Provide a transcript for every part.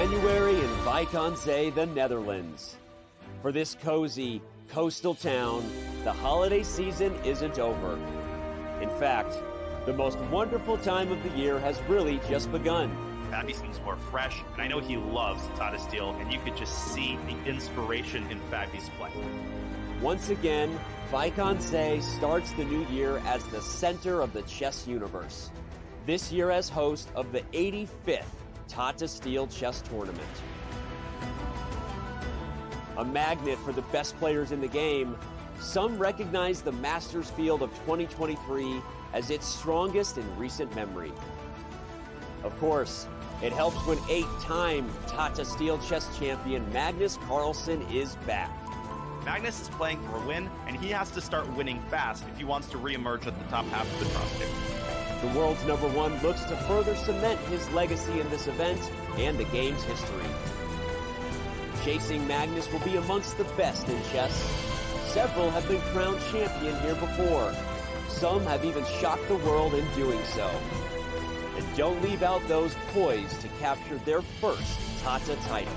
January in Wijk aan Zee, the Netherlands. For this cozy coastal town, the holiday season isn't over. In fact, the most wonderful time of the year has really just begun. Fabi seems more fresh, and I know he loves Tata Steel, and you could just see the inspiration in Fabi's play. Once again, Wijk aan Zee starts the new year as the center of the chess universe. This year as host of the 85th Tata Steel Chess Tournament. A magnet for the best players in the game, some recognize the Masters field of 2023 as its strongest in recent memory. Of course, it helps when 8-time Tata Steel chess champion Magnus Carlsen is back. Magnus is playing for a win, and he has to start winning fast if he wants to reemerge at the top half of the draw table. The world's #1 looks to further cement his legacy in this event and the game's history. Chasing Magnus will be amongst the best in chess. Several have been crowned champion here before. Some have even shocked the world in doing so. And don't leave out those poised to capture their first Tata title.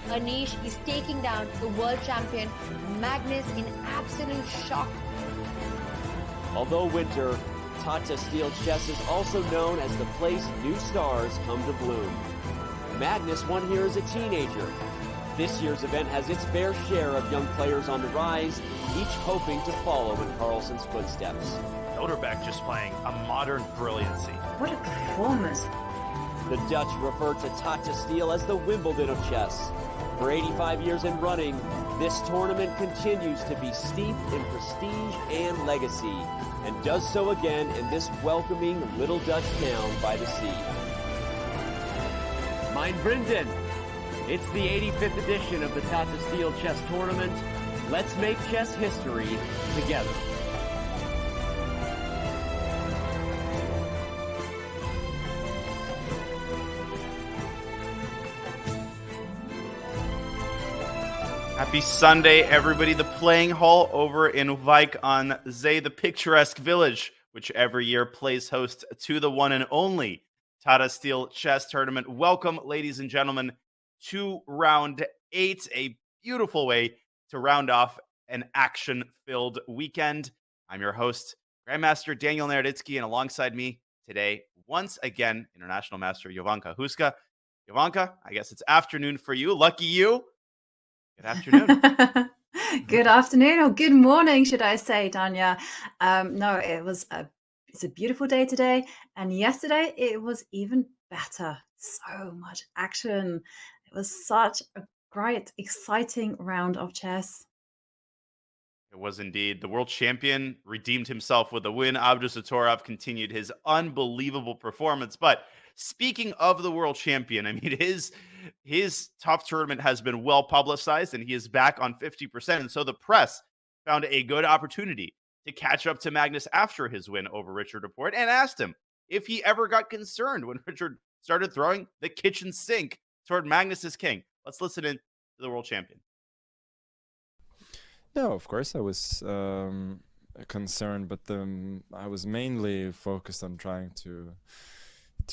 Anish is taking down the world champion Magnus in absolute shock. Although winter, Tata Steel chess is also known as the place new stars come to bloom. Magnus won here as a teenager. This year's event has its fair share of young players on the rise, each hoping to follow in Carlsen's footsteps. Nodirbek just playing a modern brilliancy. What a performance. The Dutch refer to Tata Steel as the Wimbledon of chess. For 85 years in running, this tournament continues to be steeped in prestige and legacy, and does so again in this welcoming little Dutch town by the sea. Mein Vrienden, it's the 85th edition of the Tata Steel Chess Tournament. Let's make chess history together. Happy Sunday, everybody. The playing hall over in Wijk aan Zee, the picturesque village, which every year plays host to the one and only Tata Steel Chess Tournament. Welcome, ladies and gentlemen, to round 8, a beautiful way to round off an action-filled weekend. I'm your host, Grandmaster Daniel Naroditsky, and alongside me today, once again, International Master Jovanka Huska. Jovanka, I guess it's afternoon for you. Lucky you. Good afternoon. Good afternoon, or good morning, should I say, Tanya? No, it's a beautiful day today, and yesterday it was even better. So much action. It was such a great, exciting round of chess. It was indeed. The world champion redeemed himself with a win. Abdusattorov continued his unbelievable performance. But speaking of the world champion, I mean, his tough tournament has been well publicized, and he is back on 50%. And so the press found a good opportunity to catch up to Magnus after his win over Richard Laporte and asked him if he ever got concerned when Richard started throwing the kitchen sink toward Magnus's king. Let's listen in to the world champion. No, of course I was concerned, but I was mainly focused on trying to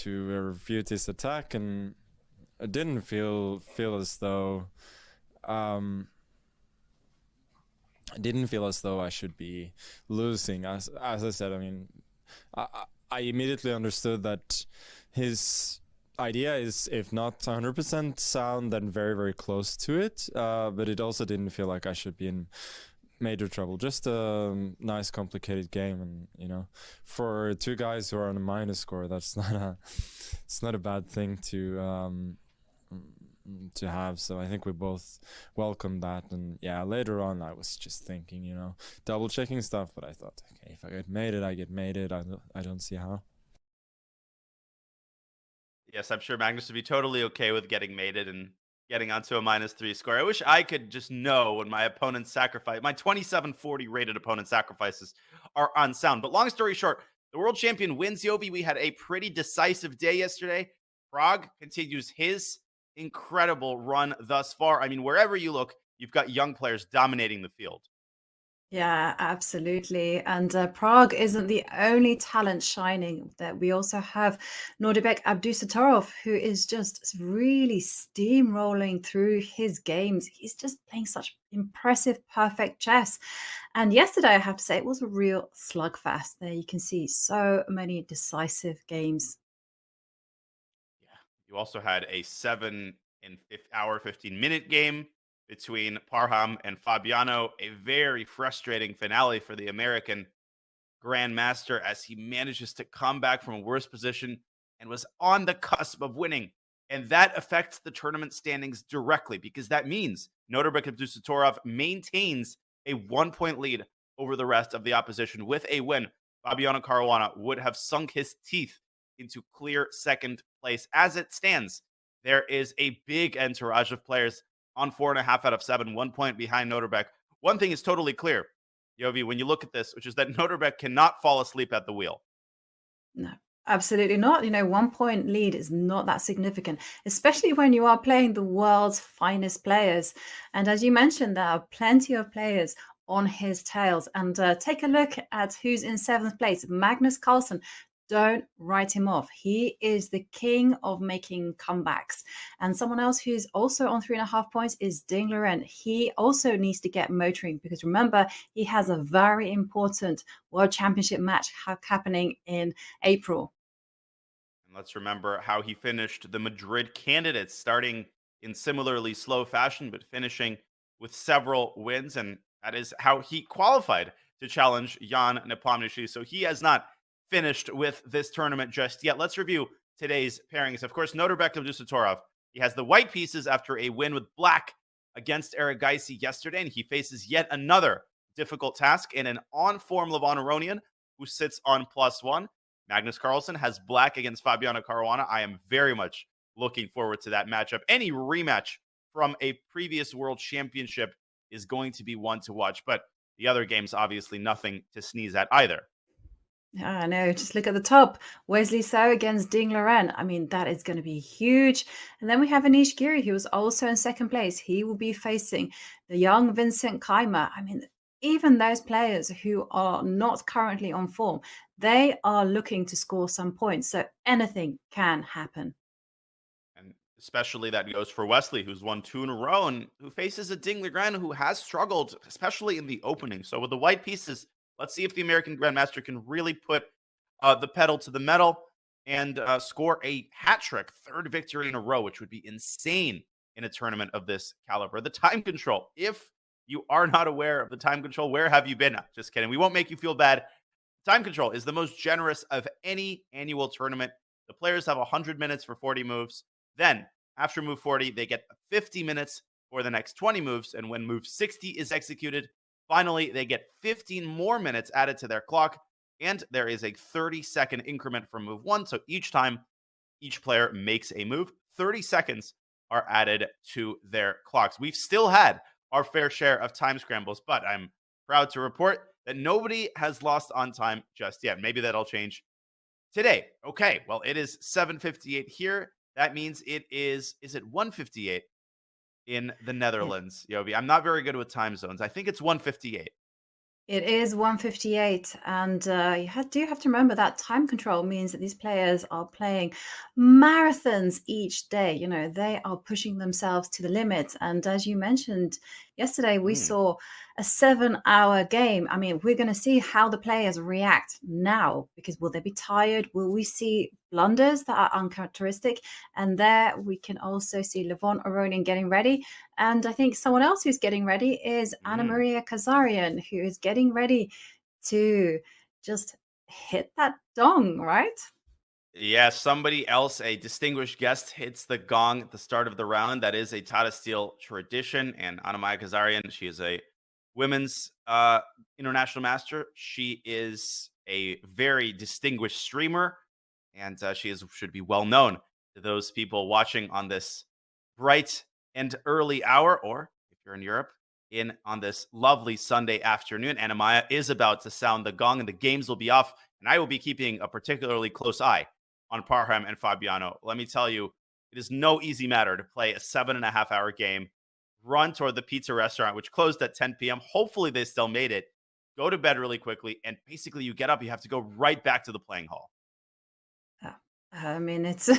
refute his attack, and I didn't feel as though I should be losing. As I said, I mean, I immediately understood that his idea is, if not 100% sound, then very, very close to it. But it also didn't feel like I should be in major trouble. Just a nice, complicated game, and for two guys who are on a minus score, it's not a bad thing to have. So I think we both welcomed that. And yeah, later on I was just thinking, double checking stuff, but I thought, okay, if I get mated, I get mated. I don't see how. Yes, I'm sure Magnus would be totally okay with getting mated and getting onto a -3 score. I wish I could just know when my opponent's sacrifice, my 2740 rated opponent sacrifices are on sound. But long story short, the world champion wins, Yovi. We had a pretty decisive day yesterday. Prague continues his incredible run thus far. I mean, wherever you look, you've got young players dominating the field. Yeah, absolutely. And Prague isn't the only talent shining. That we also have Nodirbek Abdusattorov, who is just really steamrolling through his games. He's just playing such impressive, perfect chess. And yesterday, I have to say, it was a real slugfest. There you can see so many decisive games. Yeah. You also had a 7 hour 15-minute game between Parham and Fabiano, a very frustrating finale for the American Grandmaster as he manages to come back from a worse position and was on the cusp of winning. And that affects the tournament standings directly because that means Nodirbek Abdusattorov maintains a 1 point lead over the rest of the opposition. With a win, Fabiano Caruana would have sunk his teeth into clear second place. As it stands, there is a big entourage of players on 4.5 out of 7, 1 point behind Nodirbek. One thing is totally clear, Yovi, when you look at this, which is that Nodirbek cannot fall asleep at the wheel. No, absolutely not. 1 point lead is not that significant, especially when you are playing the world's finest players. And as you mentioned, there are plenty of players on his tails. And take a look at who's in 7th place. Magnus Carlsen. Don't write him off. He is the king of making comebacks. And someone else who's also on 3.5 points is Ding Liren. He also needs to get motoring because remember, he has a very important World Championship match happening in April. And let's remember how he finished the Madrid candidates, starting in similarly slow fashion, but finishing with several wins. And that is how he qualified to challenge Jan Nepomniachtchi. So he has not finished with this tournament just yet. Let's review today's pairings. Of course, Nodirbek Abdusattorov. He has the white pieces after a win with black against Erigaisi yesterday, and he faces yet another difficult task in an on-form Levon Aronian, who sits on +1. Magnus Carlsen has black against Fabiano Caruana. I am very much looking forward to that matchup. Any rematch from a previous World Championship is going to be one to watch, but the other games, obviously nothing to sneeze at either. Yeah, I know. Just look at the top. Wesley So against Ding Liren. I mean, that is going to be huge. And then we have Anish Giri, who was also in 2nd place. He will be facing the young Vincent Keymer. I mean, even those players who are not currently on form, they are looking to score some points. So anything can happen. And especially that goes for Wesley, who's won 2 in a row and who faces a Ding Liren who has struggled, especially in the opening. So with the white pieces, let's see if the American Grandmaster can really put the pedal to the metal and score a hat trick, 3rd victory in a row, which would be insane in a tournament of this caliber. The time control. If you are not aware of the time control, where have you been? Just kidding. We won't make you feel bad. Time control is the most generous of any annual tournament. The players have 100 minutes for 40 moves. Then, after move 40, they get 50 minutes for the next 20 moves. And when move 60 is executed, finally, they get 15 more minutes added to their clock, and there is a 30-second increment from move 1. So each time each player makes a move, 30 seconds are added to their clocks. We've still had our fair share of time scrambles, but I'm proud to report that nobody has lost on time just yet. Maybe that'll change today. Okay, well, it is 7:58 here. That means it is it 1:58? In the Netherlands, Yovi. I'm not very good with time zones. I think it's 1:58. It is 1:58, and you do have to remember that time control means that these players are playing marathons each day. They are pushing themselves to the limit. And as you mentioned yesterday, we saw a 7-hour game. I mean, we're going to see how the players react now, because will they be tired? Will we see blunders that are uncharacteristic? And there we can also see Levon Aronian getting ready. And I think someone else who's getting ready is Anna Maria Kazarian, who is getting ready to just hit that dong, right? Yeah, somebody else, a distinguished guest, hits the gong at the start of the round. That is a Tata Steel tradition. And Anna Maria Kazarian, she is a women's international master. She is a very distinguished streamer, and she should be well known to those people watching on this bright and early hour, or if you're in Europe, on this lovely Sunday afternoon. Anna Maya is about to sound the gong, and the games will be off, and I will be keeping a particularly close eye on Parham and Fabiano. Let me tell you, it is no easy matter to play a 7.5-hour game, run toward the pizza restaurant, which closed at 10 p.m. Hopefully they still made it, go to bed really quickly, and basically you get up, you have to go right back to the playing hall. Yeah. I mean, it's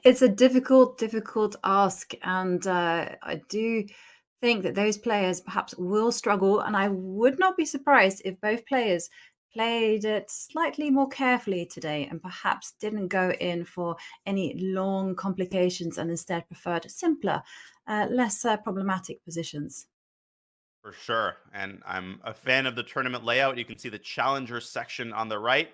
it's a difficult ask, and I do think that those players perhaps will struggle, and I would not be surprised if both players played it slightly more carefully today and perhaps didn't go in for any long complications and instead preferred simpler, less problematic positions. For sure. And I'm a fan of the tournament layout. You can see the challenger section on the right.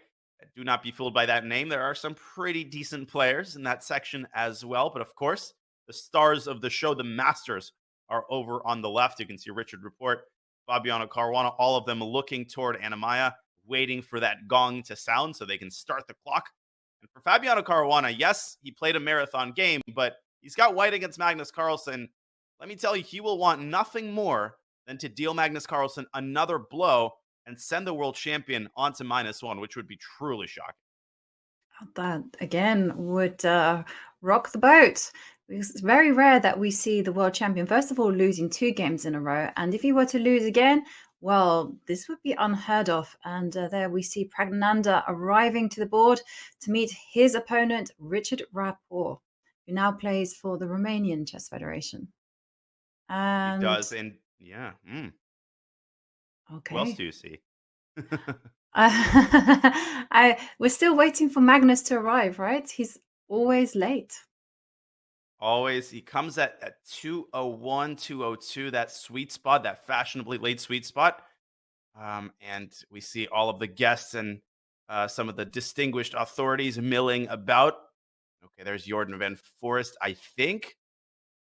Do not be fooled by that name. There are some pretty decent players in that section as well. But of course, the stars of the show, the masters, are over on the left. You can see Richard Report, Fabiano Caruana, all of them looking toward Anamaya, waiting for that gong to sound so they can start the clock. And for Fabiano Caruana, yes, he played a marathon game, but he's got white against Magnus Carlsen. Let me tell you, he will want nothing more than to deal Magnus Carlsen another blow and send the world champion onto -1, which would be truly shocking. That again would rock the boat. Because it's very rare that we see the world champion, first of all, losing 2 games in a row. And if he were to lose again, well, this would be unheard of. And there we see Pragnanda arriving to the board to meet his opponent, Richard Rapport, who now plays for the Romanian Chess Federation. And He does, and yeah. okay. What else do you see? We're still waiting for Magnus to arrive, right? He's always late. Always. He comes at 2:01, 2:02, that sweet spot, that fashionably late sweet spot. And we see all of the guests and some of the distinguished authorities milling about. Okay, there's Jordan van Foreest, I think.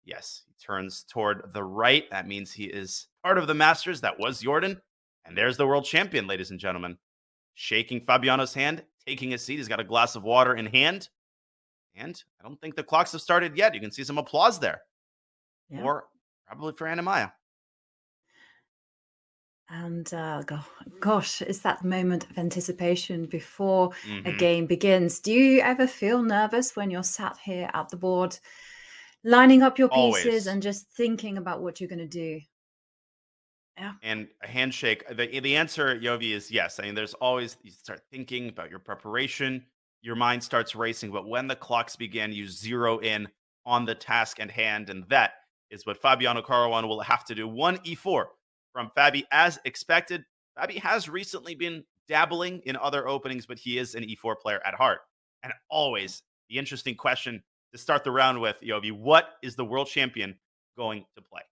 Yes, he turns toward the right. That means he is part of the Masters. That was Jordan. And there's the world champion, ladies and gentlemen. Shaking Fabiano's hand, taking a seat. He's got a glass of water in hand. And I don't think the clocks have started yet. You can see some applause there. Yeah. Or probably for Anamaya. And gosh, it's that moment of anticipation before a game begins. Do you ever feel nervous when you're sat here at the board, lining up your pieces Always. and just thinking about what you're going to do? Yeah. And a handshake. The answer, Yovi, is yes. I mean, there's always, you start thinking about your preparation. Your mind starts racing. But when the clocks begin, you zero in on the task at hand. And that is what Fabiano Caruana will have to do. 1 E4 from Fabi as expected. Fabi has recently been dabbling in other openings, but he is an E4 player at heart. And always the interesting question to start the round with, Yovi, what is the world champion going to play?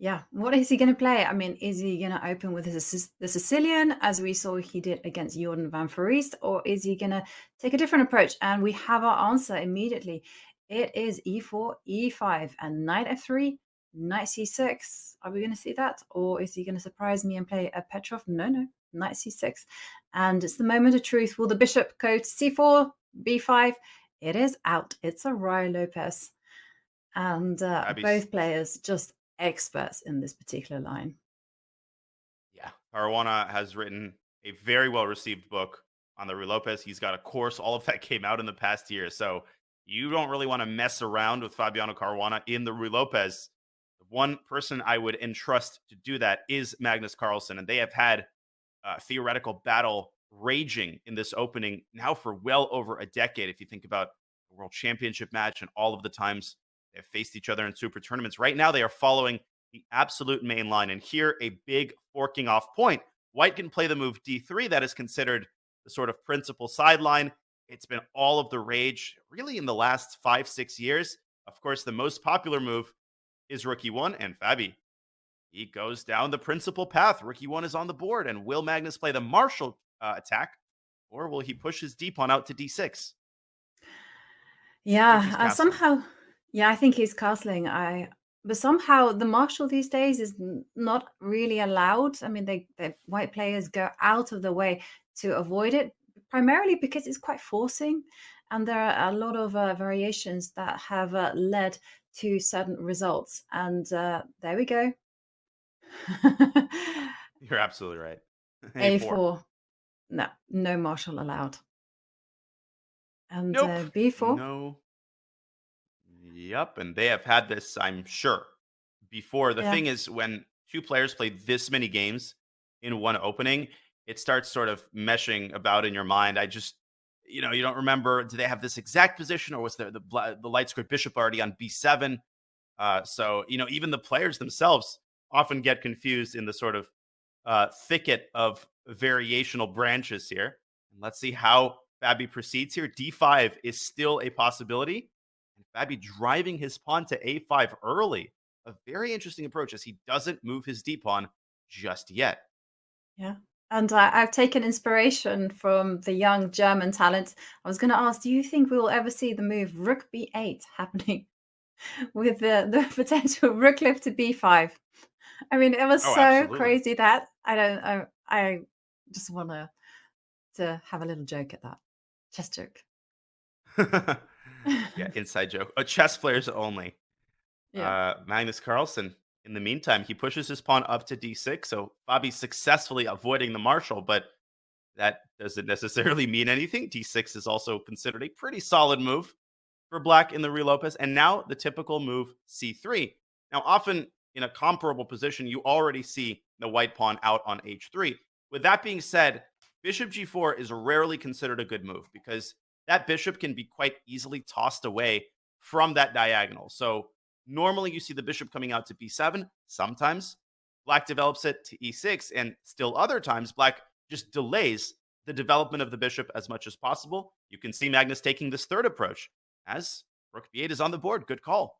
Yeah, what is he going to play? I mean, is he going to open with the Sicilian, as we saw he did against Jordan van Foreest, or is he going to take a different approach? And we have our answer immediately. It is E4, E5, and knight F3, knight C6. Are we going to see that? Or is he going to surprise me and play a Petrov? No, knight C6. And it's the moment of truth. Will the bishop go to C4, B5? It is out. It's a Rai Lopez. And both players just experts in this particular line. Yeah, Caruana has written a very well-received book on the Rai Lopez. He's got a course. All of that came out in the past year. So you don't really want to mess around with Fabiano Caruana in the Rai Lopez. The one person I would entrust to do that is Magnus Carlsen. And they have had a theoretical battle raging in this opening now for well over a decade. If you think about the World Championship match and all of the times they have faced each other in super tournaments. Right now, they are following the absolute main line. And here, a big forking off point. White can play the move D3. That is considered the sort of principal sideline. It's been all of the rage, really, in the last 5-6 years. Of course, the most popular move is Rook E1. And Fabi, he goes down the principal path. Rook E1 is on the board. And will Magnus play the Marshall attack? Or will he push his D pawn out to D6? Yeah, somehow... Yeah, I think he's castling. But somehow the Marshall these days is not really allowed. I mean, the white players go out of the way to avoid it, primarily because it's quite forcing. And there are a lot of variations that have led to certain results. And there we go. You're absolutely right. A4. No Marshall allowed. And nope. B4. No. Yep, and they have had this, I'm sure, before. The thing is, when two players play this many games, in one opening, it starts sort of meshing about in your mind. I just, you don't remember, do they have this exact position, or was there the light squared bishop already on b7? So, even the players themselves often get confused in the sort of thicket of variational branches here. And let's see how Fabi proceeds here. d5 is still a possibility. And Fabi driving his pawn to a5 early. A very interesting approach, as he doesn't move his d-pawn just yet. Yeah. And I've taken inspiration from the young German talent. I was going to ask, do you think we will ever see the move rook b8 happening with the potential rook lift to b5? I mean, it was so absolutely. crazy that I just want to have a little joke at that. Chess joke. Yeah, inside joke. Chess players only. Yeah. Magnus Carlsen, in the meantime, he pushes his pawn up to d6. So Fabi successfully avoiding the marshal, but that doesn't necessarily mean anything. d6 is also considered a pretty solid move for black in the Ruy Lopez. And now the typical move c3. Now, often in a comparable position, you already see the white pawn out on h3. With that being said, bishop g4 is rarely considered a good move, because that bishop can be quite easily tossed away from that diagonal. So normally you see the bishop coming out to b7. Sometimes black develops it to e6, and still other times black just delays the development of the bishop as much as possible. You can see Magnus taking this third approach, as rook b8 is on the board. Good call.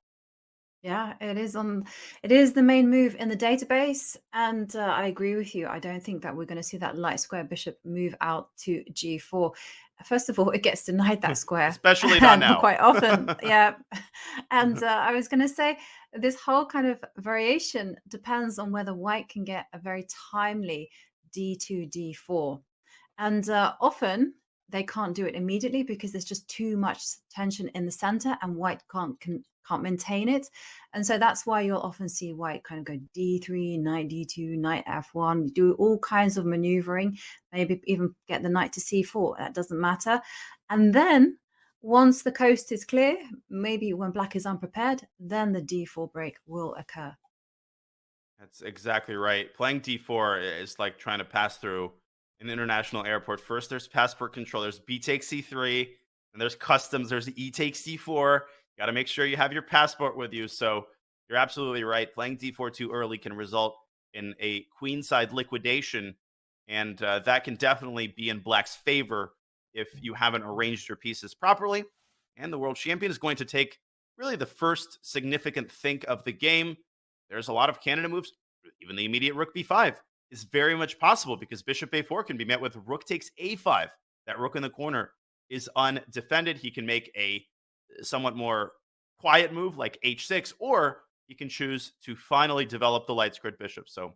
Yeah, it is the main move in the database, and I agree with you. I don't think that we're going to see that light square bishop move out to g4. First of all, it gets denied that square, especially not now. Quite often. Yeah. And I was going to say, this whole kind of variation depends on whether white can get a very timely d2, d4. And often they can't do it immediately because there's just too much tension in the center, and white can't maintain it. And so that's why you'll often see white kind of go d3, knight d2, knight f1, do all kinds of maneuvering, maybe even get the knight to c4. That doesn't matter. And then once the coast is clear, maybe when black is unprepared, then the d4 break will occur. That's exactly right. Playing d4 is like trying to pass through an international airport. First, there's passport control. There's b takes c3, and there's customs. There's e takes c4. Got to make sure you have your passport with you. So you're absolutely right. Playing d4 too early can result in a queenside liquidation, and that can definitely be in black's favor if you haven't arranged your pieces properly. And the world champion is going to take really the first significant think of the game. There's a lot of candidate moves. Even the immediate rook b5 is very much possible, because bishop a4 can be met with rook takes a5. That rook in the corner is undefended. He can make a somewhat more quiet move like h6, or he can choose to finally develop the light squared bishop. So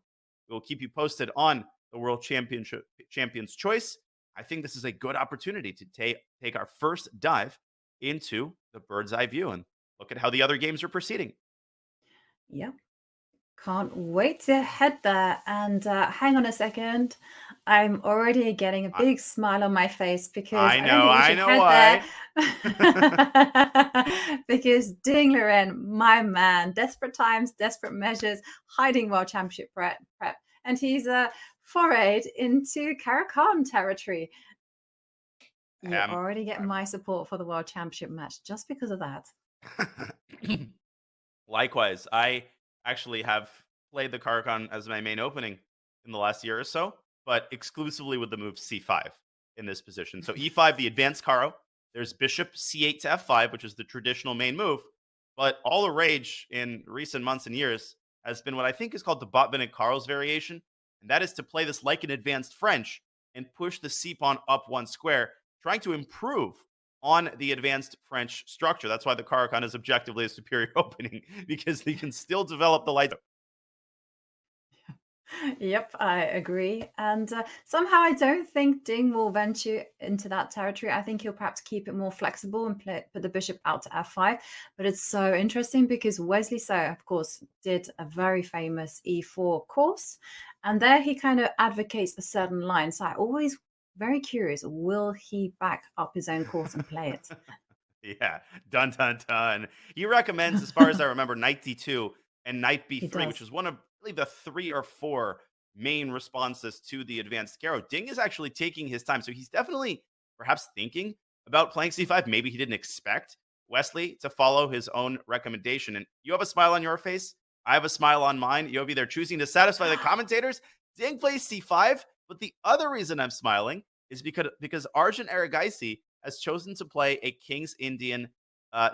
we'll keep you posted on the world champion's choice. I think this is a good opportunity to take our first dive into the bird's eye view and look at how the other games are proceeding. Yeah. Can't wait to head there. And hang on a second. I'm already getting a big smile on my face, because I know why. Because Ding Liren, my man, desperate times, desperate measures, hiding world championship prep, and he's forayed into Caracan territory. You already get my support for the world championship match just because of that. Likewise, I actually have played the Caracan as my main opening in the last year or so, but exclusively with the move c5 in this position. So e5, the advanced Caro. There's bishop c8 to f5, which is the traditional main move. But all the rage in recent months and years has been what I think is called the Botvinnik-Karls variation. And that is to play this like an advanced French and push the c-pawn up one square, trying to improve on the advanced French structure. That's why the Caracan is objectively a superior opening, because they can still develop the light. Yep, I agree. And somehow I don't think Ding will venture into that territory. I think he'll perhaps keep it more flexible and put the bishop out to f5. But it's so interesting because Wesley So, of course, did a very famous e4 course. And there he kind of advocates a certain line. So I'm always very curious, will he back up his own course and play it? Yeah, dun, dun, dun. He recommends, as far as I remember, knight d2 and knight b3, which is one of, I believe, the 3 or 4 main responses to the advanced Caro. Ding is actually taking his time. So he's definitely perhaps thinking about playing c5. Maybe he didn't expect Wesley to follow his own recommendation. And you have a smile on your face. I have a smile on mine. Yovi, they're choosing to satisfy the commentators. Ding plays c5. But the other reason I'm smiling is because Arjun Erigaisi has chosen to play a King's Indian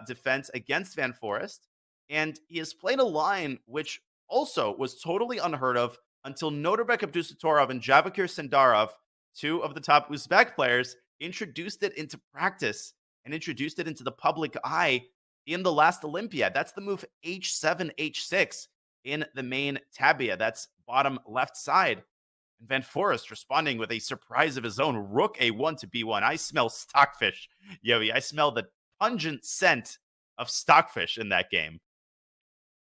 defense against Van Foreest. And he has played a line which also was totally unheard of until Nodirbek Abdusattorov and Javakir Sendarov, two of the top Uzbek players, introduced it into practice and introduced it into the public eye in the last Olympiad. That's the move h7, h6 in the main tabia. That's bottom left side. And Van Foreest responding with a surprise of his own, rook a1 to b1. I smell stockfish, Yogi. I smell the pungent scent of stockfish in that game.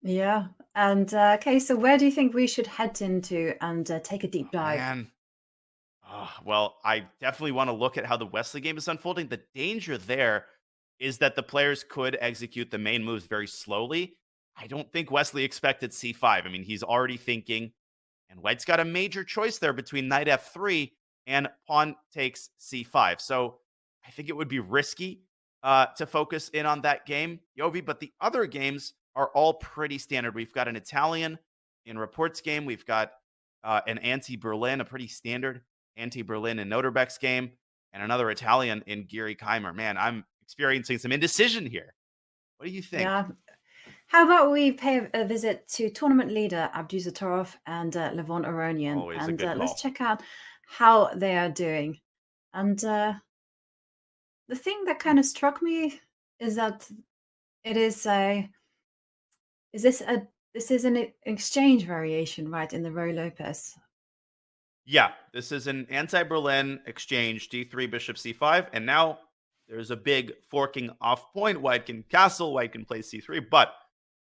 Yeah. And okay, so where do you think we should head into and take a deep dive? Man. Well, I definitely want to look at how the Wesley game is unfolding. The danger there is that the players could execute the main moves very slowly. I don't think Wesley expected c5. I mean, he's already thinking, and White's got a major choice there between knight f3 and pawn takes c5. So I think it would be risky to focus in on that game, Yovi, but the other games are all pretty standard. We've got an Italian in Report's game. We've got an anti-Berlin, a pretty standard anti-Berlin in Nodirbek's game, and another Italian in Giri Keymer. Man, I'm experiencing some indecision here. What do you think? Yeah. How about we pay a visit to tournament leader Abdusattorov and Levon Aronian, Always a and good call. let's check out how they are doing. And the thing that kind of struck me is that this is an exchange variation, right, in the Roy Lopez. Yeah, this is an anti-Berlin exchange, d3, bishop c5, and now there's a big forking off point. White can castle, White can play c3, but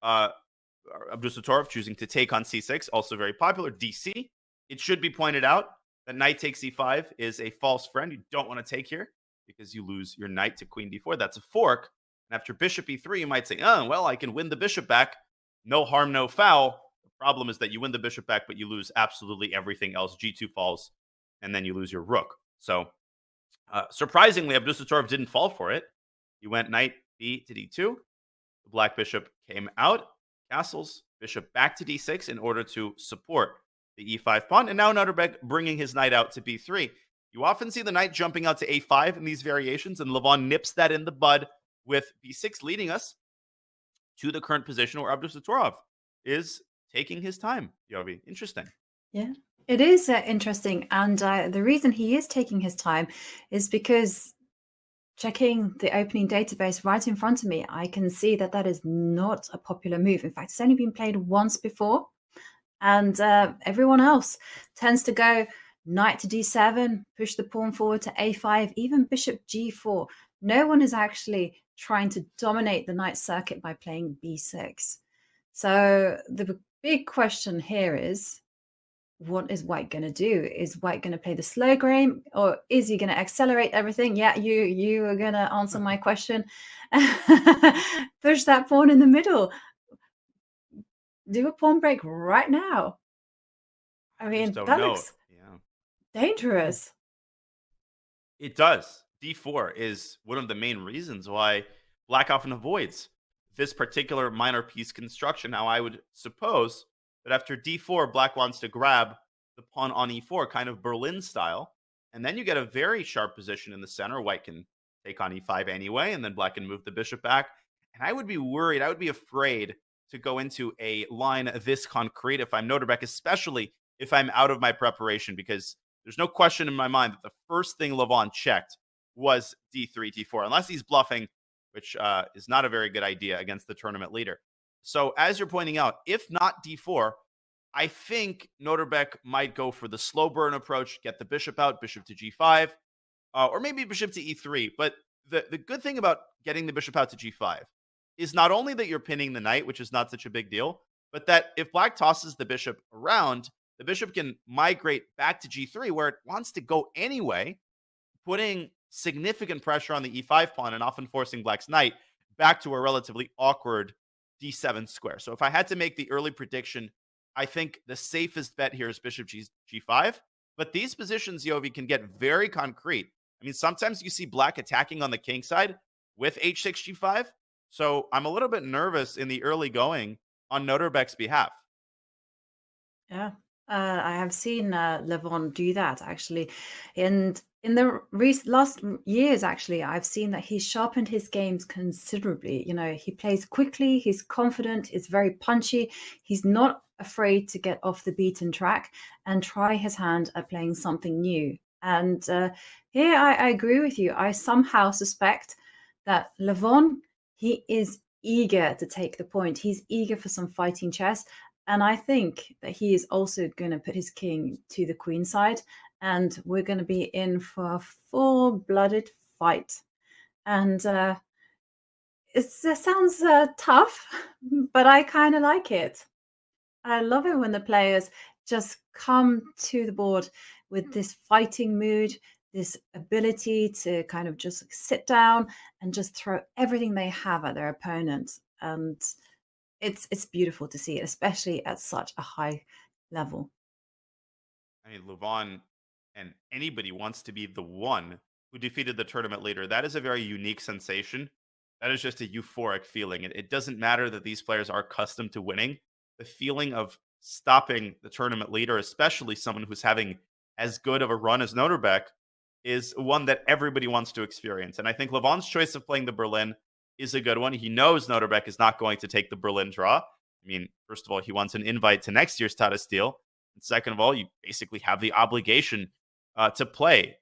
Abdusattorov choosing to take on c6, also very popular. dc, it should be pointed out that knight takes c5 is a false friend. You don't want to take here because you lose your knight to queen d4. That's a fork. And after bishop e3, you might say, oh, well, I can win the bishop back. No harm, no foul. The problem is that you win the bishop back, but you lose absolutely everything else. g2 falls, and then you lose your rook. So surprisingly, Abdusattorov didn't fall for it. He went knight b to d2. The black bishop came out, castles, bishop back to d6 in order to support the e5 pawn. And now Nodirbek bringing his knight out to b3. You often see the knight jumping out to a5 in these variations, and Levon nips that in the bud with b6, leading us to the current position where Abdusattorov is taking his time. Yovi, interesting. Yeah, it is interesting. And the reason he is taking his time is because checking the opening database right in front of me, I can see that that is not a popular move. In fact, it's only been played once before. And everyone else tends to go knight to d7, push the pawn forward to a5, even bishop g4. No one is actually trying to dominate the knight circuit by playing b6. So the big question here is, what is White going to do? Is White going to play the slow game, or is he going to accelerate everything? Yeah, you are going to answer my question. Push that pawn in the middle. Do a pawn break right now. I mean, that looks dangerous. It does. d4 is one of the main reasons why Black often avoids this particular minor piece construction. Now, I would suppose that after d4, Black wants to grab the pawn on e4, kind of Berlin style, and then you get a very sharp position in the center. White can take on e5 anyway, and then Black can move the bishop back. And I would be worried, I would be afraid to go into a line this concrete if I'm Nodirbek, especially if I'm out of my preparation, because there's no question in my mind that the first thing Levon checked was d3, d4, unless he's bluffing, which is not a very good idea against the tournament leader. So as you're pointing out, if not d4, I think Nodirbek might go for the slow burn approach, get the bishop out, bishop to g5, or maybe bishop to e3. But the good thing about getting the bishop out to g5 is not only that you're pinning the knight, which is not such a big deal, but that if Black tosses the bishop around, the bishop can migrate back to g3 where it wants to go anyway, putting significant pressure on the e5 pawn and often forcing Black's knight back to a relatively awkward d7 square. So if I had to make the early prediction, I think the safest bet here is bishop g5. But these positions, Yovi, can get very concrete. I mean, sometimes you see black attacking on the king side with h6, g5. So I'm a little bit nervous in the early going on Nodirbek's behalf. Yeah, I have seen Levon do that actually, and in the last years, actually, I've seen that he's sharpened his games considerably. You know, he plays quickly, he's confident, he's very punchy, he's not afraid to get off the beaten track and try his hand at playing something new. And here I agree with you. I somehow suspect that Levon, he is eager to take the point. He's eager for some fighting chess. And I think that he is also going to put his king to the queen side, and we're going to be in for a full-blooded fight. And it sounds tough, but I kind of like it. I love it when the players just come to the board with this fighting mood, this ability to kind of just sit down and just throw everything they have at their opponent. And it's beautiful to see it, especially at such a high level. I mean, Levon and anybody wants to be the one who defeated the tournament leader. That is a very unique sensation. That is just a euphoric feeling. It doesn't matter that these players are accustomed to winning. The feeling of stopping the tournament leader, especially someone who's having as good of a run as Nodirbek, is one that everybody wants to experience. And I think Levon's choice of playing the Berlin is a good one. He knows Nodirbek is not going to take the Berlin draw. I mean, first of all, he wants an invite to next year's Tata Steel. And second of all, you basically have the obligation to play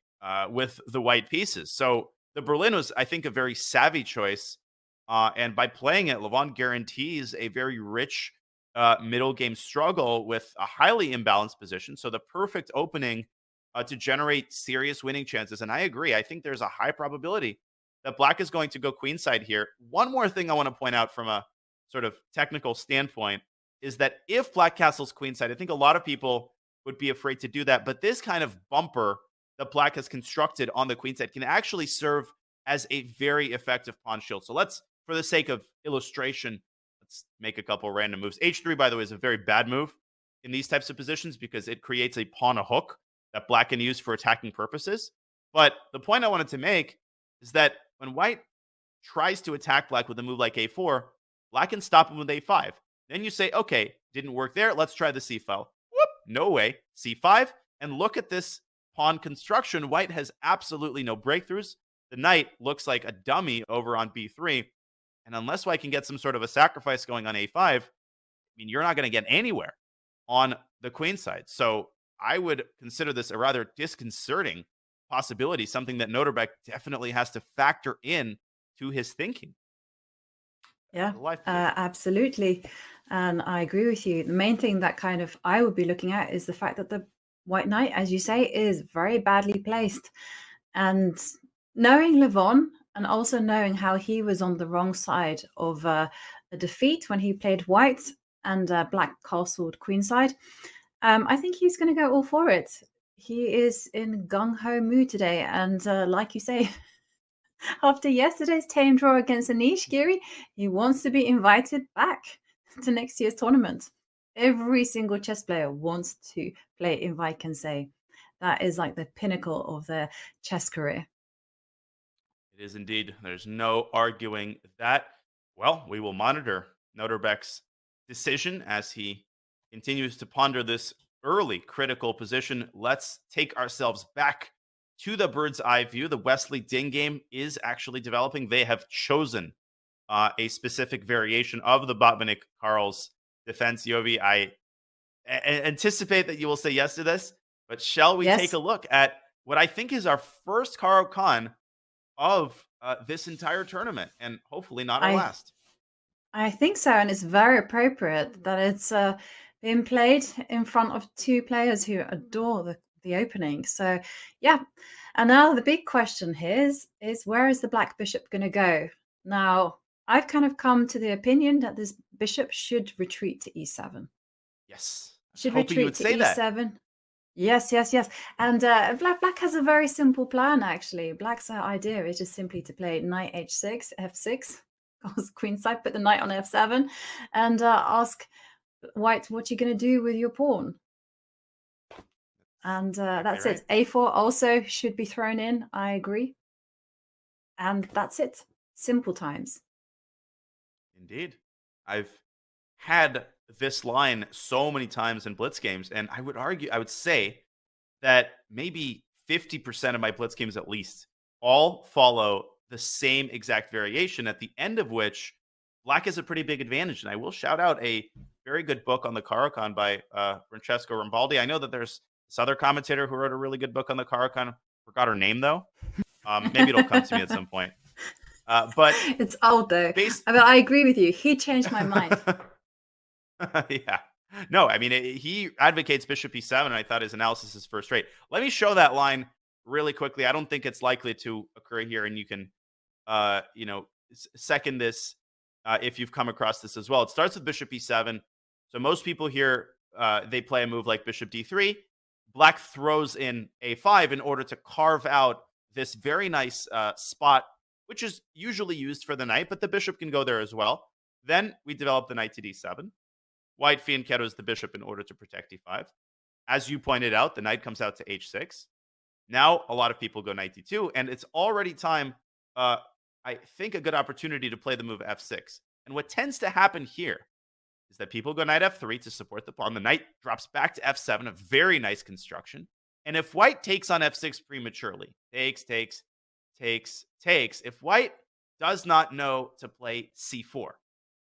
with the white pieces. So the Berlin was, I think, a very savvy choice. And by playing it, Levon guarantees a very rich middle game struggle with a highly imbalanced position. So the perfect opening to generate serious winning chances. And I agree. I think there's a high probability that black is going to go queenside here. One more thing I want to point out from a sort of technical standpoint is that if black castles queenside, I think a lot of people would be afraid to do that. But this kind of bumper that black has constructed on the queenside can actually serve as a very effective pawn shield. So let's, for the sake of illustration, let's make a couple random moves. H3, by the way, is a very bad move in these types of positions because it creates a pawn a hook that black can use for attacking purposes. But the point I wanted to make is that when white tries to attack black with a move like a4, black can stop him with a5. Then you say, okay, didn't work there. Let's try the c file. Whoop, no way. c5. And look at this pawn construction. White has absolutely no breakthroughs. The knight looks like a dummy over on b3. And unless white can get some sort of a sacrifice going on a5, I mean, you're not going to get anywhere on the queen side. So I would consider this a rather disconcerting possibility, something that Nodirbek definitely has to factor in to his thinking. Yeah, absolutely. And I agree with you. The main thing that kind of I would be looking at is the fact that the white knight, as you say, is very badly placed. And knowing Levon and also knowing how he was on the wrong side of a defeat when he played white and black castled queenside, I think he's going to go all for it. He is in gung-ho mood today. And like you say, after yesterday's tame draw against Anish Giri, he wants to be invited back to next year's tournament. Every single chess player wants to play in Wijk and say that is like the pinnacle of their chess career. It is indeed. There's no arguing that. Well, we will monitor Nodirbek's decision as he continues to ponder this early critical position. Let's take ourselves back to the bird's eye view. The Wesley Ding game is actually developing. They have chosen a specific variation of the Botvinnik Karls defense. Yovi, I anticipate that you will say yes to this, but shall we take a look at what I think is our first Caro Kann of this entire tournament, and hopefully not our last? I think so, and it's very appropriate that it's been played in front of two players who adore the opening. So, yeah. And now the big question here is where is the black bishop going to go? Now, I've kind of come to the opinion that this bishop should retreat to e7. Yes. Should retreat to e7. That. Yes. And black has a very simple plan, actually. Black's idea is just simply to play knight h6, f6, goes queenside, put the knight on f7, and ask White, what you going to do with your pawn? And that's it. A4 also should be thrown in. I agree. And that's it. Simple times. Indeed. I've had this line so many times in Blitz games, and I would say that maybe 50% of my Blitz games at least all follow the same exact variation, at the end of which Black has a pretty big advantage. And I will shout out a very good book on the Caro-Kann by Francesco Rambaldi. I know that there's this other commentator who wrote a really good book on the Caro-Kann. Forgot her name, though. Maybe it'll come to me at some point. But it's old, though. I agree with you. He changed my mind. Yeah. No, I mean, he advocates Bishop E7, and I thought his analysis is first rate. Let me show that line really quickly. I don't think it's likely to occur here, and you can, second this if you've come across this as well. It starts with Bishop E7. So most people here, they play a move like Bishop D3. Black throws in A5 in order to carve out this very nice spot, which is usually used for the knight, but the bishop can go there as well. Then we develop the knight to D7. White fianchettos the bishop in order to protect E5. As you pointed out, the knight comes out to H6. Now, a lot of people go knight D2, and it's already time, I think, a good opportunity to play the move F6. And what tends to happen here is that people go knight F3 to support the pawn. The knight drops back to F7, a very nice construction. And if White takes on F6 prematurely, takes, if White does not know to play C4,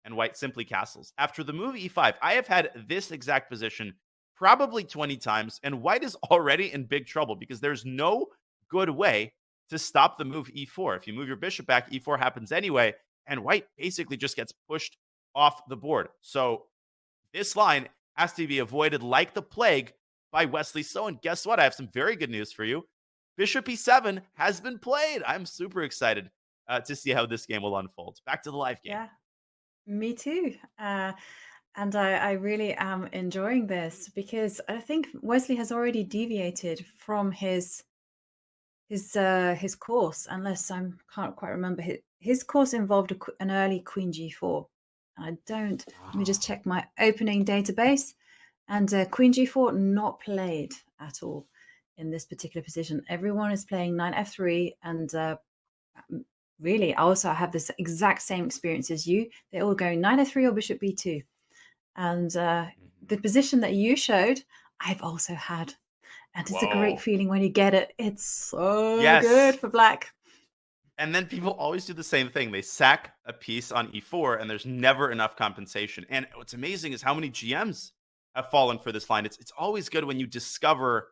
and White simply castles. After the move E5, I have had this exact position probably 20 times, and White is already in big trouble because there's no good way to stop the move E4. If you move your bishop back, E4 happens anyway, and White basically just gets pushed off the board. So this line has to be avoided like the plague by Wesley So. And guess what? I have some very good news for you. Bishop E7 has been played. I'm super excited to see how this game will unfold. Back to the live game. Yeah. Me too. And I really am enjoying this because I think Wesley has already deviated from his course, unless I can't quite remember. His course involved an early queen G4. Let me just check my opening database. And queen G4 not played at all in this particular position. Everyone is playing knight F3 and really, I also have this exact same experience as you. They're all going knight F3 or bishop B2. And the position that you showed, I've also had. And it's a great feeling when you get it. It's so good for Black. And then people always do the same thing. They sack a piece on E4, and there's never enough compensation. And what's amazing is how many GMs have fallen for this line. It's always good when you discover,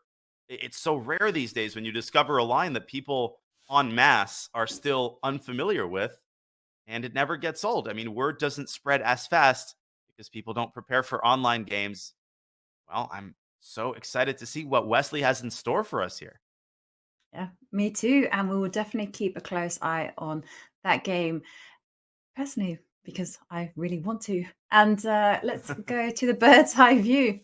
it's so rare these days when you discover a line that people en masse are still unfamiliar with, and it never gets old. I mean, word doesn't spread as fast because people don't prepare for online games. Well, I'm so excited to see what Wesley has in store for us here. Yeah, me too. And we will definitely keep a close eye on that game personally, because I really want to. And let's go to the bird's eye view.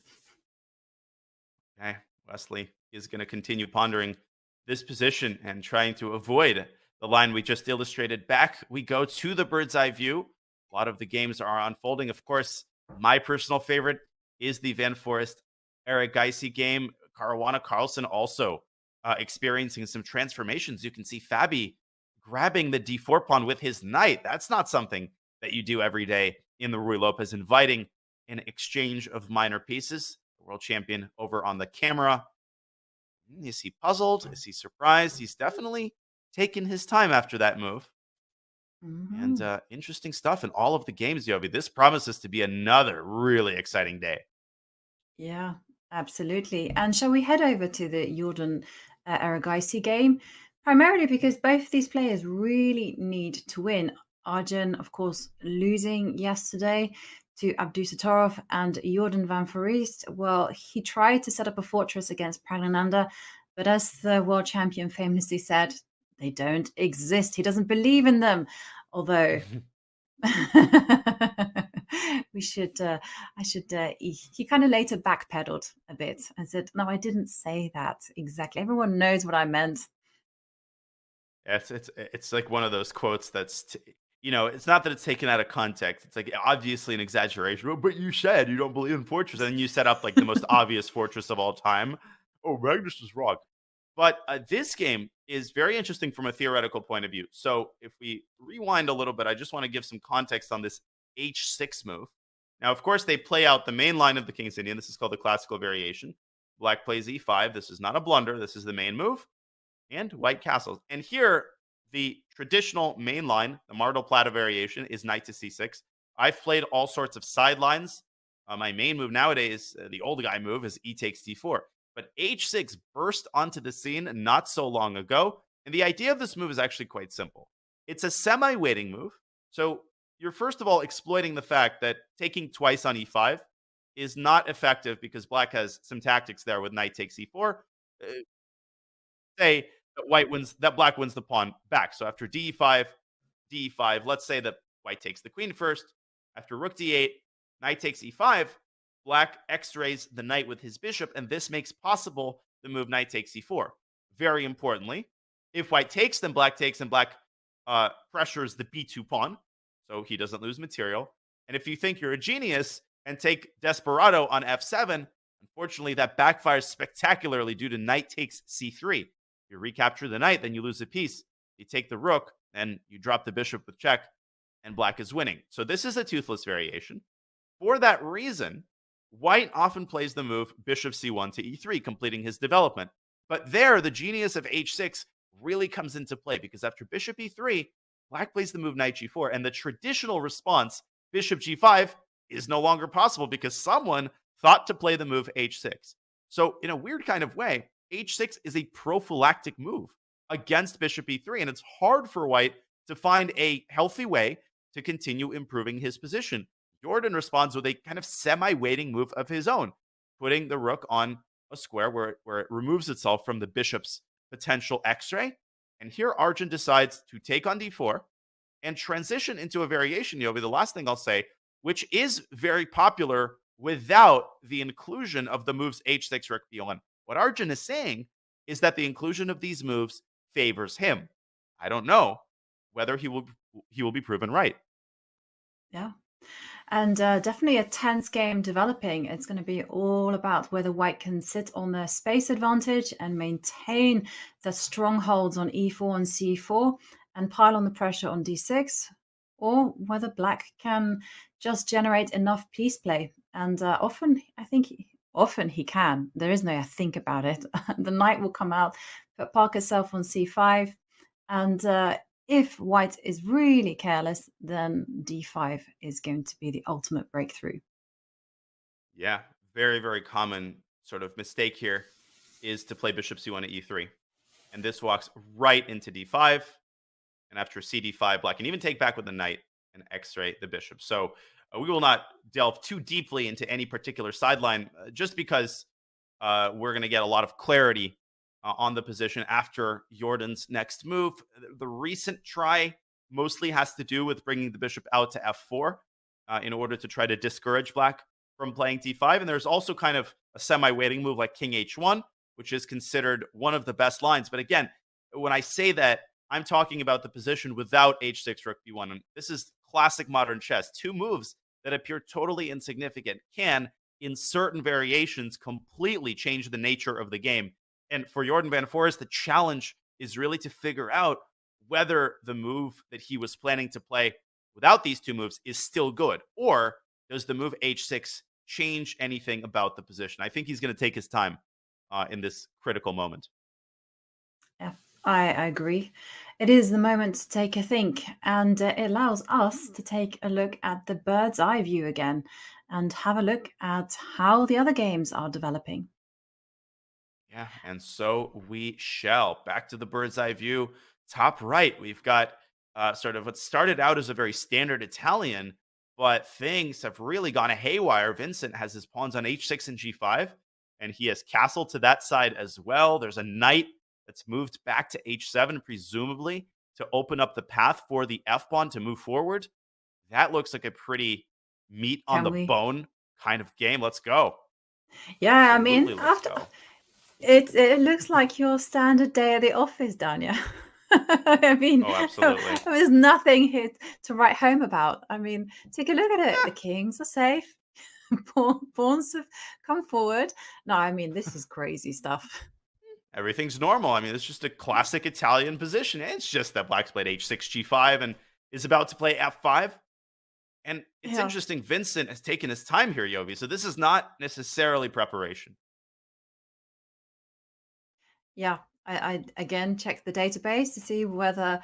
Okay, Wesley is going to continue pondering this position and trying to avoid the line we just illustrated. Back we go to the bird's eye view. A lot of the games are unfolding. Of course, my personal favorite is the Van Foreest Erigaisi game. Caruana Carlsen also experiencing some transformations. You can see Fabi grabbing the D4 pawn with his knight. That's not something that you do every day in the Ruy Lopez, inviting an exchange of minor pieces. The world champion over on the camera. Is he puzzled? Is he surprised? He's definitely taken his time after that move. And interesting stuff in all of the games, Yovi. This promises to be another really exciting day. Yeah, absolutely. And shall we head over to the Jordan Erigaisi game? Primarily because both of these players really need to win. Arjun, of course, losing yesterday to Abdusattorov, and Jordan van Foreest. Well, he tried to set up a fortress against Pragnananda, but as the world champion famously said, they don't exist. He doesn't believe in them. Although he kind of later backpedaled a bit and said, no, I didn't say that exactly. Everyone knows what I meant. It's like one of those quotes that's it's not that it's taken out of context. It's like obviously an exaggeration. Oh, but you said you don't believe in fortress, and then you set up like the most obvious fortress of all time. Oh, Magnus was wrong. But this game is very interesting from a theoretical point of view. So if we rewind a little bit, I just want to give some context on this h6 move. Now, of course, they play out the main line of the King's Indian. This is called the classical variation. Black plays e5. This is not a blunder. This is the main move. And white castles. And here, the traditional main line, the Martel Plata variation, is knight to c6. I've played all sorts of sidelines. My main move nowadays, the old guy move, is e takes d4. But h6 burst onto the scene not so long ago. And the idea of this move is actually quite simple. It's a semi-waiting move. So you're first of all exploiting the fact that taking twice on e5 is not effective because black has some tactics there with knight takes e4. Say that black wins the pawn back. So after d5, let's say that white takes the queen first. After rook d8, knight takes e5. Black x-rays the knight with his bishop, and this makes possible the move knight takes e4. Very importantly, if white takes, then black takes, and black pressures the b2 pawn, so he doesn't lose material. And if you think you're a genius and take Desperado on f7, unfortunately, that backfires spectacularly due to knight takes c3. You recapture the knight, then you lose a piece. You take the rook, and you drop the bishop with check, and black is winning. So this is a toothless variation. For that reason, white often plays the move bishop c1 to e3, completing his development. But there, the genius of h6 really comes into play because after bishop e3, black plays the move knight g4, and the traditional response, bishop g5, is no longer possible because someone thought to play the move h6. So in a weird kind of way, h6 is a prophylactic move against bishop e3, and it's hard for white to find a healthy way to continue improving his position. Jordan responds with a kind of semi-waiting move of his own, putting the rook on a square where it removes itself from the bishop's potential x-ray. And here Arjun decides to take on d4 and transition into a variation, Yobi, the last thing I'll say, which is very popular without the inclusion of the moves h6, rook b1. What Arjun is saying is that the inclusion of these moves favors him. I don't know whether he will be proven right. Yeah. And definitely a tense game developing. It's going to be all about whether white can sit on their space advantage and maintain the strongholds on e4 and c4 and pile on the pressure on d6, or whether black can just generate enough piece play. And often he can. There is no I think about it. The knight will come out, park itself on c5, and if white is really careless, then d5 is going to be the ultimate breakthrough. Yeah, very, very common sort of mistake here is to play bishop c1 at e3. And this walks right into d5. And after cd5, black can even take back with the knight and x-ray the bishop. So we will not delve too deeply into any particular sideline, just because we're going to get a lot of clarity on the position after Jordan's next move. The recent try mostly has to do with bringing the bishop out to f4 in order to try to discourage black from playing d5. And there's also kind of a semi-waiting move like king h1, which is considered one of the best lines. But again, when I say that, I'm talking about the position without h6, rook b1. And this is classic modern chess. Two moves that appear totally insignificant can, in certain variations, completely change the nature of the game. And for Jordan van Foreest, the challenge is really to figure out whether the move that he was planning to play without these two moves is still good, or does the move h6 change anything about the position? I think he's going to take his time in this critical moment. Yeah, I agree. It is the moment to take a think, and it allows us to take a look at the bird's eye view again and have a look at how the other games are developing. Yeah, and so we shall. Back to the bird's eye view. Top right, we've got sort of what started out as a very standard Italian, but things have really gone haywire. Vincent has his pawns on h6 and g5, and he has castle to that side as well. There's a knight that's moved back to h7, presumably to open up the path for the f-pawn to move forward. That looks like a pretty meat on the bone kind of game. Let's go. Yeah, absolutely, I mean, it looks like your standard day at the office, Danya. I mean, Oh, absolutely. there's nothing here to write home about. I mean, take a look at it. The kings are safe. Pawns have come forward. No, I mean, this is crazy stuff. Everything's normal. I mean, it's just a classic Italian position. It's just that Black's played h6, g5, and is about to play f5. And it's Yeah. interesting, Vincent has taken his time here, Yovi. So this is not necessarily preparation. Yeah, I again checked the database to see whether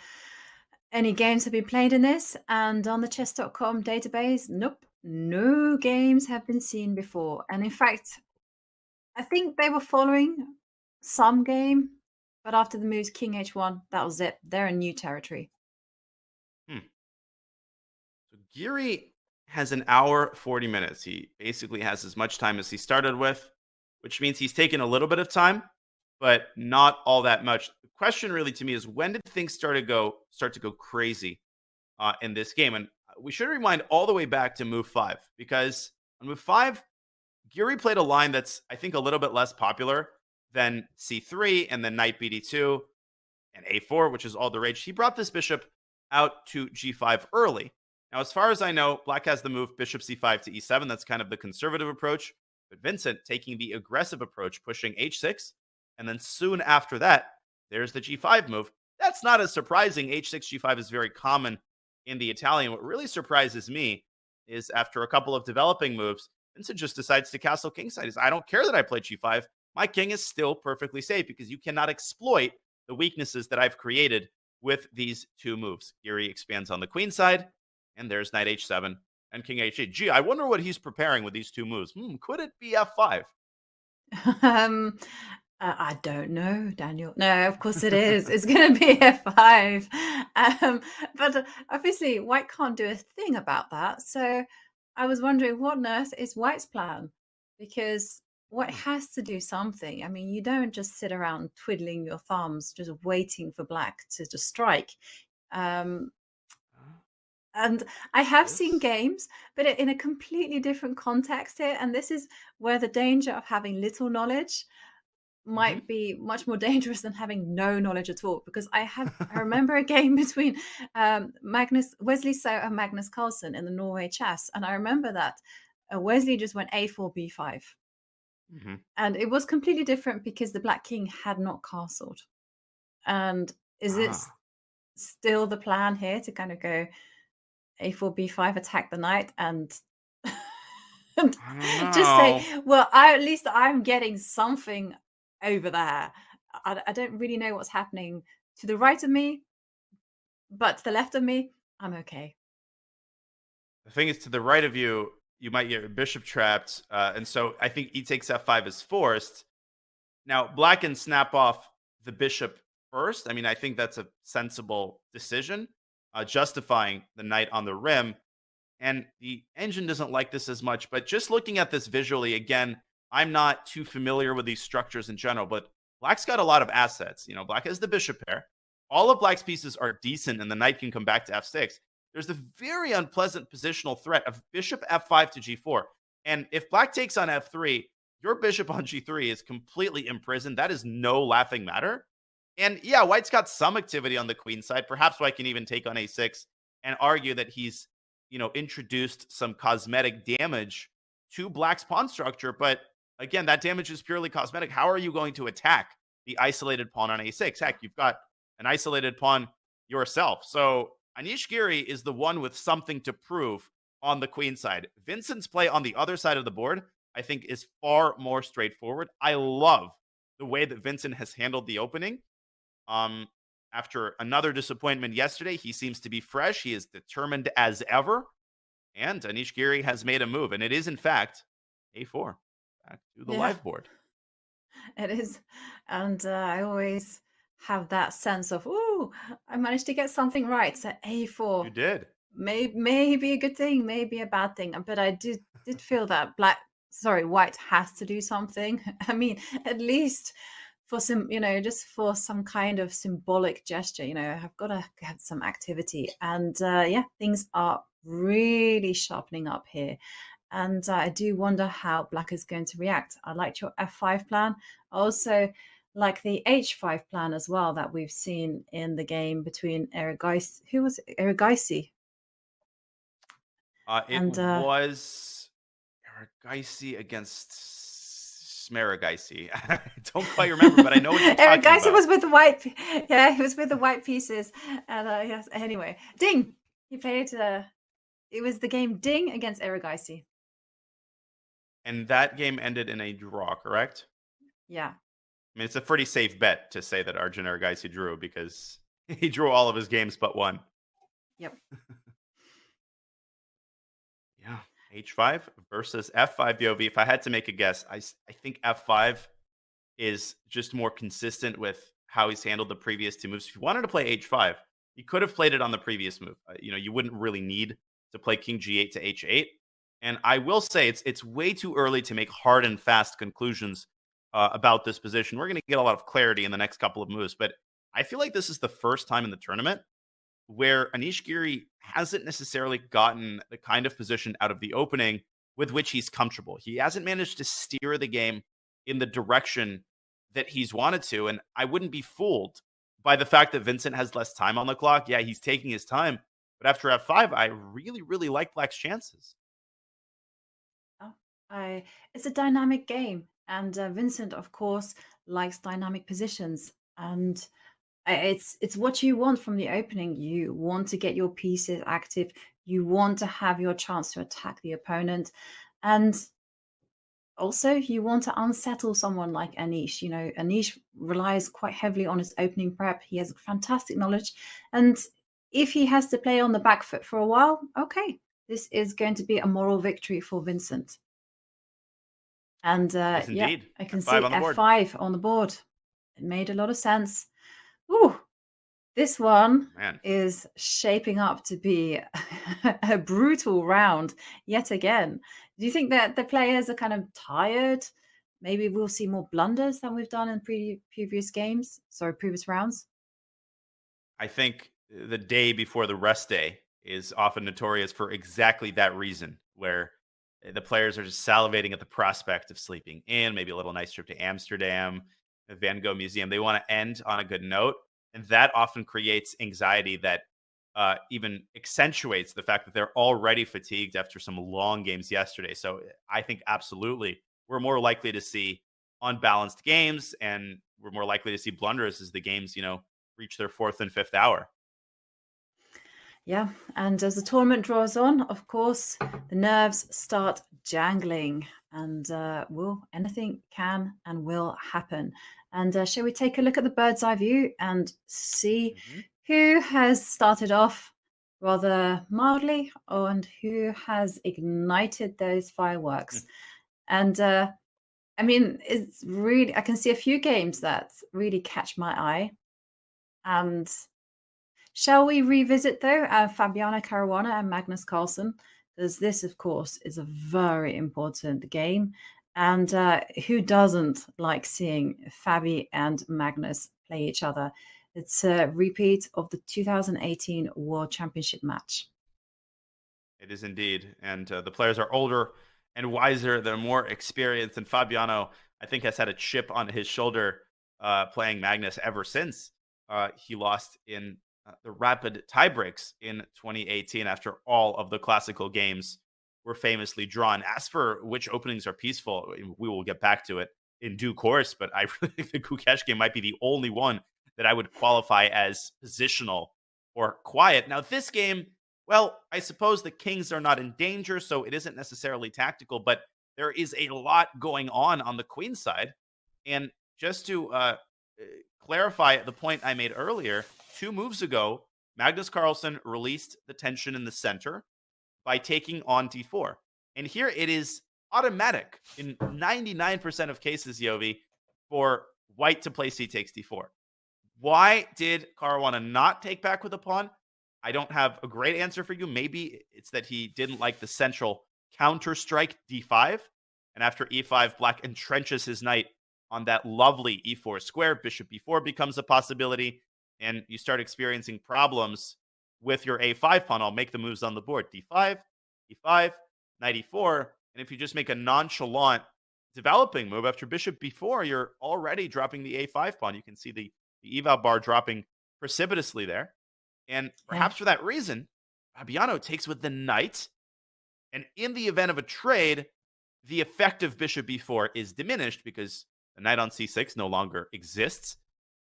any games have been played in this, and on the chess.com database, nope, no games have been seen before. And in fact, I think they were following some game, but after the moves King H1, that was it. They're in new territory. So Giri has an hour, 40 minutes. He basically has as much time as he started with, which means he's taken a little bit of time, but not all that much. The question really to me is, when did things start to go crazy in this game? And we should rewind all the way back to move 5, because on move 5, Giri played a line that's, I think, a little bit less popular than c3 and then knight bd2 and a4, which is all the rage. He brought this bishop out to g5 early. Now, as far as I know, Black has the move bishop c5 to e7. That's kind of the conservative approach. But Vincent taking the aggressive approach, pushing h6. And then soon after that, there's the g5 move. That's not as surprising. h6, g5 is very common in the Italian. What really surprises me is after a couple of developing moves, Vincent just decides to castle kingside. He's, I don't care that I played g5. My king is still perfectly safe because you cannot exploit the weaknesses that I've created with these two moves. Giri expands on the queen side, and there's knight h7 and king h8. Gee, I wonder what he's preparing with these two moves. Could it be f5? I don't know, Daniel. No, of course it is. It's going to be f5. But obviously, White can't do a thing about that. So I was wondering, what on earth is White's plan? Because White has to do something. I mean, you don't just sit around twiddling your thumbs, just waiting for Black to just strike. And I have seen games, but in a completely different context here. And this is where the danger of having little knowledge might be much more dangerous than having no knowledge at all. Because I remember a game between Wesley So and Magnus Carlsen in the Norway chess. And I remember that Wesley just went a4, b5. And it was completely different because the Black king had not castled. And is it still the plan here to kind of go a4, b5, attack the knight, and just say, well, at least I'm getting something over there. I don't really know what's happening to the right of me, but to the left of me, I'm okay. The thing is, to the right of you, you might get your bishop trapped. And so I think e takes f5 is forced. Now, Black can snap off the bishop first. I mean, I think that's a sensible decision, justifying the knight on the rim. And the engine doesn't like this as much. But just looking at this visually, again, I'm not too familiar with these structures in general. But Black's got a lot of assets. You know, Black has the bishop pair. All of Black's pieces are decent, and the knight can come back to f6. There's the very unpleasant positional threat of bishop f5 to g4. And if Black takes on f3, your bishop on g3 is completely imprisoned. That is no laughing matter. And yeah, White's got some activity on the queen side. Perhaps White can even take on a6 and argue that he's, you know, introduced some cosmetic damage to Black's pawn structure. But again, that damage is purely cosmetic. How are you going to attack the isolated pawn on a6? Heck, you've got an isolated pawn yourself. So Anish Giri is the one with something to prove on the queen side. Vincent's play on the other side of the board, I think, is far more straightforward. I love the way that Vincent has handled the opening. After another disappointment yesterday, he seems to be fresh. He is determined as ever. And Anish Giri has made a move. And it is, in fact, a4. Back to the live board. It is. And I always have that sense of, ooh, I managed to get something right. So a4. You did. Maybe a good thing, maybe a bad thing. But I did feel that White has to do something. I mean, at least for some, you know, just for some kind of symbolic gesture, you know, I've got to have some activity. And yeah, things are really sharpening up here. And I do wonder how Black is going to react. I liked your f5 plan. I also like the h5 plan as well that we've seen in the game between Erigaisi. Who was it? Erigaisi? It And was Erigaisi against Smeragaisi. I don't quite remember, but I know what you're talking Erigaisi about. was with the white. Yeah, he was with the white pieces. And yes. Anyway, Ding. He played. It was the game Ding against Erigaisi. And that game ended in a draw, correct? Yeah. I mean, it's a pretty safe bet to say that Arjun Erigaisi drew because he drew all of his games but one. Yep. Yeah. H5 versus F5 BOV. If I had to make a guess, I think F5 is just more consistent with how he's handled the previous two moves. If you wanted to play H5, you could have played it on the previous move. You wouldn't really need to play King G8 to H8. And I will say it's way too early to make hard and fast conclusions about this position. We're going to get a lot of clarity in the next couple of moves, but I feel like this is the first time in the tournament where Anish Giri hasn't necessarily gotten the kind of position out of the opening with which he's comfortable. He hasn't managed to steer the game in the direction that he's wanted to, and I wouldn't be fooled by the fact that Vincent has less time on the clock. Yeah, he's taking his time, but after F5, I really, really like Black's chances. It's a dynamic game, and Vincent, of course, likes dynamic positions, and it's what you want from the opening. You want to get your pieces active. You want to have your chance to attack the opponent, and also you want to unsettle someone like Anish. Anish relies quite heavily on his opening prep. He has fantastic knowledge, and if he has to play on the back foot for a while, okay, this is going to be a moral victory for Vincent. And Yes, yeah, indeed. I can F5 see on the board. F5 on the board. It made a lot of sense. Ooh, this one Man. is shaping up to be a brutal round yet again. Do you think that the players are kind of tired? Maybe we'll see more blunders than we've done in previous rounds? I think the day before the rest day is often notorious for exactly that reason, where the players are just salivating at the prospect of sleeping in, maybe a little nice trip to Amsterdam, the Van Gogh Museum. They want to end on a good note. And that often creates anxiety that even accentuates the fact that they're already fatigued after some long games yesterday. So I think absolutely we're more likely to see unbalanced games, and we're more likely to see blunders as the games, reach their fourth and fifth hour. Yeah, and as the tournament draws on, of course, the nerves start jangling, and anything can and will happen. And shall we take a look at the bird's eye view and see who has started off rather mildly and who has ignited those fireworks? And I mean, it's really, I can see a few games that really catch my eye. And shall we revisit, though, Fabiano Caruana and Magnus Carlsen? Because this, of course, is a very important game. And who doesn't like seeing Fabi and Magnus play each other? It's a repeat of the 2018 World Championship match. It is indeed. And the players are older and wiser. They're more experienced. And Fabiano, I think, has had a chip on his shoulder playing Magnus ever since he lost in the rapid tiebreaks in 2018 after all of the classical games were famously drawn. As for which openings are peaceful, we will get back to it in due course, but I really think the Gukesh game might be the only one that I would qualify as positional or quiet. Now, this game, well, I suppose the kings are not in danger, so it isn't necessarily tactical, but there is a lot going on the queen side. And just to clarify the point I made earlier, 2 moves ago, Magnus Carlsen released the tension in the center by taking on d4. And here it is automatic in 99% of cases, Yovi, for white to play c takes d4. Why did Caruana not take back with a pawn? I don't have a great answer for you. Maybe it's that he didn't like the central counter-strike d5. And after e5, Black entrenches his knight on that lovely e4 square. Bishop b4 becomes a possibility. And you start experiencing problems with your a5 pawn. I'll make the moves on the board. d5, e5, knight e4. And if you just make a nonchalant developing move. After bishop b4, you're already dropping the a5 pawn. You can see the eval bar dropping precipitously there. And perhaps for that reason, Fabiano takes with the knight. And in the event of a trade, the effect of bishop b4 is diminished because the knight on c6 no longer exists.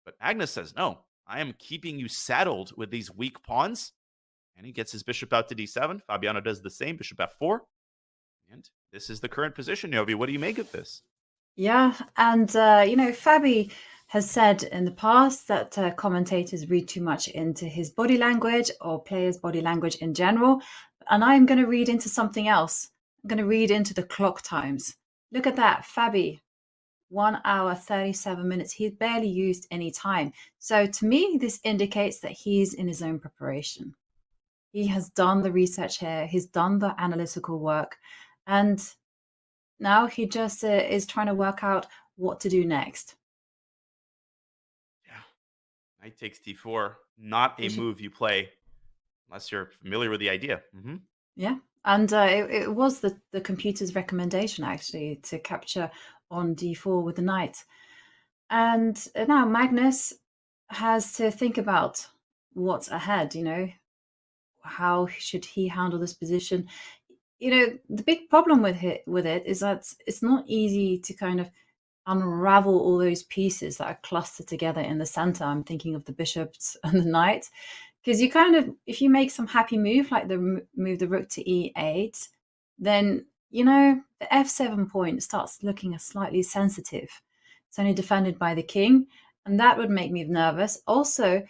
But Magnus says, no, I am keeping you saddled with these weak pawns. And he gets his bishop out to d7. Fabiano does the same, bishop f4. And this is the current position, Novi. What do you make of this? Yeah, and Fabi has said in the past that commentators read too much into his body language or players' body language in general. And I'm going to read into something else. I'm going to read into the clock times. Look at that, Fabi. 1 hour, 37 minutes. He's barely used any time. So to me, this indicates that he's in his own preparation. He has done the research here. He's done the analytical work. And now he just is trying to work out what to do next. Yeah. Knight takes d4. Not a move you play unless you're familiar with the idea. Mm-hmm. Yeah. And it was the computer's recommendation, actually, to capture on d4 with the knight. And now Magnus has to think about what's ahead, how should he handle this position? The big problem with it is that it's not easy to kind of unravel all those pieces that are clustered together in the center. I'm thinking of the bishops and the knight, because you kind of, if you make some happy move, like move the rook to e8, then, the f7 point starts looking slightly sensitive. It's only defended by the king, and that would make me nervous. Also,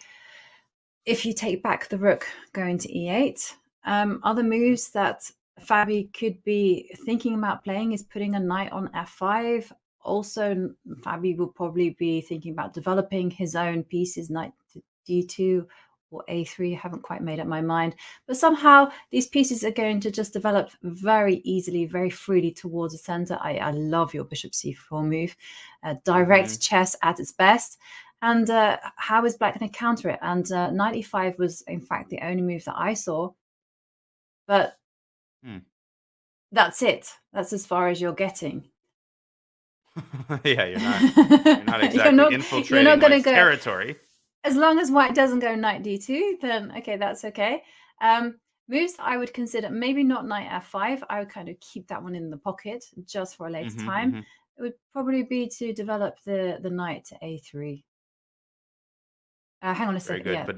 if you take back the rook going to e8, other moves that Fabi could be thinking about playing is putting a knight on f5. Also, Fabi will probably be thinking about developing his own pieces, knight to d2 or a3. I haven't quite made up my mind. But somehow these pieces are going to just develop very easily, very freely towards the center. I love your bishop c4 move. Direct chess at its best. And how is black going to counter it? And knight e5 was, in fact, the only move that I saw. But that's it. That's as far as you're getting. Yeah, you're not exactly infiltrating White's territory. As long as White doesn't go knight d2, then okay, that's okay. Moves that I would consider, maybe not knight f5. I would kind of keep that one in the pocket just for a later time. It would probably be to develop the knight to a3. Hang on a second. Very good, but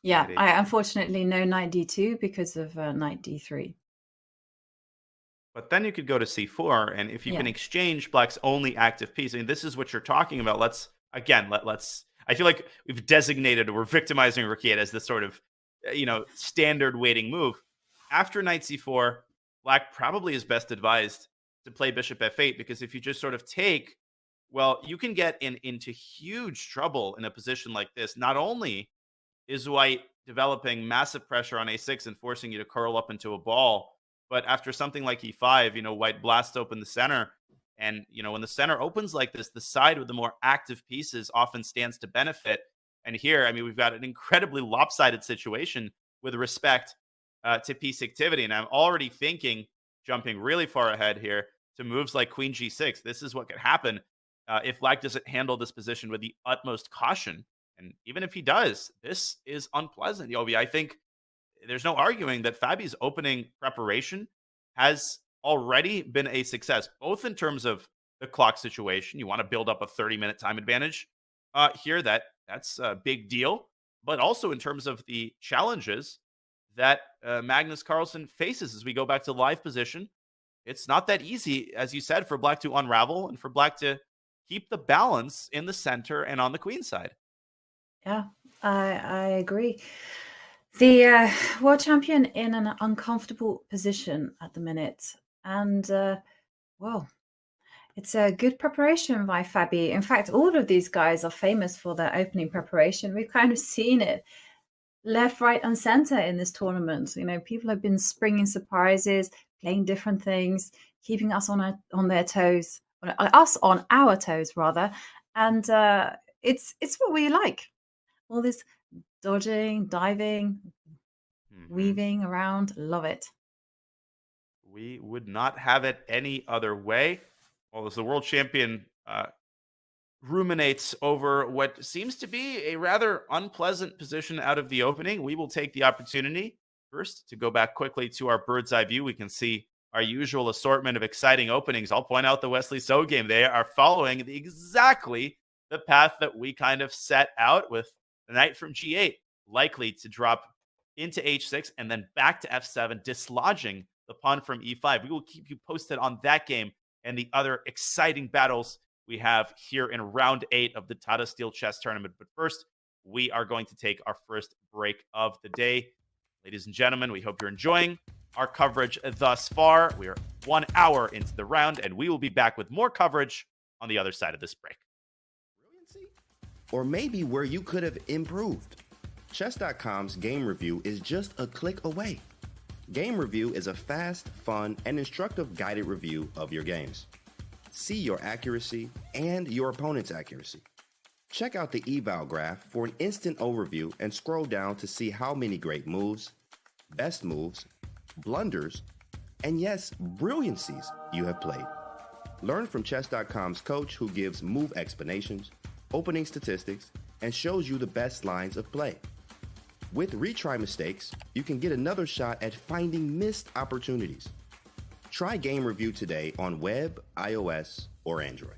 yeah, I unfortunately no knight d2 because of knight d3. But then you could go to c4, and if you can exchange black's only active piece, I mean, this is what you're talking about. Let's I feel like we've designated, or we're victimizing Rakiet as this sort of, standard waiting move. After knight c4, black probably is best advised to play bishop f8, because if you just sort of take, well, you can get into huge trouble in a position like this. Not only is White developing massive pressure on a6 and forcing you to curl up into a ball, but after something like e5, White blasts open the center. And, when the center opens like this, the side with the more active pieces often stands to benefit. And here, I mean, we've got an incredibly lopsided situation with respect to piece activity. And I'm already thinking, jumping really far ahead here, to moves like queen g6. This is what could happen if black doesn't handle this position with the utmost caution. And even if he does, this is unpleasant, Yobi. I think there's no arguing that Fabi's opening preparation has already been a success, both in terms of the clock situation. You want to build up a 30-minute time advantage here. That's a big deal. But also in terms of the challenges that Magnus Carlsen faces as we go back to live position. It's not that easy, as you said, for black to unravel and for black to keep the balance in the center and on the queen side. Yeah, I agree. The world champion in an uncomfortable position at the minute. And, it's a good preparation by Fabi. In fact, all of these guys are famous for their opening preparation. We've kind of seen it left, right, and center in this tournament. People have been springing surprises, playing different things, keeping us on their toes, us on our toes, rather. And it's what we like. All this dodging, diving, weaving around. Love it. We would not have it any other way. Well, as the world champion ruminates over what seems to be a rather unpleasant position out of the opening, we will take the opportunity first to go back quickly to our bird's eye view. We can see our usual assortment of exciting openings. I'll point out the Wesley So game. They are following exactly the path that we kind of set out, with the knight from G8 likely to drop into H6 and then back to F7, dislodging the pawn from E5. We will keep you posted on that game and the other exciting battles we have here in round 8 of the Tata Steel chess tournament. But first, we are going to take our first break of the day. Ladies and gentlemen, we hope you're enjoying our coverage thus far. We are 1 hour into the round, and we will be back with more coverage on the other side of this break. Brilliancy? Or maybe where you could have improved. Chess.com's game review is just a click away. Game review is a fast, fun, and instructive guided review of your games. See your accuracy and your opponent's accuracy. Check out the eval graph for an instant overview and scroll down to see how many great moves, best moves, blunders, and yes, brilliancies you have played. Learn from Chess.com's coach, who gives move explanations, opening statistics, and shows you the best lines of play. With retry mistakes, you can get another shot at finding missed opportunities. Try Game Review today on web, iOS, or Android.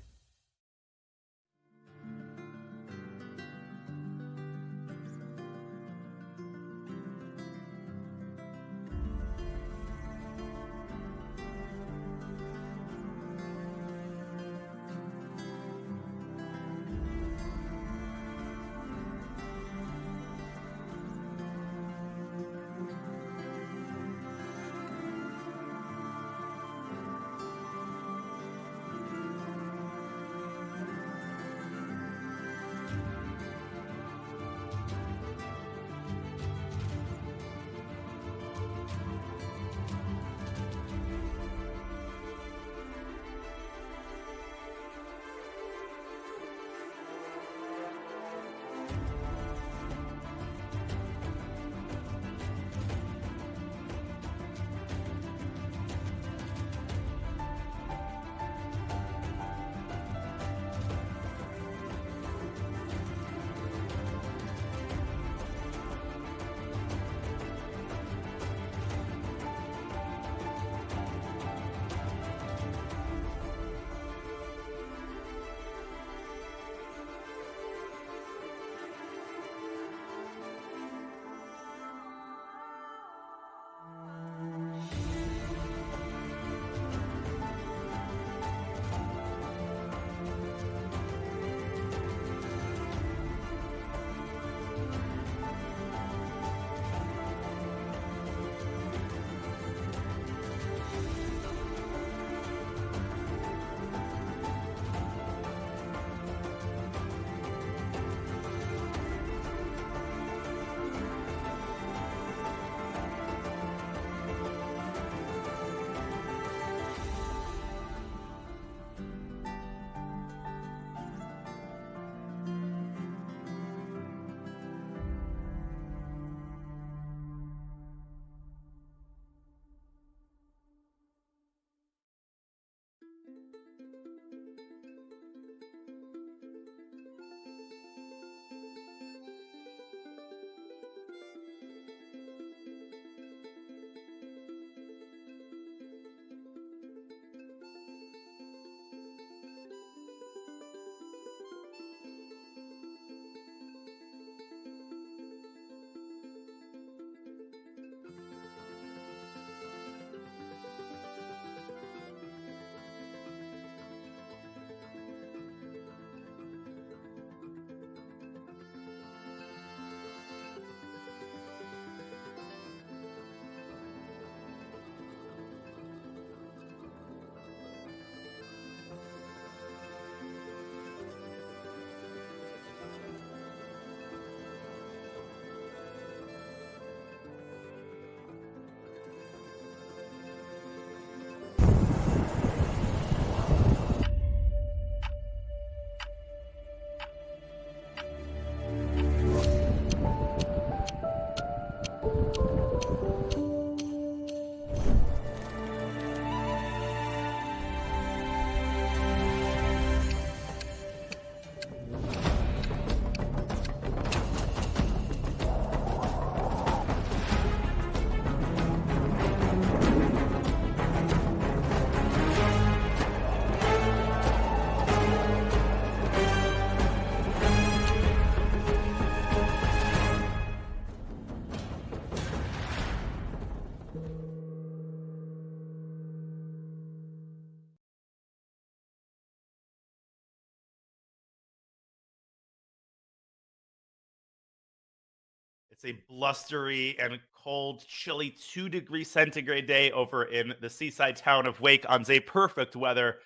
It's a blustery and cold, chilly 2 degrees centigrade day over in the seaside town of Wijk on Zay. Perfect weather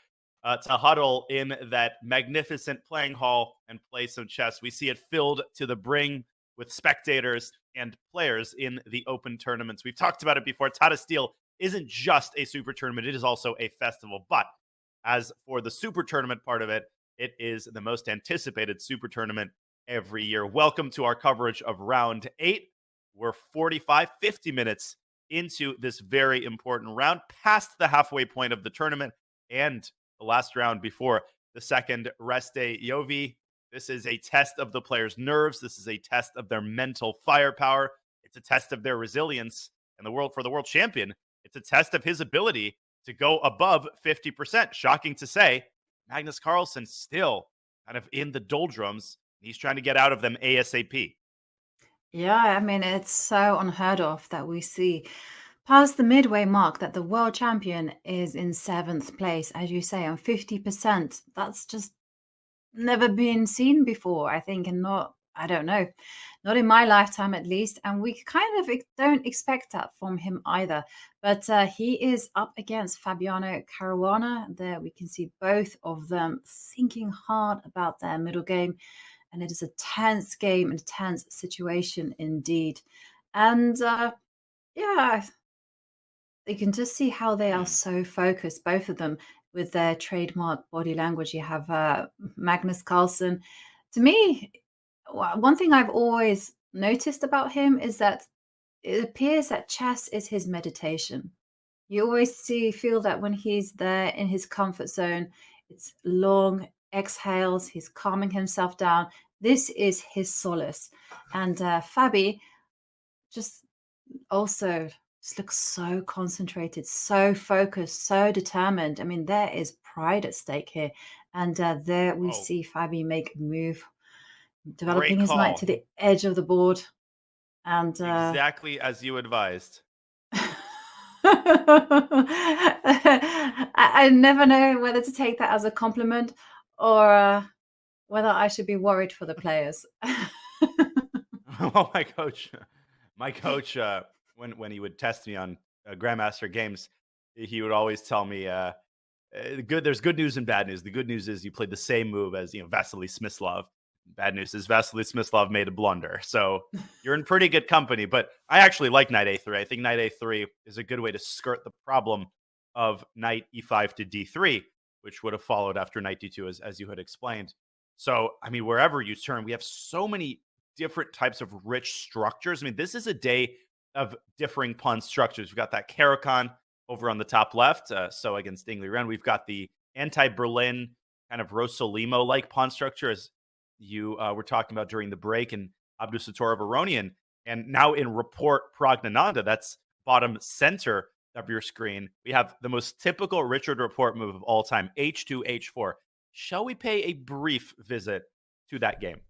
to huddle in that magnificent playing hall and play some chess. We see it filled to the brim with spectators and players in the open tournaments. We've talked about it before. Tata Steel isn't just a super tournament, it is also a festival. But as for the super tournament part of it, it is the most anticipated super tournament every year. Welcome to our coverage of round 8. We're 50 minutes into this very important round, past the halfway point of the tournament and the last round before the second rest day. Yovi, this is a test of the players' nerves. This is a test of their mental firepower. It's a test of their resilience. And for the world champion, it's a test of his ability to go above 50%. Shocking to say, Magnus Carlsen still kind of in the doldrums. He's trying to get out of them ASAP. Yeah, I mean, it's so unheard of that we see past the midway mark that the world champion is in 7th place, as you say, on 50%. That's just never been seen before, I think, and I don't know, not in my lifetime at least. And we kind of don't expect that from him either. But he is up against Fabiano Caruana. There we can see both of them thinking hard about their middle game. And it is a tense game and a tense situation indeed. And yeah, you can just see how they are so focused, both of them, with their trademark body language. You have Magnus Carlsen. To me, one thing I've always noticed about him is that it appears that chess is his meditation. You always feel that when he's there in his comfort zone, it's long exhales, he's calming himself down. This is his solace. And Fabi just also just looks so concentrated, so focused, so determined. I mean, there is pride at stake here. And there we see Fabi make a move, developing his knight to the edge of the board. And exactly as you advised. I never know whether to take that as a compliment or whether I should be worried for the players. Well, my coach, when he would test me on Grandmaster games, he would always tell me, there's good news and bad news. The good news is you played the same move as Vasily Smyslov. Bad news is Vasily Smyslov made a blunder. So you're in pretty good company. But I actually like knight a3. I think knight a3 is a good way to skirt the problem of knight e5 to d3, which would have followed after knight d2, as you had explained. So, I mean, wherever you turn, we have so many different types of rich structures. I mean, this is a day of differing pawn structures. We've got that Caracan over on the top left. So against Ding Liren, we've got the anti-Berlin kind of Rossolimo-like pawn structure, as you were talking about during the break, and Abdusattorov Aronian. And now in Report Pragnananda, that's bottom center of your screen, we have the most typical Richard Report move of all time, h2, h4. Shall we pay a brief visit to that game?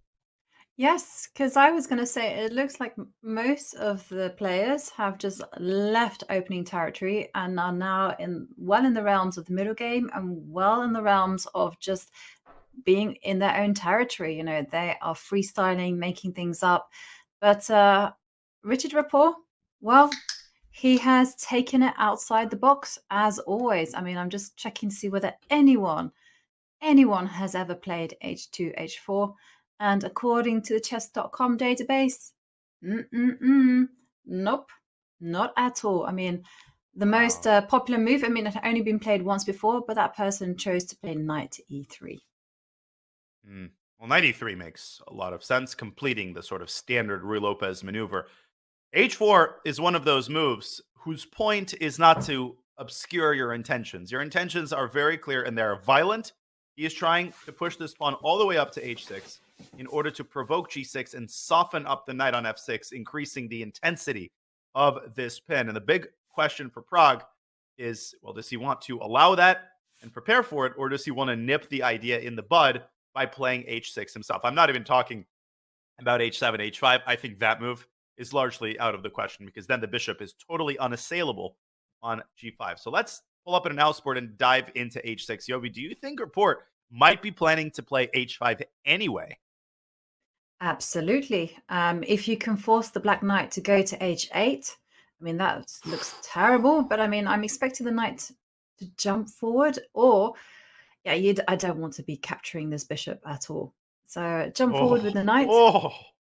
Yes, because I was going to say it looks like most of the players have just left opening territory and are now in the realms of the middle game and well in the realms of just being in their own territory. They are freestyling, making things up. But Richard Rapport, well, he has taken it outside the box as always. I mean, I'm just checking to see whether anyone has ever played h2, h4. And according to the chess.com database, nope, not at all. I mean, the most popular move, it had only been played once before, but that person chose to play knight to e3. Well, knight e3 makes a lot of sense, completing the sort of standard Ruy Lopez maneuver. h4 is one of those moves whose point is not to obscure your intentions. Your intentions are very clear and they're violent. He is trying to push this pawn all the way up to h6 in order to provoke g6 and soften up the knight on f6, increasing the intensity of this pin. And the big question for Prague is, well, does he want to allow that and prepare for it, or does he want to nip the idea in the bud by playing h6 himself? I'm not even talking about h7, h5. I think that move is largely out of the question because then the bishop is totally unassailable on g5. So let's pull up an analysis board and dive into h6. Yovi, do you think Report might be planning to play h5 anyway? Absolutely. If you can force the Black Knight to go to h8, I mean, that looks terrible, but I mean, I'm expecting the knight to jump forward, or, yeah, I don't want to be capturing this bishop at all. So jump forward with the knight.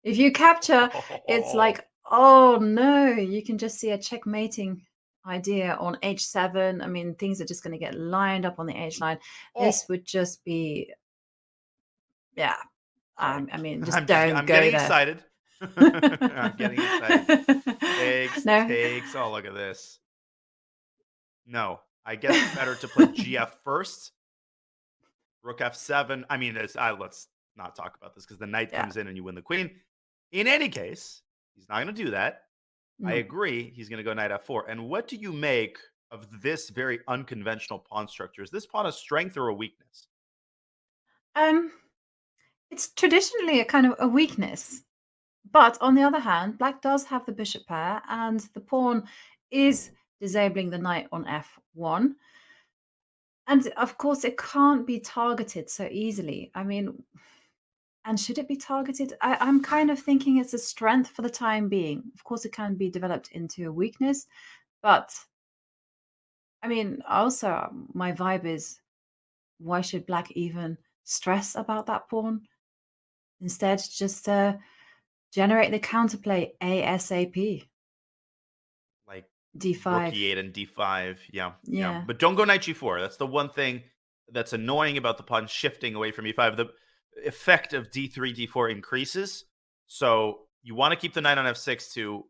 If you capture, it's like, oh no, you can just see a checkmating idea on h7. I mean, things are just going to get lined up on the h line. This would just be, yeah. I mean, just don't go there. Excited. I'm getting excited. Takes. Oh, look at this. No, I guess it's better to play GF first. Rook F7. I mean, let's not talk about this because the knight comes in and you win the queen. In any case, he's not going to do that. I agree. He's going to go knight F4. And what do you make of this very unconventional pawn structure? Is this pawn a strength or a weakness? It's traditionally a kind of a weakness. But on the other hand, black does have the bishop pair, and the pawn is disabling the knight on f1. And of course, it can't be targeted so easily. I mean, and should it be targeted? I'm kind of thinking it's a strength for the time being. Of course, it can be developed into a weakness. But, I mean, also, my vibe is, why should black even stress about that pawn? Instead, just generate the counterplay ASAP. Like D5. Rook E8 and D5. Yeah. But don't go knight G4. That's the one thing that's annoying about the pawn shifting away from E5. The effect of D3, D4 increases. So you want to keep the knight on F6 to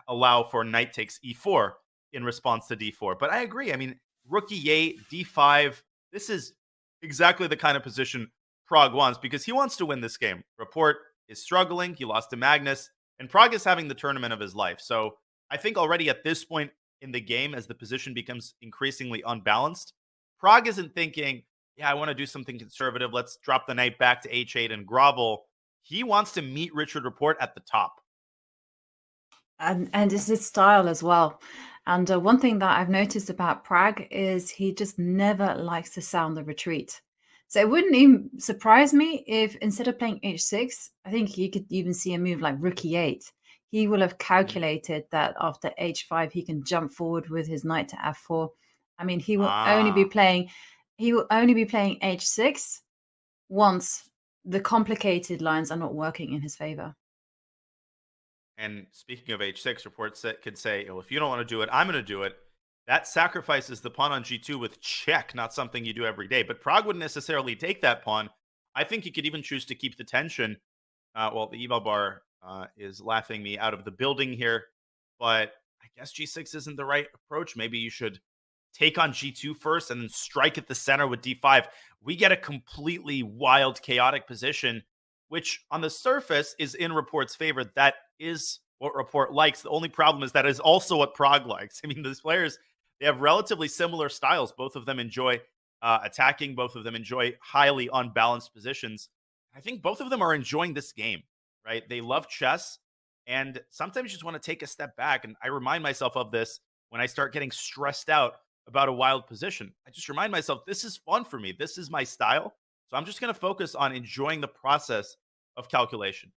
allow for knight takes E4 in response to D4. But I agree. I mean, Rook E8, D5, this is exactly the kind of position Pragg wants, because he wants to win this game. Rapport is struggling. He lost to Magnus, and Pragg is having the tournament of his life. So I think already at this point in the game, as the position becomes increasingly unbalanced, Pragg isn't thinking, I want to do something conservative. Let's drop the knight back to H8 and grovel. He wants to meet Richard Rapport at the top. And it's his style as well. And one thing that I've noticed about Pragg is he just never likes to sound the retreat. So it wouldn't even surprise me if instead of playing h6, I think you could even see a move like Rook E8. He will have calculated that after h5, he can jump forward with his knight to f4. I mean, he will only be playing h6 once the complicated lines are not working in his favor. And speaking of h6, reports could say, well, if you don't want to do it, I'm going to do it. That sacrifices the pawn on g2 with check, not something you do every day. But Pragg wouldn't necessarily take that pawn. I think he could even choose to keep the tension. Well, the eval bar is laughing me out of the building here. But I guess g6 isn't the right approach. Maybe you should take on g2 first and then strike at the center with d5. We get a completely wild, chaotic position, which on the surface is in Rapport's favor. That is what Rapport likes. The only problem is that is also what Pragg likes. I mean, these players, they have relatively similar styles. Both of them enjoy attacking. Both of them enjoy highly unbalanced positions. I think both of them are enjoying this game, right? They love chess, and sometimes you just want to take a step back. And I remind myself of this when I start getting stressed out about a wild position. I just remind myself, this is fun for me. This is my style. So I'm just going to focus on enjoying the process of calculation.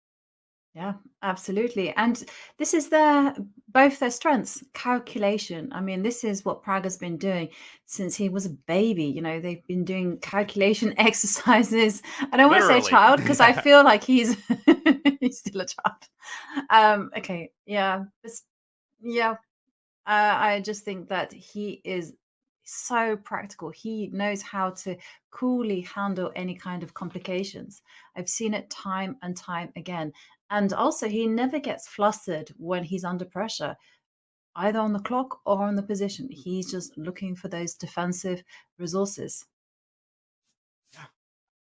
Yeah, absolutely. And this is both their strengths, calculation. I mean, this is what Pragg has been doing since he was a baby. You know, they've been doing calculation exercises. I don't want to say child because I feel like he's still a child. Okay, yeah. I just think that he is so practical. He knows how to coolly handle any kind of complications. I've seen it time and time again. And also, he never gets flustered when he's under pressure, either on the clock or on the position. He's just looking for those defensive resources. Yeah.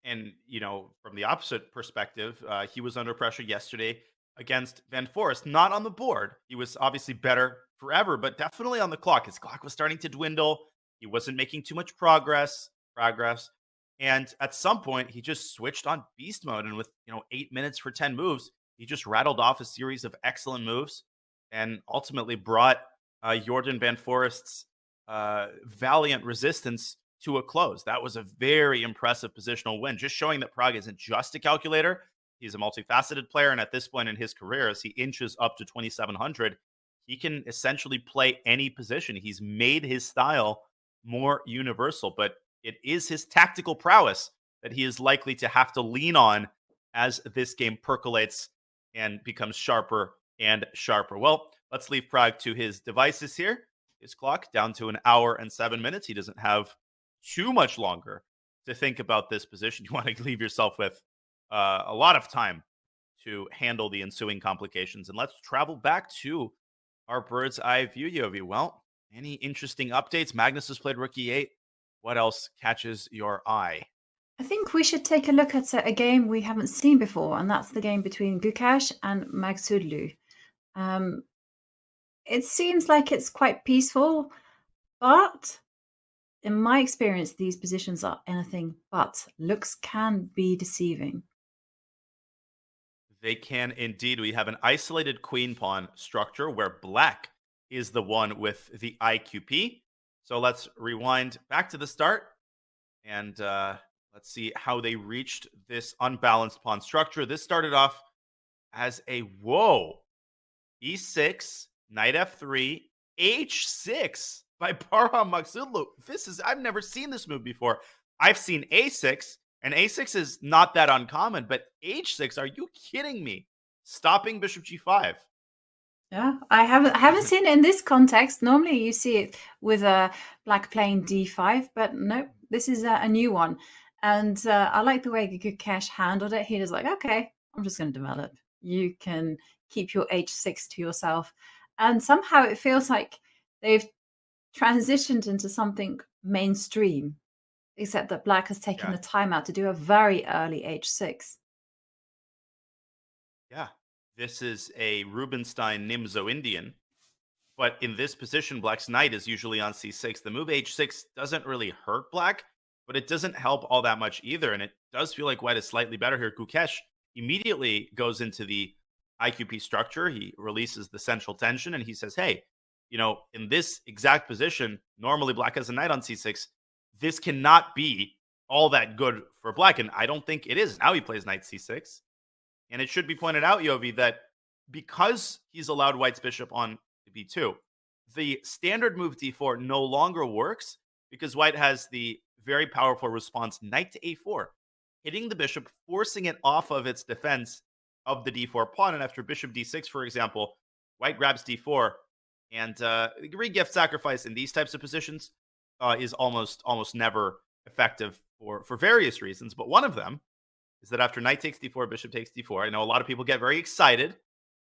And, you know, from the opposite perspective, he was under pressure yesterday against Van Foreest, not on the board. He was obviously better forever, but definitely on the clock. His clock was starting to dwindle. He wasn't making too much progress. And at some point, he just switched on beast mode. And with, 8 minutes for 10 moves, he just rattled off a series of excellent moves and ultimately brought Jordan Van Foreest's valiant resistance to a close. That was a very impressive positional win, just showing that Pragg isn't just a calculator, he's a multifaceted player, and at this point in his career, as he inches up to 2,700, he can essentially play any position. He's made his style more universal, but it is his tactical prowess that he is likely to have to lean on as this game percolates and becomes sharper and sharper. Well, let's leave Prague to his devices here. His clock down to 1 hour and 7 minutes. He doesn't have too much longer to think about this position. You want to leave yourself with a lot of time to handle the ensuing complications. And let's travel back to our bird's eye view, Yovi. Well, any interesting updates? Magnus has played Rook E8. What else catches your eye? I think we should take a look at a game we haven't seen before, and that's the game between Gukash and Magsudlu. It seems like it's quite peaceful, but in my experience, these positions are anything but. Looks can be deceiving. They can indeed. We have an isolated queen pawn structure where black is the one with the IQP. So let's rewind back to the start and let's see how they reached this unbalanced pawn structure. This started off as a e6, knight f3, h6 by Parham Magsudlu. I've never seen this move before. I've seen a6, and a6 is not that uncommon, but h6, are you kidding me? Stopping bishop g5. Yeah, I haven't seen it in this context. Normally you see it with a black playing d5, but no, this is a new one. And I like the way Gukash handled it. He was like, okay, I'm just going to develop. You can keep your h6 to yourself. And somehow it feels like they've transitioned into something mainstream, except that black has taken the time out to do a very early h6. Yeah, this is a Rubinstein Nimzo Indian, but in this position, black's knight is usually on c6. The move h6 doesn't really hurt black, but it doesn't help all that much either, and it does feel like white is slightly better here. Gukash immediately goes into the IQP structure. He releases the central tension, and he says, hey, in this exact position, normally black has a knight on c6. This cannot be all that good for black, and I don't think it is. Now he plays knight c6. And it should be pointed out, Yovi, that because he's allowed white's bishop on b2, the standard move d4 no longer works because white has the very powerful response knight to a4, hitting the bishop, forcing it off of its defense of the d4 pawn. And after bishop d6, for example, white grabs d4, and the re-gift sacrifice in these types of positions is almost never effective for various reasons. But one of them is that after knight takes d4, bishop takes d4, I know a lot of people get very excited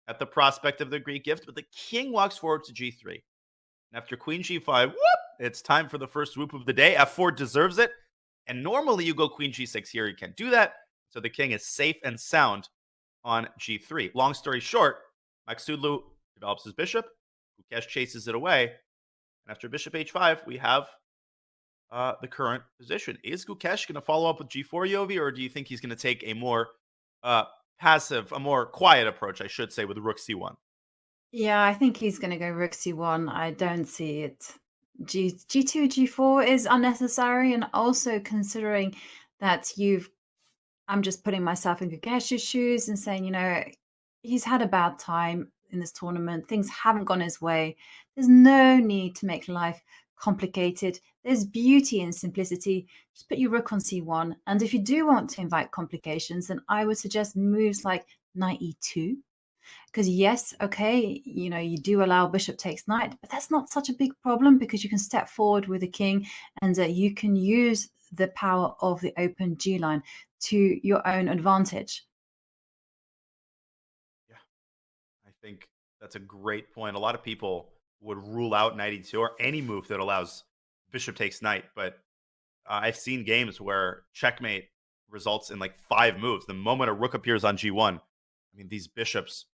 at the prospect of the Greek gift, but the king walks forward to g3. And after queen g5, whoop, it's time for the first whoop of the day. f4 deserves it. And normally you go queen g6 here. You can't do that. So the king is safe and sound on g3. Long story short, Magsudlu develops his bishop. Gukash chases it away. And after bishop h5, we have the current position. Is Gukash going to follow up with g4, Yovi, or do you think he's going to take a more passive, a more quiet approach, I should say, with rook c1? Yeah, I think he's going to go rook c1. I don't see it. G2, G4 is unnecessary, and also considering that I'm just putting myself in Gukash's shoes and saying, he's had a bad time in this tournament. Things haven't gone his way. There's no need to make life complicated. There's beauty in simplicity. Just put your rook on c1. And if you do want to invite complications, then I would suggest moves like knight e2. Because yes, okay, you do allow bishop takes knight, but that's not such a big problem because you can step forward with the king and you can use the power of the open G line to your own advantage. Yeah, I think that's a great point. A lot of people would rule out knight e2 or any move that allows bishop takes knight, but I've seen games where checkmate results in like 5 moves. The moment a rook appears on g1, I mean, these bishops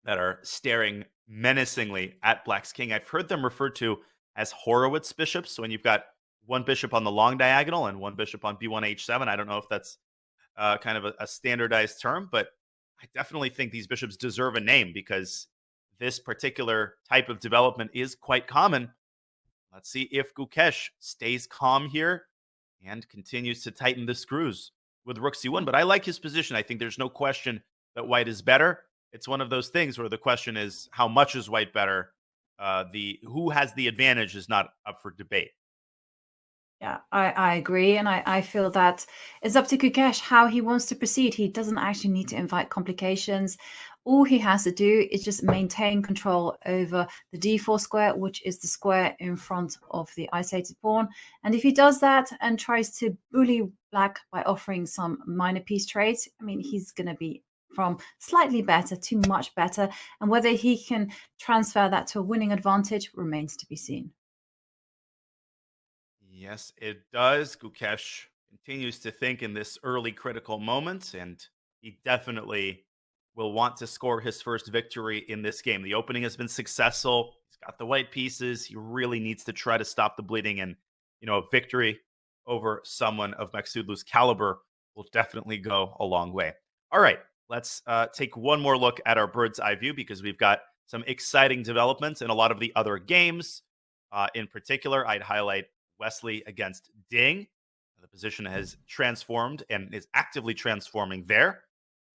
that are staring menacingly at black's king, I've heard them referred to as Horowitz bishops. So when you've got one bishop on the long diagonal and one bishop on b1 h7, I don't know if that's kind of a standardized term, but I definitely think these bishops deserve a name because this particular type of development is quite common. Let's see if Gukash stays calm here and continues to tighten the screws with rook c1, but I like his position. I think there's no question that white is better. It's one of those things where the question is, how much is white better? Who has the advantage is not up for debate. Yeah, I agree. And I feel that it's up to Gukesh how he wants to proceed. He doesn't actually need to invite complications. All he has to do is just maintain control over the d4 square, which is the square in front of the isolated pawn. And if he does that and tries to bully black by offering some minor piece trades, I mean, he's going to be from slightly better to much better. And whether he can transfer that to a winning advantage remains to be seen. Yes, it does. Gukesh continues to think in this early critical moment, and he definitely will want to score his first victory in this game. The opening has been successful. He's got the white pieces. He really needs to try to stop the bleeding, and a victory over someone of Maksudlu's caliber will definitely go a long way. All right, let's take one more look at our bird's eye view, because we've got some exciting developments in a lot of the other games. In particular, I'd highlight Wesley against Ding. The position has transformed and is actively transforming there.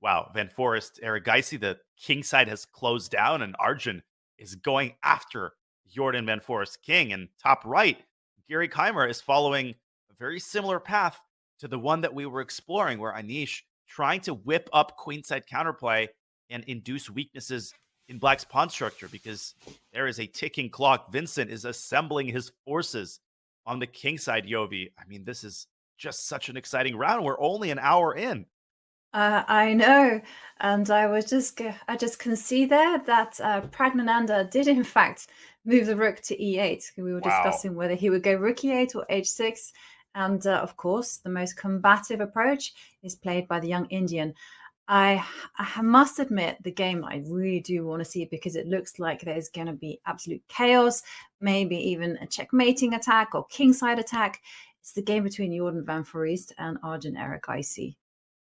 Wow, Van Foreest, Erigaisi, the king side has closed down, and Arjun is going after Jordan Van Foreest king. And top right, Giri Keymer is following a very similar path to the one that we were exploring, where Anish trying to whip up queenside counterplay and induce weaknesses in black's pawn structure, because there is a ticking clock. Vincent is assembling his forces on the king side, Yovi. I mean, this is just such an exciting round. We're only an hour in. I know, and I just can see there that Pragnananda did in fact move the rook to e8. We were discussing whether he would go rook e8 or h6, and of course, the most combative approach is played by the young Indian. I must admit, the game I really do want to see, because it looks like there's going to be absolute chaos, maybe even a checkmating attack or kingside attack. It's the game between Jordan Van Foreest and Arjun Erigaisi,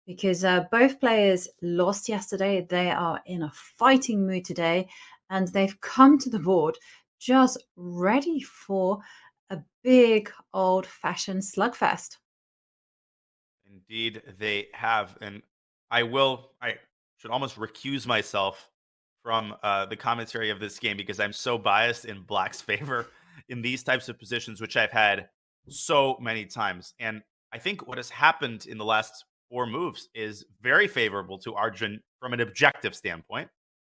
because both players lost yesterday. They are in a fighting mood today, and they've come to the board just ready for a big old-fashioned slugfest. Indeed, they have. And I should almost recuse myself from the commentary of this game, because I'm so biased in black's favor in these types of positions, which I've had so many times. And I think what has happened in the last 4 moves is very favorable to Arjun from an objective standpoint.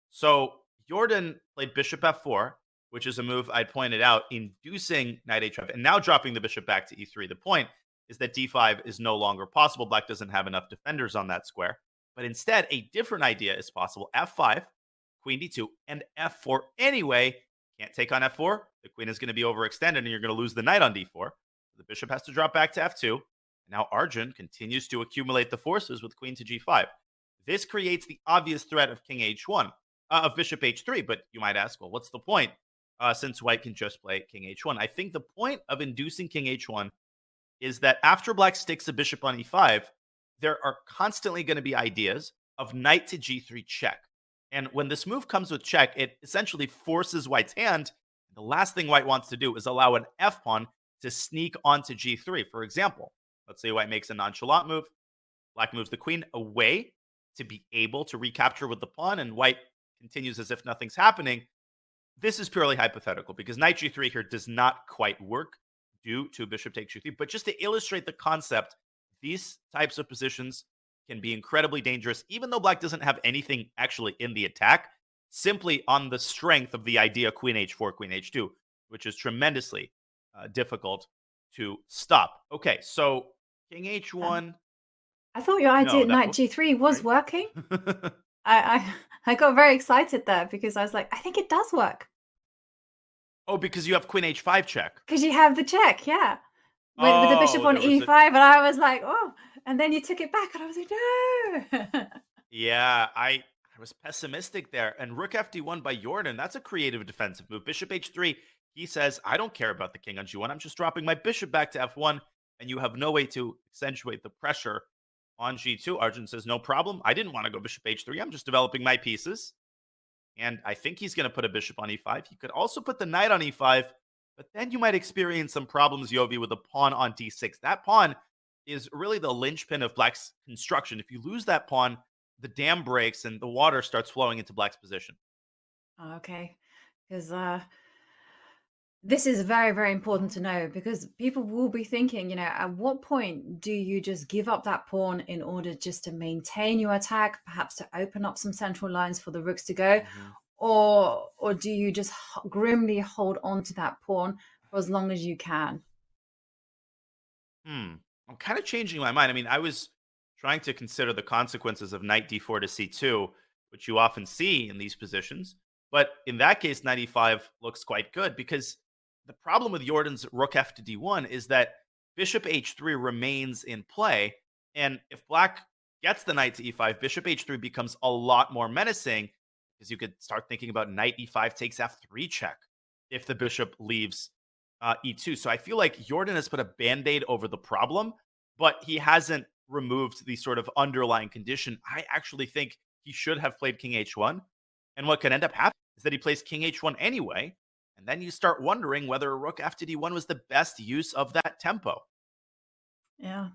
So Jordan played bishop f4, which is a move I pointed out, inducing knight h5, and now dropping the bishop back to e3. The point is that d5 is no longer possible. Black doesn't have enough defenders on that square. But instead, a different idea is possible. f5, queen d2, and f4 anyway. Can't take on f4. The queen is going to be overextended, and you're going to lose the knight on d4. The bishop has to drop back to f2. Now Arjun continues to accumulate the forces with queen to g5. This creates the obvious threat of king h1, of bishop h3. But you might ask, well, what's the point? Since white can just play king h1. I think the point of inducing king h1 is that after black sticks a bishop on e5, there are constantly going to be ideas of knight to g3 check. And when this move comes with check, it essentially forces white's hand. The last thing white wants to do is allow an f-pawn to sneak onto g3. For example, let's say white makes a nonchalant move. Black moves the queen away to be able to recapture with the pawn, and white continues as if nothing's happening. This is purely hypothetical, because knight g3 here does not quite work due to bishop takes g3. But just to illustrate the concept, these types of positions can be incredibly dangerous, even though black doesn't have anything actually in the attack, simply on the strength of the idea queen h4, queen h2, which is tremendously difficult to stop. Okay, so king h1. I thought your idea knight g3 was working. I got very excited there, because I was like, I think it does work. Oh, because you have queen h5 check. Because you have the check, yeah. With the bishop on e5, and I was like, oh, and then you took it back, and I was like, no. Yeah, I was pessimistic there. And rook fd1 by Jordan, that's a creative defensive move. Bishop h3, he says, I don't care about the king on g1. I'm just dropping my bishop back to f1, and you have no way to accentuate the pressure on g2. Arjun says, no problem. I didn't want to go bishop h3. I'm just developing my pieces. And I think he's going to put a bishop on e5. He could also put the knight on e5, but then you might experience some problems, Yovi, with a pawn on d6. That pawn is really the linchpin of black's construction. If you lose that pawn, the dam breaks and the water starts flowing into black's position. Okay, because this is very, very important to know, because people will be thinking, at what point do you just give up that pawn in order just to maintain your attack, perhaps to open up some central lines for the rooks to go, or do you just grimly hold on to that pawn for as long as you can? I'm kind of changing my mind. I mean, I was trying to consider the consequences of knight d4 to c2, which you often see in these positions. But in that case, knight e5 looks quite good, because the problem with Jordan's rook f to d1 is that bishop h3 remains in play. And if black gets the knight to e5, bishop h3 becomes a lot more menacing, because you could start thinking about knight e5 takes f3 check if the bishop leaves e2. So I feel like Jordan has put a band-aid over the problem, but he hasn't removed the sort of underlying condition. I actually think he should have played king h1. And what could end up happening is that he plays king h1 anyway. And then you start wondering whether rook f to d1 was the best use of that tempo. Yeah.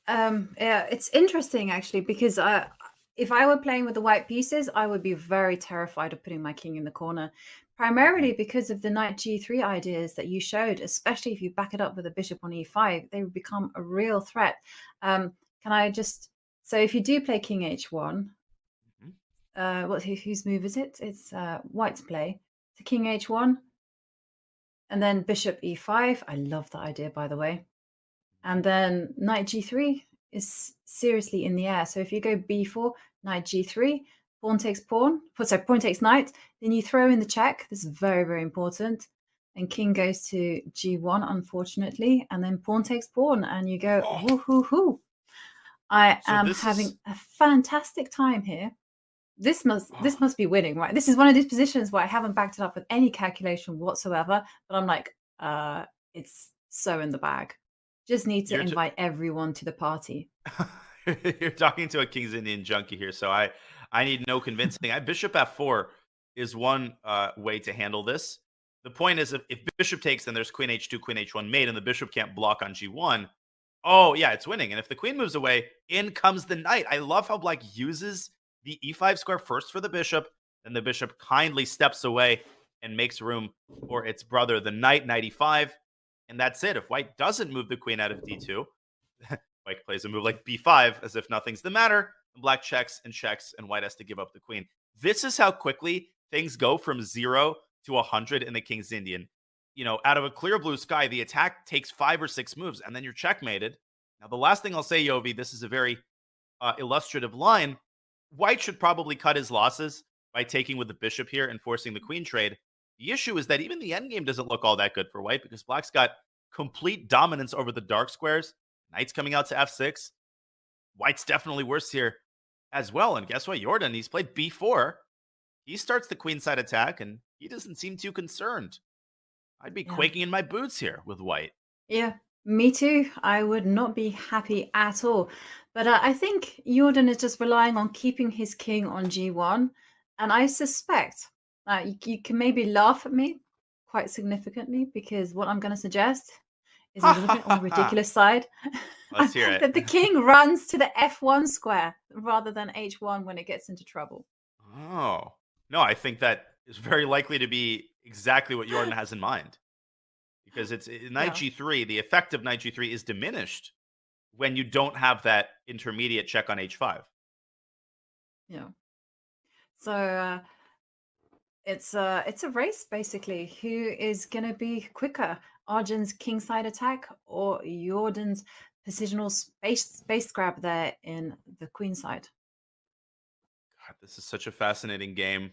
Yeah, it's interesting actually, because if I were playing with the white pieces, I would be very terrified of putting my king in the corner, primarily because of the knight g3 ideas that you showed, especially if you back it up with a bishop on e5, they would become a real threat. So if you do play king h1, whose move is it? It's white's play. To king h1, and then bishop e5. I love that idea, by the way. And then knight g3 is seriously in the air. So if you go b4, knight g3, pawn takes pawn, pawn takes knight, then you throw in the check. This is very, very important. And king goes to g1, unfortunately, and then pawn takes pawn, and you go, woo-hoo-hoo. I am having a fantastic time here. This must be winning, right? This is one of these positions where I haven't backed it up with any calculation whatsoever, but I'm like, it's so in the bag. Just need to invite everyone to the party. You're talking to a King's Indian junkie here, so I need no convincing. Bishop f4 is one way to handle this. The point is, if bishop takes, then there's queen h2, queen h1 mate, and the bishop can't block on g1. Oh, yeah, it's winning. And if the queen moves away, in comes the knight. I love how black uses the e5 square first for the bishop, then the bishop kindly steps away and makes room for its brother, the knight, knight e5. And that's it. If white doesn't move the queen out of d2, white plays a move like b5 as if nothing's the matter, and black checks, and white has to give up the queen. This is how quickly things go from 0 to 100 in the King's Indian. Out of a clear blue sky, the attack takes 5 or 6 moves, and then you're checkmated. Now, the last thing I'll say, Yovi, this is a very illustrative line. White should probably cut his losses by taking with the bishop here and forcing the queen trade. The issue is that even the endgame doesn't look all that good for white, because black's got complete dominance over the dark squares. Knight's coming out to f6. White's definitely worse here as well. And guess what? Jordan, he's played b4. He starts the queenside attack, and he doesn't seem too concerned. I'd be quaking in my boots here with white. Yeah, me too. I would not be happy at all. But I think Jordan is just relying on keeping his king on g1. And I suspect you can maybe laugh at me quite significantly, because what I'm going to suggest is a little bit on the ridiculous side. Let's hear it. That the king runs to the f1 square rather than h1 when it gets into trouble. Oh, no, I think that is very likely to be exactly what Jordan has in mind. Because it's knight g3, the effect of knight g3 is diminished when you don't have that intermediate check on h5. Yeah. So it's a race, basically. Who is going to be quicker? Arjun's kingside attack or Jordan's positional space grab there in the queenside? God, this is such a fascinating game.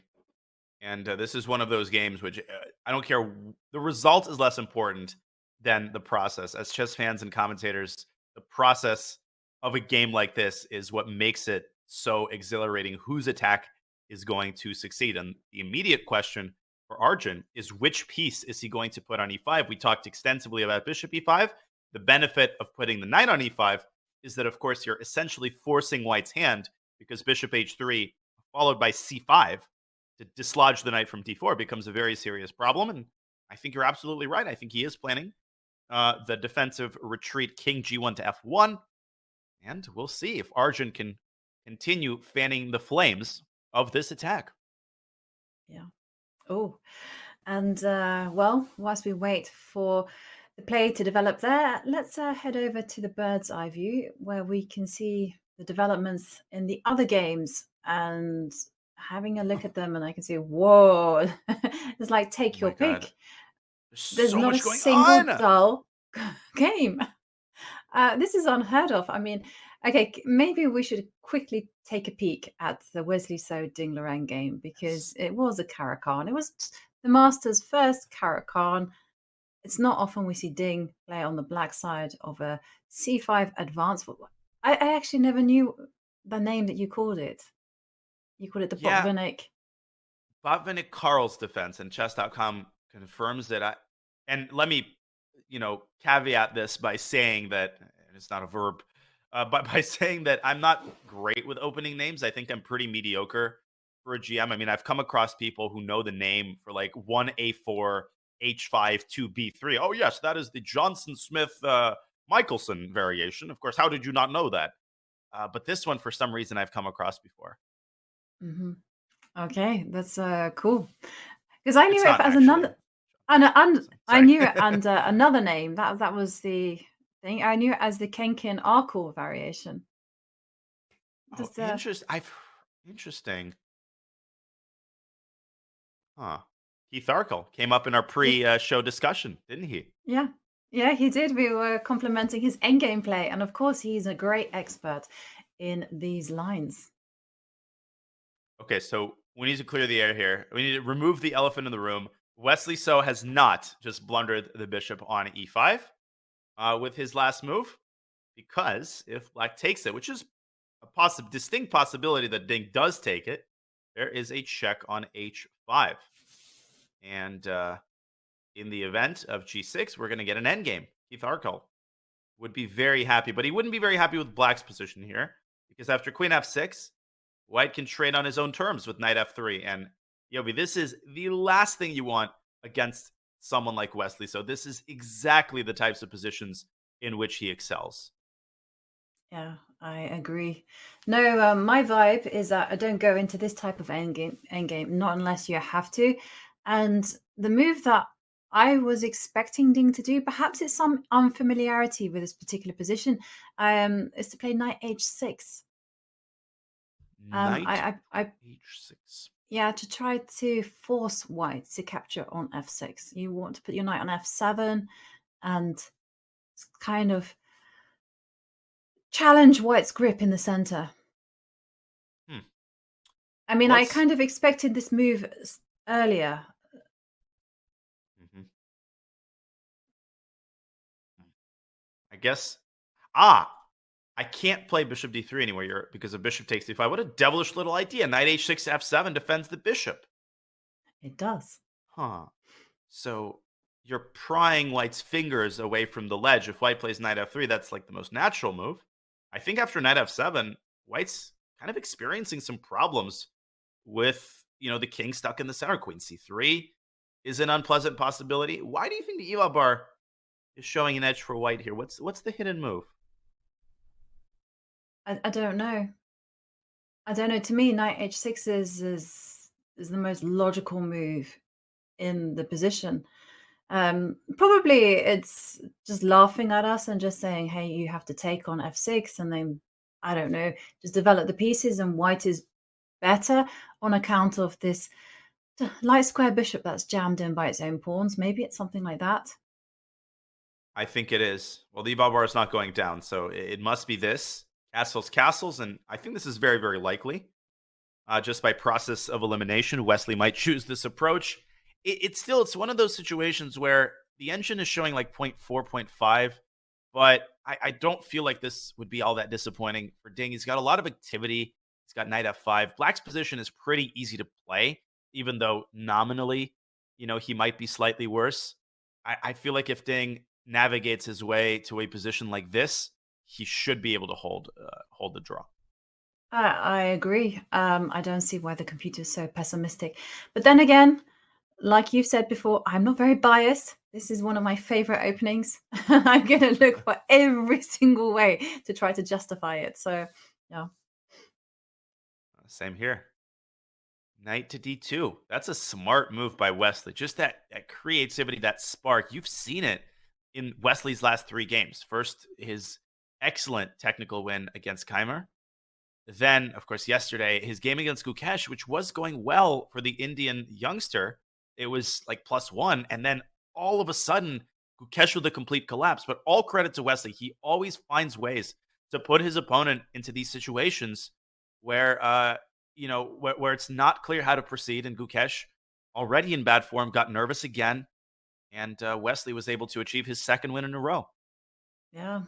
And this is one of those games which I don't care. The result is less important than the process. As chess fans and commentators, the process of a game like this is what makes it so exhilarating. Whose attack is going to succeed? And the immediate question for Arjun is, which piece is he going to put on e5? We talked extensively about bishop e5. The benefit of putting the knight on e5 is that, of course, you're essentially forcing white's hand, because bishop h3 followed by c5 to dislodge the knight from d4 becomes a very serious problem. And I think you're absolutely right. I think he is planning the defensive retreat king g1 to f1. And we'll see if Arjun can continue fanning the flames of this attack. Yeah. Oh, and well, whilst we wait for the play to develop there, let's head over to the bird's eye view where we can see the developments in the other games and having a look at them, and I can see, whoa, it's like take your pick. God. There's so not much a going single on. dull game. This is unheard of. I mean, okay, maybe we should quickly take a peek at the Wesley So Ding Liren game because it was a Caracan. It was the Masters' first Caracan. It's not often we see Ding play on the black side of a c5 advance. I actually never knew the name that you called it. You called it the Botvinnik. Botvinnik Carl's defense, and chess.com confirms that. And let me, caveat this by saying that, and it's not a verb, but by saying that I'm not great with opening names. I think I'm pretty mediocre for a GM. I mean, I've come across people who know the name for like 1A4, H5, 2B3. Oh, yes, that is the Johnson Smith Michelson variation. Of course, how did you not know that? But this one, for some reason, I've come across before. Mm-hmm. Okay, that's cool. Because I knew It's it not as actually. another. I Sorry. knew it under another name. That was the thing. I knew it as the Kenkin Arkle variation. Interesting. Huh. Keith Arkle came up in our pre-show discussion, didn't he? Yeah, he did. We were complimenting his endgame play, and of course, he's a great expert in these lines. Okay, so we need to clear the air here. We need to remove the elephant in the room. Wesley So has not just blundered the bishop on e5 with his last move, because if black takes it, which is a distinct possibility that Ding does take it, there is a check on h5. And in the event of g6, we're going to get an endgame. Keith Arkle would be very happy, but he wouldn't be very happy with black's position here, because after queen f6, white can trade on his own terms with knight f3. And Yobi, this is the last thing you want against someone like Wesley. So this is exactly the types of positions in which he excels. Yeah, I agree. No, my vibe is that I don't go into this type of endgame, not unless you have to. And the move that I was expecting Ding to do, perhaps it's some unfamiliarity with this particular position, is to play knight h6. Knight h6. Yeah, to try to force white to capture on f6. You want to put your knight on f7 and kind of challenge white's grip in the center. I mean, I kind of expected this move earlier. I guess. I can't play bishop d3 anymore because of bishop takes d5. What a devilish little idea. Knight h6 f7 defends the bishop. It does. Huh. So you're prying white's fingers away from the ledge. If white plays knight f3, that's like the most natural move. I think after knight f7, white's kind of experiencing some problems with, the king stuck in the center. Queen c3 is an unpleasant possibility. Why do you think the Eval bar is showing an edge for white here? What's the hidden move? I don't know. To me, knight h6 is the most logical move in the position. Probably it's just laughing at us and just saying, hey, you have to take on f6, and then, I don't know, just develop the pieces, and white is better on account of this light square bishop that's jammed in by its own pawns. Maybe it's something like that. I think it is. Well, the Eval bar is not going down, so it must be this. Castles, and I think this is very, very likely. Just by process of elimination, Wesley might choose this approach. It's one of those situations where the engine is showing like 0.4, 0.5, but I don't feel like this would be all that disappointing for Ding. He's got a lot of activity. He's got knight f5. Black's position is pretty easy to play, even though nominally, he might be slightly worse. I feel like if Ding navigates his way to a position like this, he should be able to hold the draw. I agree. I don't see why the computer is so pessimistic. But then again, like you've said before, I'm not very biased. This is one of my favorite openings. I'm going to look for every single way to try to justify it. So, yeah. Same here. Knight to d2. That's a smart move by Wesley. Just that creativity, that spark. You've seen it in Wesley's last 3 games. First, his excellent technical win against Keymer. Then, of course, yesterday, his game against Gukesh, which was going well for the Indian youngster. It was like +1. And then all of a sudden, Gukesh with a complete collapse. But all credit to Wesley. He always finds ways to put his opponent into these situations where, where it's not clear how to proceed. And Gukesh, already in bad form, got nervous again. And Wesley was able to achieve his 2nd win in a row. Yeah,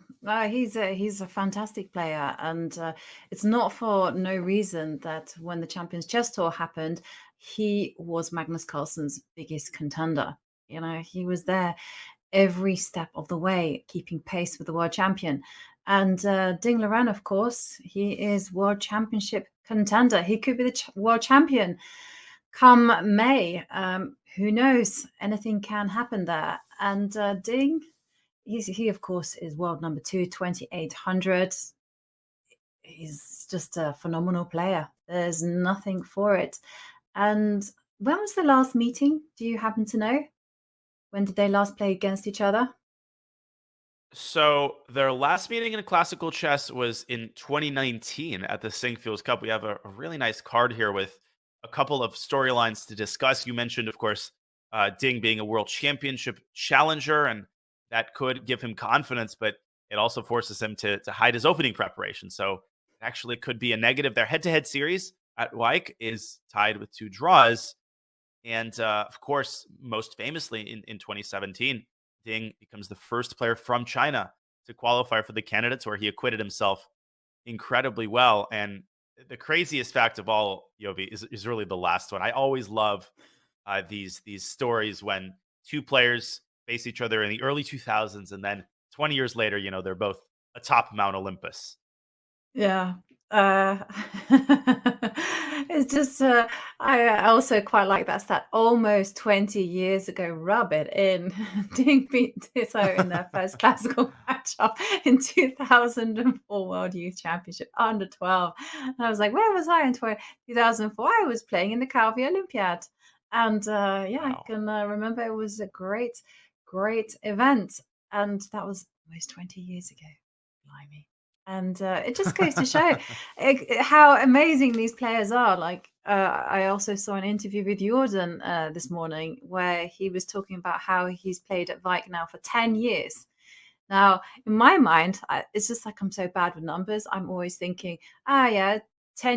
he's a fantastic player, and it's not for no reason that when the Champions Chess Tour happened, he was Magnus Carlsen's biggest contender. You know, he was there every step of the way, keeping pace with the world champion. And Ding Liren, of course, he is world championship contender. He could be the world champion come May. Who knows? Anything can happen there. And Ding. He, of course, is world number 2, 2,800. He's just a phenomenal player. There's nothing for it. And when was the last meeting? Do you happen to know? When did they last play against each other? So their last meeting in classical chess was in 2019 at the Singfields Cup. We have a really nice card here with a couple of storylines to discuss. You mentioned, of course, Ding being a world championship challenger, and that could give him confidence, but it also forces him to hide his opening preparation. So actually it could be a negative. Their head-to-head series at Wijk is tied with 2 draws. And of course, most famously in 2017, Ding becomes the first player from China to qualify for the candidates, where he acquitted himself incredibly well. And the craziest fact of all, Yovi, is really the last one. I always love these stories when 2 players face each other in the early 2000s, and then 20 years later, they're both atop Mount Olympus. Yeah. It's just, I also quite like that almost 20 years ago, rub it in. Ding beat Ditto in their first classical matchup in 2004 World Youth Championship, under 12. And I was like, where was I in 2004? I was playing in the Calvi Olympiad. And Wow. I can remember it was a great event. And that was almost 20 years ago. Blimey. And it just goes to show how amazing these players are. Like, I also saw an interview with Jordan this morning where he was talking about how he's played at Wijk now for 10 years. Now, in my mind, it's just like I'm so bad with numbers. I'm always thinking, 10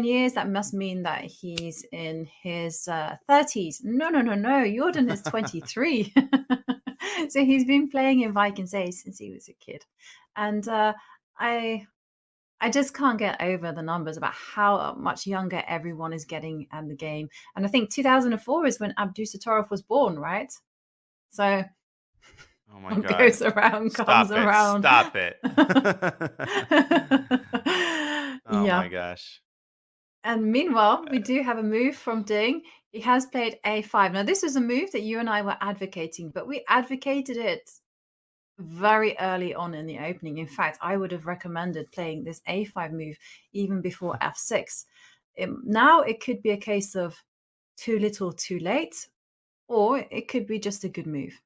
years, that must mean that he's in his 30s. No. Jordan is 23. So he's been playing in Wijk since he was a kid. And I just can't get over the numbers about how much younger everyone is getting at the game. And I think 2004 is when Abdusattorov was born, right? So oh my God. Goes around, comes around. Stop it. Oh Yeah. my gosh. And meanwhile, we do have a move from Ding. He has played A5. Now, this is a move that you and I were advocating, but we advocated it very early on in the opening. In fact, I would have recommended playing this A5 move even before F6. Now it could be a case of too little, too late, or it could be just a good move.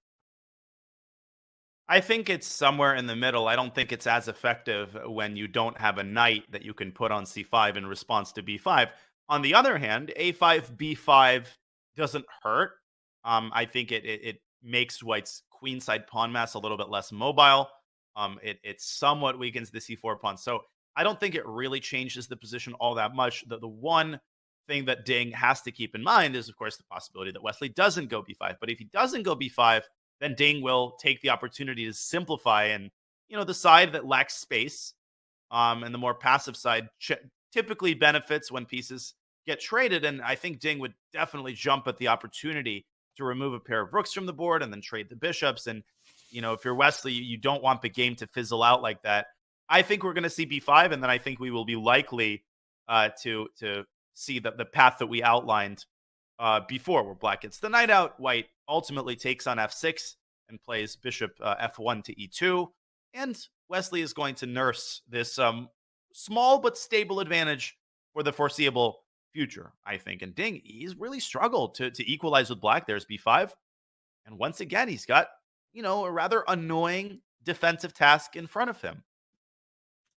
I think it's somewhere in the middle. I don't think it's as effective when you don't have a knight that you can put on C5 in response to B5. On the other hand, A5, B5 doesn't hurt. I think it makes White's queenside pawn mass a little bit less mobile. It somewhat weakens the C4 pawn. So I don't think it really changes the position all that much. The one thing that Ding has to keep in mind is, of course, the possibility that Wesley doesn't go B5. But if he doesn't go B5, then Ding will take the opportunity to simplify. And, the side that lacks space and the more passive side typically benefits when pieces get traded. And I think Ding would definitely jump at the opportunity to remove a pair of rooks from the board and then trade the bishops. And, if you're Wesley, you don't want the game to fizzle out like that. I think we're going to see B5, and then I think we will be likely to see the path that we outlined b4, where black gets the knight out. White ultimately takes on f6 and plays bishop f1 to e2. And Wesley is going to nurse this small but stable advantage for the foreseeable future, I think. And Ding, he's really struggled to equalize with black. There's b5. And once again, he's got, a rather annoying defensive task in front of him.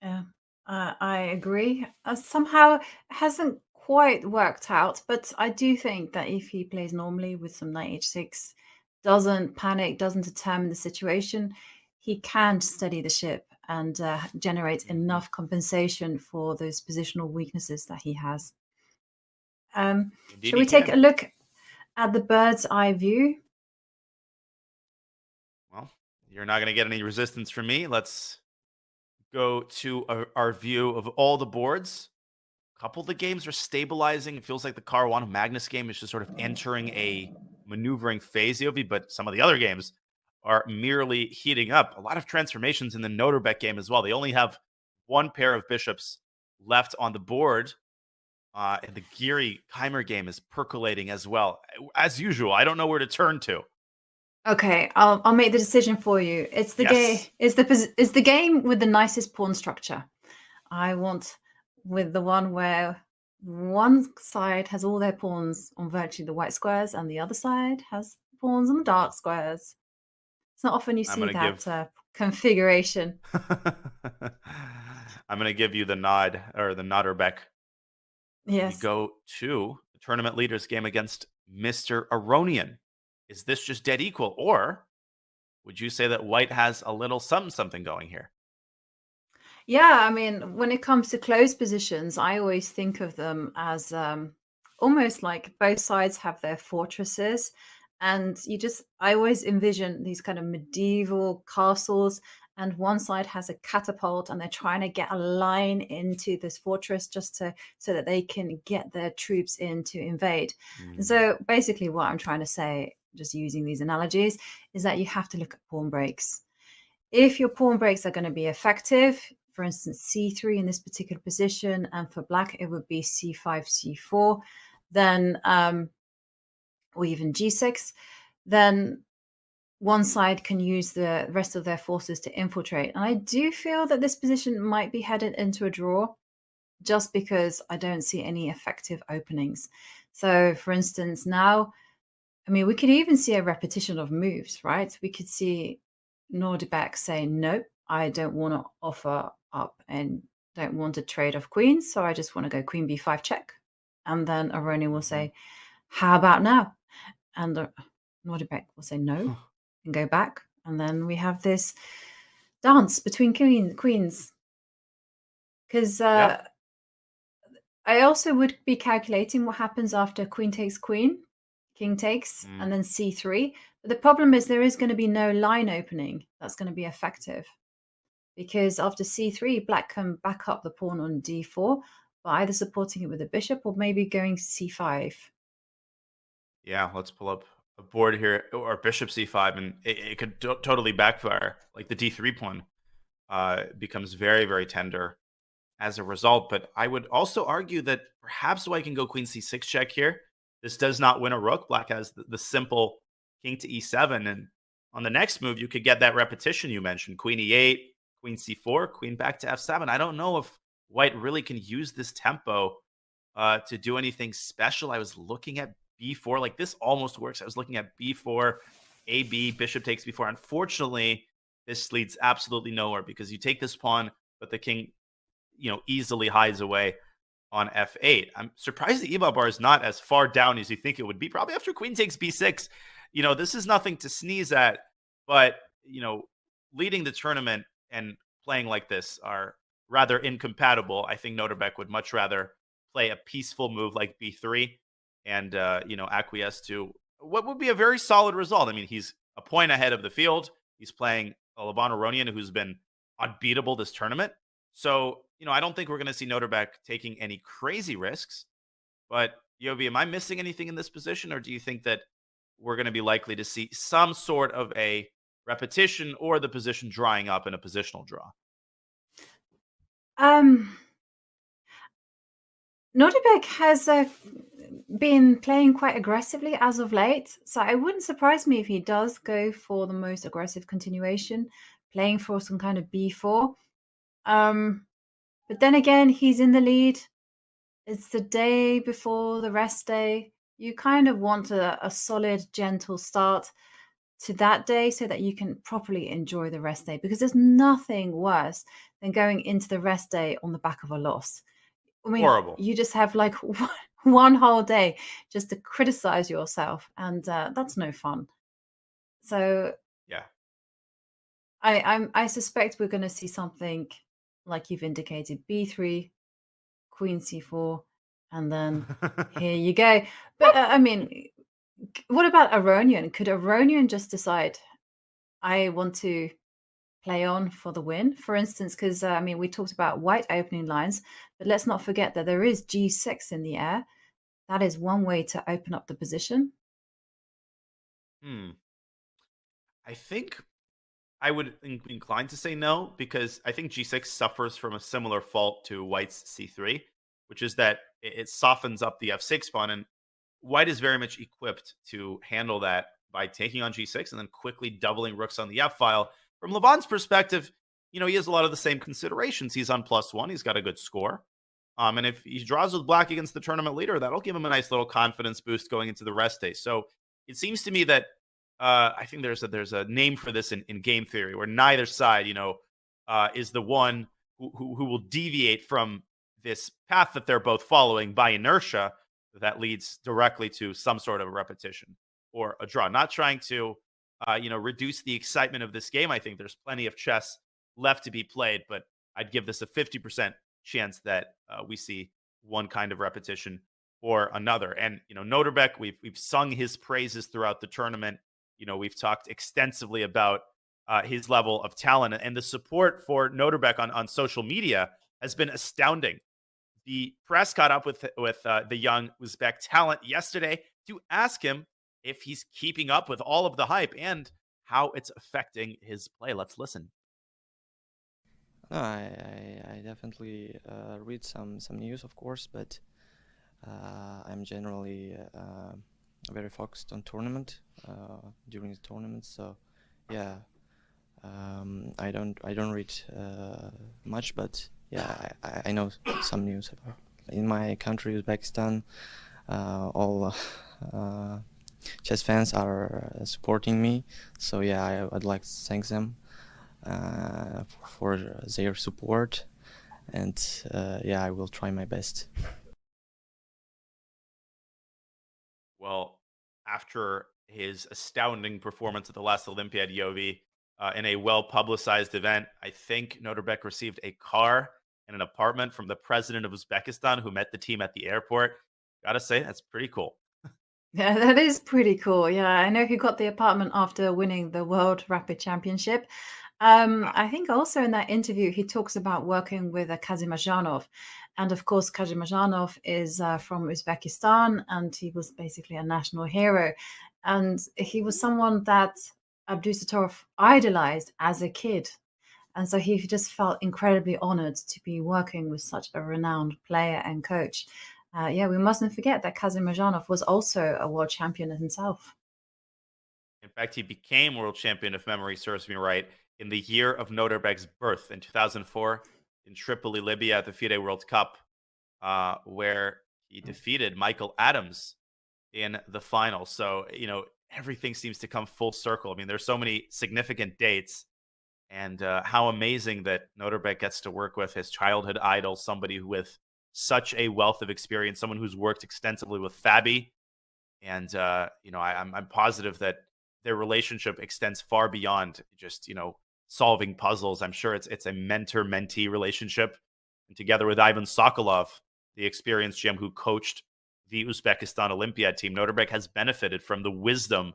Yeah, I agree. Somehow it hasn't quite worked out, but I do think that if he plays normally with some knight h6, doesn't panic, doesn't determine the situation, he can steady the ship and generate enough compensation for those positional weaknesses that he has. Indeed, Shall we take a look at the bird's eye view? Well, you're not going to get any resistance from me. Let's go to our view of all the boards. A couple of the games are stabilizing. It feels like the Caruana Magnus game is just sort of entering a maneuvering phase, Yobi, but some of the other games are merely heating up. A lot of transformations in the Nodirbek game as well. They only have one pair of bishops left on the board. And the Giri Keymer game is percolating as well. As usual, I don't know where to turn to. Okay, I'll make the decision for you. It's the game. It's the game with the nicest pawn structure. I want with the one where one side has all their pawns on virtually the white squares, and the other side has pawns on the dark squares. It's not often you see that configuration. I'm going to give you the nod, or the Nodirbek. Yes. We go to the tournament leaders game against Mr. Aronian. Is this just dead equal, or would you say that white has a little something going here? Yeah, I mean, when it comes to closed positions, I always think of them as almost like both sides have their fortresses, and I always envision these kind of medieval castles, and one side has a catapult, and they're trying to get a line into this fortress just so that they can get their troops in to invade. And so basically what I'm trying to say, just using these analogies, is that you have to look at pawn breaks. If your pawn breaks are going to be effective, for instance, c3 in this particular position, and for black it would be c5, c4, then or even g6, then one side can use the rest of their forces to infiltrate. And I do feel that this position might be headed into a draw, just because I don't see any effective openings. So, for instance, now, I mean, we could even see a repetition of moves, right? We could see Nodirbek say, no, I don't want to offer up and don't want to trade off queens, so I just want to go queen b5 check. And then Aronian will say, how about now? And Nodirbek will say no and go back. And then we have this dance between queens. Because I also would be calculating what happens after queen takes queen, king takes, and then c3. But the problem is there is going to be no line opening that's going to be effective. Because after c3, black can back up the pawn on d4 by either supporting it with a bishop or maybe going c5. Yeah, let's pull up a board here, or bishop c5, and it could totally backfire. Like the d3 pawn becomes very, very tender as a result. But I would also argue that perhaps white can go queen c6 check here. This does not win a rook. Black has the simple king to e7. And on the next move, you could get that repetition you mentioned. Queen e8, queen c4, queen back to f7. I don't know if white really can use this tempo to do anything special. I was looking at b4. Like, this almost works. I was looking at b4, ab, bishop takes b4. Unfortunately, this leads absolutely nowhere because you take this pawn, but the king, easily hides away on f8. I'm surprised the EBA bar is not as far down as you think it would be. Probably after queen takes b6. This is nothing to sneeze at, but, leading the tournament and playing like this are rather incompatible. I think Nodirbek would much rather play a peaceful move like b3 and, acquiesce to what would be a very solid result. I mean, he's a point ahead of the field. He's playing Fabiano Aronian, who's been unbeatable this tournament. So, I don't think we're going to see Nodirbek taking any crazy risks. But, Yobi, am I missing anything in this position, or do you think that we're going to be likely to see some sort of a repetition or the position drying up in a positional draw? Nodirbek has been playing quite aggressively as of late, so it wouldn't surprise me if he does go for the most aggressive continuation, playing for some kind of b4. But then again, he's in the lead. It's the day before the rest day. You kind of want a solid, gentle start to that day so that you can properly enjoy the rest day, because there's nothing worse than going into the rest day on the back of a loss. I mean, Horrible. you just have like one whole day just to criticize yourself, and that's no fun. So Yeah. I suspect we're going to see something like you've indicated: b3, queen c4, and then here you go. But I mean, what about Aronian? Could Aronian just decide, I want to play on for the win, for instance? Because I mean, we talked about white opening lines, but let's not forget that there is g6 in the air. That is one way to open up the position. I think I would incline to say no, because I think g6 suffers from a similar fault to white's c3, which is that it softens up the f6 pawn, and white is very much equipped to handle that by taking on g6 and then quickly doubling rooks on the f file. From Levon's perspective, he has a lot of the same considerations. He's on +1. He's got a good score. And if he draws with black against the tournament leader, that'll give him a nice little confidence boost going into the rest day. So it seems to me that I think there's a name for this in game theory, where neither side, is the one who will deviate from this path that they're both following by inertia that leads directly to some sort of repetition or a draw. Not trying to, reduce the excitement of this game. I think there's plenty of chess left to be played, but I'd give this a 50% chance that we see one kind of repetition or another. And, Nodirbek, we've sung his praises throughout the tournament. We've talked extensively about his level of talent, and the support for Nodirbek on social media has been astounding. The press caught up with the young Uzbek talent yesterday to ask him if he's keeping up with all of the hype and how it's affecting his play. Let's listen. I definitely read some news, of course, but I'm generally very focused on tournament during the tournament. So yeah, I don't read much, but yeah, I know some news about. In my country, Uzbekistan, all chess fans are supporting me. So yeah, I'd like to thank them for their support, and yeah, I will try my best. Well, after his astounding performance at the last Olympiad, Yovi, in a well-publicized event, I think Nodirbek received a car and an apartment from the president of Uzbekistan, who met the team at the airport. Gotta say, that's pretty cool. Yeah, that is pretty cool. Yeah, I know he got the apartment after winning the World Rapid Championship. I think also in that interview, he talks about working with Kazimazhanov. And of course, Kazimazhanov is from Uzbekistan, and he was basically a national hero. And he was someone that Abdusattorov idolized as a kid. And so he just felt incredibly honored to be working with such a renowned player and coach. Yeah, we mustn't forget that Kazimazhanov was also a world champion himself. In fact, he became world champion, if memory serves me right, in the year of Nodirbek's birth in 2004 in Tripoli, Libya at the FIDE World Cup, where he defeated Michael Adams in the final. So, everything seems to come full circle. I mean, there's so many significant dates, and how amazing that Nodirbek gets to work with his childhood idol, somebody with such a wealth of experience, someone who's worked extensively with Fabi. And, I'm positive that their relationship extends far beyond just, solving puzzles. I'm sure it's a mentor-mentee relationship. And together with Ivan Sokolov, the experienced GM who coached the Uzbekistan Olympiad team, Nodirbek has benefited from the wisdom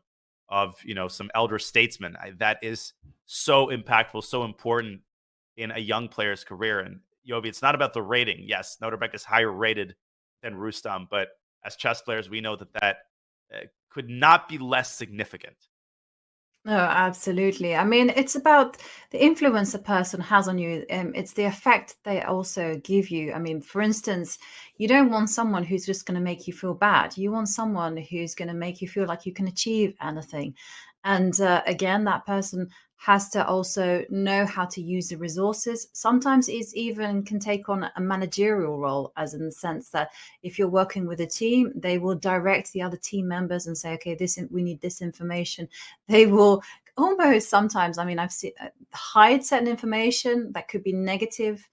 of, some elder statesmen. That is so impactful, so important in a young player's career. And Yovi, it's not about the rating. Yes, Nodirbek is higher rated than Rustam, but as chess players, we know that could not be less significant. No, absolutely. I mean, it's about the influence a person has on you. It's the effect they also give you. I mean, for instance, you don't want someone who's just going to make you feel bad. You want someone who's going to make you feel like you can achieve anything. And again, that person has to also know how to use the resources. Sometimes it's even can take on a managerial role, as in the sense that if you're working with a team, they will direct the other team members and say, okay, we need this information. They will almost sometimes, I mean, I've seen hide certain information that could be negative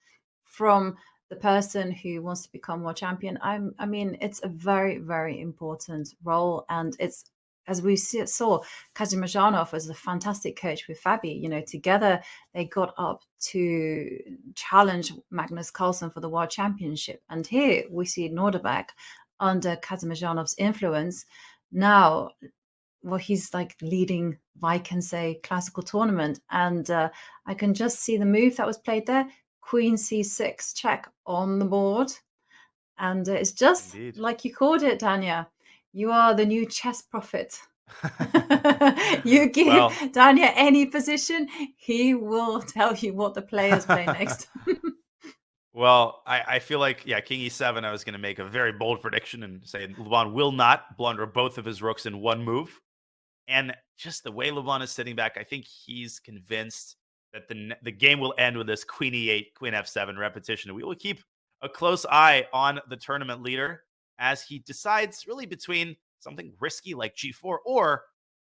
from the person who wants to become more champion. I mean, it's a very, very important role, and it's, as we saw, Kazimierz was a fantastic coach with Fabi. You know, together they got up to challenge Magnus Carlsen for the World Championship. And here we see Nodirbek under Kazimierz influence. Now, well, he's like leading Wijk and say classical tournament. And I can just see the move that was played there. Queen C6 check on the board. And it's just Indeed. like you called it, Danya. You are the new chess prophet. You give Danya any position, he will tell you what the players play next. Well, I feel like, King E7, I was going to make a very bold prediction and say LeBlanc will not blunder both of his rooks in one move. And just the way LeBlanc is sitting back, I think he's convinced that the game will end with this Queen E8, Queen F7 repetition. We will keep a close eye on the tournament leader as he decides really between something risky like G4 or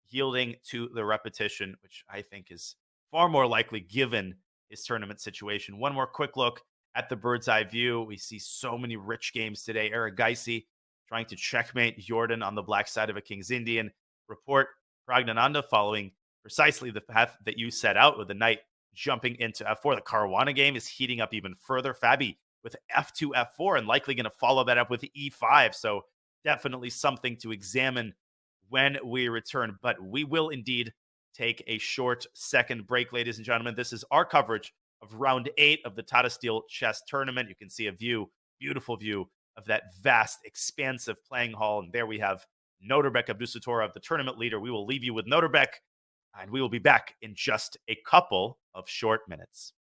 yielding to the repetition, which I think is far more likely given his tournament situation. One more quick look at the bird's eye view. We see so many rich games today. Erigaisi trying to checkmate Jordan on the black side of a King's Indian. Report Pragnananda following precisely the path that you set out with the knight jumping into F4. The Caruana game is heating up even further. Fabi with F2, F4, and likely going to follow that up with E5. So definitely something to examine when we return. But we will indeed take a short second break, ladies and gentlemen. This is our coverage of round 8 of the Tata Steel chess tournament. You can see a view, beautiful view of that vast, expansive playing hall. And there we have Nodirbek Abdusattorov, the tournament leader. We will leave you with Nodirbek, and we will be back in just a couple of short minutes.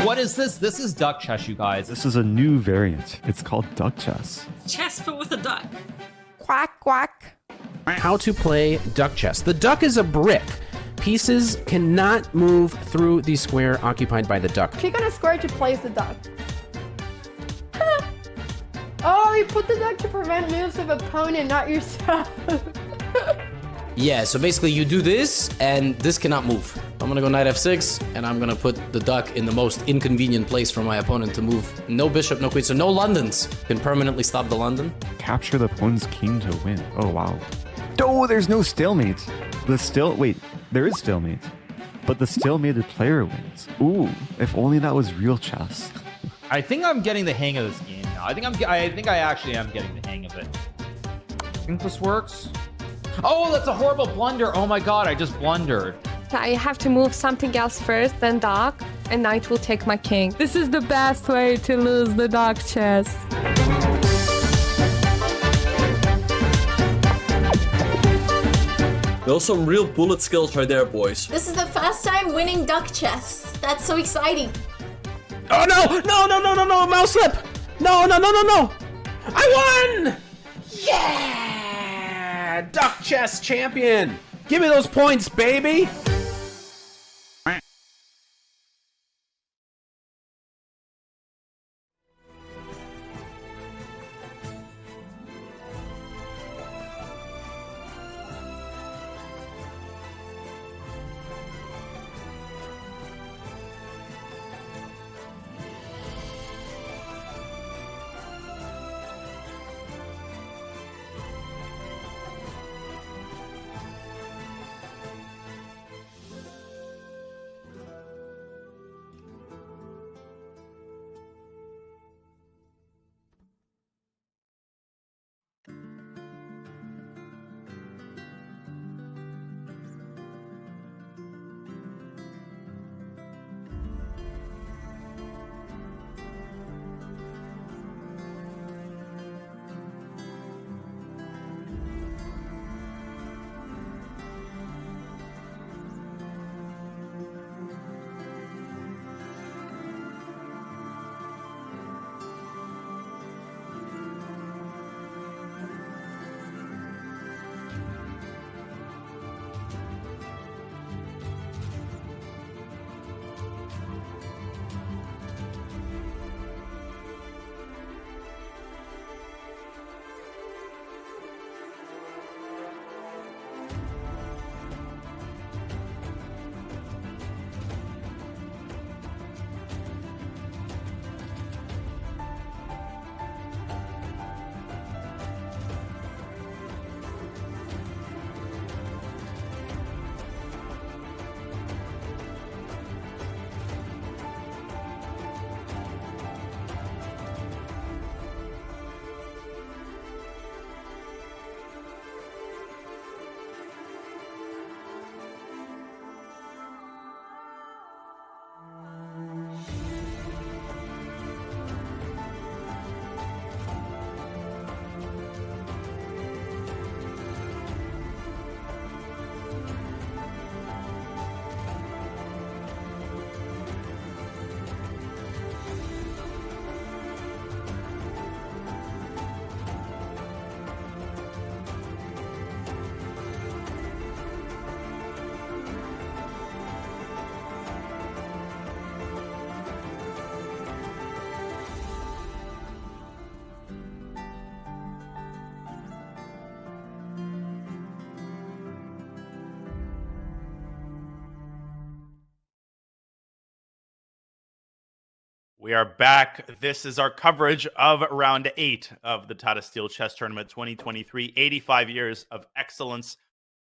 What is this? This is duck chess, you guys. This is a new variant. It's called duck chess. Chess, but with a duck. Quack, quack. How to play duck chess. The duck is a brick. Pieces cannot move through the square occupied by the duck. Click on a square to place the duck. Oh, you put the duck to prevent moves of opponent, not yourself. Yeah, so basically you do this, and this cannot move. I'm gonna go knight f6, and I'm gonna put the duck in the most inconvenient place for my opponent to move. No bishop, no queen, so no Londons. Can permanently stop the London. Capture the opponent's king to win. Oh, wow. Oh, there's no stalemate. Wait, there is stalemate. But the stalemated player wins. Ooh, if only that was real chess. I think I'm getting the hang of this game now. I think I actually am getting the hang of it. I think this works. Oh, that's a horrible blunder. Oh my god, I just blundered. I have to move something else first, then duck, and knight will take my king. This is the best way to lose the duck chess. Those some real bullet skills right there, boys. This is the first time winning duck chess. That's so exciting. Oh no, mouse slip. No. I won! Yeah! Duck chess champion. Give me those points, baby. We are back. This is our coverage of round 8 of the Tata Steel Chess Tournament 2023. 85 years of excellence,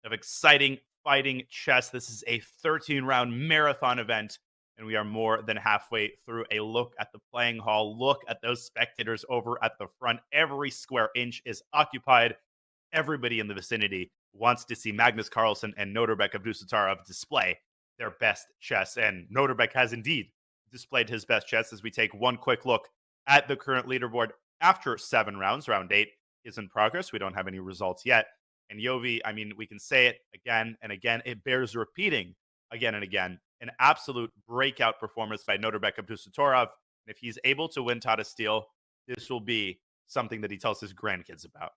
of exciting fighting chess. This is a 13-round marathon event, and we are more than halfway through. A look at the playing hall. Look at those spectators over at the front. Every square inch is occupied. Everybody in the vicinity wants to see Magnus Carlsen and Nodirbek Abdusattorov display their best chess, and Nodirbek has indeed displayed his best chess as we take one quick look at the current leaderboard after 7 rounds. Round 8 is in progress. We don't have any results yet. And Yovi, I mean, we can say it again and again. It bears repeating again and again. An absolute breakout performance by Nodirbek Abdusattorov. And if he's able to win Tata Steel, this will be something that he tells his grandkids about.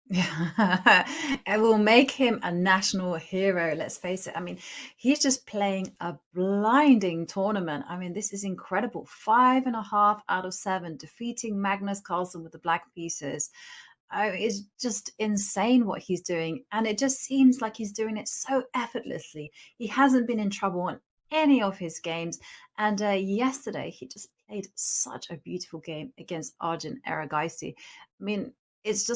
It will make him a national hero, let's face it. I mean, he's just playing a blinding tournament. I mean, this is incredible. 5.5 out of 7, defeating Magnus Carlsen with the black pieces. It's just insane what he's doing. And it just seems like he's doing it so effortlessly. He hasn't been in trouble in any of his games. And yesterday, he just played such a beautiful game against Arjun Erigaisi. I mean, it's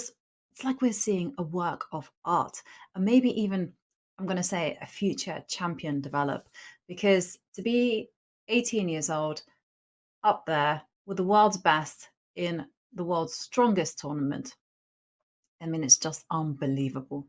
like we're seeing a work of art, and maybe even, I'm going to say, a future champion develop, because to be 18 years old, up there with the world's best in the world's strongest tournament, I mean, it's just unbelievable.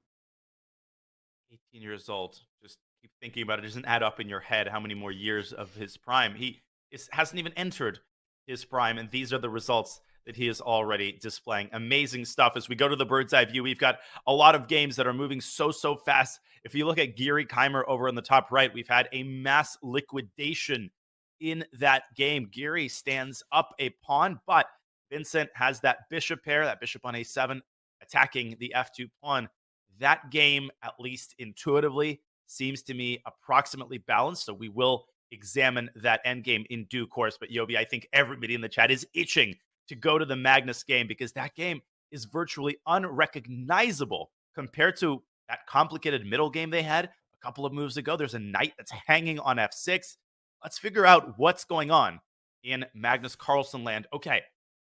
18 years old. Just keep thinking about it. It doesn't add up in your head how many more years of his prime. He hasn't even entered his prime, and these are the results that he is already displaying. Amazing stuff. As we go to the bird's eye view, we've got a lot of games that are moving so fast. If you look at Giri Keymer over in the top right, we've had a mass liquidation in that game. Giri stands up a pawn, but Vincent has that bishop pair, that bishop on a7, attacking the f2 pawn. That game, at least intuitively, seems to me approximately balanced, so we will examine that endgame in due course. But Yovi, I think everybody in the chat is itching to go to the Magnus game, because that game is virtually unrecognizable compared to that complicated middle game they had a couple of moves ago. There's a knight that's hanging on f6. Let's figure out what's going on in Magnus Carlsen land. Okay,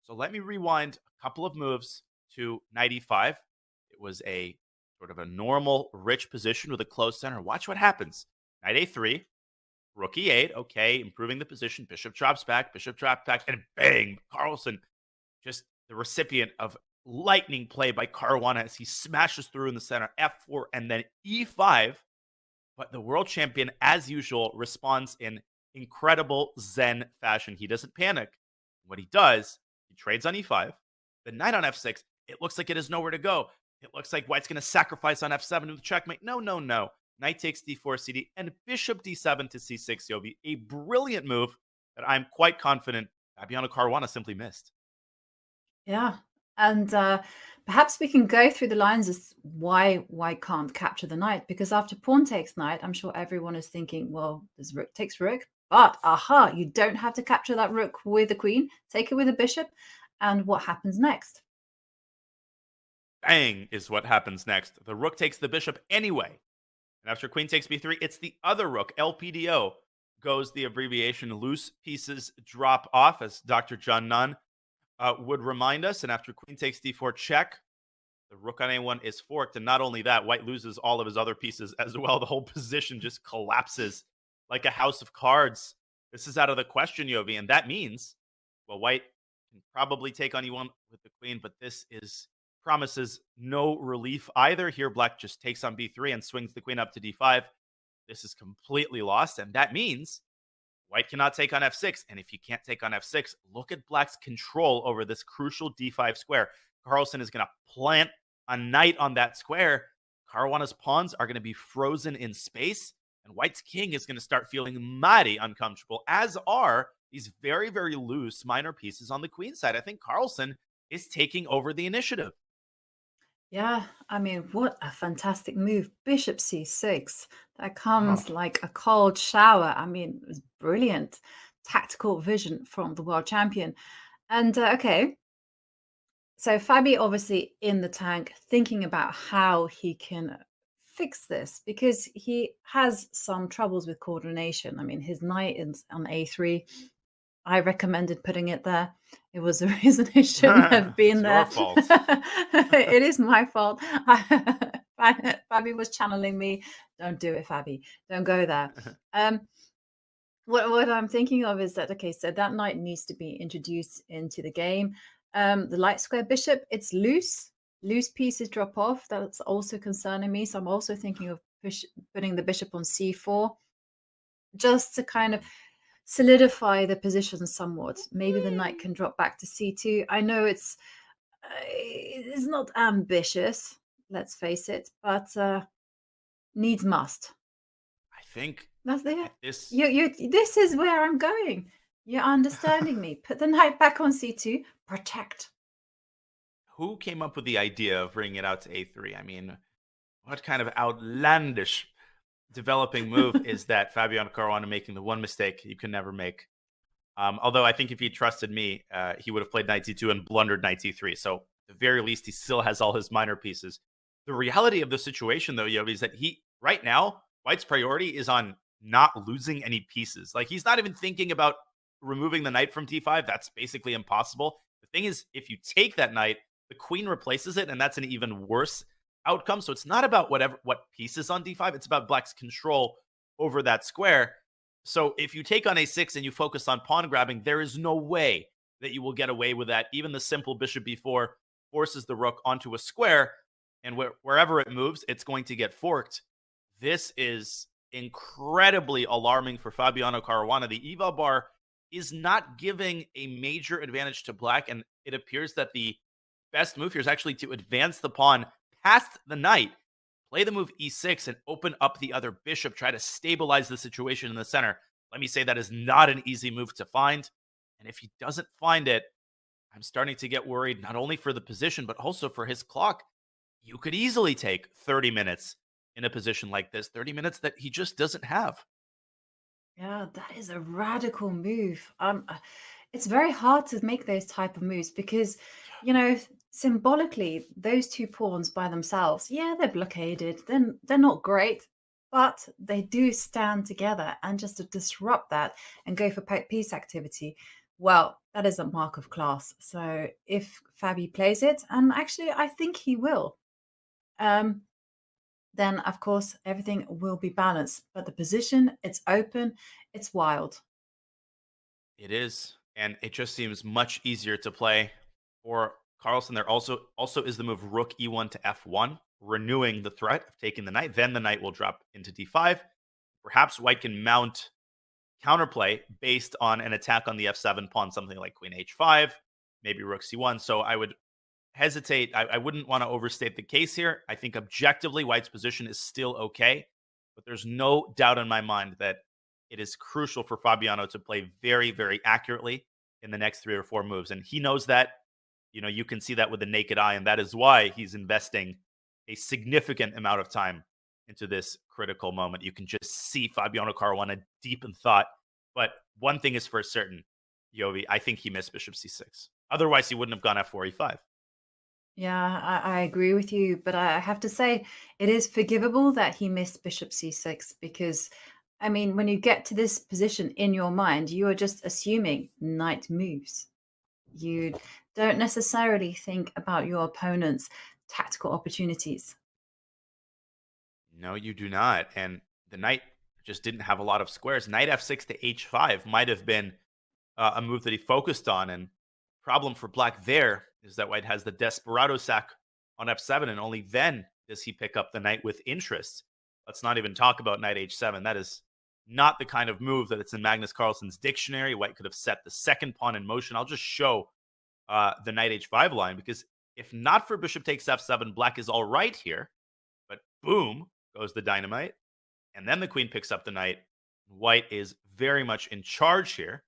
so let me rewind a couple of moves to knight e5. It was a sort of a normal rich position with a closed center. Watch what happens. Knight a3. Rook e8, okay, improving the position. Bishop drops back, and bang, Carlsen, just the recipient of lightning play by Caruana as he smashes through in the center. F4 and then e5. But the world champion, as usual, responds in incredible Zen fashion. He doesn't panic. What he does, he trades on e5. The knight on f6, it looks like it has nowhere to go. It looks like White's going to sacrifice on f7 with checkmate. No. Knight takes d4, cd, and bishop d7 to c6, Yovi. A brilliant move that I'm quite confident Fabiano Caruana simply missed. Yeah, and perhaps we can go through the lines as why can't capture the knight, because after pawn takes knight, I'm sure everyone is thinking, well, there's rook takes rook, but aha, you don't have to capture that rook with the queen. Take it with a bishop, and what happens next? Bang is what happens next. The rook takes the bishop anyway. And after queen takes b3, it's the other rook. LPDO goes the abbreviation. Loose pieces drop off, as Dr. John Nunn would remind us. And after queen takes d4 check, the rook on a1 is forked. And not only that, White loses all of his other pieces as well. The whole position just collapses like a house of cards. This is out of the question, Yovi. And that means, well, White can probably take on e1 with the queen, but this promises no relief either. Here, Black just takes on b3 and swings the queen up to d5. This is completely lost, and that means White cannot take on f6. And if he can't take on f6, look at Black's control over this crucial d5 square. Carlsen is going to plant a knight on that square. Caruana's pawns are going to be frozen in space, and White's king is going to start feeling mighty uncomfortable, as are these very, very loose minor pieces on the queen side. I think Carlsen is taking over the initiative. Yeah, I mean, what a fantastic move. Bishop c6. That comes like a cold shower. I mean, it was brilliant tactical vision from the world champion. And okay, so Fabi obviously in the tank thinking about how he can fix this, because he has some troubles with coordination. I mean, his knight is on a3. I recommended putting it there. It was the reason it shouldn't have been there. Your fault. It is my fault. Fabi was channeling me. Don't do it, Fabi. Don't go there. What I'm thinking of is that, okay, so that knight needs to be introduced into the game. The light square bishop, it's loose. Loose pieces drop off. That's also concerning me. So I'm also thinking of putting the bishop on c4 just to kind of solidify the position somewhat. Maybe the knight can drop back to c2. I know it's not ambitious, let's face it, but needs must. I think that's it. This this is where I'm going. You're understanding me. Put the knight back on c2. Protect. Who came up with the idea of bringing it out to a3? I mean, what kind of outlandish developing move is that Fabiano Caruana making the one mistake you can never make? Although I think if he trusted me, he would have played knight c2 and blundered knight c3. So at the very least, he still has all his minor pieces. The reality of the situation, though, Yovi, is that right now, White's priority is on not losing any pieces. Like, he's not even thinking about removing the knight from d5. That's basically impossible. The thing is, if you take that knight, the queen replaces it, and that's an even worse outcome. So it's not about what pieces on d5. It's about Black's control over that square. So if you take on a6 and you focus on pawn grabbing, there is no way that you will get away with that. Even the simple bishop b4 forces the rook onto a square, and wherever it moves, it's going to get forked. This is incredibly alarming for Fabiano Caruana. The eval bar is not giving a major advantage to Black, and it appears that the best move here is actually to advance the pawn past the knight, play the move e6, and open up the other bishop, try to stabilize the situation in the center. Let me say that is not an easy move to find, and if he doesn't find it, I'm starting to get worried not only for the position, but also for his clock. You could easily take 30 minutes in a position like this, 30 minutes that he just doesn't have. Yeah, that is a radical move. It's very hard to make those type of moves because, symbolically, those two pawns by themselves, yeah, they're blockaded. They're not great, but they do stand together, and just to disrupt that and go for piece activity, well, that is a mark of class. So if Fabi plays it, and actually I think he will, then of course everything will be balanced. But the position, it's open, it's wild. It is, and it just seems much easier to play for Carlsen. There also is the move rook e1 to f1, renewing the threat of taking the knight. Then the knight will drop into d5. Perhaps White can mount counterplay based on an attack on the f7 pawn, something like queen h5, maybe rook c1. So I would hesitate. I wouldn't want to overstate the case here. I think objectively White's position is still okay, but there's no doubt in my mind that it is crucial for Fabiano to play very, very accurately in the next 3 or 4 moves. And he knows that. You can see that with the naked eye, and that is why he's investing a significant amount of time into this critical moment. You can just see Fabiano Caruana deep in thought. But one thing is for certain, Yovi, I think he missed bishop c6. Otherwise, he wouldn't have gone f4, e5. Yeah, I agree with you, but I have to say it is forgivable that he missed bishop c6 because, I mean, when you get to this position in your mind, you are just assuming knight moves. You don't necessarily think about your opponent's tactical opportunities. No, you do not. And the knight just didn't have a lot of squares. Knight f6 to h5 might have been a move that he focused on. And problem for Black there is that White has the desperado sack on f7, and only then does he pick up the knight with interest. Let's not even talk about knight h7. That is not the kind of move that it's in Magnus Carlsen's dictionary. White could have set the second pawn in motion. I'll just show the knight h5 line, because if not for bishop takes f7, Black is all right here. But boom goes the dynamite, and then the queen picks up the knight. White is very much in charge here.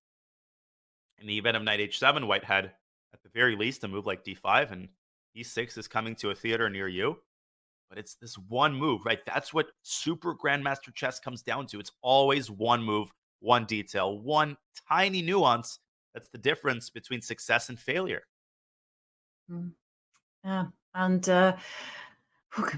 In the event of knight h7, White had, at the very least, a move like d5, and e6 is coming to a theater near you. But it's this one move, right? That's what super grandmaster chess comes down to. It's always one move, one detail, one tiny nuance. That's the difference between success and failure. Yeah, and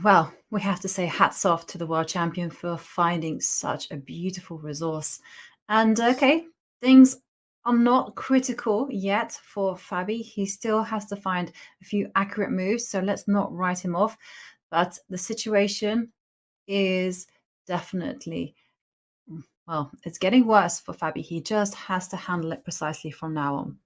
well, we have to say hats off to the world champion for finding such a beautiful resource. And okay, things are not critical yet for Fabi. He still has to find a few accurate moves, so let's not write him off. But the situation is definitely, well, it's getting worse for Fabi. He just has to handle it precisely from now on.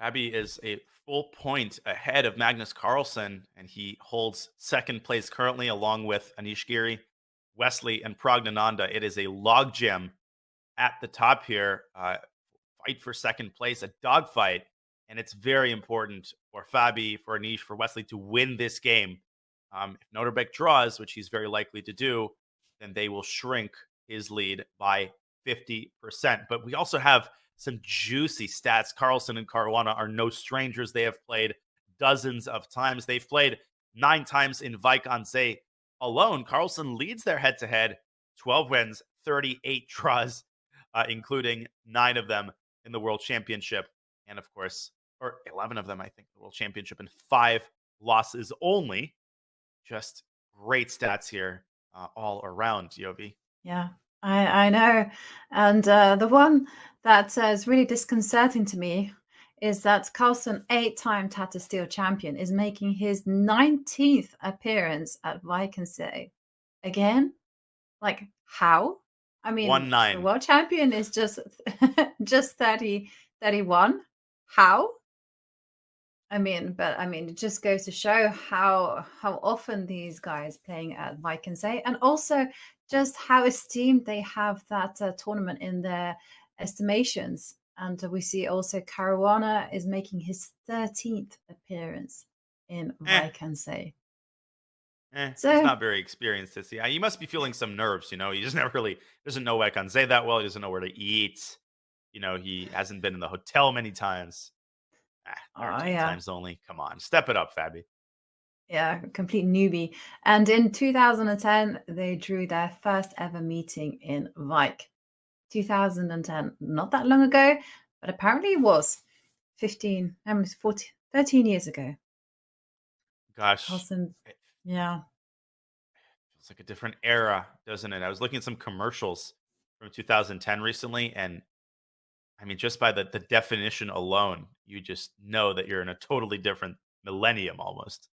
Fabi is a full point ahead of Magnus Carlsen, and he holds second place currently, along with Anish Giri, Wesley, and Pragnananda. It is a logjam at the top here. Fight for second place, a dogfight, and it's very important for Fabi, for Anish, for Wesley to win this game. If Nodirbek draws, which he's very likely to do, then they will shrink his lead by 50%. But we also have some juicy stats. Carlsen and Caruana are no strangers. They have played dozens of times. They've played 9 times in Wijk on Zee alone. Carlsen leads their head-to-head, 12 wins, 38 draws, including 9 of them in the World Championship. And of course, or 11 of them, I think, the World Championship, and 5 losses only. Just great stats here all around, Yovi. Yeah, I know. And the one that is really disconcerting to me is that Carlsen, 8-time Tata Steel champion, is making his 19th appearance at Wijk and Zee. Again? Like, how? I mean, 1-9. the world champion is just 31. How? I mean, it just goes to show how often these guys playing at Wijk and Zee, and also just how esteemed they have that tournament in their estimations. And we see also Caruana is making his 13th appearance in Wijk and Zee. So, he's not very experienced this year. He must be feeling some nerves, you know. He just never really doesn't know Wijk on Zee that well. He doesn't know where to eat. You know, he hasn't been in the hotel many times. 13 times only. Come on, step it up, Fabi. Yeah, complete newbie. And in 2010, they drew their first ever meeting in Wijk. 2010, not that long ago, but apparently it was 13 years ago. Gosh. Awesome. Yeah. It's like a different era, doesn't it? I was looking at some commercials from 2010 recently, and I mean, just by the definition alone, you just know that you're in a totally different millennium almost.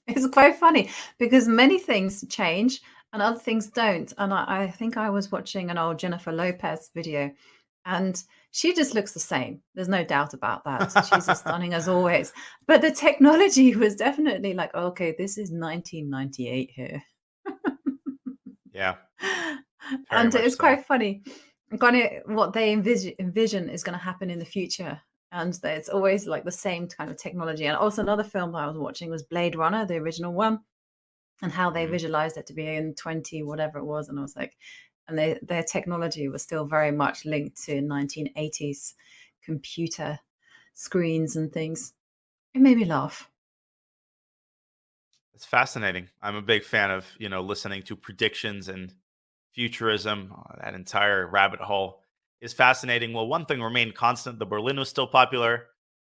It's quite funny because many things change and other things don't. And I think I was watching an old Jennifer Lopez video, and she just looks the same. There's no doubt about that. She's as stunning as always. But the technology was definitely like, okay, this is 1998 here. Yeah. And it's quite funny. What they envision is going to happen in the future. And it's always like the same kind of technology. And also another film that I was watching was Blade Runner, the original one, and how they visualized it to be in 20, whatever it was. And I was like, and their technology was still very much linked to 1980s computer screens and things. It made me laugh. It's fascinating. I'm a big fan of, listening to predictions and futurism. That entire rabbit hole is fascinating. Well, one thing remained constant. The Berlin was still popular.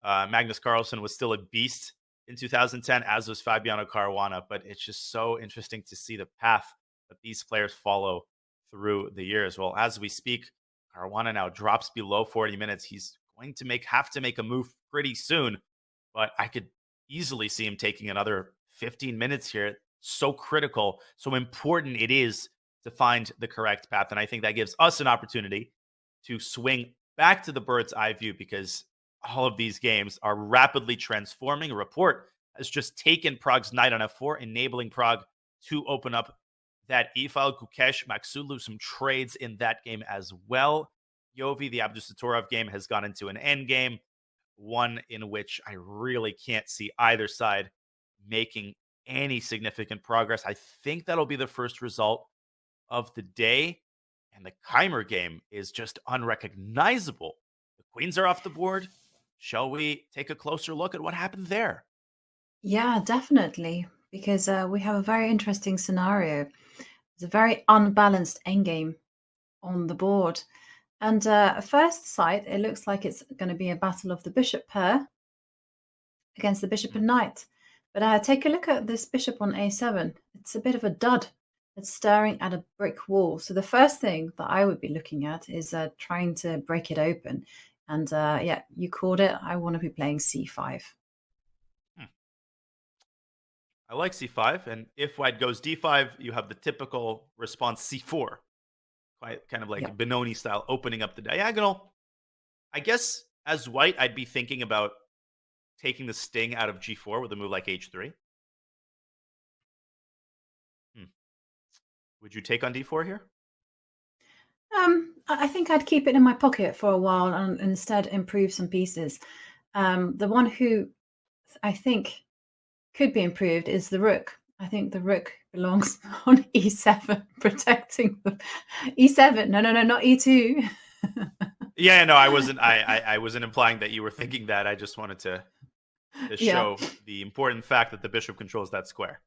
Magnus Carlsen was still a beast in 2010, as was Fabiano Caruana. But it's just so interesting to see the path that these players follow through the years. Well, as we speak, Caruana now drops below 40 minutes. He's going to have to make a move pretty soon. But I could easily see him taking another 15 minutes here. So critical, so important it is to find the correct path. And I think that gives us an opportunity to swing back to the bird's eye view, because all of these games are rapidly transforming. A report has just taken Prague's knight on f4, enabling Prague to open up that e-file. Gukesh, Maksulu, some trades in that game as well. Yovi, the Abdusattorov game, has gone into an end game, one in which I really can't see either side making any significant progress. I think that'll be the first result of the day. And the Keymer game is just unrecognizable. The queens are off the board. Shall we take a closer look at what happened there? Yeah, definitely. Because we have a very interesting scenario. It's a very unbalanced endgame on the board. And at first sight, it looks like it's going to be a battle of the bishop pair against the bishop and knight. But take a look at this bishop on a7. It's a bit of a dud. that's staring at a brick wall. So the first thing that I would be looking at is trying to break it open. And yeah, you called it. I want to be playing c5. I like c5, and if white goes d5, you have the typical response c4. Quite kind of like Benoni style, opening up the diagonal. I guess as white, I'd be thinking about taking the sting out of g4 with a move like h3. Would you take on d4 here? I think I'd keep it in my pocket for a while and instead improve some pieces. The one who I think could be improved is the rook. I think the rook belongs on e7, protecting the e7. No, not e2. Yeah, no, I wasn't. I wasn't implying that you were thinking that. I just wanted to show the important fact that the bishop controls that square.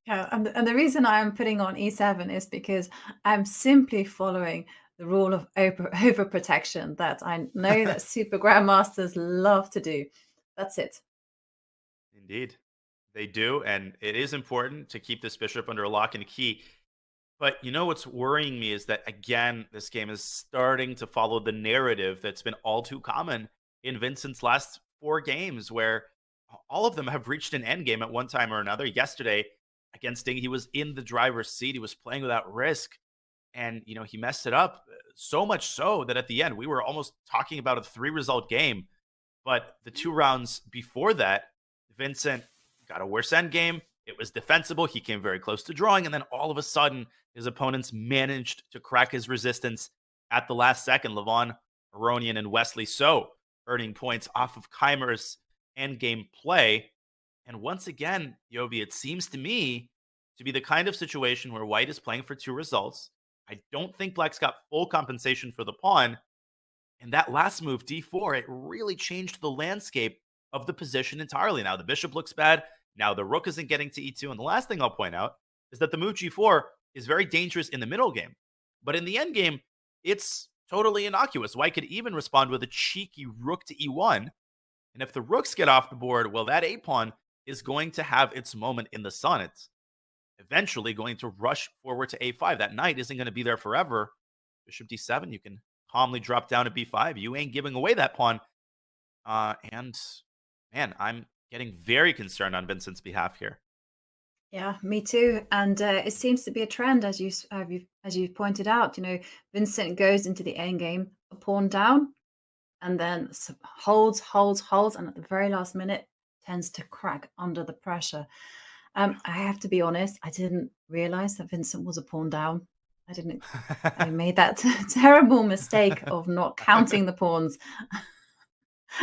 Yeah, and the reason I'm putting on e7 is because I'm simply following the rule of overprotection that I know that super grandmasters love to do. That's it. Indeed, they do, and it is important to keep this bishop under lock and key. But you know what's worrying me is that, again, this game is starting to follow the narrative that's been all too common in Vincent's last 4 games, where all of them have reached an endgame at one time or another. Yesterday, against Ding, he was in the driver's seat. He was playing without risk, and he messed it up so much so that at the end we were almost talking about a 3-result game. But the 2 rounds before that, Vincent got a worse endgame. It was defensible. He came very close to drawing, and then all of a sudden his opponents managed to crack his resistance at the last second. Levon, Aronian, and Wesley So earning points off of Keymer's endgame play. And once again, Yovi, it seems to me to be the kind of situation where white is playing for 2 results. I don't think black's got full compensation for the pawn. And that last move, d4, it really changed the landscape of the position entirely. Now the bishop looks bad. Now the rook isn't getting to e2. And the last thing I'll point out is that the move g4 is very dangerous in the middle game. But in the end game, it's totally innocuous. White could even respond with a cheeky rook to e1. And if the rooks get off the board, well, that a-pawn is going to have its moment in the sun. It's eventually going to rush forward to a5. That knight isn't going to be there forever. Bishop d7, you can calmly drop down to b5. You ain't giving away that pawn. And man, I'm getting very concerned on Vincent's behalf here. Yeah, me too. And it seems to be a trend, as you pointed out. Vincent goes into the endgame, a pawn down, and then holds, and at the very last minute tends to crack under the pressure. I have to be honest, I didn't realize that Vincent was a pawn down. I made that terrible mistake of not counting the pawns.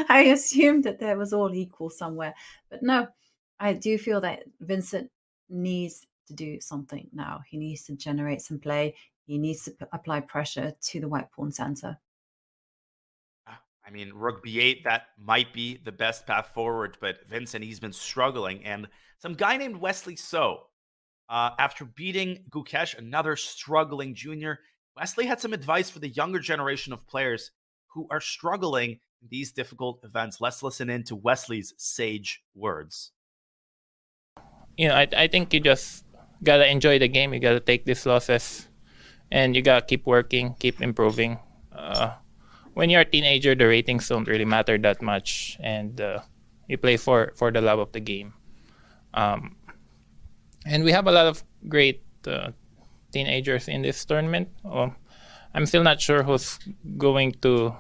I assumed that there was all equal somewhere. But no, I do feel that Vincent needs to do something now. He needs to generate some play. He needs to apply pressure to the white pawn center. I mean, rook b8, that might be the best path forward, but Vincent, he's been struggling. And some guy named Wesley So, after beating Gukesh, another struggling junior, Wesley had some advice for the younger generation of players who are struggling in these difficult events. Let's listen in to Wesley's sage words. I think you just gotta enjoy the game. You gotta take these losses, and you gotta keep working, keep improving. When you're a teenager, the ratings don't really matter that much, and you play for the love of the game. And we have a lot of great teenagers in this tournament. I'm still not sure who's going to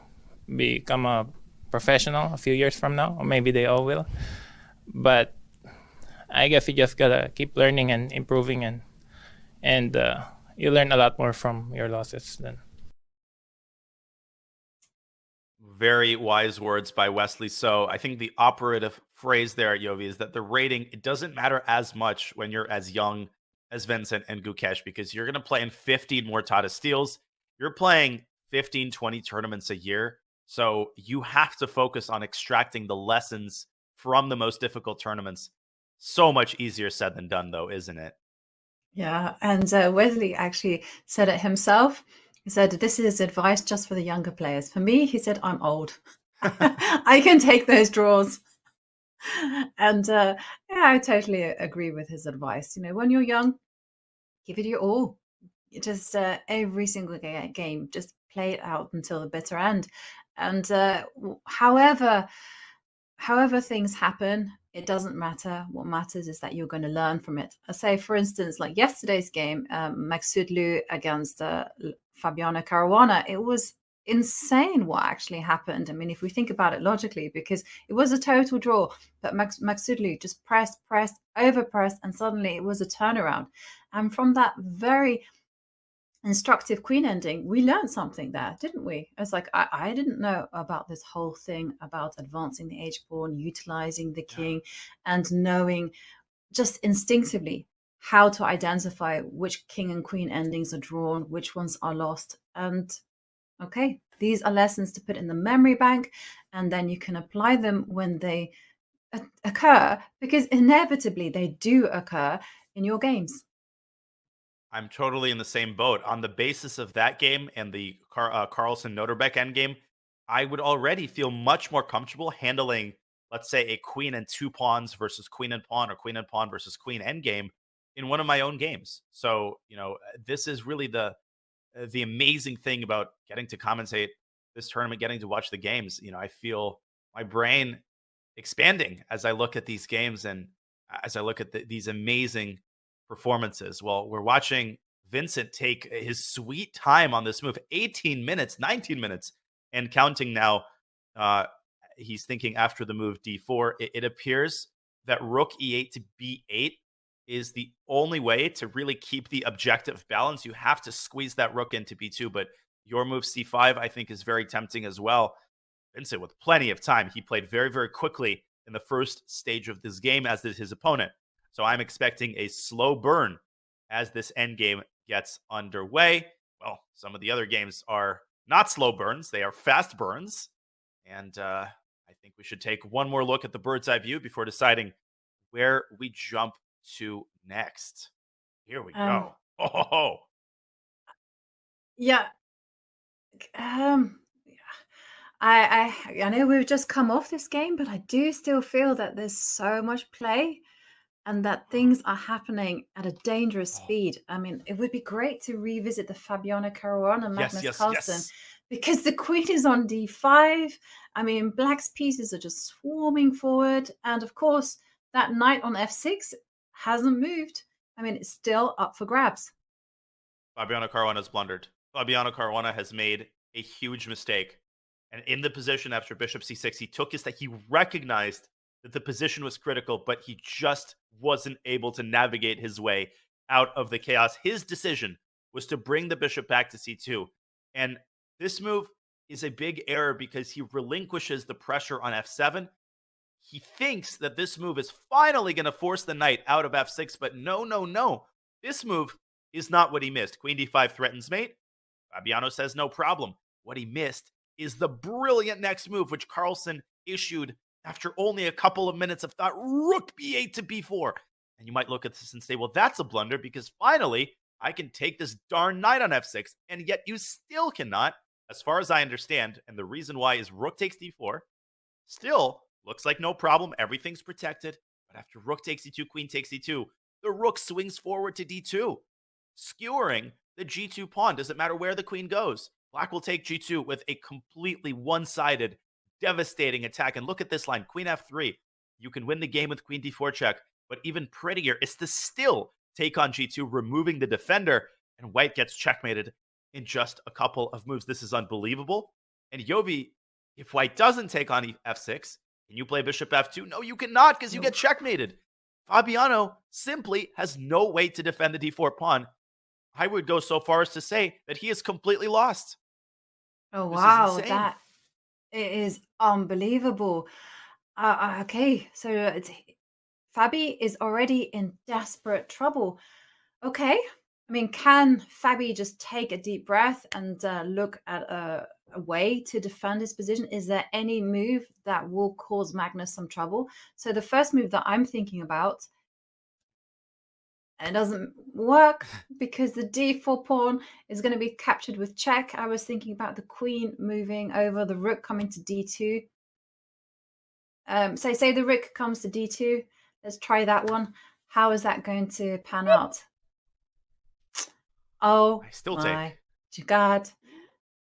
become a professional a few years from now, or maybe they all will. But I guess you just gotta keep learning and improving, and you learn a lot more from your losses then. Very wise words by Wesley So. I think the operative phrase there, Yovi, is that the rating, it doesn't matter as much when you're as young as Vincent and Gukesh, because you're going to play in 15 more Tata Steels. You're playing 15, 20 tournaments a year. So you have to focus on extracting the lessons from the most difficult tournaments. So much easier said than done, though, isn't it? Yeah, and Wesley actually said it himself. He said, this is advice just for the younger players. For me, he said, I'm old. I can take those draws. And yeah, I totally agree with his advice. When you're young, give it your all. Just every single game, just play it out until the bitter end. And however things happen, it doesn't matter. What matters is that you're going to learn from it. I say, for instance, like yesterday's game, Magsudlu against Fabiano Caruana, it was insane what actually happened. I mean, if we think about it logically, because it was a total draw, but Magsudlu just pressed, overpressed, and suddenly it was a turnaround. And from that very instructive queen ending, we learned something there, didn't we? It's like, I didn't know about this whole thing about advancing the H pawn, utilizing the king, and knowing just instinctively how to identify which king and queen endings are drawn, which ones are lost. And okay, these are lessons to put in the memory bank, and then you can apply them when they occur, because inevitably they do occur in your games. I'm totally in the same boat. On the basis of that game and the Carlsen Nodirbek endgame, I would already feel much more comfortable handling, let's say, a queen and 2 pawns versus queen and pawn, or queen and pawn versus queen endgame in one of my own games. So, this is really the amazing thing about getting to commentate this tournament, getting to watch the games. I feel my brain expanding as I look at these games and as I look at these amazing performances. Well, we're watching Vincent take his sweet time on this move, 18 minutes, 19 minutes, and counting now. He's thinking after the move d4. It appears that rook e8 to b8 is the only way to really keep the objective balance. You have to squeeze that rook into b2, but your move c5, I think, is very tempting as well. Vincent with plenty of time. He played very, very quickly in the first stage of this game, as did his opponent. So I'm expecting a slow burn as this endgame gets underway. Well, some of the other games are not slow burns. They are fast burns. And I think we should take one more look at the bird's eye view before deciding where we jump to next. Here we go. Oh. Yeah. I know we've just come off this game, but I do still feel that there's so much play and that things are happening at a dangerous speed. I mean, it would be great to revisit the Fabiano Caruana and Magnus Carlsen, because the queen is on d5. I mean, black's pieces are just swarming forward. And of course, that knight on f6 hasn't moved. I mean, it's still up for grabs. Fabiano Caruana has blundered. Fabiano Caruana has made a huge mistake. And in the position after bishop c6, he took his that he recognized that the position was critical, but he just wasn't able to navigate his way out of the chaos. His decision was to bring the bishop back to c2. And this move is a big error because he relinquishes the pressure on f7. He thinks that this move is finally going to force the knight out of f6, but no. This move is not what he missed. Queen d5 threatens mate. Fabiano says no problem. What he missed is the brilliant next move, which Carlsen issued after only a couple of minutes of thought. Rook b8 to b4. And you might look at this and say, well, that's a blunder, because finally I can take this darn knight on f6, and yet you still cannot, as far as I understand. And the reason why is rook takes d4. Still looks like no problem. Everything's protected. But after rook takes d2, queen takes d2, the rook swings forward to d2, skewering the g2 pawn. Doesn't matter where the queen goes. Black will take g2 with a completely one-sided, devastating attack. And look at this line, queen f3. You can win the game with queen d4 check, but even prettier is to still take on g2, removing the defender, and white gets checkmated in just a couple of moves. This is unbelievable. And Yovi, if white doesn't take on f6, can you play bishop f2? No, you cannot, because you get checkmated. Fabiano simply has no way to defend the d4 pawn. I would go so far as to say that he is completely lost. Oh, wow. That is unbelievable. Okay, so Fabi is already in desperate trouble. Okay, I mean, can Fabi just take a deep breath and look at a way to defend his position? Is there any move that will cause Magnus some trouble? So the first move that I'm thinking about, and it doesn't work because the d4 pawn is going to be captured with check. I was thinking about the queen moving over, the rook coming to d2. Say the rook comes to d2. Let's try that one. How is that going to pan out? Oh, I still my take. God.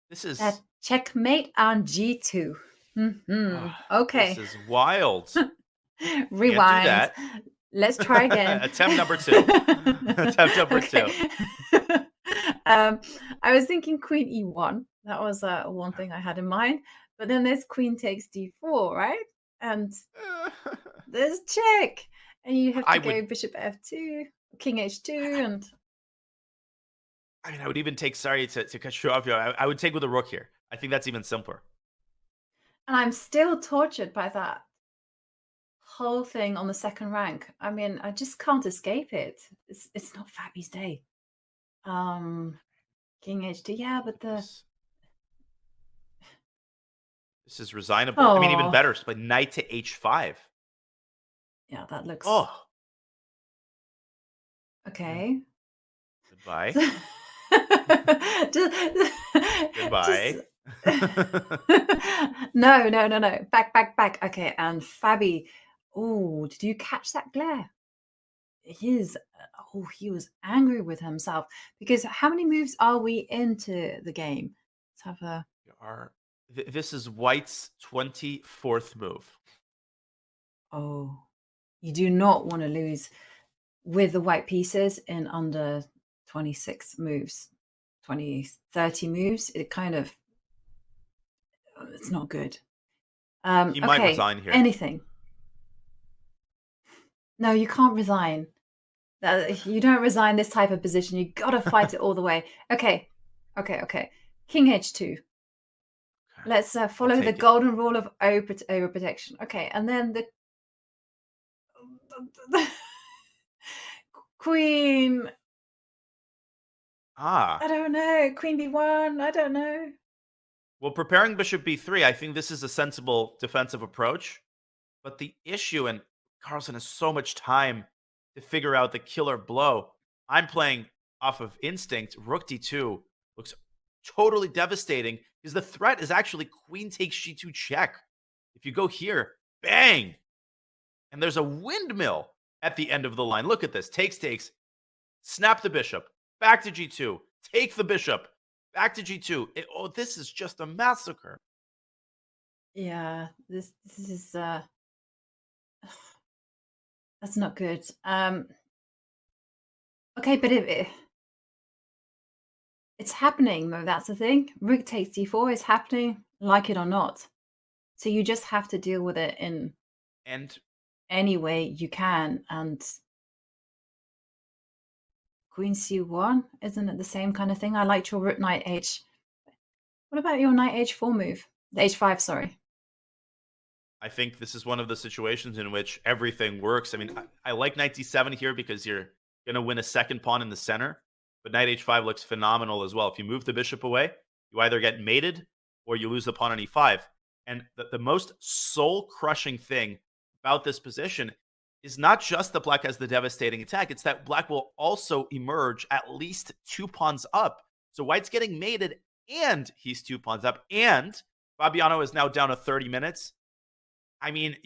This is That checkmate on G2. Okay. This is wild. Rewind. Can't do that. Let's try again. Attempt number 2. Attempt number 2. I was thinking Queen E1. That was one thing I had in mind. But then there's Queen takes D4, right? And there's check. And you have to go Bishop F2, King H2, and... I mean, I would even take, sorry to cut you off here, I would take with a rook here. I think that's even simpler. And I'm still tortured by that whole thing on the second rank. I mean, I just can't escape it. It's not Fabi's day. King H2, yeah, but This is resignable. I mean, even better, but knight to H5. Yeah, that looks... Oh. Okay. Goodbye. Goodbye. No. Back. Okay, and Fabi. Oh, did you catch that glare? He was angry with himself because how many moves are we into the game? Let's have a... This is White's 24th move. Oh, you do not want to lose with the white pieces in under 26 moves, 30 moves. It kind of, it's not good. He might resign here. Anything. No, you can't resign. You don't resign this type of position. You got to fight it all the way. Okay. King H2. Let's follow the golden rule of overprotection. Okay, and then the Queen. I don't know. Queen B1. I don't know. Well, preparing Bishop B3, I think this is a sensible defensive approach. But the issue, and Carlsen has so much time to figure out the killer blow. I'm playing off of instinct. Rook D2 looks totally devastating because the threat is actually Queen takes G2 check. If you go here, bang! And there's a windmill at the end of the line. Look at this. Takes. Snap the bishop. Back to G2. Take the bishop. Back to G2. This is just a massacre. Yeah, this is that's not good. Okay, but it's happening though. That's the thing. Rook takes D4 is happening, like it or not. So you just have to deal with it in any way you can. And Queen C1, isn't it the same kind of thing? I liked your rook knight H. What about your knight H4 move? The H5, sorry. I think this is one of the situations in which everything works. I mean, I like knight D7 here because you're going to win a second pawn in the center. But knight H5 looks phenomenal as well. If you move the bishop away, you either get mated or you lose the pawn on E5. And the most soul-crushing thing about this position is not just that black has the devastating attack, it's that black will also emerge at least 2 pawns up. So white's getting mated and he's 2 pawns up. And Fabiano is now down to 30 minutes. I mean,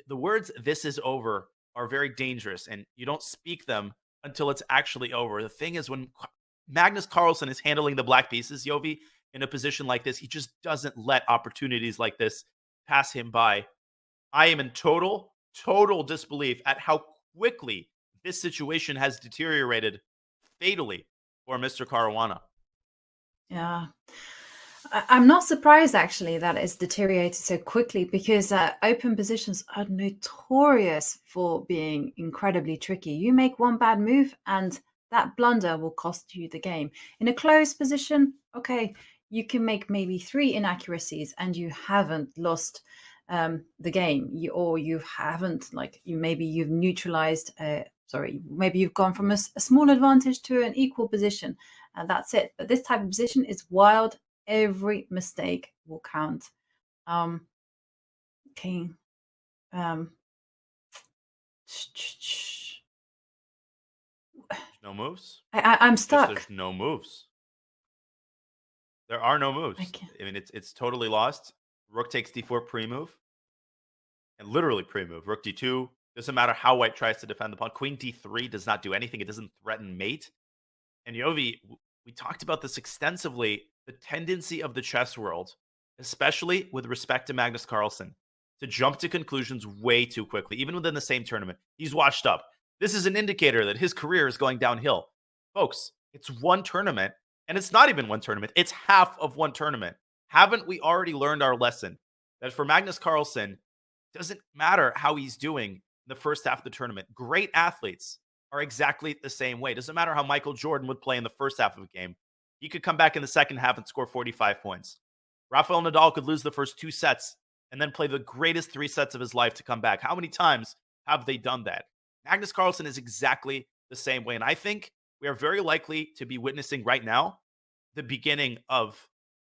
the words "this is over" are very dangerous, and you don't speak them until it's actually over. The thing is, when Magnus Carlsen is handling the black pieces, Yovi, in a position like this, he just doesn't let opportunities like this pass him by. I am in total disbelief at how quickly this situation has deteriorated fatally for Mr. Caruana. Yeah. I'm not surprised, actually, that it's deteriorated so quickly because open positions are notorious for being incredibly tricky. You make one bad move and that blunder will cost you the game. In a closed position, okay, you can make maybe 3 inaccuracies and you haven't lost the game. You haven't, maybe you've neutralized, maybe you've gone from a small advantage to an equal position and that's it. But this type of position is wild. Every mistake will count. King. No moves? I'm stuck. There's no moves. There are no moves. I mean, it's totally lost. Rook takes D4 pre-move. And literally pre-move. Rook D2. Doesn't matter how white tries to defend the pawn. Queen D3 does not do anything. It doesn't threaten mate. And Yovi, we talked about this extensively, the tendency of the chess world, especially with respect to Magnus Carlsen, to jump to conclusions way too quickly, even within the same tournament. He's washed up. This is an indicator that his career is going downhill. Folks, it's one tournament, and it's not even one tournament. It's half of one tournament. Haven't we already learned our lesson that for Magnus Carlsen, it doesn't matter how he's doing in the first half of the tournament. Great athletes are exactly the same way. It doesn't matter how Michael Jordan would play in the first half of a game. He could come back in the second half and score 45 points. Rafael Nadal could lose the first 2 sets and then play the greatest 3 sets of his life to come back. How many times have they done that? Magnus Carlsen is exactly the same way. And I think we are very likely to be witnessing right now the beginning of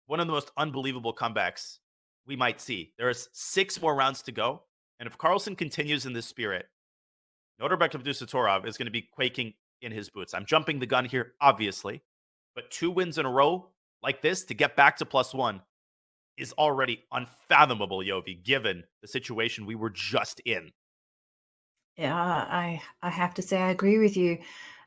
one of the most unbelievable comebacks we might see. There's 6 more rounds to go. And if Carlsen continues in this spirit, Nodirbek Abdusattorov is going to be quaking in his boots. I'm jumping the gun here, obviously. But 2 wins in a row like this to get back to +1 is already unfathomable, Yovi, given the situation we were just in. Yeah, I have to say I agree with you.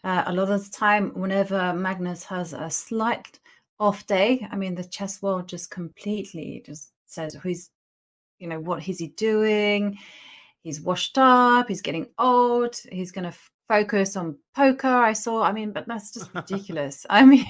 A lot of the time, whenever Magnus has a slight off day, I mean, the chess world just completely just says, what is he doing? He's washed up, he's getting old, he's going to focus on poker, I saw, but that's just ridiculous. I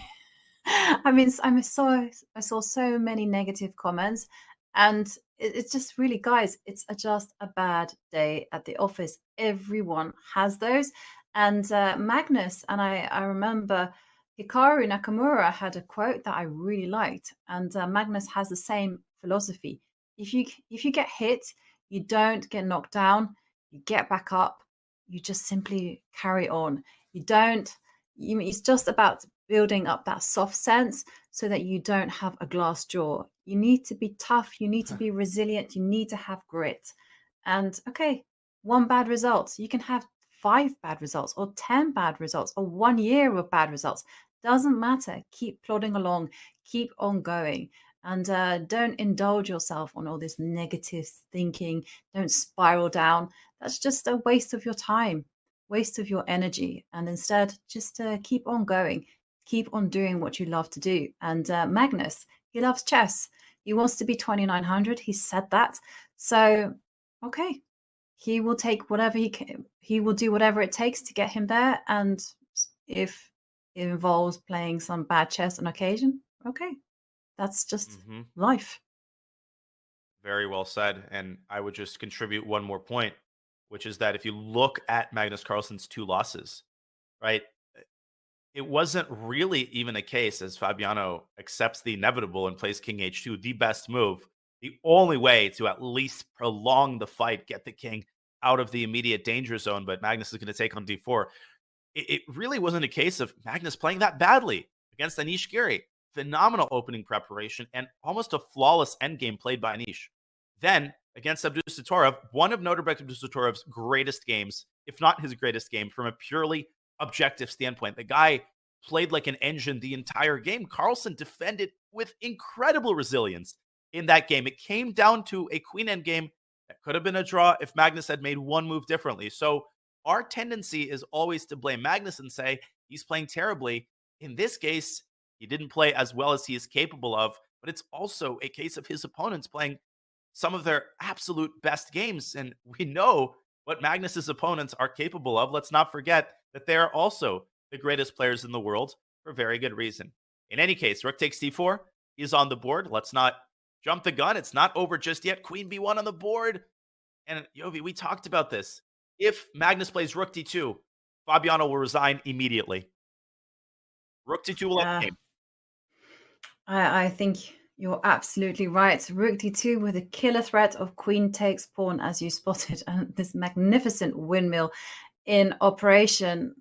saw so many negative comments, and it's just really, guys, it's just a bad day at the office. Everyone has those. And Magnus, and I remember Hikaru Nakamura had a quote that I really liked, and Magnus has the same philosophy. If you get hit, you don't get knocked down, you get back up, you just simply carry on. It's just about building up that soft sense so that you don't have a glass jaw. You need to be tough, you need to be resilient, you need to have grit. And okay, 1 bad result, you can have 5 bad results or 10 bad results or 1 year of bad results. Doesn't matter. Keep plodding along, keep on going. And don't indulge yourself on all this negative thinking. Don't spiral down. That's just a waste of your time, waste of your energy. And instead, just keep on going. Keep on doing what you love to do. And Magnus, he loves chess. He wants to be 2900. He said that. So, okay, he will take whatever he can. He will do whatever it takes to get him there. And if it involves playing some bad chess on occasion, okay. That's just life. Very well said. And I would just contribute one more point, which is that if you look at Magnus Carlsen's 2 losses, right, it wasn't really even a case, as Fabiano accepts the inevitable and plays King H2, the best move. The only way to at least prolong the fight, get the king out of the immediate danger zone, but Magnus is going to take on D4. It really wasn't a case of Magnus playing that badly against Anish Giri. Phenomenal opening preparation and almost a flawless endgame played by Anish. Then, against Abdusattorov, one of Nodirbek Abdusattorov's greatest games, if not his greatest game, from a purely objective standpoint. The guy played like an engine the entire game. Carlsen defended with incredible resilience in that game. It came down to a queen endgame that could have been a draw if Magnus had made 1 move differently. So our tendency is always to blame Magnus and say he's playing terribly. In this case, he didn't play as well as he is capable of, but it's also a case of his opponents playing some of their absolute best games. And we know what Magnus's opponents are capable of. Let's not forget that they are also the greatest players in the world for very good reason. In any case, rook takes d4 is on the board. Let's not jump the gun. It's not over just yet. Queen b1 on the board. And Yovi, we talked about this. If Magnus plays rook d2, Fabiano will resign immediately. Rook d2 will end the game. I think you're absolutely right. Rook d2 with a killer threat of queen takes pawn, as you spotted, and this magnificent windmill in operation.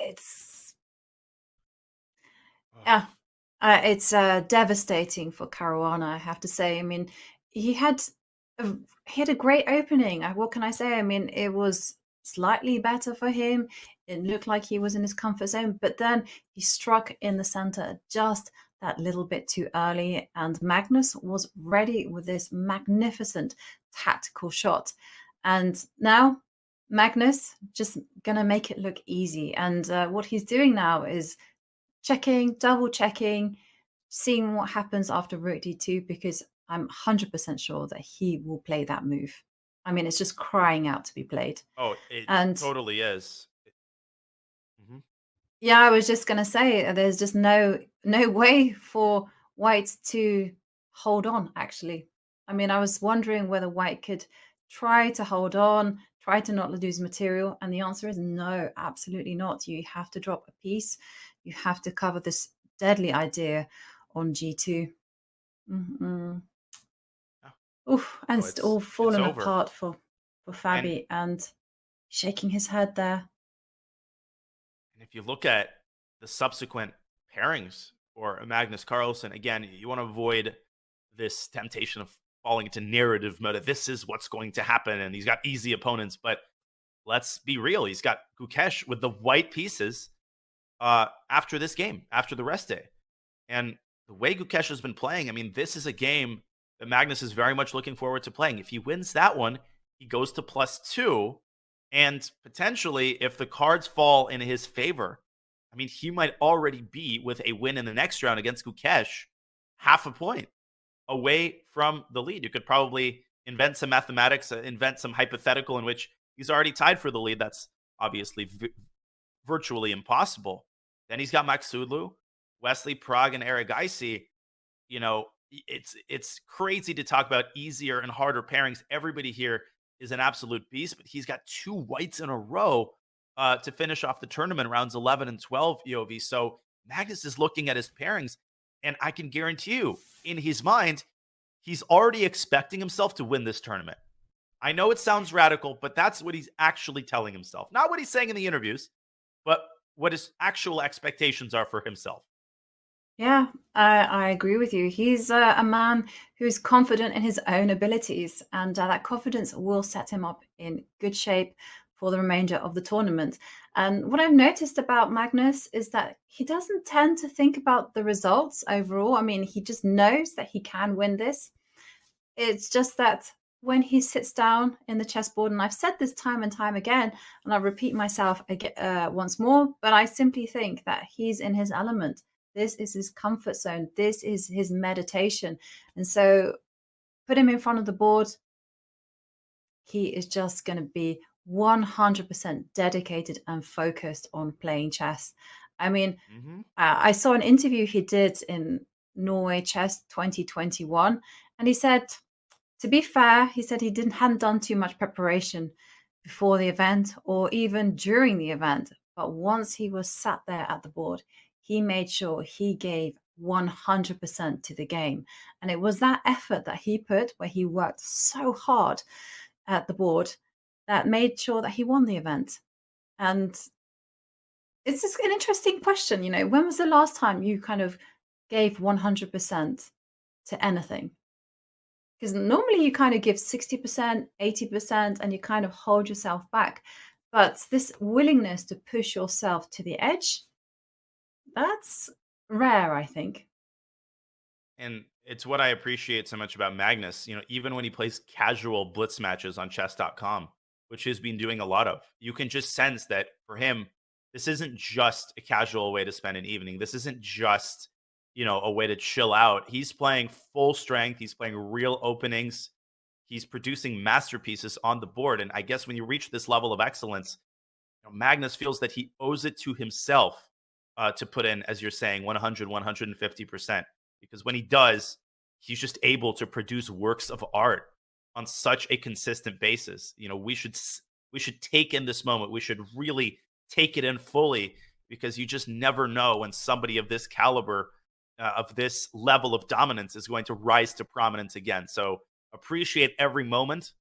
It's devastating for Caruana, I have to say. I mean, he had a great opening. What can I say? I mean, it was slightly better for him. It looked like he was in his comfort zone, but then he struck in the center just that little bit too early, and Magnus was ready with this magnificent tactical shot. And now Magnus just gonna make it look easy, and what he's doing now is checking, double checking, seeing what happens after rook d2, because I'm 100% sure that he will play that move. I mean, it's just crying out to be played. Oh, it And totally is. Mhm. yeah, I was just going to say there's just no way for White to hold on, actually. I mean, I was wondering whether White could try to hold on, try to not lose material, and the answer is no, absolutely not. You have to drop a piece. You have to cover this deadly idea on g2. Oof, and No, it's all it's fallen over. apart for Fabi, and shaking his head there. And if you look at the subsequent pairings for Magnus Carlsen, again, you want to avoid this temptation of falling into narrative mode. This is what's going to happen, and he's got easy opponents. But let's be real. He's got Gukesh with the white pieces after this game, after the rest day. And the way Gukesh has been playing, I mean, this is a game that Magnus is very much looking forward to playing. If he wins that one, he goes to +2. And potentially, if the cards fall in his favor, I mean, he might already be, with a win in the next round against Gukesh, half a point away from the lead. You could probably invent some mathematics, invent some hypothetical in which he's already tied for the lead. That's obviously virtually impossible. Then he's got Maksudlu, Wesley, Prague, and Erigaisi. You know, it's crazy to talk about easier and harder pairings. Everybody here is an absolute beast, but he's got 2 whites in a row to finish off the tournament, rounds 11 and 12, EOV. So Magnus is looking at his pairings, and I can guarantee you, in his mind, he's already expecting himself to win this tournament. I know it sounds radical, but that's what he's actually telling himself. Not what he's saying in the interviews, but what his actual expectations are for himself. Yeah, I agree with you. He's a man who's confident in his own abilities, and that confidence will set him up in good shape for the remainder of the tournament. And what I've noticed about Magnus is that he doesn't tend to think about the results overall. I mean, he just knows that he can win this. It's just that when he sits down in the chessboard, and I've said this time and time again, and I repeat myself once more, but I simply think that he's in his element. This is his comfort zone. This is his meditation. And so put him in front of the board. He is just going to be 100% dedicated and focused on playing chess. I mean, I saw an interview he did in Norway Chess 2021, and he said, to be fair, he said he hadn't done too much preparation before the event or even during the event. But once he was sat there at the board, he made sure he gave 100% to the game. And it was that effort that he put, where he worked so hard at the board, that made sure that he won the event. And it's just an interesting question. You know, when was the last time you kind of gave 100% to anything? Because normally you kind of give 60%, 80%, and you kind of hold yourself back. But this willingness to push yourself to the edge, that's rare, I think. And it's what I appreciate so much about Magnus. You know, even when he plays casual blitz matches on chess.com, which he's been doing a lot of, you can just sense that for him, this isn't just a casual way to spend an evening. This isn't just, you know, a way to chill out. He's playing full strength. He's playing real openings. He's producing masterpieces on the board. And I guess when you reach this level of excellence, you know, Magnus feels that he owes it to himself to put in, as you're saying, 100, 150%. Because when he does, he's just able to produce works of art on such a consistent basis. You know, we should take in this moment. We should really take it in fully, because you just never know when somebody of this caliber, of this level of dominance, is going to rise to prominence again. So appreciate every moment,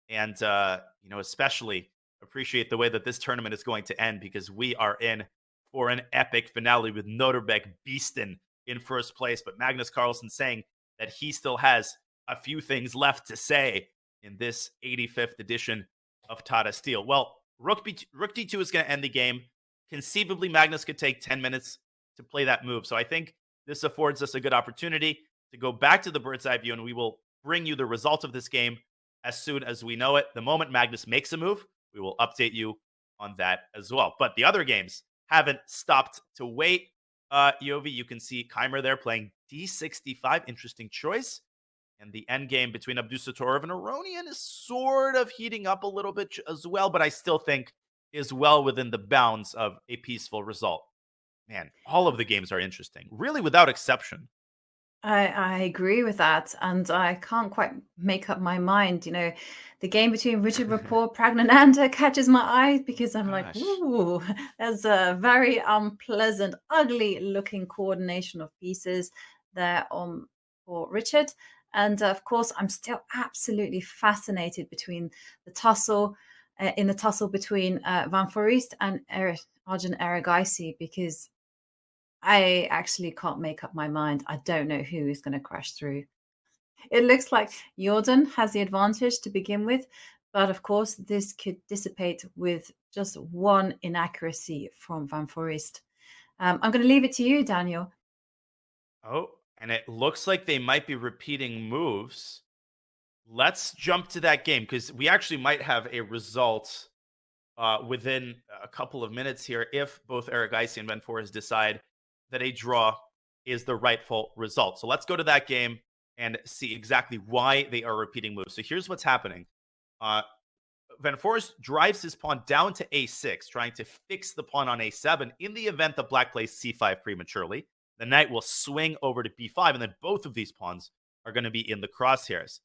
and you know, especially appreciate the way that this tournament is going to end, because we are in for an epic finale with Nodirbek beastin' in first place. But Magnus Carlsen saying that he still has a few things left to say in this 85th edition of Tata Steel. Well, Rook D2 is going to end the game. Conceivably, Magnus could take 10 minutes to play that move. So I think this affords us a good opportunity to go back to the bird's eye view, and we will bring you the result of this game as soon as we know it. The moment Magnus makes a move, we will update you on that as well. But the other games haven't stopped to wait. Yovi, you can see Keymer there playing d65. Interesting choice. And the endgame between Abdusattorov and Aronian is sort of heating up a little bit as well, but I still think is well within the bounds of a peaceful result. Man, all of the games are interesting, really without exception. I agree with that, and I can't quite make up my mind. You know, the game between Richard Rapport, Pragnananda catches my eye because I'm like, ooh, there's a very unpleasant, ugly-looking coordination of pieces there on for Richard. And of course, I'm still absolutely fascinated between the tussle, in the tussle between Van Foreest and Arjun Erigaisi, because I actually can't make up my mind. I don't know who is going to crash through. It looks like Jordan has the advantage to begin with, but of course, this could dissipate with just one inaccuracy from Van Foreest. I'm going to leave it to you, Daniel. Oh, and it looks like they might be repeating moves. Let's jump to that game because we actually might have a result within a couple of minutes here if both Erigaisi and Van Foreest decide that a draw is the rightful result. So let's go to that game and see exactly why they are repeating moves. So here's what's happening. Van Foreest drives his pawn down to a6, trying to fix the pawn on a7 in the event that black plays c5 prematurely. The knight will swing over to b5, and then both of these pawns are going to be in the crosshairs.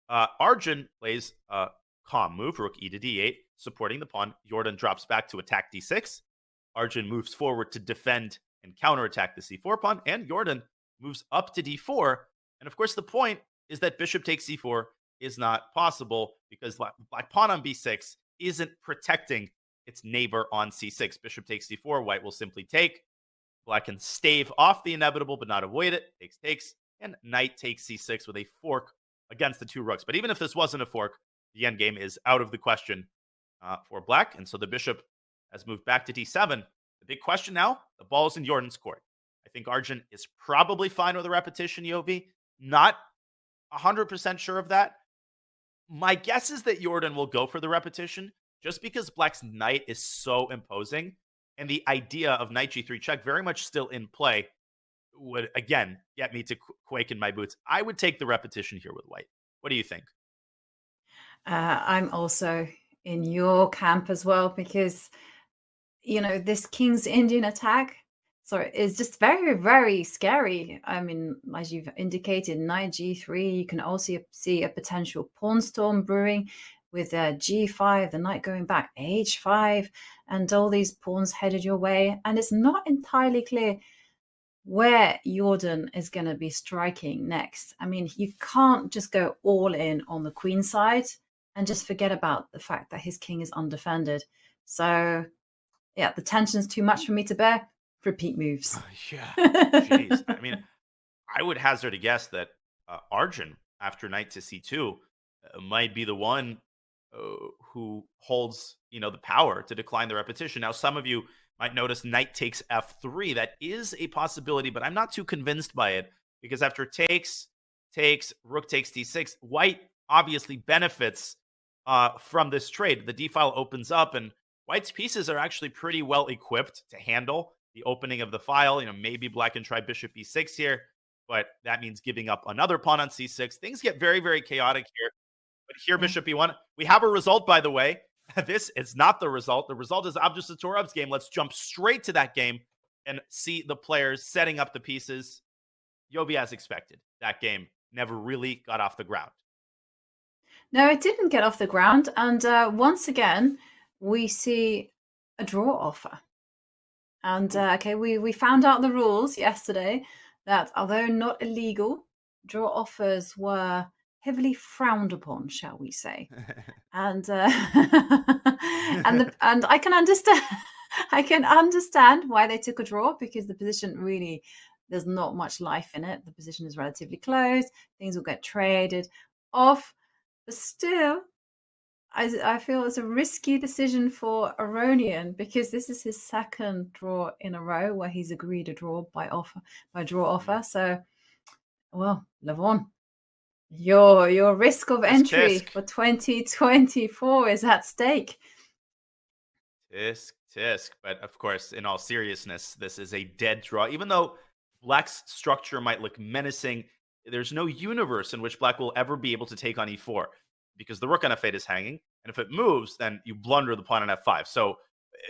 Arjun plays a calm move, rook e to d8, supporting the pawn. Jordan drops back to attack d6. Arjun moves forward to defend and counterattack the c4 pawn, and Jordan moves up to d4. And of course, the point is that bishop takes c4 is not possible because black pawn on b6 isn't protecting its neighbor on c6. Bishop takes c4, white will simply take. Black can stave off the inevitable but not avoid it. Takes, and knight takes c6 with a fork against the two rooks. But even if this wasn't a fork, the endgame is out of the question for black. And so the bishop has moved back to d7. The big question now, the ball's in Jordan's court. I think Arjun is probably fine with a repetition, Yovi. Not 100% sure of that. My guess is that Jordan will go for the repetition just because black's knight is so imposing. And the idea of knight g3 check very much still in play would, again, get me to quake in my boots. I would take the repetition here with white. What do you think? I'm also in your camp as well because, you know, this King's Indian attack is just very, very scary. I mean, as you've indicated, knight g3, you can also see a potential pawn storm brewing with g5, the knight going back, h5, and all these pawns headed your way. And it's not entirely clear where Jordan is going to be striking next. I mean, you can't just go all in on the queen side and just forget about the fact that his king is undefended. So, yeah, the tension's too much for me to bear. Repeat moves. Yeah. Jeez. I mean, I would hazard a guess that Arjun, after knight to c2, might be the one who holds, the power to decline the repetition. Now, some of you might notice knight takes f3. That is a possibility, but I'm not too convinced by it because after takes, rook takes d6, white obviously benefits from this trade. The d file opens up, and white's pieces are actually pretty well equipped to handle the opening of the file. Maybe black can try bishop e6 here, but that means giving up another pawn on c6. Things get very, very chaotic here. But here, bishop e1. We have a result, by the way. This is not the result. The result is Abdusattorov's game. Let's jump straight to that game and see the players setting up the pieces. Yovi, as expected, that game never really got off the ground. No, it didn't get off the ground. And once again, we see a draw offer. And we found out the rules yesterday that although not illegal, draw offers were heavily frowned upon, shall we say? And and I can understand. I can understand why they took a draw because the position really, there's not much life in it. The position is relatively close. Things will get traded off, but still, I feel it's a risky decision for Aronian because this is his second draw in a row where he's agreed a draw by draw offer. So, well, Levon, your risk of entry for 2024 is at stake. Tisk, tisk. But of course, in all seriousness, this is a dead draw. Even though Black's structure might look menacing, there's no universe in which Black will ever be able to take on e4 because the rook on f8 is hanging. And if it moves, then you blunder the pawn on f5. So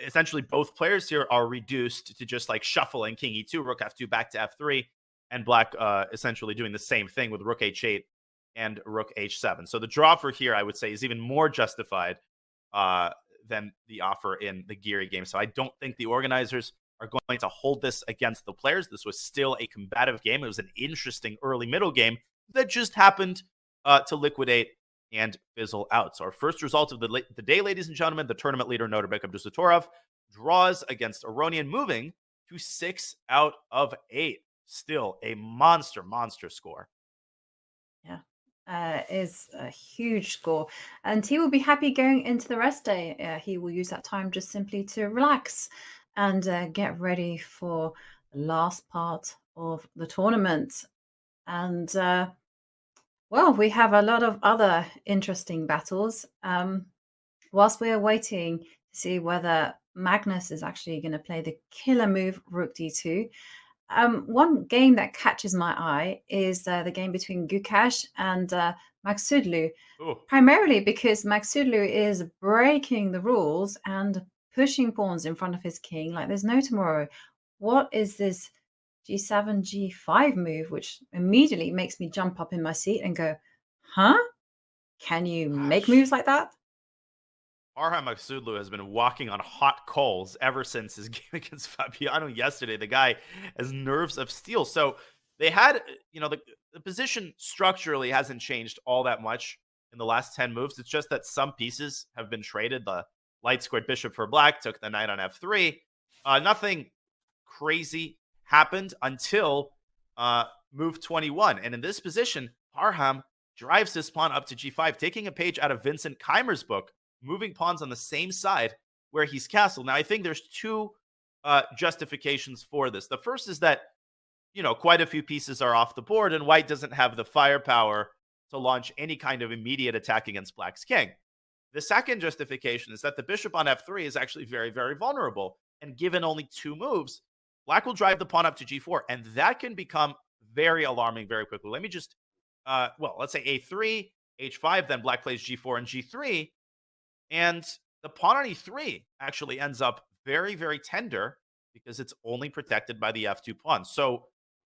essentially, both players here are reduced to just like shuffling king e2, rook f2, back to f3, and Black essentially doing the same thing with rook h8 and rook h7. So the draw for here, I would say, is even more justified than the offer in the Giri game. So I don't think the organizers are going to hold this against the players. This was still a combative game. It was an interesting early middle game that just happened to liquidate and fizzle out. So our first result of the day, ladies and gentlemen, the tournament leader Nodirbek Abdusattorov draws against Aronian, moving to 6 out of 8. Still a monster score. Is a huge score, and he will be happy going into the rest day. He will use that time just simply to relax and get ready for the last part of the tournament. And well, we have a lot of other interesting battles. Whilst we are waiting to see whether Magnus is actually going to play the killer move rook d2. One game that catches my eye is the game between Gukash and Magsudlu, primarily because Magsudlu is breaking the rules and pushing pawns in front of his king like there's no tomorrow. What is this g7, g5 move, which immediately makes me jump up in my seat and go, huh? Can you make moves like that? Farham Magsudlu has been walking on hot coals ever since his game against Fabiano yesterday. The guy has nerves of steel. So they had, the position structurally hasn't changed all that much in the last 10 moves. It's just that some pieces have been traded. The light squared bishop for Black took the knight on f3. Nothing crazy happened until move 21. And in this position, Farham drives his pawn up to g5, taking a page out of Vincent Keymer's book, moving pawns on the same side where he's castled. Now, I think there's two justifications for this. The first is that, quite a few pieces are off the board, and White doesn't have the firepower to launch any kind of immediate attack against Black's king. The second justification is that the bishop on f3 is actually very, very vulnerable, and given only 2 moves, Black will drive the pawn up to g4, and that can become very alarming very quickly. Let me just, let's say a3, h5, then Black plays g4 and g3, and the pawn on e3 actually ends up very, very tender because it's only protected by the f2 pawn. So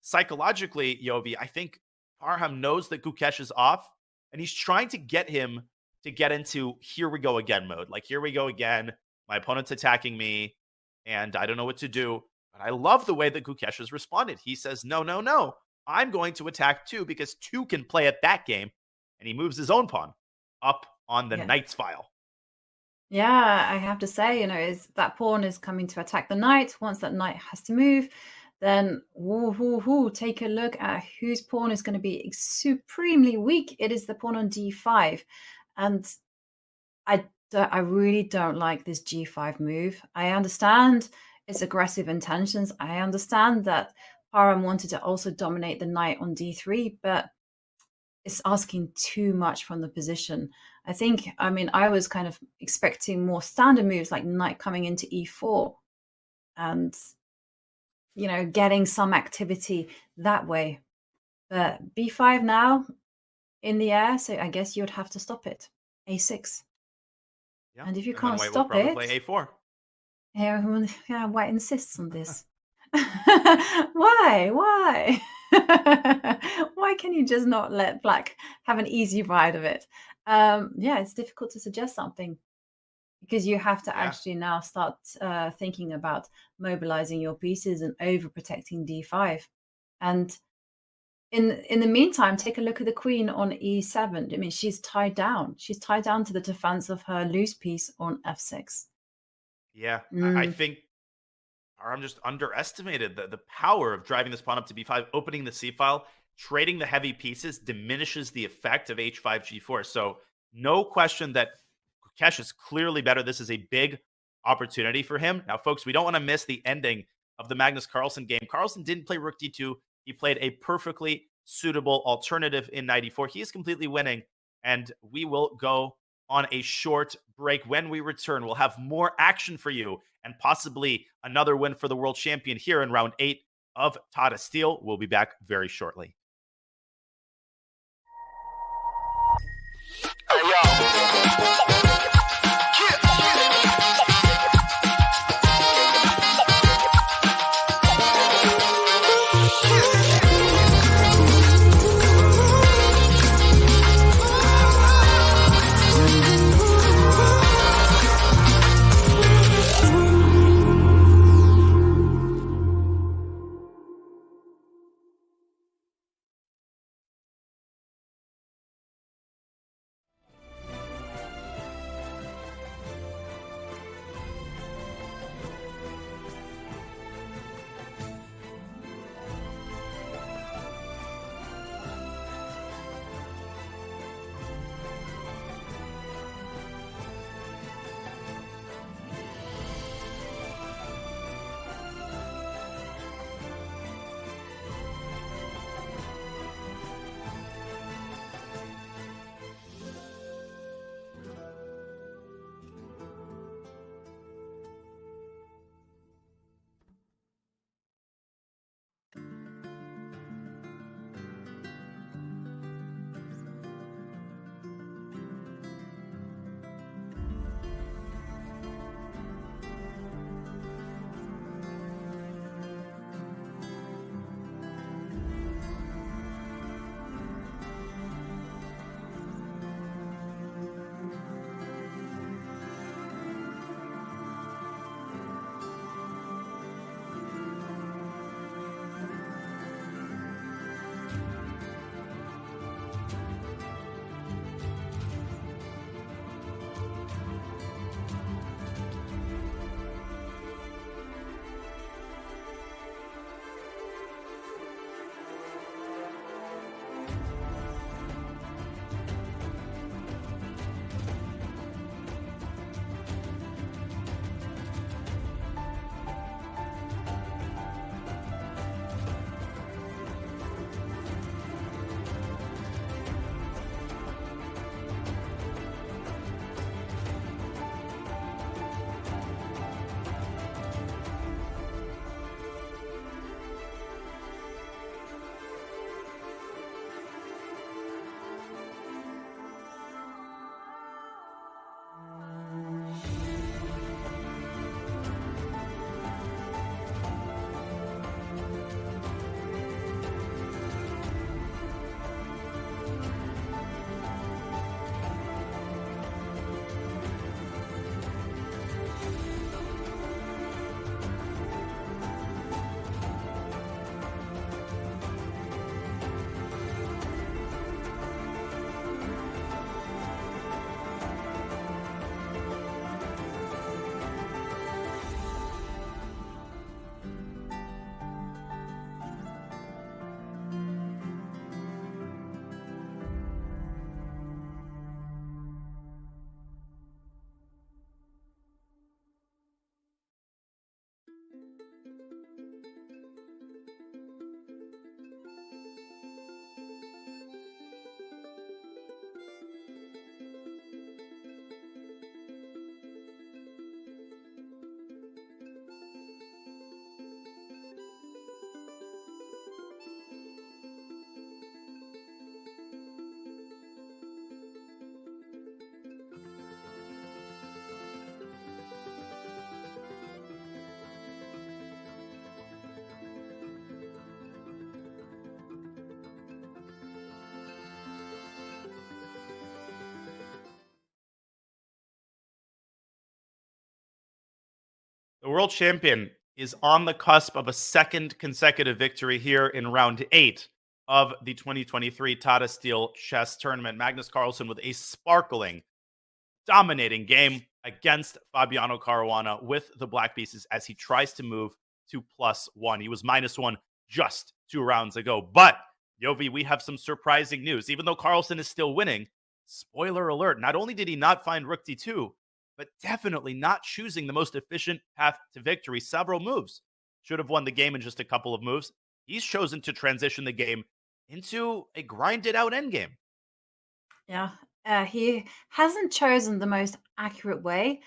psychologically, Yovi, I think Farham knows that Gukesh is off, and he's trying to get him to get into here we go again mode. Like, here we go again. My opponent's attacking me, and I don't know what to do. But I love the way that Gukesh has responded. He says, no. I'm going to attack 2 because 2 can play at that game. And he moves his own pawn up on the knight's file. Yeah, I have to say, is that pawn is coming to attack the knight. Once that knight has to move, then take a look at whose pawn is going to be supremely weak. It is the pawn on d5. And I really don't like this g5 move. I understand its aggressive intentions. I understand that Farham wanted to also dominate the knight on d3, but it's asking too much from the position. I was kind of expecting more standard moves like knight coming into e4 and, getting some activity that way. But b5 now in the air, so I guess you would have to stop it. a6. Yeah. And if you and can't White stop will it... play a4. Yeah, White insists on this. Why? Why can you just not let Black have an easy ride of it? It's difficult to suggest something because you have to actually now start thinking about mobilizing your pieces and overprotecting d5. And in the meantime, take a look at the queen on e7. I mean, she's tied down. She's tied down to the defense of her loose piece on f6. Yeah, I think Farham just underestimated the power of driving this pawn up to b5, opening the c file, trading the heavy pieces diminishes the effect of h5, g4. So no question that Gukesh is clearly better. This is a big opportunity for him. Now, folks, we don't want to miss the ending of the Magnus Carlsen game. Carlsen didn't play rook d2. He played a perfectly suitable alternative in knight e4. He is completely winning, and we will go on a short break. When we return, we'll have more action for you and possibly another win for the world champion here in round 8 of Tata Steel. We'll be back very shortly. The world champion is on the cusp of a second consecutive victory here in round 8 of the 2023 Tata Steel chess tournament. Magnus Carlsen with a sparkling, dominating game against Fabiano Caruana with the black pieces as he tries to move to +1. He was -1 just 2 rounds ago. But, Yovi, we have some surprising news. Even though Carlsen is still winning, spoiler alert, not only did he not find rook d2, but definitely not choosing the most efficient path to victory. Several moves. Should have won the game in just a couple of moves. He's chosen to transition the game into a grinded out endgame. Yeah, He hasn't chosen the most accurate way,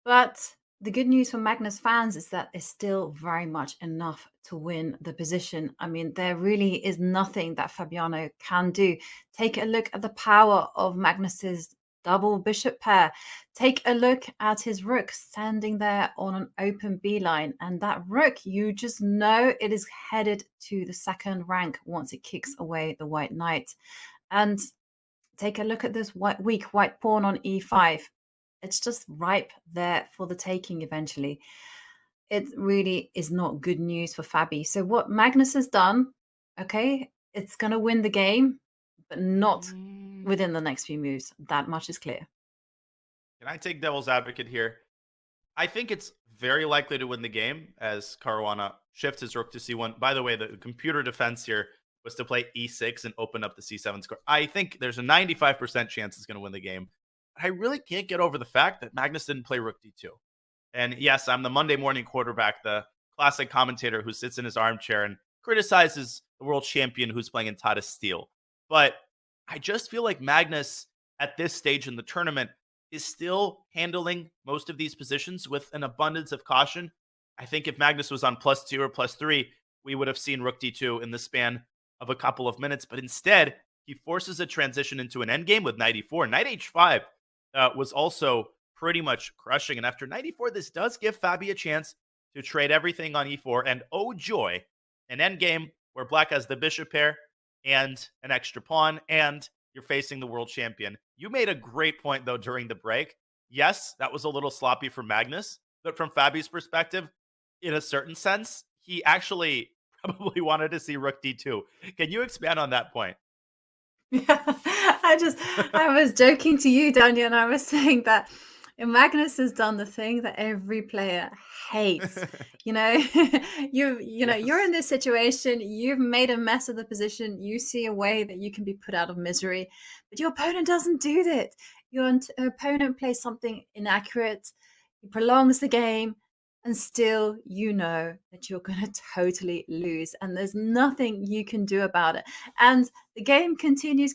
but the good news for Magnus fans is that it's still very much enough to win the position. I mean, there really is nothing that Fabiano can do. Take a look at the power of Magnus's double bishop pair. Take a look at his rook standing there on an open B line. And that rook, you just know it is headed to the second rank once it kicks away the white knight. And take a look at this weak white pawn on E5. It's just ripe there for the taking eventually. It really is not good news for Fabi. So what Magnus has done, okay, it's going to win the game, but not within the next few moves. That much is clear. Can I take devil's advocate here? I think it's very likely to win the game as Caruana shifts his rook to C1. By the way, the computer defense here was to play E6 and open up the C7 square. I think there's a 95% chance he's going to win the game. I really can't get over the fact that Magnus didn't play rook D2. And yes, I'm the Monday morning quarterback, the classic commentator who sits in his armchair and criticizes the world champion who's playing in Tata Steel. But I just feel like Magnus, at this stage in the tournament, is still handling most of these positions with an abundance of caution. I think if Magnus was on +2 or +3, we would have seen rook D2 in the span of a couple of minutes. But instead, he forces a transition into an endgame with knight E4. Knight H5 was also pretty much crushing. And after knight E4, this does give Fabi a chance to trade everything on E4. And oh joy, an endgame where black has the bishop pair and an extra pawn, and you're facing the world champion. You made a great point, though, during the break. Yes, that was a little sloppy for Magnus, but from Fabi's perspective, in a certain sense, he actually probably wanted to see rook D2. Can you expand on that point? I was joking to you, Daniel, and I was saying that Magnus has done the thing that every player hates. You're in this situation, you've made a mess of the position, you see a way that you can be put out of misery, but your opponent doesn't do that. Your opponent plays something inaccurate, he prolongs the game, and still you know that you're going to totally lose, and there's nothing you can do about it. And the game continues,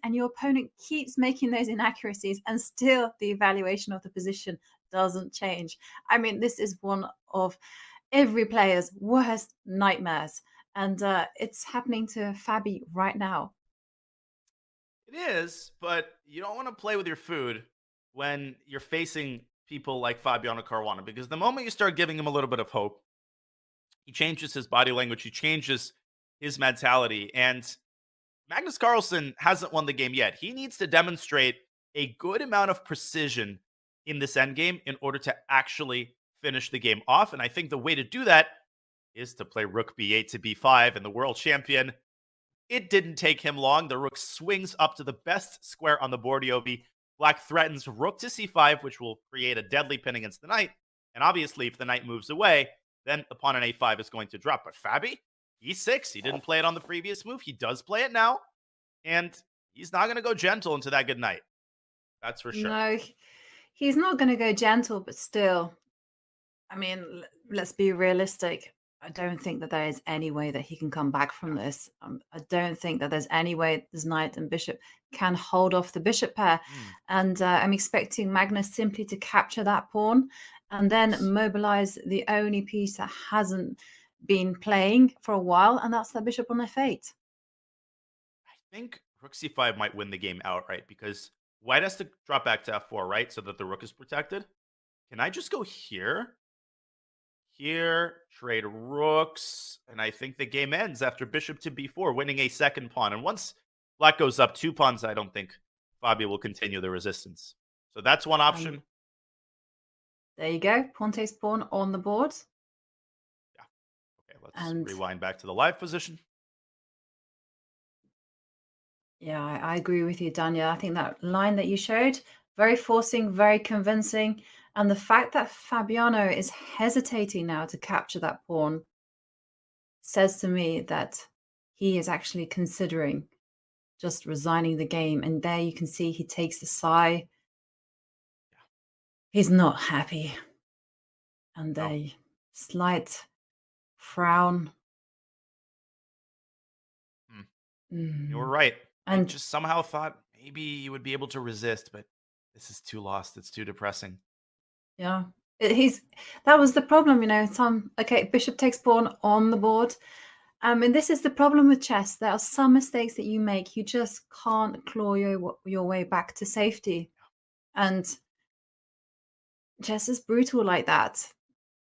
and your opponent keeps making those inaccuracies, and still the evaluation of the position doesn't change. I mean, this is one of every player's worst nightmares, and it's happening to Fabi right now. It is, but you don't want to play with your food when you're facing people like Fabiano Caruana, because the moment you start giving him a little bit of hope, he changes his body language, he changes his mentality, and Magnus Carlsen hasn't won the game yet. He needs to demonstrate a good amount of precision in this endgame in order to actually finish the game off, and I think the way to do that is to play rook b8 to b5, and the world champion, it didn't take him long. The rook swings up to the best square on the board, Yobi. Black threatens rook to c5, which will create a deadly pin against the knight. And obviously, if the knight moves away, then the pawn on a5 is going to drop. But Fabi, e6, he didn't play it on the previous move. He does play it now. And he's not going to go gentle into that good knight. That's for sure. No, he's not going to go gentle, but still, I mean, let's be realistic. I don't think that there is any way that he can come back from this. I don't think that there's any way this knight and bishop can hold off the bishop pair. And I'm expecting Magnus simply to capture that pawn and then mobilize the only piece that hasn't been playing for a while, and that's the bishop on f8. I think rook c5 might win the game outright because white has to drop back to f4, right? So that the rook is protected. Can I just go here? Here, trade rooks, and I think the game ends after bishop to b4, winning a second pawn. And once black goes up 2 pawns, I don't think Fabi will continue the resistance. So that's one option. There you go. Pawn takes pawn on the board. Yeah. Okay, let's rewind back to the live position. Yeah, I agree with you, Danya. I think that line that you showed, very forcing, very convincing. And the fact that Fabiano is hesitating now to capture that pawn says to me that he is actually considering just resigning the game. And there you can see he takes a sigh. He's not happy. And a slight frown. You were right. And I just somehow thought maybe you would be able to resist, but this is too lost. It's too depressing. Yeah. That was the problem, bishop takes pawn on the board. And this is the problem with chess. There are some mistakes that you make. You just can't claw your way back to safety. And chess is brutal like that.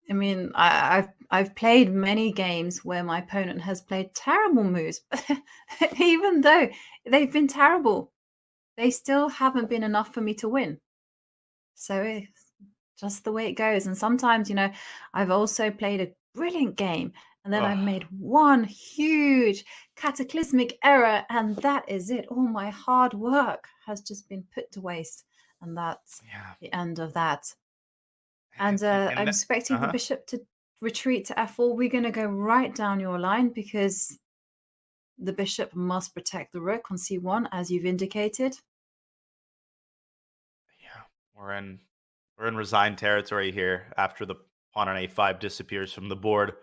I mean, I've played many games where my opponent has played terrible moves, but even though they've been terrible, they still haven't been enough for me to win. So it's just the way it goes. And sometimes, I've also played a brilliant game, and then I've made one huge cataclysmic error, and that is it. All my hard work has just been put to waste, and that's the end of that. And I'm expecting the bishop to retreat to f4. We're going to go right down your line because the bishop must protect the rook on c1, as you've indicated. Yeah, we're in resigned territory here after the pawn on a5 disappears from the board.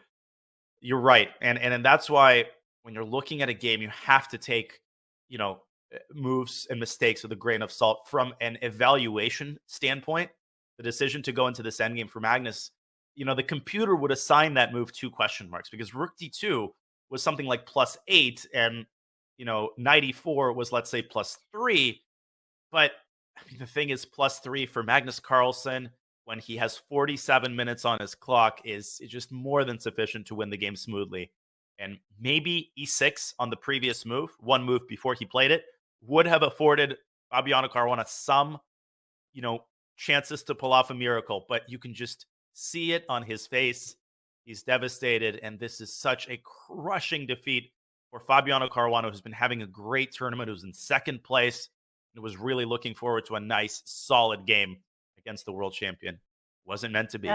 You're right, and that's why when you're looking at a game, you have to take moves and mistakes with a grain of salt from an evaluation standpoint. The decision to go into this endgame for Magnus, the computer would assign that move 2 question marks because rook d2 was something like +8 and, knight e4 was, let's say, +3. But I mean, the thing is, +3 for Magnus Carlsen when he has 47 minutes on his clock is just more than sufficient to win the game smoothly. And maybe e6 on the previous move, one move before he played it, would have afforded Fabiano Caruana some, chances to pull off a miracle, but you can just see it on his face. He's devastated, and this is such a crushing defeat for Fabiano Caruana, who's been having a great tournament, who's in second place, and was really looking forward to a nice, solid game against the world champion. Wasn't meant to be.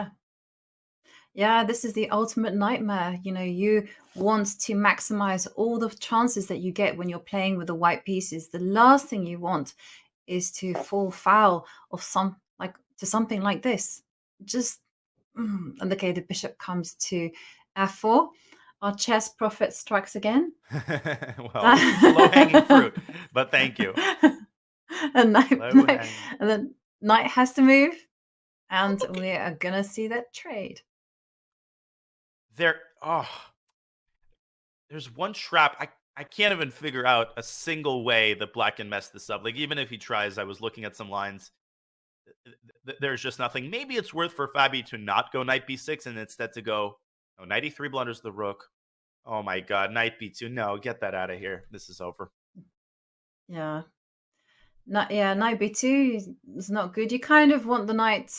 Yeah, this is the ultimate nightmare. You want to maximize all the chances that you get when you're playing with the white pieces. The last thing you want is to fall foul of something like this. Just and okay, the bishop comes to f4. Our chess prophet strikes again. Well, low-hanging fruit, but thank you. And then knight has to move, and we are gonna see that trade. There's one trap. I can't even figure out a single way that Black can mess this up. Like, even if he tries, I was looking at some lines. There's just nothing. Maybe it's worth for Fabi to not go knight b6 and instead to go, knight e3 blunders the rook. Oh my god, knight b2. No, get that out of here. This is over. Yeah. Knight b2 is not good. You kind of want the knight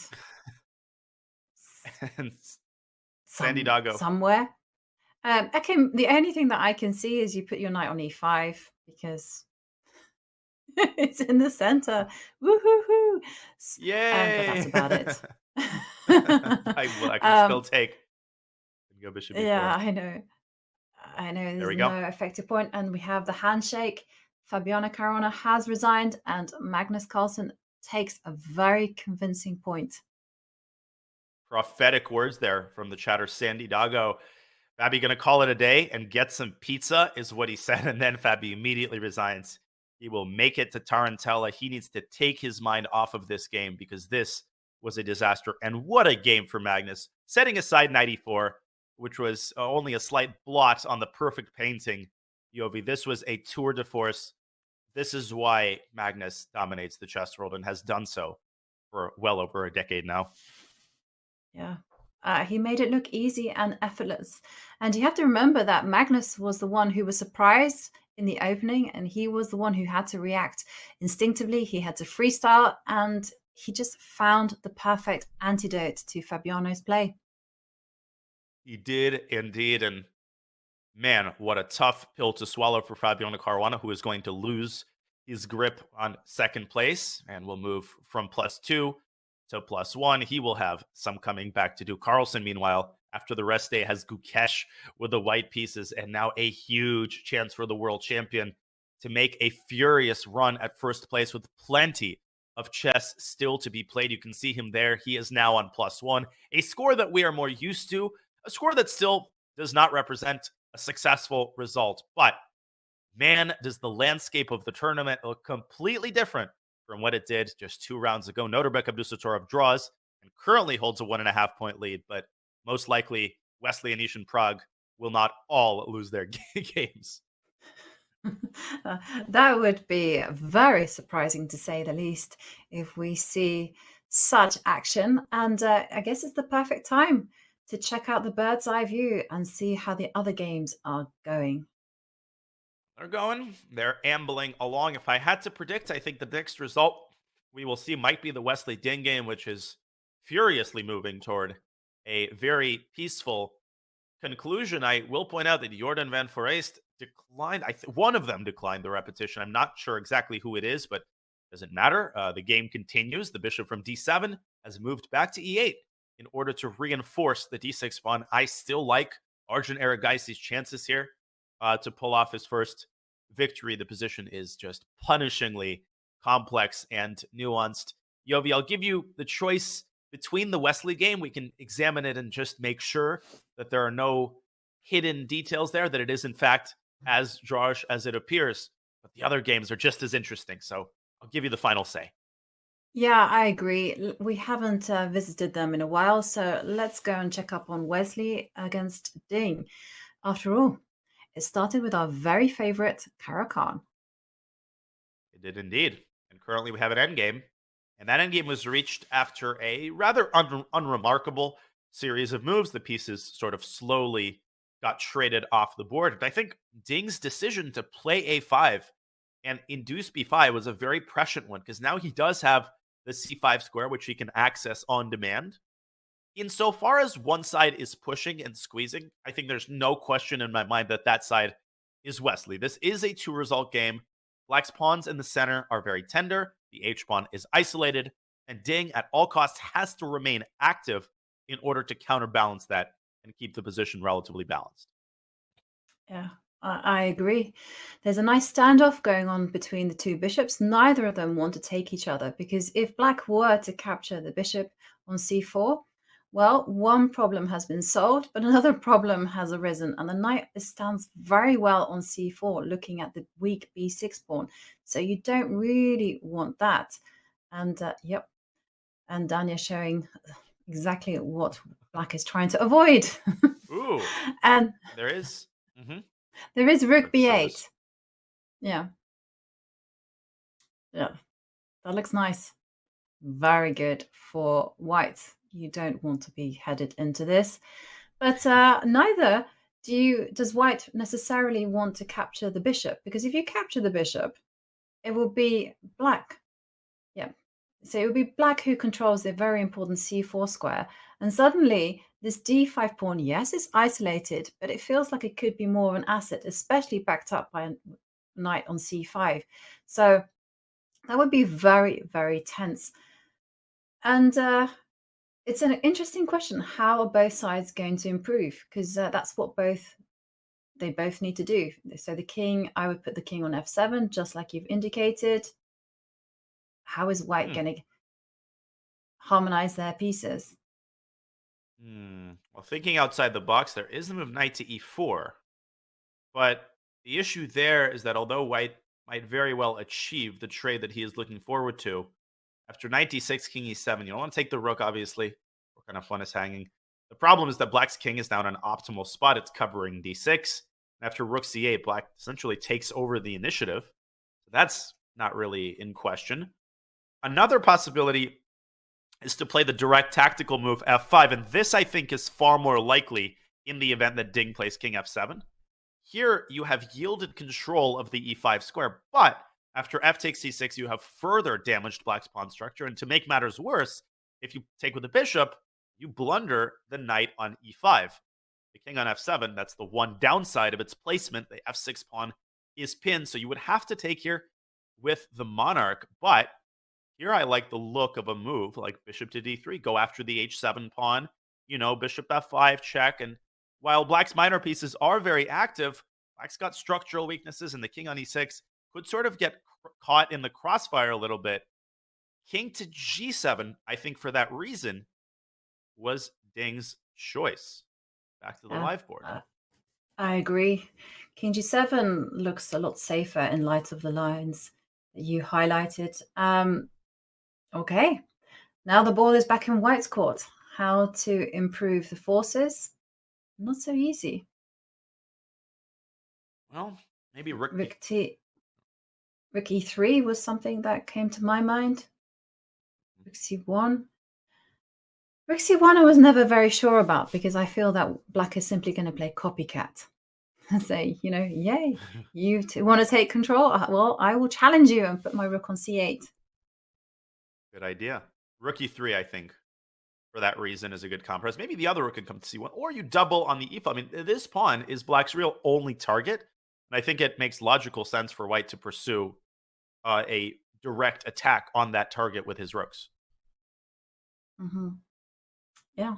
Sandy Doggo somewhere. Okay, the only thing that I can see is you put your knight on e5 because it's in the center. Woohoo! Yay! But that's about it. I can still take. Go bishop b4. Yeah, I know. There's no effective point, and we have the handshake. Fabiano Caruana has resigned, and Magnus Carlsen takes a very convincing point. Prophetic words there from the chatter. Sandy Doggo. Fabi going to call it a day and get some pizza is what he said. And then Fabi immediately resigns. He will make it to Tarantella. He needs to take his mind off of this game because this was a disaster. And what a game for Magnus. Setting aside 94, which was only a slight blot on the perfect painting, Yovi. This was a tour de force. This is why Magnus dominates the chess world and has done so for well over a decade now. Yeah. He made it look easy and effortless. And you have to remember that Magnus was the one who was surprised in the opening, and he was the one who had to react instinctively. He had to freestyle, and he just found the perfect antidote to Fabiano's play. He did indeed. And man, what a tough pill to swallow for Fabiano Caruana, who is going to lose his grip on second place and will move from +2 to +1. He will have some coming back to do. Carlsen, meanwhile, after the rest day, has Gukesh with the white pieces, and now a huge chance for the world champion to make a furious run at first place with plenty of chess still to be played. You can see him there. He is now on +1, a score that we are more used to, a score that still does not represent a successful result. But man, does the landscape of the tournament look completely different from what it did just 2 rounds ago. Nodirbek Abdusattorov draws and currently holds a 1.5 point lead, but most likely Wesley, Anish, and Prague will not all lose their games. That would be very surprising, to say the least, if we see such action. And I guess it's the perfect time to check out the bird's eye view and see how the other games are going. They're ambling along. If I had to predict, I think the next result we will see might be the Wesley Ding game, which is furiously moving toward a very peaceful conclusion. I will point out that Jordan van Foreest declined. One of them declined the repetition. I'm not sure exactly who it is, but doesn't matter. The game continues. The bishop from d7 has moved back to e8 in order to reinforce the d6 pawn. I still like Arjun Erigaisi's chances here to pull off his first victory. The position is just punishingly complex and nuanced. Yovi, I'll give you the choice between the Wesley game. We can examine it and just make sure that there are no hidden details there, that it is in fact as drawish as it appears. But the other games are just as interesting. So I'll give you the final say. Yeah, I agree. We haven't visited them in a while, so let's go and check up on Wesley against Ding. After all, it started with our very favorite Caro-Kann. It did indeed. And currently we have an endgame. And that endgame was reached after a rather unremarkable series of moves. The pieces sort of slowly got traded off the board. But I think Ding's decision to play a5 and induce b5 was a very prescient one, because now he does have the c5 square, which he can access on demand. Insofar as one side is pushing and squeezing, I think there's no question in my mind that that side is Wesley. This is a 2-result game. Black's pawns in the center are very tender. The h-pawn is isolated. And Ding, at all costs, has to remain active in order to counterbalance that and keep the position relatively balanced. Yeah, I agree. There's a nice standoff going on between the two bishops. Neither of them want to take each other, because if Black were to capture the bishop on c4, well, one problem has been solved, but another problem has arisen, and the knight stands very well on c4, looking at the weak b6 pawn. So you don't really want that. And yep, and Danya showing exactly what Black is trying to avoid. Ooh, and there is. There is rook b8. Yeah. Yeah, that looks nice. Very good for white. You don't want to be headed into this. But neither does white necessarily want to capture the bishop, because if you capture the bishop, it will be Black. Yeah. So it will be Black who controls the very important c4 square. And suddenly this d5 pawn, yes, it's isolated, but it feels like it could be more of an asset, especially backed up by a knight on c5. So that would be very, very tense. And it's an interesting question. How are both sides going to improve? Because that's what they both need to do. So the king, I would put the king on f7, just like you've indicated. How is white going to harmonize their pieces? Well, thinking outside the box, there is the move knight to e4. But the issue there is that although white might very well achieve the trade that he is looking forward to, after knight d6, king e7, you don't want to take the rook, obviously. What kind of fun is hanging? The problem is that Black's king is now in an optimal spot. It's covering d6. And after rook c8, Black essentially takes over the initiative. So that's not really in question. Another possibility is to play the direct tactical move f5. And this, I think, is far more likely in the event that Ding plays king f7. Here, you have yielded control of the e5 square. But after f takes c6, you have further damaged Black's pawn structure. And to make matters worse, if you take with the bishop, you blunder the knight on e5. The king on f7, that's the one downside of its placement. The f6 pawn is pinned. So you would have to take here with the monarch. But here I like the look of a move like bishop to d3, go after the h7 pawn, bishop f5 check. And while Black's minor pieces are very active, Black's got structural weaknesses, and the king on e6 could sort of get caught in the crossfire a little bit. King to g7, I think for that reason, was Ding's choice. Back to the live board. I agree. King G7 looks a lot safer in light of the lines that you highlighted. Okay, now the ball is back in White's court. How to improve the forces? Not so easy. Well, maybe Rook E3 was something that came to my mind. Rook C1. Rook C1 I was never very sure about because I feel that Black is simply going to play copycat. And say, you know, yay, you want to take control? Well, I will challenge you and put my rook on C8. Good idea. Rook E3, I think, for that reason, is a good compromise. Maybe the other rook can come to C1, or you double on the E file. I mean, this pawn is Black's real only target, and I think it makes logical sense for White to pursue a direct attack on that target with his rooks. Mm-hmm. Yeah.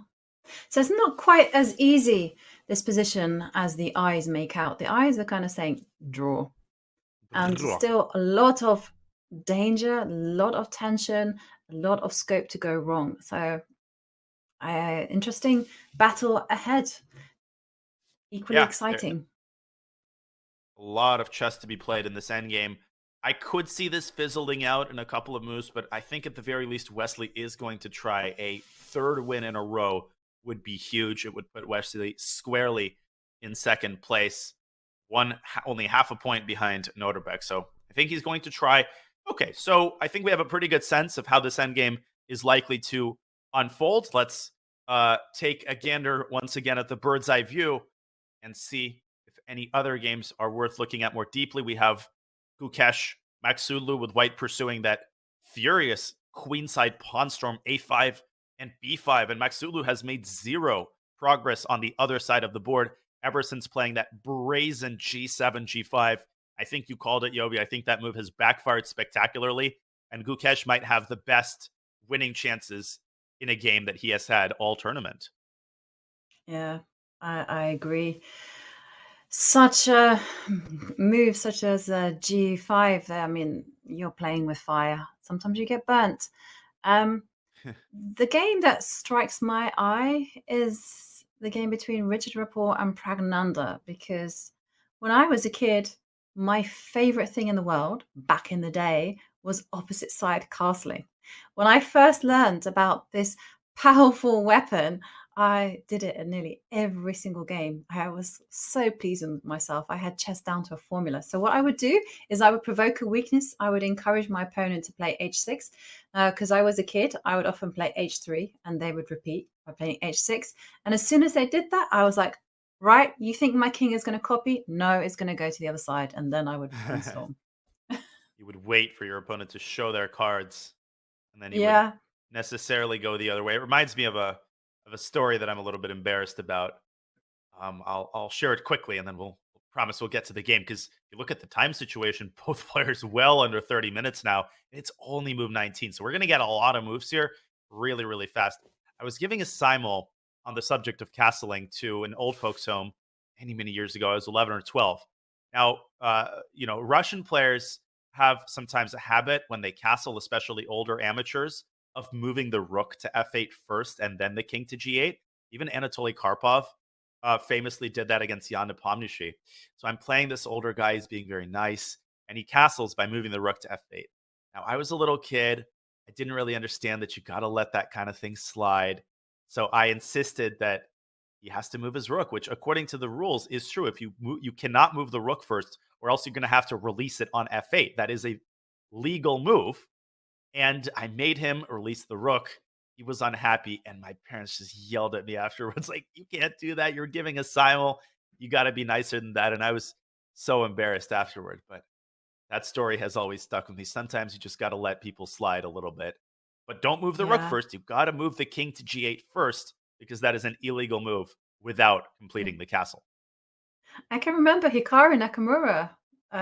So it's not quite as easy, this position, as the eyes make out. The eyes are kind of saying draw. And still a lot of danger, a lot of tension, a lot of scope to go wrong. So interesting battle ahead. Equally exciting. A lot of chess to be played in this endgame. I could see this fizzling out in a couple of moves, but I think at the very least Wesley is going to try. A third win in a row would be huge. It would put Wesley squarely in second place, only half a point behind Nodirbek. So I think he's going to try. Okay, so I think we have a pretty good sense of how this endgame is likely to unfold. Let's take a gander once again at the bird's eye view and see if any other games are worth looking at more deeply. We have Gukesh Magsudlu with White pursuing that furious queenside pawn storm A5 and B5, and Magsudlu has made zero progress on the other side of the board ever since playing that brazen G7, G5. I think you called it, Yobi. I think that move has backfired spectacularly, and Gukesh might have the best winning chances in a game that he has had all tournament. Yeah, I agree. Such a move such as G5, I mean, you're playing with fire. Sometimes you get burnt. The game that strikes my eye is the game between Richard Rapport and Pragnanda, because when I was a kid, my favorite thing in the world back in the day was opposite side castling. When I first learned about this powerful weapon, I did it in nearly every single game. I was so pleased with myself. I had chess down to a formula. So what I would do is I would provoke a weakness. I would encourage my opponent to play H6. Because I was a kid, I would often play H3 and they would repeat by playing H6. And as soon as they did that, I was like, right, you think my king is going to copy? No, it's going to go to the other side. And then I would brainstorm. You would wait for your opponent to show their cards, and then you would necessarily go the other way. It reminds me of a story that I'm a little bit embarrassed about. I'll share it quickly, and then we'll promise we'll get to the game, because if you look at the time situation, both players well under 30 minutes now. It's only move 19, so we're going to get a lot of moves here really, really fast. I was giving a simul on the subject of castling to an old folks home many years ago. I was 11 or 12. Now, Russian players have sometimes a habit when they castle, especially older amateurs, of moving the rook to F8 first and then the king to G8. Even Anatoly Karpov famously did that against Jan Nepomniachtchi. So I'm playing this older guy. He's being very nice, and he castles by moving the rook to F8. Now, I was a little kid. I didn't really understand that you got to let that kind of thing slide. So I insisted that he has to move his rook, which according to the rules is true. If you cannot move the rook first, or else you're going to have to release it on F8. That is a legal move. And I made him release the rook. He was unhappy, and my parents just yelled at me afterwards, like, you can't do that. You're giving a simul. You got to be nicer than that. And I was so embarrassed afterward. But that story has always stuck with me. Sometimes you just got to let people slide a little bit. But don't move the rook first. You've got to move the king to G8 first, because that is an illegal move without completing the castle. I can remember Hikaru Nakamura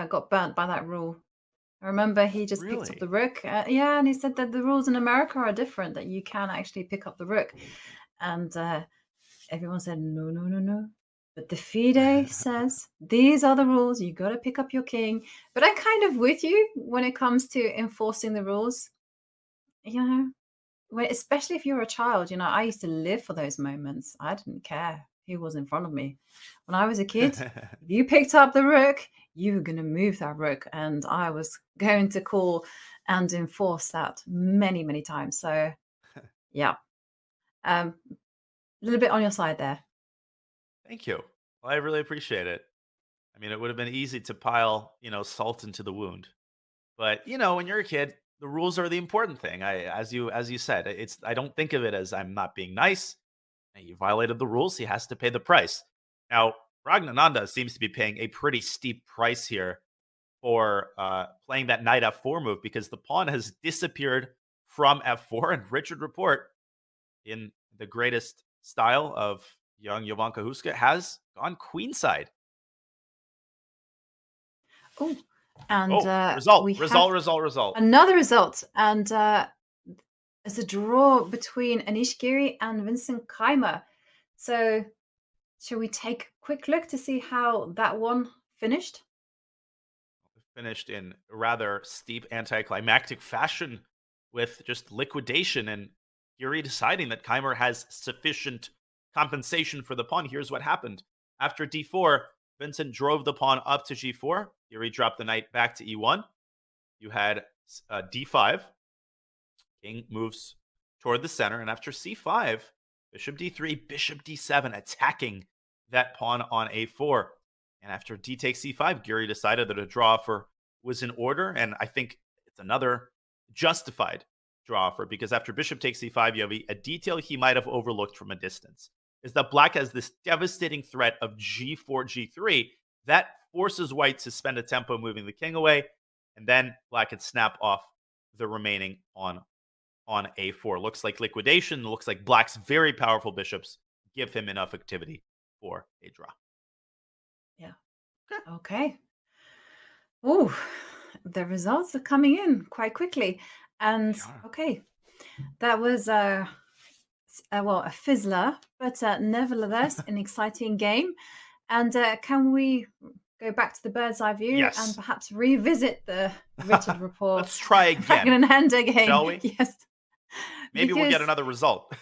got burnt by that rule. I remember he just picked up the rook. And he said that the rules in America are different, that you can actually pick up the rook. And everyone said, no. But the FIDE says, these are the rules. You got to pick up your king. But I'm kind of with you when it comes to enforcing the rules. You know, especially if you're a child. You know, I used to live for those moments. I didn't care he was in front of me. When I was a kid, if you picked up the rook, you were going to move that rook, and I was going to call and enforce that many, many times. So, yeah, a little bit on your side there. Thank you. Well, I really appreciate it. I mean, it would have been easy to pile, salt into the wound. But, when you're a kid, the rules are the important thing. As you said, I don't think of it as I'm not being nice. He violated the rules. He has to pay the price. Now, Ragnananda seems to be paying a pretty steep price here for playing that knight f4 move, because the pawn has disappeared from f4, and Richard Report, in the greatest style of young Jovanka Huska, has gone queenside. Oh, and result. Another result, and it's a draw between Anish Giri and Vincent Keymer. So, shall we take a quick look to see how that one finished? Finished in a rather steep anticlimactic fashion, with just liquidation, and Giri deciding that Keymer has sufficient compensation for the pawn. Here's what happened. After d4, Vincent drove the pawn up to g4. Giri dropped the knight back to e1. You had d5. King moves toward the center, and after c5, bishop d3, bishop d7, attacking that pawn on a4. And after d takes c5, Giri decided that a draw offer was in order, and I think it's another justified draw offer, because after bishop takes c5, you have a detail he might have overlooked from a distance, is that black has this devastating threat of g4, g3. That forces white to spend a tempo moving the king away, and then black can snap off the remaining pawn on a4. Looks like liquidation. Looks like black's very powerful bishops give him enough activity for a draw. Yeah. Okay. Oh, the results are coming in quite quickly. And okay, that was a fizzler, but nevertheless an exciting game. And can we go back to the bird's eye view and perhaps revisit the Richard Report? Let's try again. Dragonanda game, shall we? Yes. Maybe we'll get another result.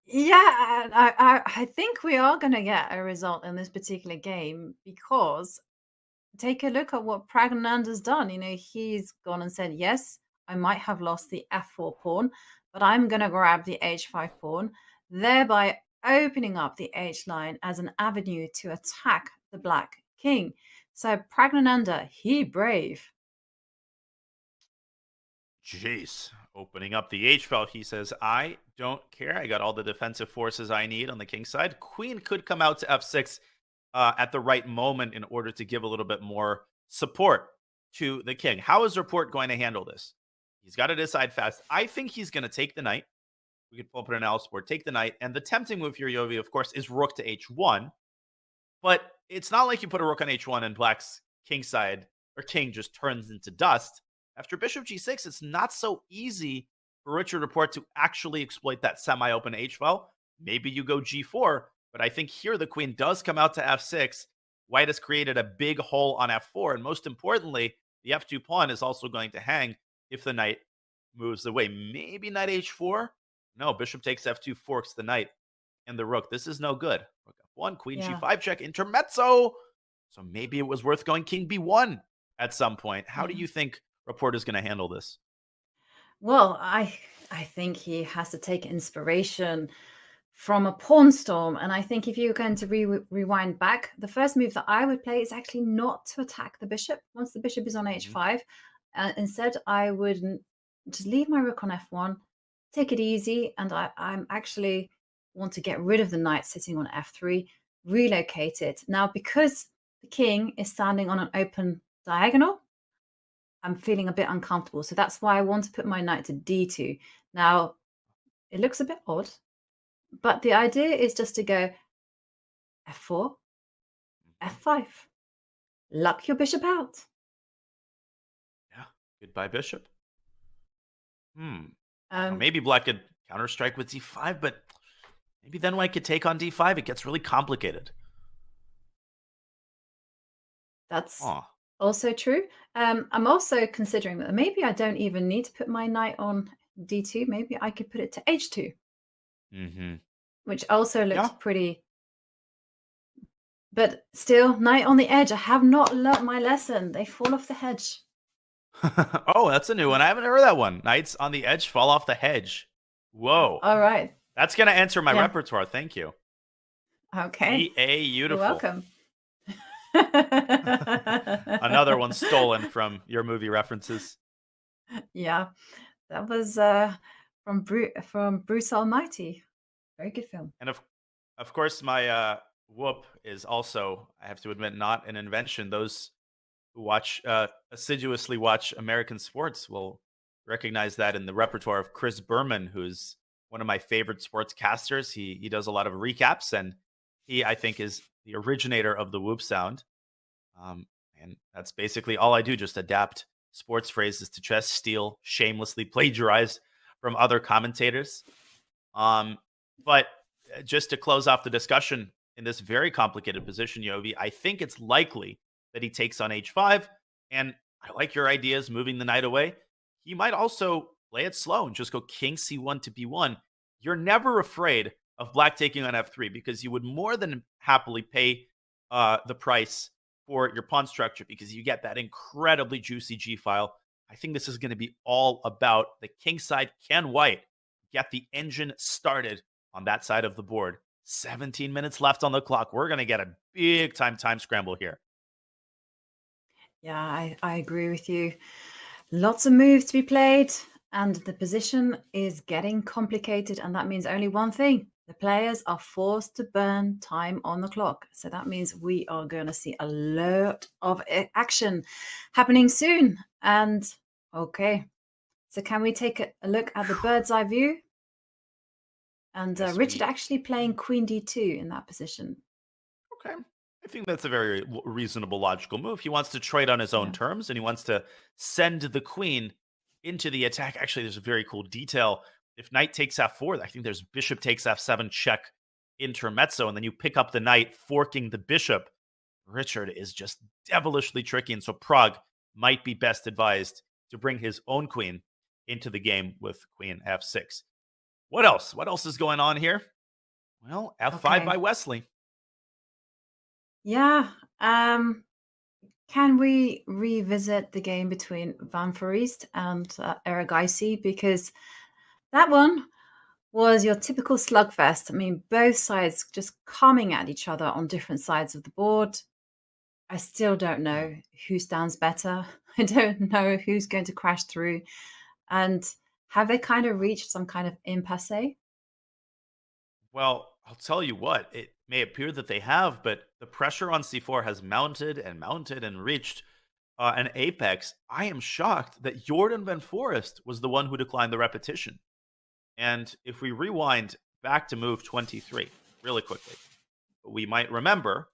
Yeah, I think we are going to get a result in this particular game, because take a look at what Pragnananda's done. He's gone and said, yes, I might have lost the f4 pawn, but I'm going to grab the h5 pawn, thereby opening up the h line as an avenue to attack the black king. So Pragnananda, he brave. Jeez. Opening up the h file, he says, I don't care. I got all the defensive forces I need on the king side. Queen could come out to f6 at the right moment in order to give a little bit more support to the king. How is Report going to handle this? He's got to decide fast. I think he's going to take the knight. We could pull up an analysis board, take the knight. And the tempting move here, Yovi, of course, is rook to h1. But it's not like you put a rook on h1 and black's king side or king just turns into dust. After bishop g6, it's not so easy for Richard Report to actually exploit that semi-open h-file. Maybe you go g4, but I think here the queen does come out to f6. White has created a big hole on f4, and most importantly, the f2 pawn is also going to hang if the knight moves away. Maybe knight h4? No, bishop takes f2, forks the knight and the rook. This is no good. Rook f1, queen g5 check, intermezzo. So maybe it was worth going king b1 at some point. How do you think Report is going to handle this? Well, I think he has to take inspiration from a pawn storm. And I think if you're going to rewind back, the first move that I would play is actually not to attack the bishop once the bishop is on h5. Instead, I would just leave my rook on f1, take it easy, and I'm actually want to get rid of the knight sitting on f3, relocate it. Now, because the king is standing on an open diagonal, I'm feeling a bit uncomfortable. So that's why I want to put my knight to d2. Now, it looks a bit odd, but the idea is just to go f4, f5. Luck your bishop out. Yeah, goodbye bishop. Maybe black could counterstrike with d5, but maybe then white could take on d5. It gets really complicated. That's also true. I'm also considering that maybe I don't even need to put my knight on d2. Maybe I could put it to h2, which also looks pretty But still, knight on the edge. I have not learnt my lesson. They fall off the hedge. Oh, that's a new one. I haven't heard that one. Knights on the edge fall off the hedge. Whoa. All right. That's going to enter my repertoire. Thank you. Okay. Beautiful. You're welcome. Another one stolen from your movie references. Yeah, that was from Bruce Almighty. Very good film. And of course, my whoop is also, I have to admit, not an invention. Those who assiduously watch American sports will recognize that in the repertoire of Chris Berman, who's one of my favorite sportscasters. He does a lot of recaps, and he, I think, is the originator of the whoop sound. And that's basically all I do, just adapt sports phrases to chess, steal, shamelessly plagiarize from other commentators. But just to close off the discussion in this very complicated position, Yovi, I think it's likely that he takes on h5. And I like your ideas, moving the knight away. He might also play it slow and just go king c1 to b1. You're never afraid of black taking on f3 because you would more than happily pay the price for your pawn structure because you get that incredibly juicy g file. I think this is going to be all about the king side. Can white get the engine started on that side of the board? 17 minutes left on the clock. We're going to get a big time scramble here. Yeah, I agree with you. Lots of moves to be played, and the position is getting complicated, and that means only one thing. The players are forced to burn time on the clock. So that means we are going to see a lot of action happening soon. And okay, so can we take a look at the bird's eye view? And Richard actually playing queen d2 in that position. Okay. I think that's a very reasonable, logical move. He wants to trade on his own terms, and he wants to send the queen into the attack. Actually, there's a very cool detail. If knight takes f4, I think there's bishop takes f7 check intermezzo, and then you pick up the knight, forking the bishop. Richard is just devilishly tricky, and so Prague might be best advised to bring his own queen into the game with queen f6. What else? What else is going on here? Well, f5 by Wesley. Yeah. Can we revisit the game between Van Foreest and Erigaisi? Because that one was your typical slugfest. I mean, both sides just coming at each other on different sides of the board. I still don't know who stands better. I don't know who's going to crash through. And have they kind of reached some kind of impasse? Well, I'll tell you what, it may appear that they have, but the pressure on c4 has mounted and reached an apex. I am shocked that Jordan Van Foreest was the one who declined the repetition. And if we rewind back to move 23 really quickly, we might remember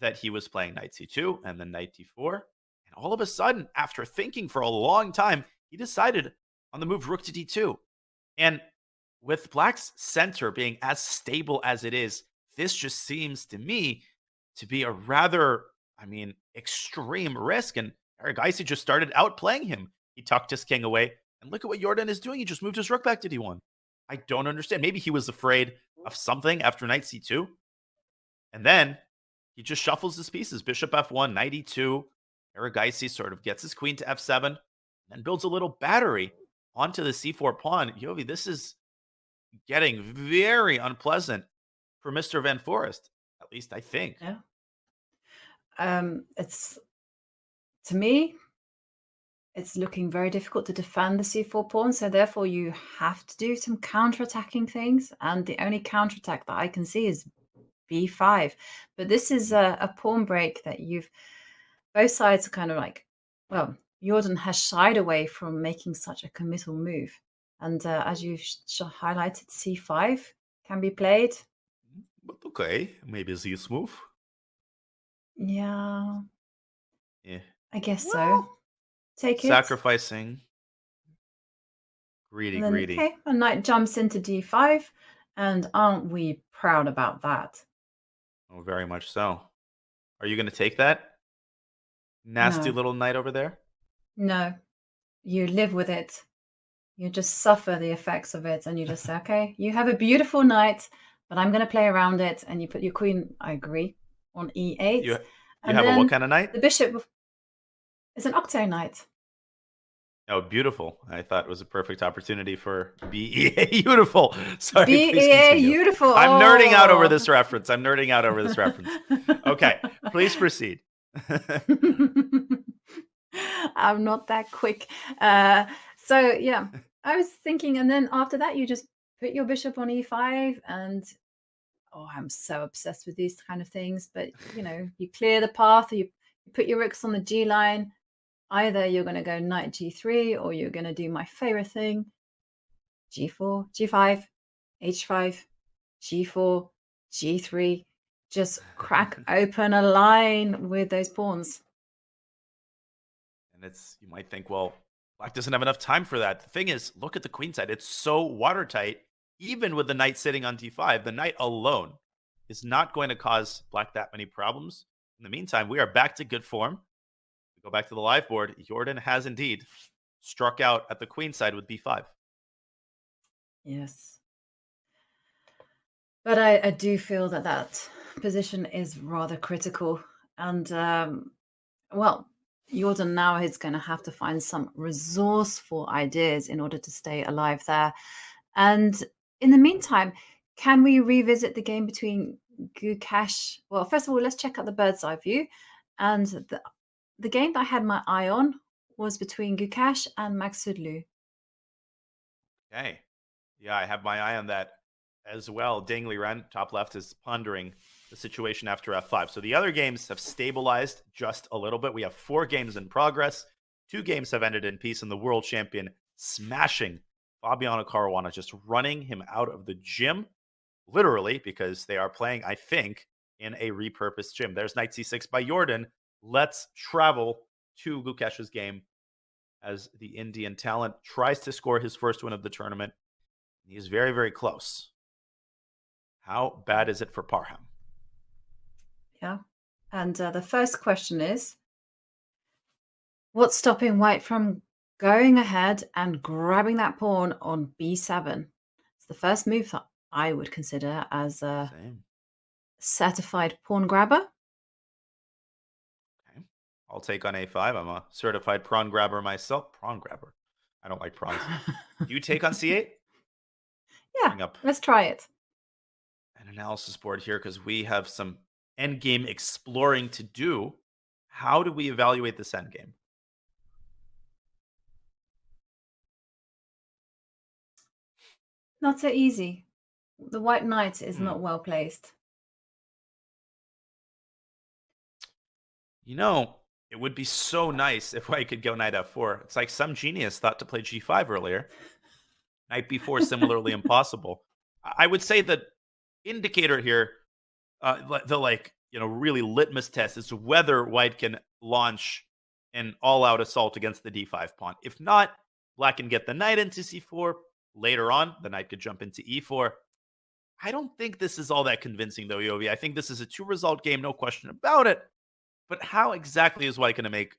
that he was playing knight c2 and then knight d4. And all of a sudden, after thinking for a long time, he decided on the move rook to d2. And with black's center being as stable as it is, this just seems to me to be a rather, extreme risk. And Erigaisi just started outplaying him. He tucked his king away. And look at what Jordan is doing. He just moved his rook back to d1. I don't understand. Maybe he was afraid of something after knight c2. And then he just shuffles his pieces. Bishop f1, knight e2. Erigaisi sort of gets his queen to f7 and then builds a little battery onto the c4 pawn. Yovi, this is getting very unpleasant for Mr. Van Foreest. At least I think. Yeah. It's, to me, it's looking very difficult to defend the c4 pawn. So therefore you have to do some counterattacking things. And the only counterattack that I can see is b5. But this is a pawn break that both sides are kind of like, well, Jordan has shied away from making such a committal move. And as you highlighted, c5 can be played. But okay, maybe this move. Yeah. Yeah. I guess so. Take it. Sacrificing. Greedy. Okay, a knight jumps into d5. And aren't we proud about that? Oh, very much so. Are you going to take that nasty little knight over there? No. You live with it. You just suffer the effects of it. And you just say, okay, you have a beautiful knight, but I'm going to play around it. And you put your queen, I agree, on e8. You and have a then what kind of knight? The bishop is an octo knight. Oh, beautiful. I thought it was a perfect opportunity for BEA beautiful. Sorry, BEA please continue. beautiful. I'm nerding out over Oh. this reference. Okay, please proceed. I'm not that quick. So yeah, I was thinking, and then after that, you just put your bishop on e5, and I'm so obsessed with these kind of things. But you clear the path, or you put your rooks on the G line. Either you're going to go knight g3, or you're going to do my favorite thing: g4, g5, h5, g4, g3. Just crack open a line with those pawns. And you might think, well, Black doesn't have enough time for that. The thing is, look at the queen side. It's so watertight. Even with the knight sitting on d5, the knight alone is not going to cause Black that many problems. In the meantime, we are back to good form. We go back to the live board. Jordan has indeed struck out at the queen side with b5. Yes. But I do feel that position is rather critical. And, Jordan now is going to have to find some resourceful ideas in order to stay alive there. And in the meantime, can we revisit the game between Gukash? Well, first of all, let's check out the bird's eye view. And the game that I had my eye on was between Gukash and Maksudlu. Okay. Yeah, I have my eye on that as well. Ding Liren, top left, is pondering the situation after f5. So the other games have stabilized just a little bit. We have 4 games in progress. 2 games have ended in peace, and the world champion smashing Fabiano Caruana, just running him out of the gym, literally, because they are playing, I think, in a repurposed gym. There's knight c6 by Jordan. Let's travel to Gukesh's game as the Indian talent tries to score his first win of the tournament. He is very, very close. How bad is it for Parham? Yeah. And the first question is, what's stopping White from going ahead and grabbing that pawn on b7? It's the first move that I would consider as a certified pawn grabber. Okay. I'll take on a5. I'm a certified pawn grabber myself. Pawn grabber. I don't like prawns. Do you take on c8? Yeah, let's try it. An analysis board here because we have some endgame exploring to do. How do we evaluate this endgame? Not so easy. The white knight is not well placed. It would be so nice if I could go knight f4. It's like some genius thought to play g5 earlier. Knight b4 similarly impossible. I would say the indicator here, really litmus test is whether White can launch an all-out assault against the d5 pawn. If not, Black can get the knight into c4. Later on, the knight could jump into e4. I don't think this is all that convincing, though, Yovi. I think this is a 2-result game, no question about it. But how exactly is White going to make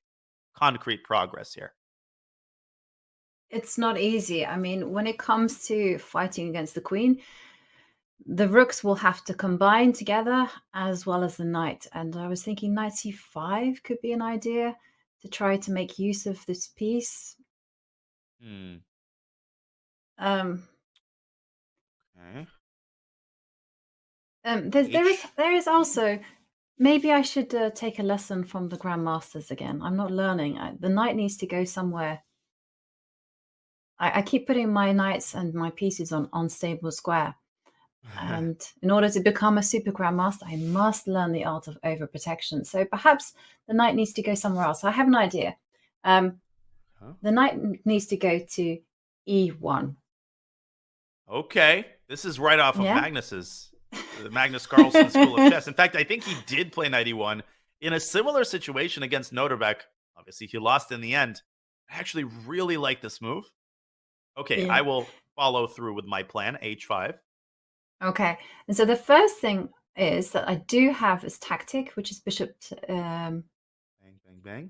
concrete progress here? It's not easy. I mean, when it comes to fighting against the queen, the rooks will have to combine together as well as the knight. And I was thinking knight c5 could be an idea to try to make use of this piece. Okay. There is also, maybe I should take a lesson from the grandmasters again. I'm not learning. The knight needs to go somewhere. I keep putting my knights and my pieces on unstable square. And in order to become a super grandmaster, I must learn the art of overprotection. So perhaps the knight needs to go somewhere else. I have an idea. The knight needs to go to e1. Okay. This is right off of the Magnus Carlsen School of Chess. In fact, I think he did play knight e1 in a similar situation against Nodirbek. Obviously, he lost in the end. I actually really like this move. Okay, I will follow through with my plan, h5. Okay, and so the first thing is that I do have this tactic, which is bishop. Bang, bang, bang.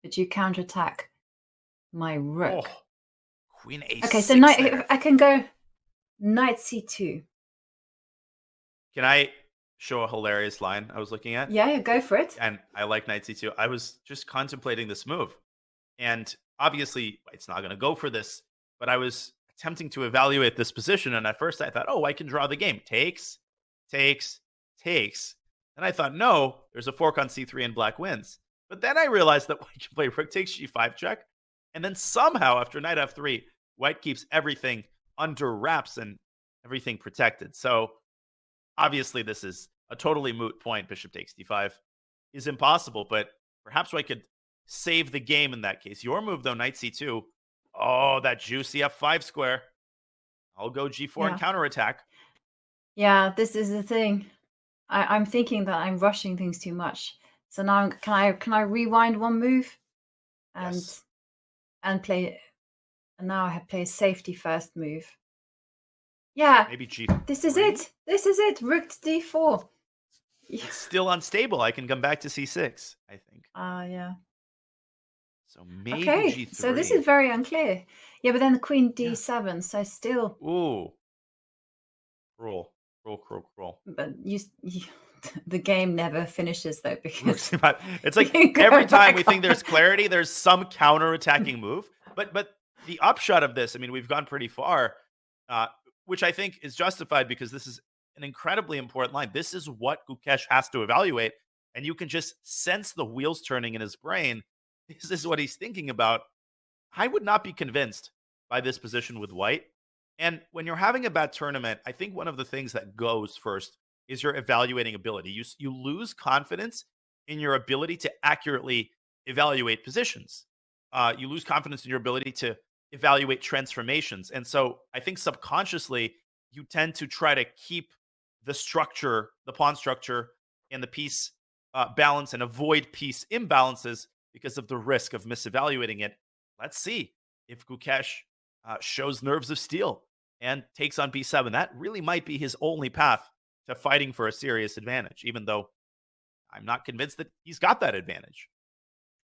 But you counterattack my rook. Oh, queen a6. Okay, so I can go knight c2. Can I show a hilarious line I was looking at? Yeah, go for it. And I like knight c2. I was just contemplating this move. And obviously, it's not going to go for this. But I was attempting to evaluate this position. And at first I thought, oh, I can draw the game. Takes. And I thought, no, there's a fork on c3 and black wins. But then I realized that White can play rook takes g5 check. And then somehow, after knight f3, White keeps everything under wraps and everything protected. So obviously, this is a totally moot point. Bishop takes d5 is impossible, but perhaps White could save the game in that case. Your move, though, knight c2. Oh, that juicy f5 square. I'll go g4 and counterattack. Yeah, this is the thing. I'm thinking that I'm rushing things too much. So now can I rewind one move and play, and now I have played safety first move. Yeah, maybe g3. This is it. Rook to d4. It's still unstable. I can come back to c6, I think. Yeah. So maybe okay. g3. So this is very unclear. Yeah, but then the queen d7. So still. Ooh. Cruel. But the game never finishes though, because it's like every time we think there's clarity, there's some counter-attacking move. But the upshot of this, I mean, we've gone pretty far, which I think is justified because this is an incredibly important line. This is what Gukesh has to evaluate, and you can just sense the wheels turning in his brain. This is what he's thinking about. I would not be convinced by this position with White. And when you're having a bad tournament, I think one of the things that goes first is your evaluating ability. You lose confidence in your ability to accurately evaluate positions. You lose confidence in your ability to evaluate transformations. And so I think subconsciously, you tend to try to keep the structure, the pawn structure, and the piece balance and avoid piece imbalances because of the risk of misevaluating it. Let's see if Gukesh shows nerves of steel and takes on b7. That really might be his only path to fighting for a serious advantage, even though I'm not convinced that he's got that advantage.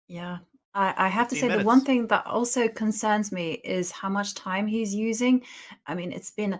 Yeah, I have to say minutes. the one thing that also concerns me is how much time he's using. I mean, it's been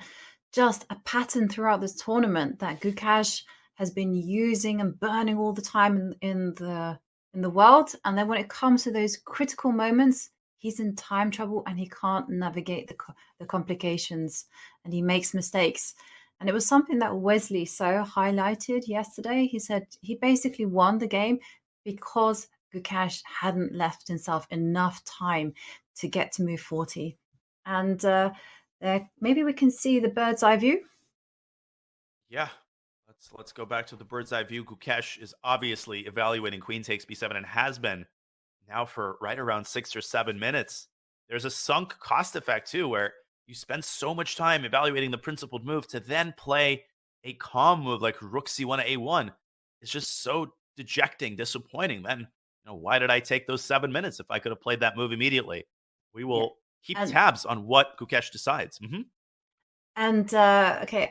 just a pattern throughout this tournament that Gukesh has been using and burning all the time in the world. And then when it comes to those critical moments, he's in time trouble and he can't navigate the complications and he makes mistakes. And it was something that Wesley so highlighted yesterday. He said he basically won the game because Gukesh hadn't left himself enough time to get to move 40. And maybe we can see the bird's eye view. Yeah, let's go back to the bird's eye view. Gukesh is obviously evaluating queen takes b7 and has been now for right around 6 or 7 minutes. There's a sunk cost effect too, where you spend so much time evaluating the principled move to then play a calm move like rook c1 to a1. It's just so dejecting, disappointing. Then, why did I take those 7 minutes if I could have played that move immediately? We will keep tabs on what Gukesh decides. And okay,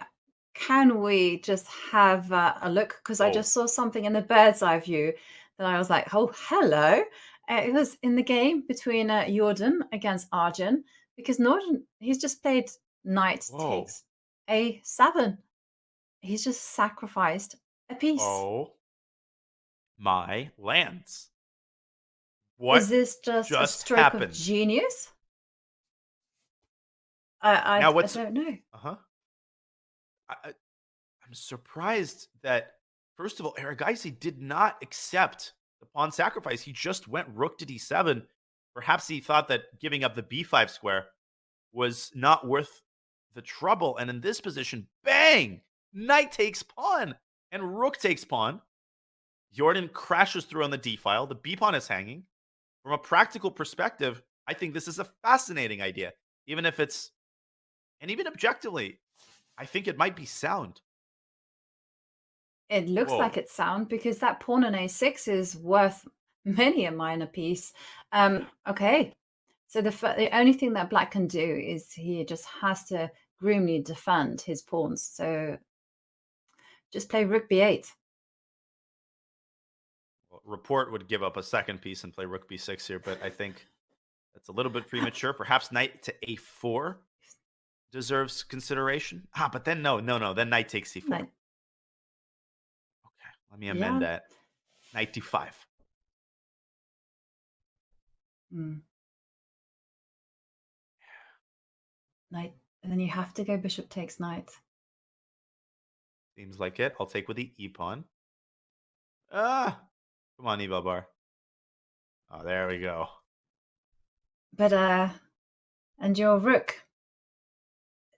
can we just have a look? Because I just saw something in the bird's eye view that I was like, oh, hello. It was in the game between Jordan against Arjun, because Norden, he's just played knight takes a7. He's just sacrificed a piece. Oh, my lands. What is this just a stroke happened? Of genius? I don't know. I'm surprised that, first of all, Erigaisi did not accept the pawn sacrifice. He just went rook to d7. Perhaps he thought that giving up the b5 square was not worth the trouble. And in this position, bang! Knight takes pawn and rook takes pawn. Jordan crashes through on the d file. The b pawn is hanging. From a practical perspective, I think this is a fascinating idea. Even if it's, and even objectively, I think it might be sound. It looks like it's sound because that pawn on a6 is worth many a minor piece. Okay, so the only thing that black can do is he just has to grimly defend his pawns. So just play rook b8. Well, Report would give up a second piece and play rook b6 here, but I think that's a little bit premature. Perhaps knight to a4 deserves consideration. But then no. Then knight takes c4. Let me amend that. Knight d5. Knight, and then you have to go bishop takes knight. Seems like it. I'll take with the e-pawn. Come on, Evalbar. Oh, there we go. But and your rook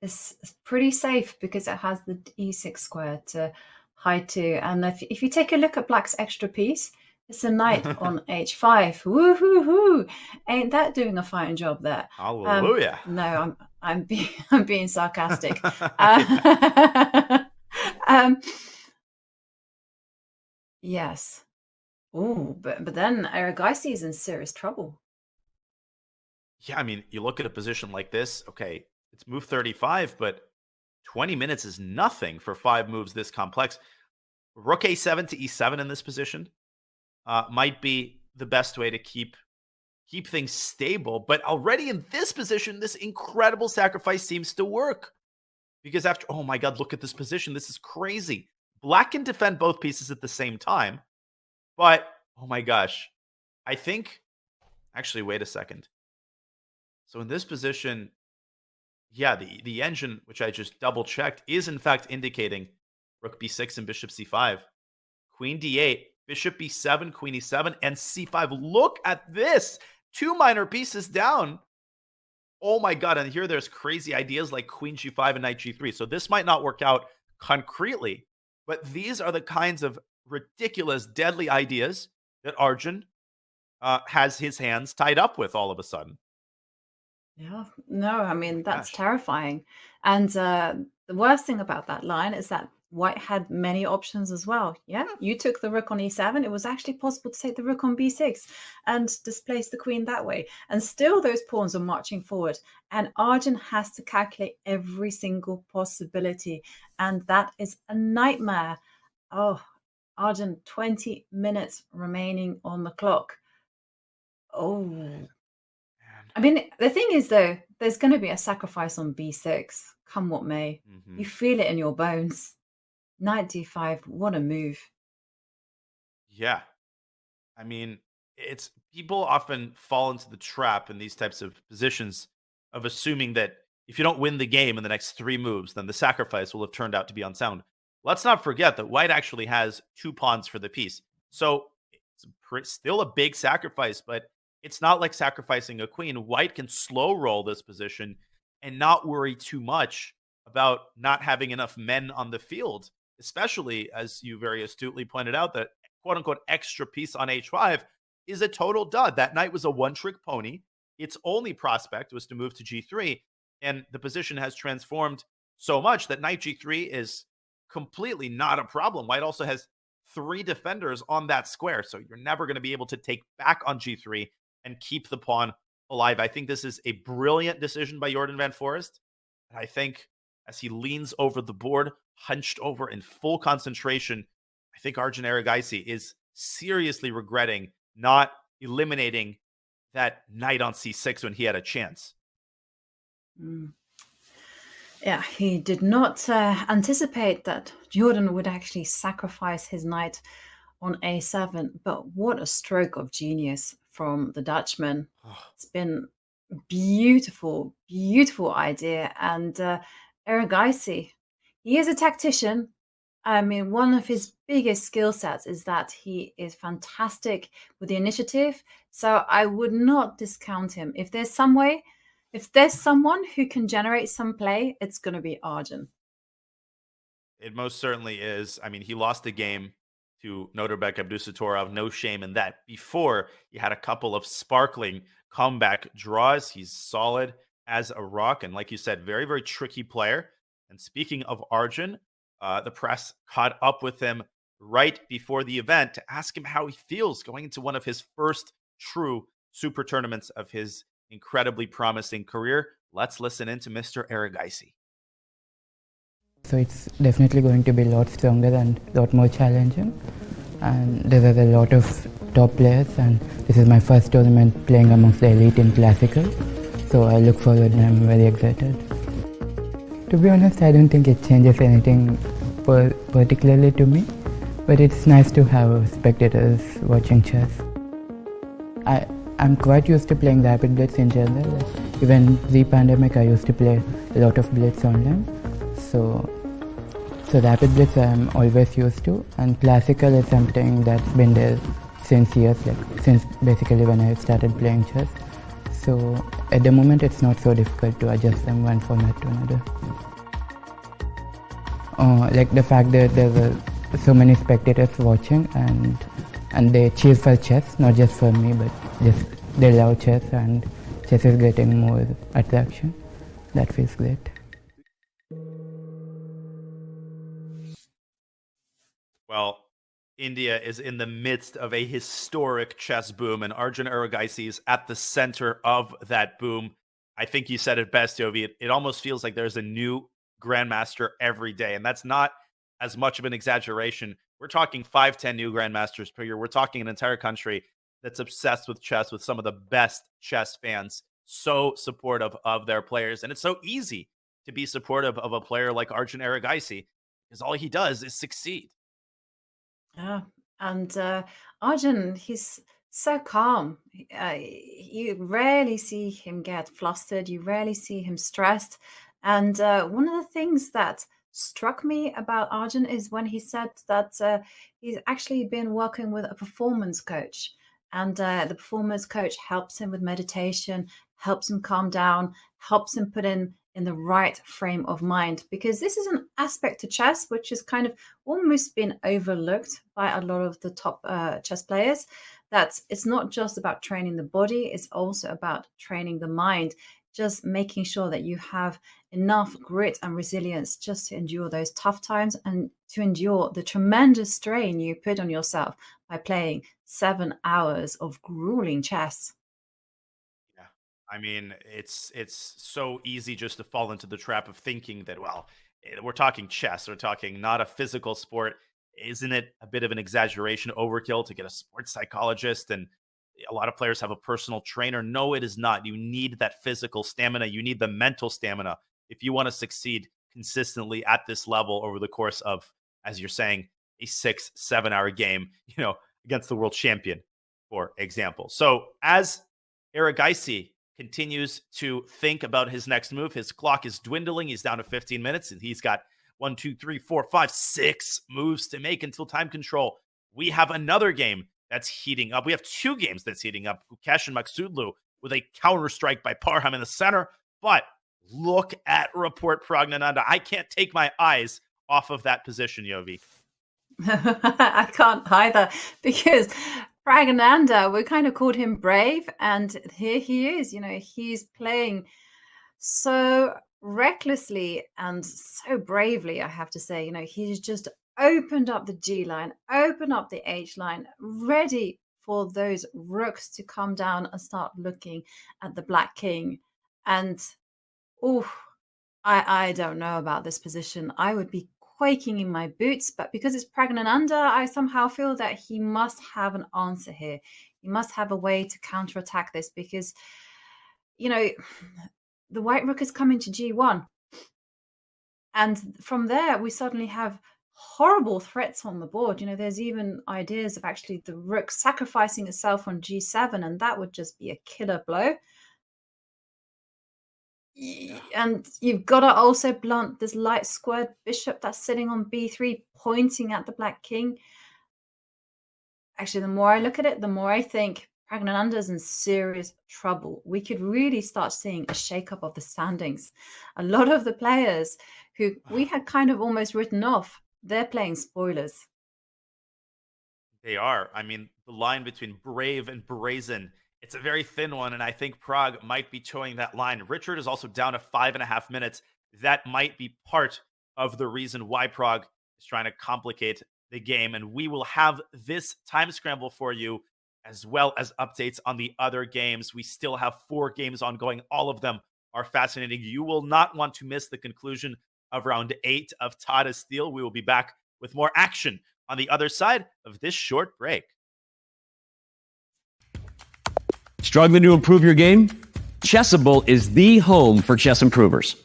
is pretty safe because it has the e6 square to hide to. And if you take a look at black's extra piece, it's a knight on h5. Woo-hoo-hoo! Ain't that doing a fine job there? Hallelujah. No, I'm being sarcastic. Yes. Oh, but then Erigaisi is in serious trouble. Yeah, I mean, you look at a position like this, okay, it's move 35, but 20 minutes is nothing for 5 moves this complex. Rook a7 to e7 in this position might be the best way to keep things stable. But already in this position, this incredible sacrifice seems to work. Because after, oh my God, look at this position. This is crazy. Black can defend both pieces at the same time. But, oh my gosh, I think, actually, wait a second. So in this position, yeah, the engine, which I just double checked, is in fact indicating rook b6 and bishop c5. Queen d8, bishop b7, queen e7, and c5. Look at this. 2 minor pieces down. Oh my God, and here there's crazy ideas like queen g5 and knight g3. So this might not work out concretely, but these are the kinds of ridiculous, deadly ideas that Arjun has his hands tied up with all of a sudden. Yeah, no, I mean, that's terrifying. And the worst thing about that line is that White had many options as well. Yeah, you took the rook on e7. It was actually possible to take the rook on b6 and displace the queen that way. And still those pawns are marching forward. And Arjun has to calculate every single possibility. And that is a nightmare. Oh, Arjun, 20 minutes remaining on the clock. Oh, I mean, the thing is, though, there's going to be a sacrifice on b6, come what may. You feel it in your bones. Knight d5, what a move. Yeah. I mean, it's people often fall into the trap in these types of positions of assuming that if you don't win the game in the next 3 moves, then the sacrifice will have turned out to be unsound. Let's not forget that White actually has 2 pawns for the piece. So it's still a big sacrifice, but it's not like sacrificing a queen. White can slow roll this position and not worry too much about not having enough men on the field, especially as you very astutely pointed out that quote-unquote extra piece on h5 is a total dud. That knight was a one-trick pony. Its only prospect was to move to g3, and the position has transformed so much that knight g3 is completely not a problem. White also has 3 defenders on that square, so you're never going to be able to take back on g3 and keep the pawn alive. I think this is a brilliant decision by Jordan van Foreest. And I think as he leans over the board, hunched over in full concentration, I think Arjun Erigaisi is seriously regretting not eliminating that knight on c6 when he had a chance. Yeah, he did not anticipate that Jordan would actually sacrifice his knight on a7, but what a stroke of genius from the Dutchman. It's been a beautiful, beautiful idea. And Erigaisi, he is a tactician. I mean, one of his biggest skill sets is that he is fantastic with the initiative. So I would not discount him. If there's someone who can generate some play, it's going to be Arjun. It most certainly is. I mean, he lost the game to Nodirbek Abdusattorov, no shame in that. Before, he had a couple of sparkling comeback draws. He's solid as a rock, and like you said, very, very tricky player. And speaking of Arjun, the press caught up with him right before the event to ask him how he feels going into one of his first true super tournaments of his incredibly promising career. Let's listen into Mr. Erigaisi. So it's definitely going to be a lot stronger and a lot more challenging. And there are a lot of top players, and this is my first tournament playing amongst the elite in Classical. So I look forward and I'm very excited. To be honest, I don't think it changes anything particularly to me. but it's nice to have spectators watching chess. I'm quite used to playing Rapid Blitz in general. Even pre-pandemic, I used to play a lot of Blitz online. So Rapid Blitz I'm always used to, and Classical is something that's been there since years, since basically when I started playing chess. So at the moment it's not so difficult to adjust from one format to another. The fact that there were so many spectators watching and they cheer for chess, not just for me, but just they love chess and chess is getting more attraction. That feels great. Well, India is in the midst of a historic chess boom, and Arjun Erigaisi is at the center of that boom. I think you said it best, Yovi. It almost feels like there's a new grandmaster every day, and that's not as much of an exaggeration. We're talking 5-10 new grandmasters per year. We're talking an entire country that's obsessed with chess, with some of the best chess fans, so supportive of their players. And it's so easy to be supportive of a player like Arjun Erigaisi, because all he does is succeed. Yeah, and Arjun, he's so calm. You rarely see him get flustered. You rarely see him stressed. And one of the things that struck me about Arjun is when he said that he's actually been working with a performance coach. And the performance coach helps him with meditation, helps him calm down, helps him put in the right frame of mind, because this is an aspect to chess which has kind of almost been overlooked by a lot of the top chess players, that it's not just about training the body, it's also about training the mind, just making sure that you have enough grit and resilience just to endure those tough times and to endure the tremendous strain you put on yourself by playing 7 hours of grueling chess. I mean, it's so easy just to fall into the trap of thinking that, well, we're talking chess, we're talking not a physical sport. Isn't it a bit of an exaggeration, overkill to get a sports psychologist and a lot of players have a personal trainer? No, it is not. You need that physical stamina. You need the mental stamina if you want to succeed consistently at this level over the course of, as you're saying, a 6-7 hour game, against the world champion, for example. So as Erigaisi continues to think about his next move, his clock is dwindling. He's down to 15 minutes and he's got 1, 2, 3, 4, 5, 6 moves to make until time control. We have another game that's heating up. We have 2 games that's heating up. Gukesh and Maksudlu with a counter strike by Parham in the center. But look at Report Pragnananda. I can't take my eyes off of that position, Yovi. I can't either, because Pragnananda, we kind of called him brave, and here he is. He's playing so recklessly and so bravely, I have to say. He's just opened up the G line, opened up the H line, ready for those rooks to come down and start looking at the Black King. And I don't know about this position. I would be quaking in my boots, but because it's Pragnananda, I somehow feel that he must have an answer here. He must have a way to counterattack this, because the white rook is coming to G1, and from there we suddenly have horrible threats on the board. There's even ideas of actually the rook sacrificing itself on G7, and that would just be a killer blow. And you've got to also blunt this light squared bishop that's sitting on B3, pointing at the Black King. Actually, the more I look at it, the more I think Pragnananda's in serious trouble. We could really start seeing a shake-up of the standings. A lot of the players who we had kind of almost written off, they're playing spoilers. They are. I mean, the line between brave and brazen, it's a very thin one, and I think Prague might be towing that line. Richard is also down to 5.5 minutes. That might be part of the reason why Prague is trying to complicate the game, and we will have this time scramble for you, as well as updates on the other games. We still have 4 games ongoing. All of them are fascinating. You will not want to miss the conclusion of round 8 of Tata Steel. We will be back with more action on the other side of this short break. Struggling to improve your game? Chessable is the home for chess improvers.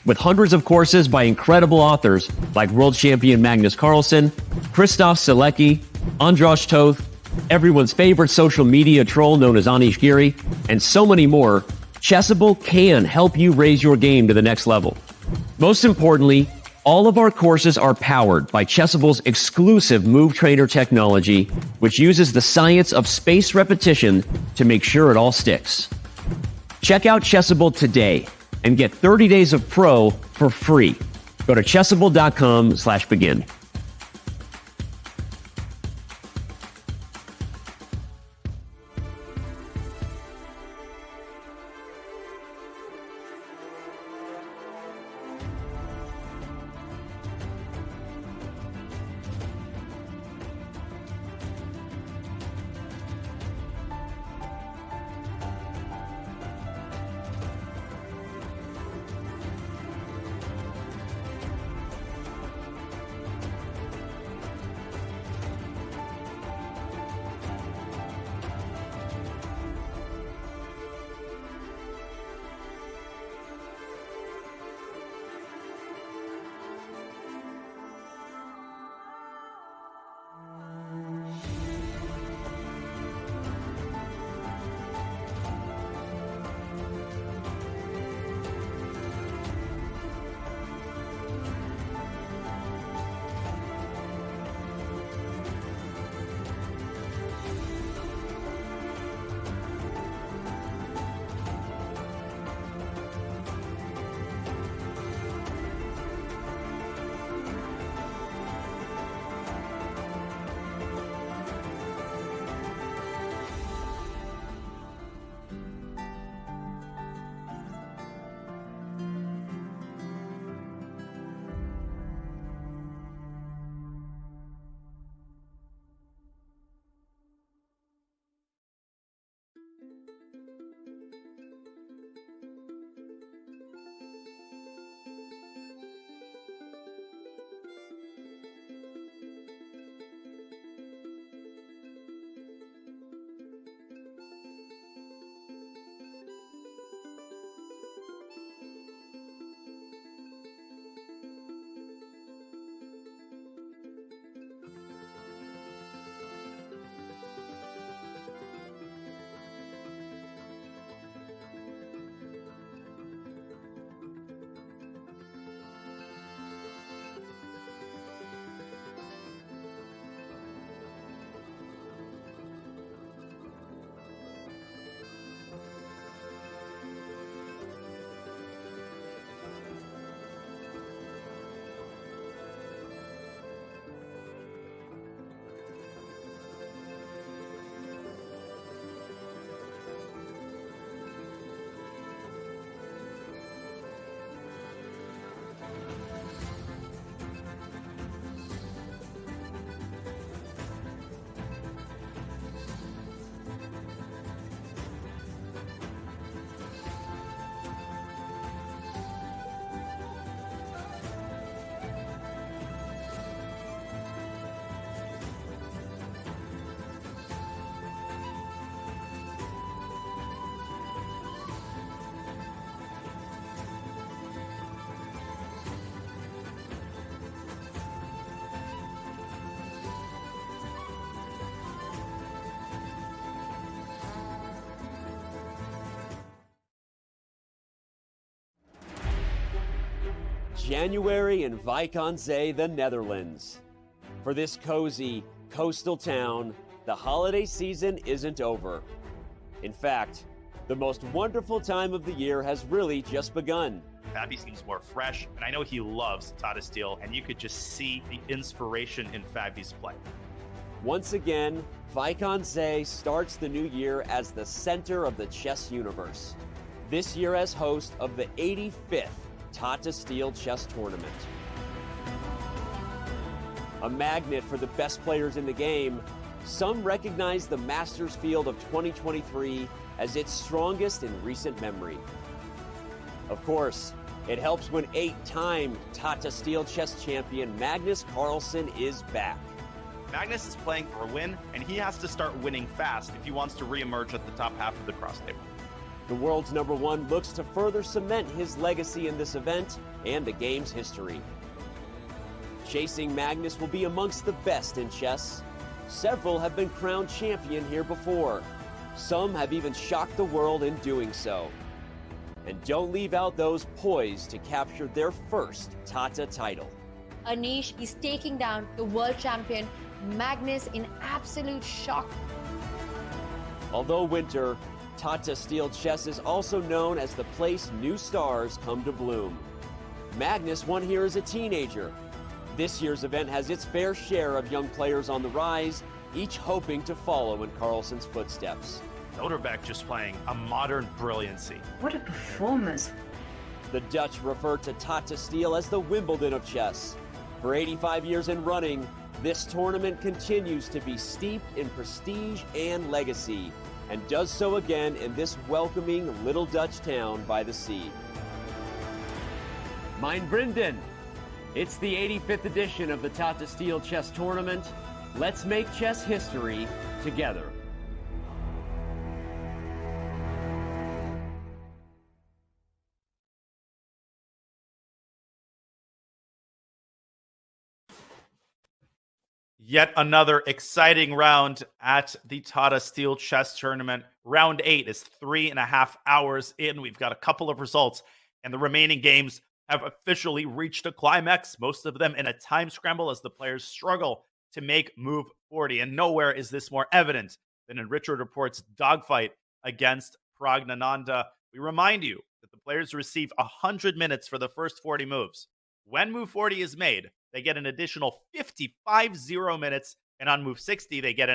with hundreds of courses by incredible authors like world champion Magnus Carlsen, Christoph Selecki, Andras Toth, everyone's favorite social media troll known as Anish Giri, and so many more, Chessable can help you raise your game to the next level. Most importantly, all of our courses are powered by Chessable's exclusive Move Trainer technology, which uses the science of spaced repetition to make sure it all sticks. Check out Chessable today and get 30 days of Pro for free. Go to chessable.com/begin. January in Wijk aan Zee, the Netherlands. For this cozy, coastal town, the holiday season isn't over. In fact, the most wonderful time of the year has really just begun. Fabi seems more fresh, and I know he loves Tata Steel, and you could just see the inspiration in Fabi's play. Once again, Wijk aan Zee starts the new year as the center of the chess universe. This year as host of the 85th Tata Steel Chess Tournament. A magnet for the best players in the game, some recognize the Masters field of 2023 as its strongest in recent memory. Of course, it helps when 8-time Tata Steel chess champion Magnus Carlsen is back. Magnus is playing for a win, and he has to start winning fast if he wants to reemerge at the top half of the cross table. the world's #1 looks to further cement his legacy in this event and the game's history. Chasing Magnus will be amongst the best in chess. Several have been crowned champion here before. Some have even shocked the world in doing so. And don't leave out those poised to capture their first Tata title. Anish is taking down the world champion Magnus in absolute shock. Although winter, Tata Steel chess is also known as the place new stars come to bloom. Magnus won here as a teenager. This year's event has its fair share of young players on the rise, each hoping to follow in Carlsen's footsteps. Nodirbek just playing a modern brilliancy. What a performance. The Dutch refer to Tata Steel as the Wimbledon of chess. For 85 years in running, this tournament continues to be steeped in prestige and legacy, and does so again in this welcoming little Dutch town by the sea. Mein Vrienden, it's the 85th edition of the Tata Steel Chess Tournament. Let's make chess history together. Yet another exciting round at the Tata Steel Chess Tournament. Round 8 is 3.5 hours in. We've got a couple of results, and the remaining games have officially reached a climax, most of them in a time scramble as the players struggle to make move 40. And nowhere is this more evident than in Richard Report's dogfight against Pragnananda. We remind you that the players receive 100 minutes for the first 40 moves. When move 40 is made, they get an additional 55 minutes, and on move 60, they get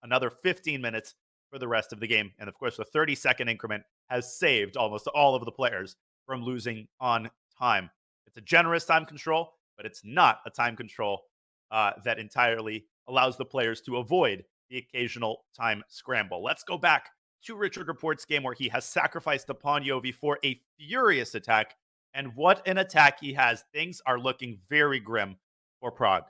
another 15 minutes for the rest of the game. And of course, the 30-second increment has saved almost all of the players from losing on time. It's a generous time control, but it's not a time control that entirely allows the players to avoid the occasional time scramble. Let's go back to Richard Report's game where he has sacrificed the pawn Yovi for a furious attack. And what an attack he has. Things are looking very grim for Prague.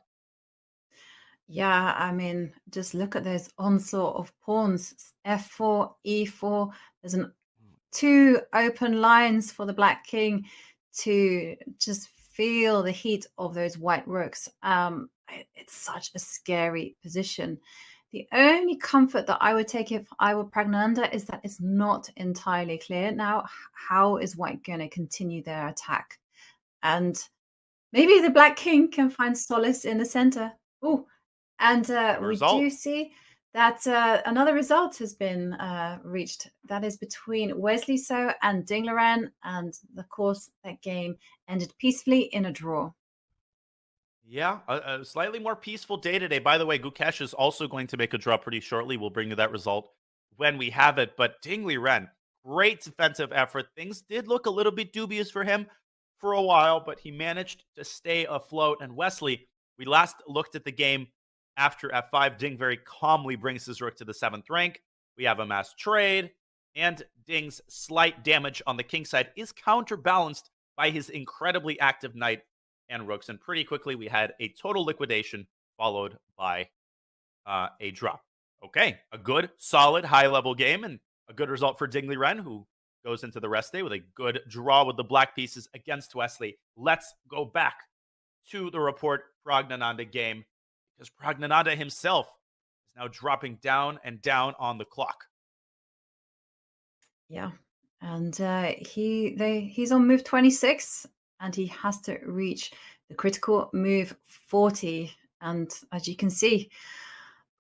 Yeah, I mean, just look at those onslaught of pawns. F4, E4. There's two open lines for the Black King to just feel the heat of those white rooks. It's such a scary position. The only comfort that I would take if I were Pragnananda is that it's not entirely clear now how is White going to continue their attack. And maybe the Black King can find solace in the center. Oh, and we do see that another result has been reached. That is between Wesley So and Ding Liren. And of course, that game ended peacefully in a draw. Yeah, a slightly more peaceful day today. By the way, Gukesh is also going to make a draw pretty shortly. We'll bring you that result when we have it. But Ding Liren, great defensive effort. Things did look a little bit dubious for him for a while, but he managed to stay afloat. And Wesley, we last looked at the game after F5. Ding very calmly brings his rook to the 7th rank. We have a mass trade, and Ding's slight damage on the king side is counterbalanced by his incredibly active knight and rooks. And pretty quickly, we had a total liquidation followed by a draw. Okay, a good, solid, high-level game and a good result for Ding Liren, who goes into the rest day with a good draw with the black pieces against Wesley. Let's go back to the Report Pragnananda game, because Pragnananda himself is now dropping down and down on the clock. Yeah, and he's on move 26, and he has to reach the critical move 40. And as you can see,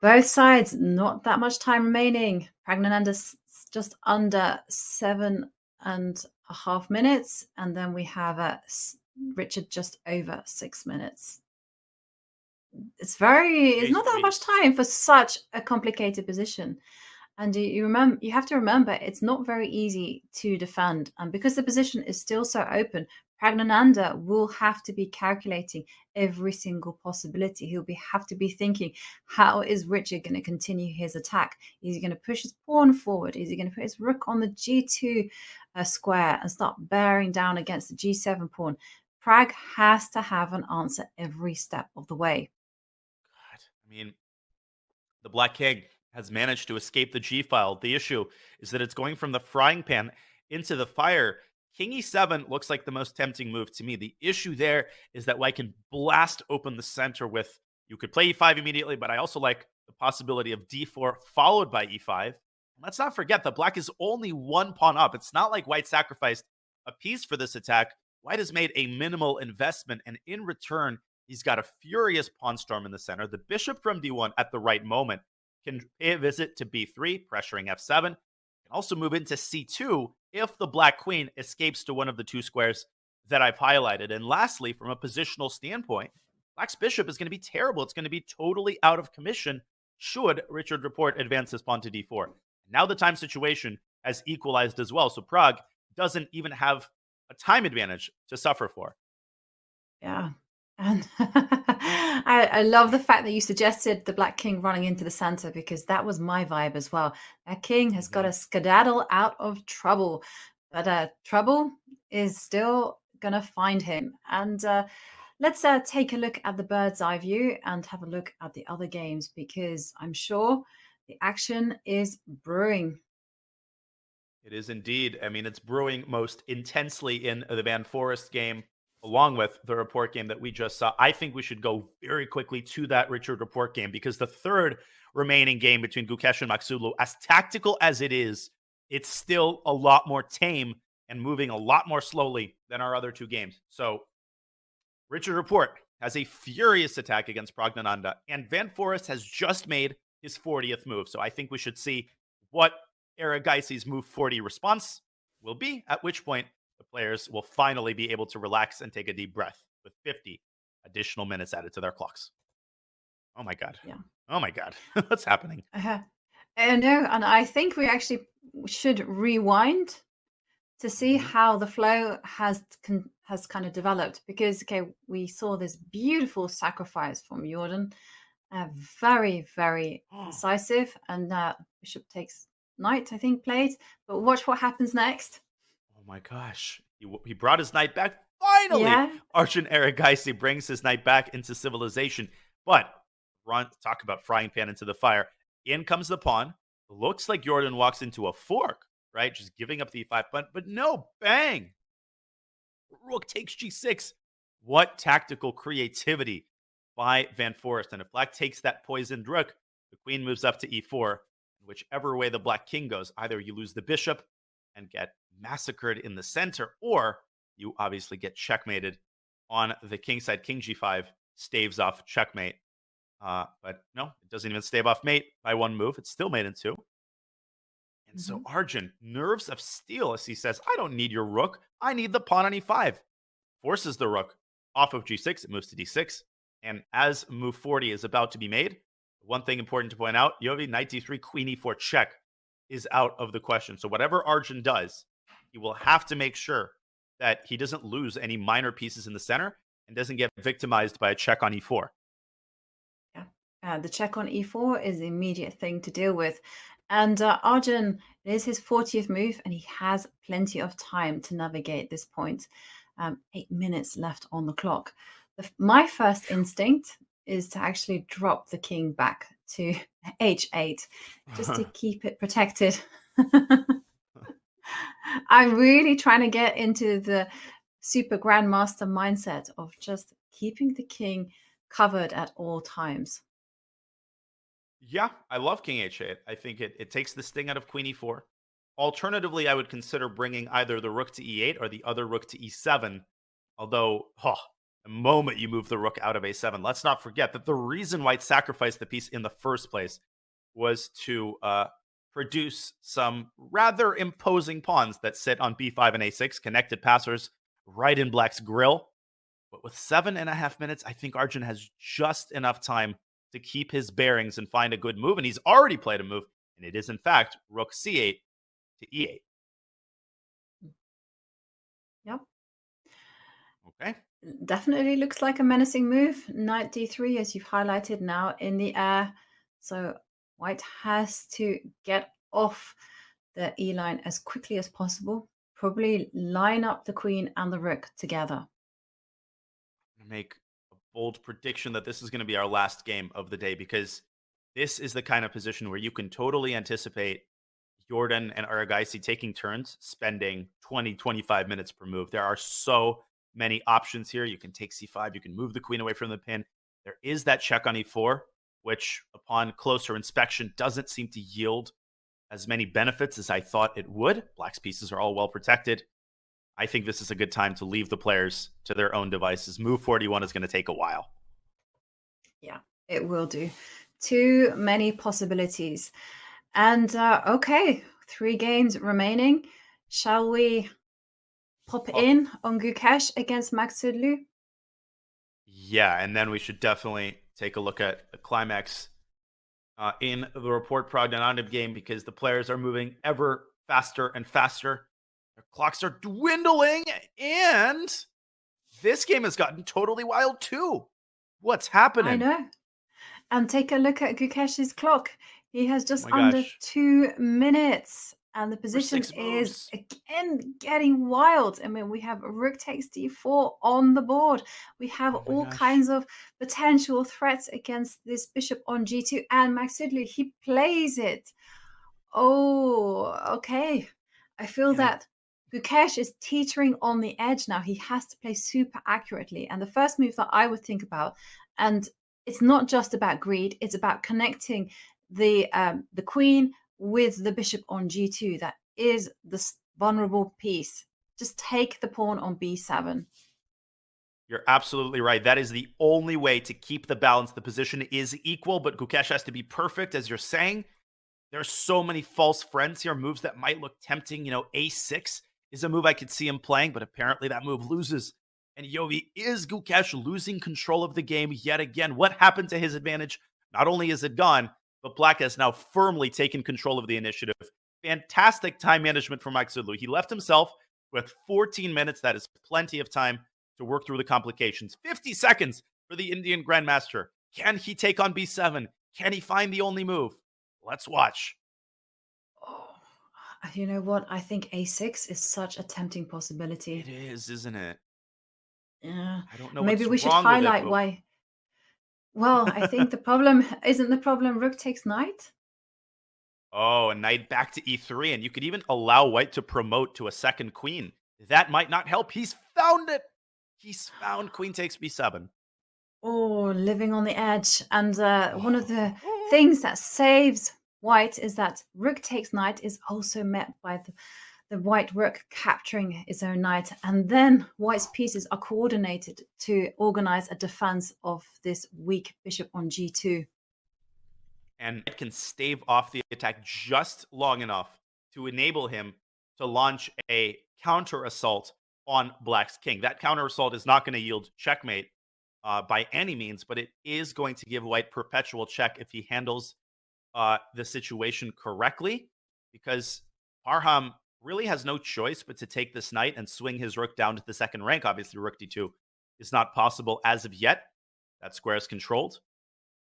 both sides, not that much time remaining. Pragnananda's just under 7.5 minutes, and then we have Richard just over 6 minutes. It's not that much time for such a complicated position. And you have to remember, it's not very easy to defend. And because the position is still so open, Pragnananda will have to be calculating every single possibility. He'll have to be thinking, how is Richard going to continue his attack? Is he going to push his pawn forward? Is he going to put his rook on the G2 square and start bearing down against the G7 pawn? Prague has to have an answer every step of the way. God, I mean, the Black King has managed to escape the G file. The issue is that it's going from the frying pan into the fire. King e7 looks like the most tempting move to me. The issue there is that White can blast open the center with, you could play e5 immediately, but I also like the possibility of d4 followed by e5. Let's not forget that Black is only one pawn up. It's not like White sacrificed a piece for this attack. White has made a minimal investment, and in return, he's got a furious pawn storm in the center. The bishop from d1 at the right moment can pay a visit to b3, pressuring f7. Can also move into c2 if the Black queen escapes to one of the two squares that I've highlighted. And lastly, from a positional standpoint, Black's bishop is going to be terrible. It's going to be totally out of commission should Richard Report advance his pawn to d4. Now the time situation has equalized as well, so Prague doesn't even have a time advantage to suffer for. Yeah. And I love the fact that you suggested the Black king running into the center, because that was my vibe as well. That king has got to skedaddle out of trouble, but trouble is still going to find him. And let's take a look at the bird's eye view and have a look at the other games, because I'm sure the action is brewing. It is indeed. I mean, it's brewing most intensely in the Van Foreest game, along with the Report game that we just saw. I think we should go very quickly to that Richard Report game, because the third remaining game between Gukesh and Maksulu, as tactical as it is, it's still a lot more tame and moving a lot more slowly than our other two games. So Richard Report has a furious attack against Pragnananda, and Van Foreest has just made his 40th move. So I think we should see what Erigaisi's move 40 response will be, at which point the players will finally be able to relax and take a deep breath with 50 additional minutes added to their clocks. Oh my God. Yeah. Oh my God. What's happening? No, and I think we actually should rewind to see how the flow has kind of developed, because we saw this beautiful sacrifice from Jordan, very, very decisive, and bishop takes knight, I think, played. But watch what happens next. Oh my gosh. He brought his knight back. Finally, Yeah. Arjun Erigaisi brings his knight back into civilization. But talk about frying pan into the fire. In comes the pawn. Looks like Jordan walks into a fork, right? Just giving up the e5 pawn. But no, bang. Rook takes g6. What tactical creativity by Van Foreest. And if Black takes that poisoned rook, the queen moves up to e4. Whichever way the Black king goes, either you lose the bishop and get massacred in the center, or you obviously get checkmated on the king side. King g5 staves off checkmate. But no, it doesn't even stave off mate by one move. It's still mate in two. And so Arjun, nerves of steel, as he says, I don't need your rook. I need the pawn on e5. Forces the rook off of g6. It moves to d6. And as move 40 is about to be made, one thing important to point out, Yovi, knight d3, queen e4 check is out of the question. So whatever Arjun does, he will have to make sure that he doesn't lose any minor pieces in the center and doesn't get victimized by a check on e4. Yeah, the check on e4 is the immediate thing to deal with. And Arjun, it is his 40th move, and he has plenty of time to navigate this point. 8 minutes left on the clock. My first instinct is to actually drop the king back to h8 just to keep it protected. I'm really trying to get into the super grandmaster mindset of just keeping the king covered at all times. Yeah, I love king h8. I think it takes the sting out of queen e4. Alternatively, I would consider bringing either the rook to e8 or the other rook to e7. Although, the moment you move the rook out of a7, let's not forget that the reason White sacrificed the piece in the first place was to produce some rather imposing pawns that sit on b5 and a6, connected passers right in Black's grill. But with 7.5 minutes, I think Arjun has just enough time to keep his bearings and find a good move. And he's already played a move, and it is, in fact, rook c8 to e8. Yep. Okay. Definitely looks like a menacing move. Knight d3, as you've highlighted, now in the air. So White has to get off the e line as quickly as possible. Probably line up the queen and the rook together. I'm going to make a bold prediction that this is going to be our last game of the day, because this is the kind of position where you can totally anticipate Jordan and Erigaisi taking turns, spending 20, 25 minutes per move. There are so many options here. You can take c5. You can move the queen away from the pin. There is that check on e4, which upon closer inspection doesn't seem to yield as many benefits as I thought it would. Black's pieces are all well protected. I think this is a good time to leave the players to their own devices. Move 41 is going to take a while. Yeah, it will do. Too many possibilities. And okay, 3 games remaining. Shall we pop in on Gukesh against Magsudlu? Yeah, and then we should definitely take a look at the climax in the report prognosticated game, because the players are moving ever faster and faster. Their clocks are dwindling, and this game has gotten totally wild too. What's happening? I know. And take a look at Gukesh's clock. He has just under 2 minutes. And the position is again getting wild. I mean, we have rook takes d4 on the board. We have all kinds of potential threats against this bishop on g2. And Magsudlu, he plays it. Oh, okay. I feel that Gukesh is teetering on the edge now. He has to play super accurately. And the first move that I would think about, and it's not just about greed, it's about connecting the queen with the bishop on g2. That is the vulnerable piece. Just take the pawn on b7. You're absolutely right. That is the only way to keep the balance. The position is equal, but Gukesh has to be perfect, as you're saying. There's so many false friends here, moves that might look tempting. You know, a6 is a move I could see him playing, but apparently that move loses. And Yovi, is Gukesh losing control of the game yet again? What happened to his advantage? Not only is it gone, but Black has now firmly taken control of the initiative. Fantastic time management from Magsudlu. He left himself with 14 minutes. That is plenty of time to work through the complications. 50 seconds for the Indian Grandmaster. Can he take on b7? Can he find the only move? Let's watch. Oh, you know what? I think a6 is such a tempting possibility. It is, isn't it? Yeah. I don't know. Maybe what's we should wrong with it, highlight but why. Well, I think the problem isn't the problem rook takes knight. Oh, a knight back to e3, and you could even allow white to promote to a second queen. That might not help. He's found it. He's found queen takes b7. Oh, living on the edge. And one of the things that saves white is that rook takes knight is also met by the white rook capturing his own knight. And then white's pieces are coordinated to organize a defense of this weak bishop on g2. And it can stave off the attack just long enough to enable him to launch a counter assault on Black's king. That counter assault is not going to yield checkmate by any means, but it is going to give white perpetual check if he handles the situation correctly, because Parham really has no choice but to take this knight and swing his rook down to the second rank. Obviously, rook d2 is not possible as of yet. That square is controlled.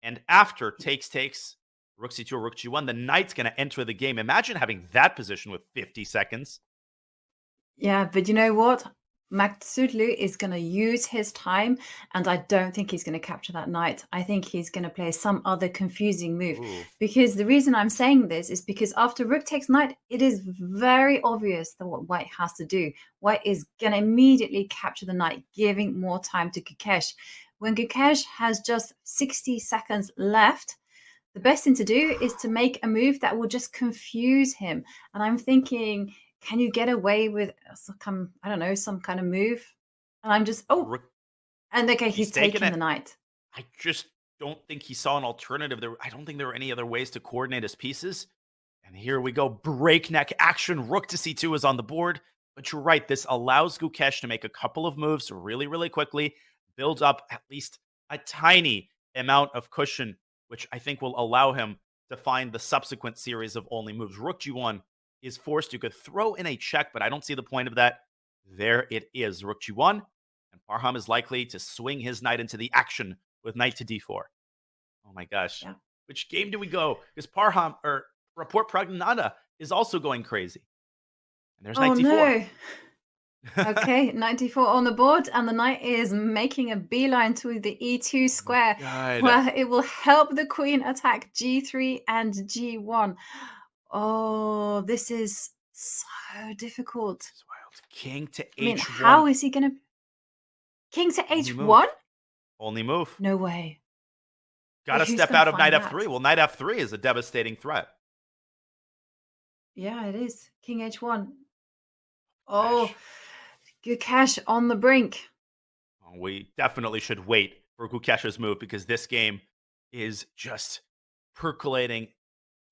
And after takes, rook c2 or rook g1, the knight's going to enter the game. Imagine having that position with 50 seconds. Yeah, but you know what? Magsudlu is going to use his time, and I don't think he's going to capture that knight. I think he's going to play some other confusing move. Ooh. Because the reason I'm saying this is because after rook takes knight, it is very obvious that what white has to do. White is going to immediately capture the knight, giving more time to Gukesh. When Gukesh has just 60 seconds left, the best thing to do is to make a move that will just confuse him. And I'm thinking, can you get away with some, I don't know, some kind of move? And I'm just, and okay, he's taking the knight. I just don't think he saw an alternative. I don't think there were any other ways to coordinate his pieces. And here we go, breakneck action. Rook to c2 is on the board. But you're right, this allows Gukesh to make a couple of moves really, really quickly, build up at least a tiny amount of cushion, which I think will allow him to find the subsequent series of only moves. Rook g1 is forced. You could throw in a check, but I don't see the point of that. There it is, rook g1, and Parham is likely to swing his knight into the action with knight to d4. Oh my gosh. Yeah. Which game do we go? Because Parham, or Report Pragnata, is also going crazy. And there's knight d4. No. Okay, knight d4 on the board, and the knight is making a beeline to the e2 square, where it will help the queen attack g3 and g1. Oh, this is so difficult. It's wild. King to H1. I mean, how is he going to... King to Only H1? move. Only move. No way. Got to Who's step gonna out of find knight that? f3. Well, knight f3 is a devastating threat. Yeah, it is. King H1. Oh, Gukesh on the brink. We definitely should wait for Gukesh's move because this game is just percolating.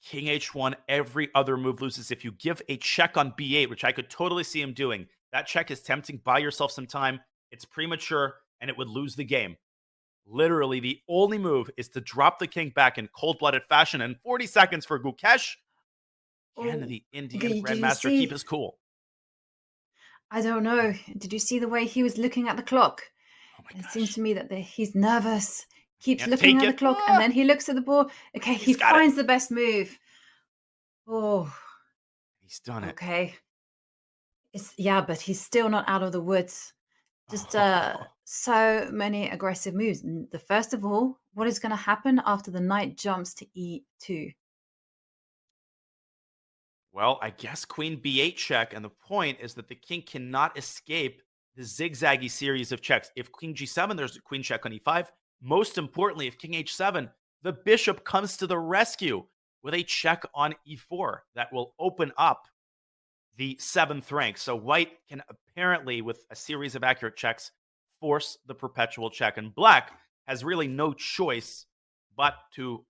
King H1, every other move loses. If you give a check on B8, which I could totally see him doing, that check is tempting. Buy yourself some time. It's premature, and it would lose the game. Literally, the only move is to drop the king back in cold-blooded fashion. And 40 seconds for Gukesh. Can the Indian Grandmaster keep his cool? I don't know. Did you see the way he was looking at the clock? It seems to me that he's nervous. Keeps Can't looking take at it. the clock, and then he looks at the board. Okay, he got finds the best move. Oh, he's done it. okay. But he's still not out of the woods. Just so many aggressive moves. The first of all, what is going to happen after the knight jumps to E2? Well, I guess queen b8 check, and the point is that the king cannot escape the zigzaggy series of checks. If queen g7, there's a queen check on e5. Most importantly, if king h7, the bishop comes to the rescue with a check on e4 that will open up the 7th rank. So white can apparently, with a series of accurate checks, force the perpetual check. And black has really no choice but to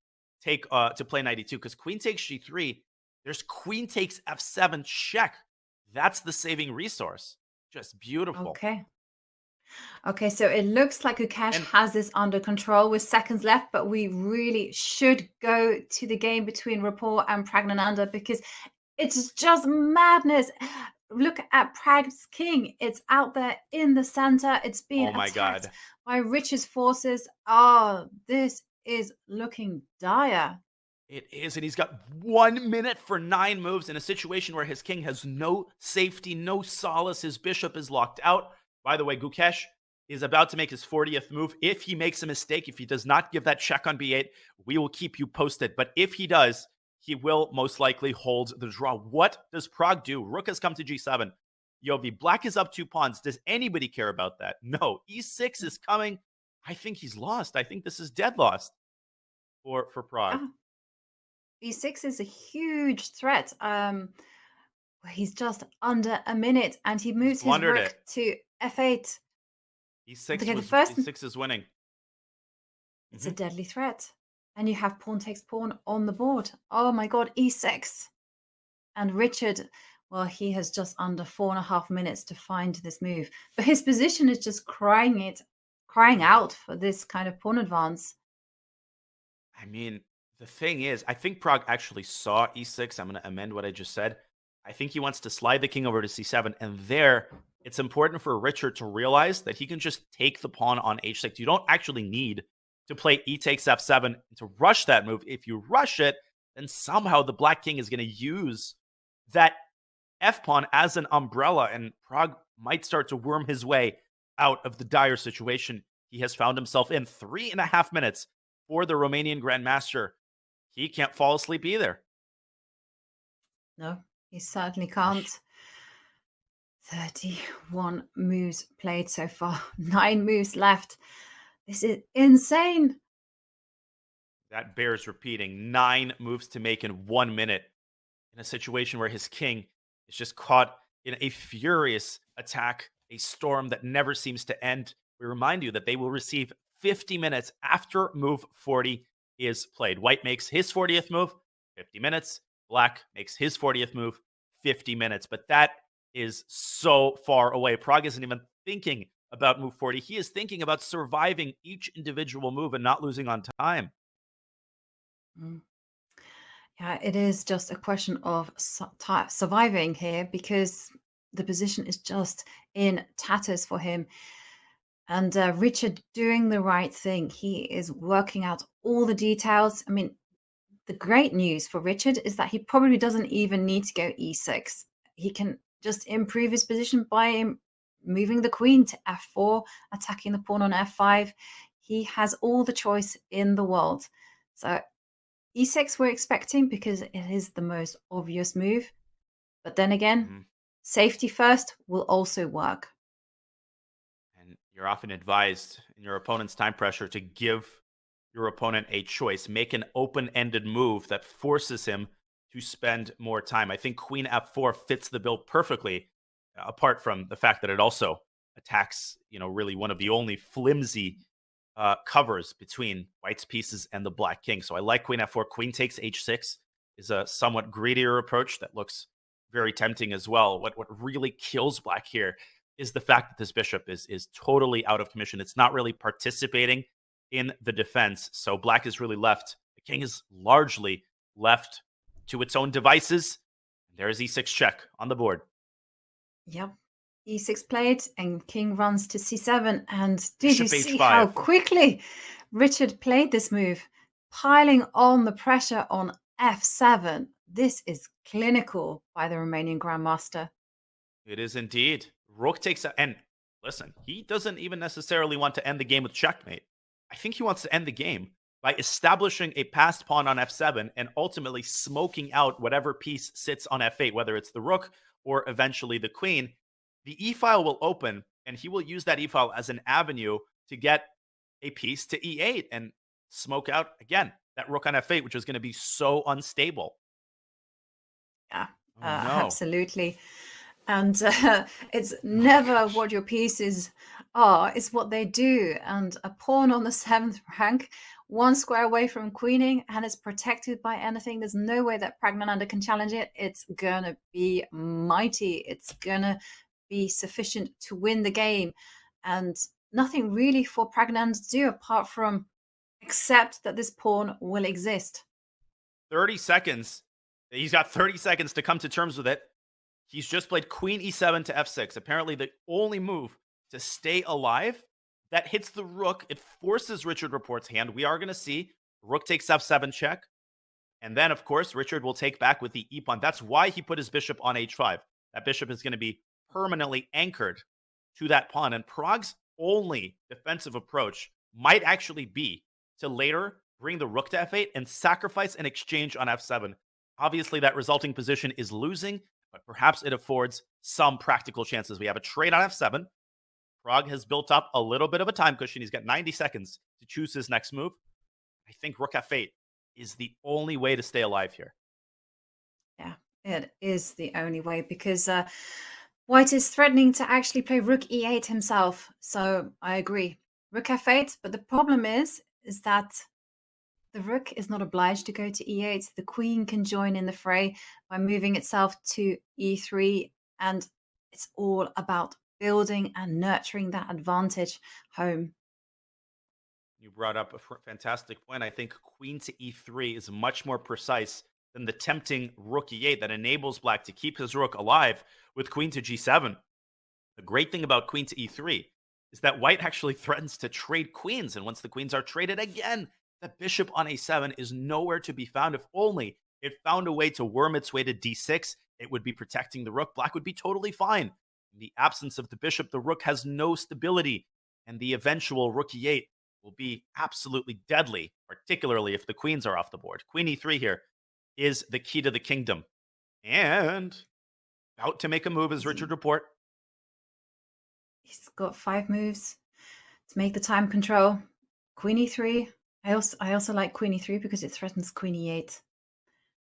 play knight e2, because queen takes g3. There's queen takes f7 check. That's the saving resource. Just beautiful. Okay, so it looks like Gukesh has this under control with seconds left, but we really should go to the game between Rapport and Pragnananda because it's just madness. Look at Prag's king. It's out there in the center. It's being attacked by Richard's forces. Oh, this is looking dire. It is, and he's got 1 minute for 9 moves in a situation where his king has no safety, no solace. His bishop is locked out. By the way, Gukesh is about to make his 40th move. If he makes a mistake, if he does not give that check on b8, we will keep you posted. But if he does, he will most likely hold the draw. What does Prag do? Rook has come to g7. Yovi, black is up 2 pawns. Does anybody care about that? No. e6 is coming. I think he's lost. I think this is dead lost for Prag. E6 is a huge threat. He's just under a minute, and he moves his rook to f8. E6 is winning. It's a deadly threat. And you have pawn takes pawn on the board. Oh my god, e6. And Richard, well, he has just under 4.5 minutes to find this move. But his position is just crying out for this kind of pawn advance. I mean, the thing is, I think Prag actually saw e6. I'm going to amend what I just said. I think he wants to slide the king over to c7. And there, it's important for Richard to realize that he can just take the pawn on h6. You don't actually need to play e takes f7 to rush that move. If you rush it, then somehow the black king is going to use that f-pawn as an umbrella, and Prag might start to worm his way out of the dire situation he has found himself in. 3.5 minutes for the Romanian Grandmaster. He can't fall asleep either. No, he certainly can't. 31 moves played so far. 9 moves left. This is insane. That bears repeating. 9 moves to make in 1 minute in a situation where his king is just caught in a furious attack, a storm that never seems to end. We remind you that they will receive 50 minutes after move 40 is played. White makes his 40th move, 50 minutes. Black makes his 40th move, 50 minutes. But that is so far away. Prag isn't even thinking about move 40. He is thinking about surviving each individual move and not losing on time. Yeah, it is just a question of surviving here because the position is just in tatters for him. And Richard doing the right thing. He is working out all the details. I mean, the great news for Richard is that he probably doesn't even need to go e6. He can just improve his position by moving the queen to f4, attacking the pawn on f5. He has all the choice in the world. So E6 we're expecting because it is the most obvious move. But then again, safety first will also work. And you're often advised in your opponent's time pressure to give your opponent a choice. Make an open-ended move that forces him to spend more time. I think Queen F4 fits the build perfectly, apart from the fact that it also attacks, really one of the only flimsy covers between White's pieces and the Black King. So I like Queen F4. Queen takes H6 is a somewhat greedier approach that looks very tempting as well. What really kills Black here is the fact that this bishop is totally out of commission. It's not really participating in the defense. So Black is really left. The king is largely left to its own devices. There's E6 check on the board. Yep. E6 played and king runs to C7. And did Bishop you see H5. how quickly Richard played this move? Piling on the pressure on F7. This is clinical by the Romanian Grandmaster. It is indeed. Rook takes and listen, he doesn't even necessarily want to end the game with checkmate. I think he wants to end the game by establishing a passed pawn on F7 and ultimately smoking out whatever piece sits on F8, whether it's the rook or eventually the queen. The e-file will open, and he will use that e-file as an avenue to get a piece to E8 and smoke out, again, that rook on F8, which is going to be so unstable. Yeah, no. Absolutely. And it's never what your pieces are, it's what they do. And a pawn on the 7th rank, one square away from queening, and it's protected by anything. There's no way that Praggnanandhaa can challenge it. It's going to be mighty. It's going to be sufficient to win the game. And nothing really for Praggnanandhaa to do apart from accept that this pawn will exist. 30 seconds. He's got 30 seconds to come to terms with it. He's just played Queen E7 to F6. Apparently the only move to stay alive that hits the rook. It forces Richard Report's hand. We are going to see rook takes F7 check. And then, of course, Richard will take back with the E-pawn. That's why he put his bishop on H5. That bishop is going to be permanently anchored to that pawn. And Prag's only defensive approach might actually be to later bring the rook to F8 and sacrifice an exchange on F7. Obviously, that resulting position is losing, but perhaps it affords some practical chances. We have a trade on F7. Prag has built up a little bit of a time cushion. He's got 90 seconds to choose his next move. I think rook F8 is the only way to stay alive here. Yeah, it is the only way because White is threatening to actually play rook E8 himself. So I agree. Rook F8, but the problem is that the rook is not obliged to go to E8. The queen can join in the fray by moving itself to E3. And it's all about building and nurturing that advantage home. You brought up a fantastic point. I think queen to E3 is much more precise than the tempting rook E8 that enables Black to keep his rook alive with queen to G7. The great thing about queen to E3 is that White actually threatens to trade queens. And once the queens are traded again, the bishop on A7 is nowhere to be found. If only it found a way to worm its way to D6, it would be protecting the rook. Black would be totally fine. In the absence of the bishop, the rook has no stability, and the eventual rook E8 will be absolutely deadly, particularly if the queens are off the board. Queen E3 here is the key to the kingdom. And about to make a move is Richard Report. He's got 5 moves to make the time control. Queen E3. I also like Queen E3 because it threatens Queen E8.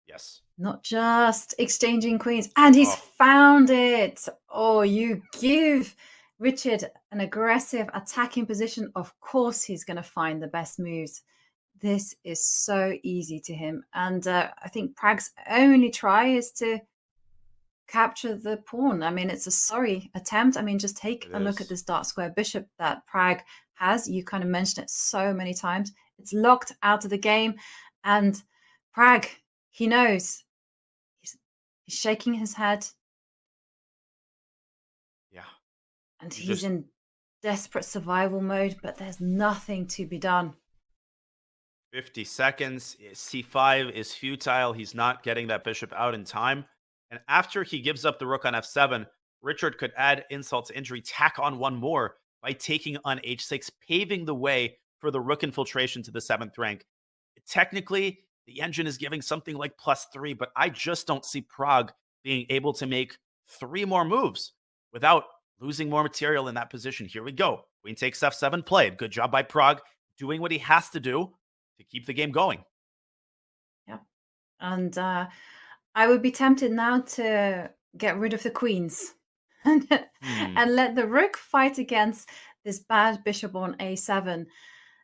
Yes. Not just exchanging queens. And he's found it. Oh, you give Richard an aggressive attacking position. Of course, he's going to find the best moves. This is so easy to him. And I think Prag's only try is to capture the pawn. I mean, it's a sorry attempt. I mean, just take a look at this dark square bishop that Prag has. You kind of mentioned it so many times. It's locked out of the game. And Prag, he knows. He's shaking his head. Yeah. And he's in desperate survival mode, but there's nothing to be done. 50 seconds. C5 is futile. He's not getting that bishop out in time. And after he gives up the rook on F7, Richard could add insult to injury, tack on one more by taking on H6, paving the way for the rook infiltration to the 7th rank. Technically, the engine is giving something like +3, but I just don't see Prague being able to make 3 more moves without losing more material in that position. Here we go. Queen takes F7, played. Good job by Prague, doing what he has to do to keep the game going. Yeah. And I would be tempted now to get rid of the queens and let the rook fight against this bad bishop on A7.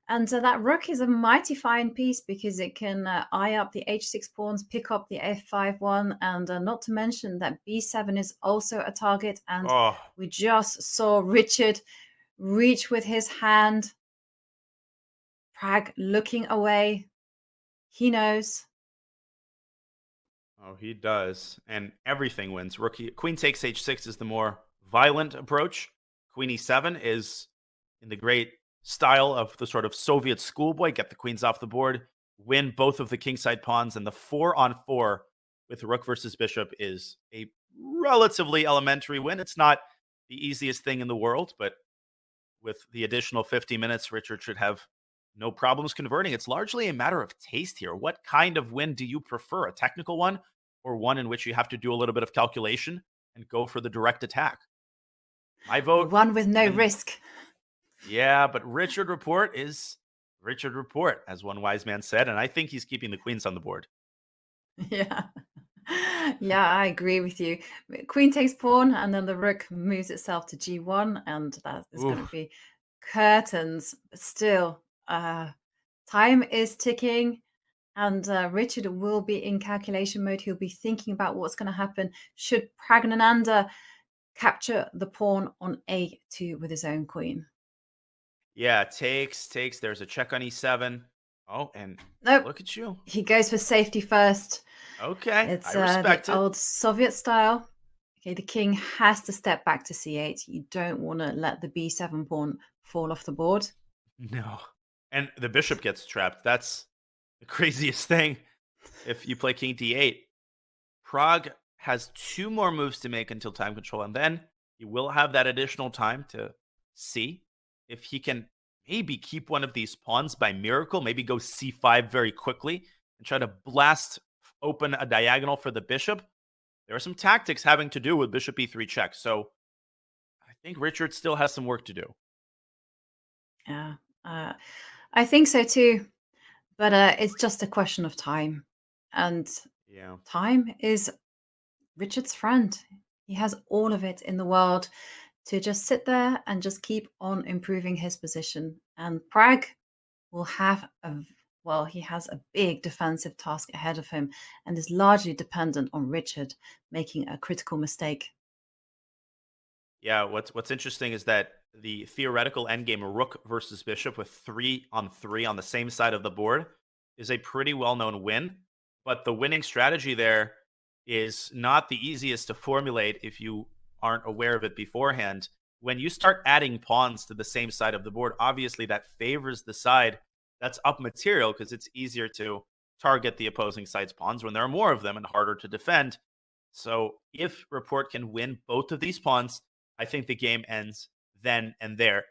And that rook is a mighty fine piece because it can eye up the H6 pawns, pick up the F5 one, and not to mention that B7 is also a target. And we just saw Richard reach with his hand. Prague looking away. He knows. Oh, he does. And everything wins. Queen takes H6 is the more violent approach. Queen E7 is in the great style of the sort of Soviet schoolboy. Get the queens off the board, win both of the kingside pawns, and the 4-on-4 with rook versus bishop is a relatively elementary win. It's not the easiest thing in the world, but with the additional 50 minutes, Richard should have no problems converting. It's largely a matter of taste here. What kind of win do you prefer? A technical one or one in which you have to do a little bit of calculation and go for the direct attack? My vote. One with no risk. Yeah, but Richard Report is Richard Report, as one wise man said, and I think he's keeping the queens on the board. Yeah. Yeah, I agree with you. Queen takes pawn, and then the rook moves itself to G1, and that is going to be curtains. But still, time is ticking, and Richard will be in calculation mode. He'll be thinking about what's going to happen should Pragnananda capture the pawn on A2 with his own queen. Yeah, takes. There's a check on E7. Oh, and nope. Look at you. He goes for safety first. Okay, It's I respect the old Soviet style. Okay, the king has to step back to C8. You don't want to let the B7 pawn fall off the board. No. And the bishop gets trapped. That's the craziest thing. If you play king D8, Prague has 2 more moves to make until time control, and then he will have that additional time to see if he can maybe keep one of these pawns by miracle, maybe go C5 very quickly and try to blast open a diagonal for the bishop. There are some tactics having to do with bishop E3 check, so I think Richard still has some work to do. Yeah, I think so too, but it's just a question of time, and time is Richard's friend. He has all of it in the world to just sit there and just keep on improving his position. And Prague will have he has a big defensive task ahead of him and is largely dependent on Richard making a critical mistake. Yeah, what's interesting is that the theoretical endgame rook versus bishop with 3-on-3 on the same side of the board is a pretty well-known win, but the winning strategy there is not the easiest to formulate if you aren't aware of it beforehand. When you start adding pawns to the same side of the board, obviously that favors the side that's up material because it's easier to target the opposing side's pawns when there are more of them and harder to defend. So if Report can win both of these pawns, I think the game ends then and there.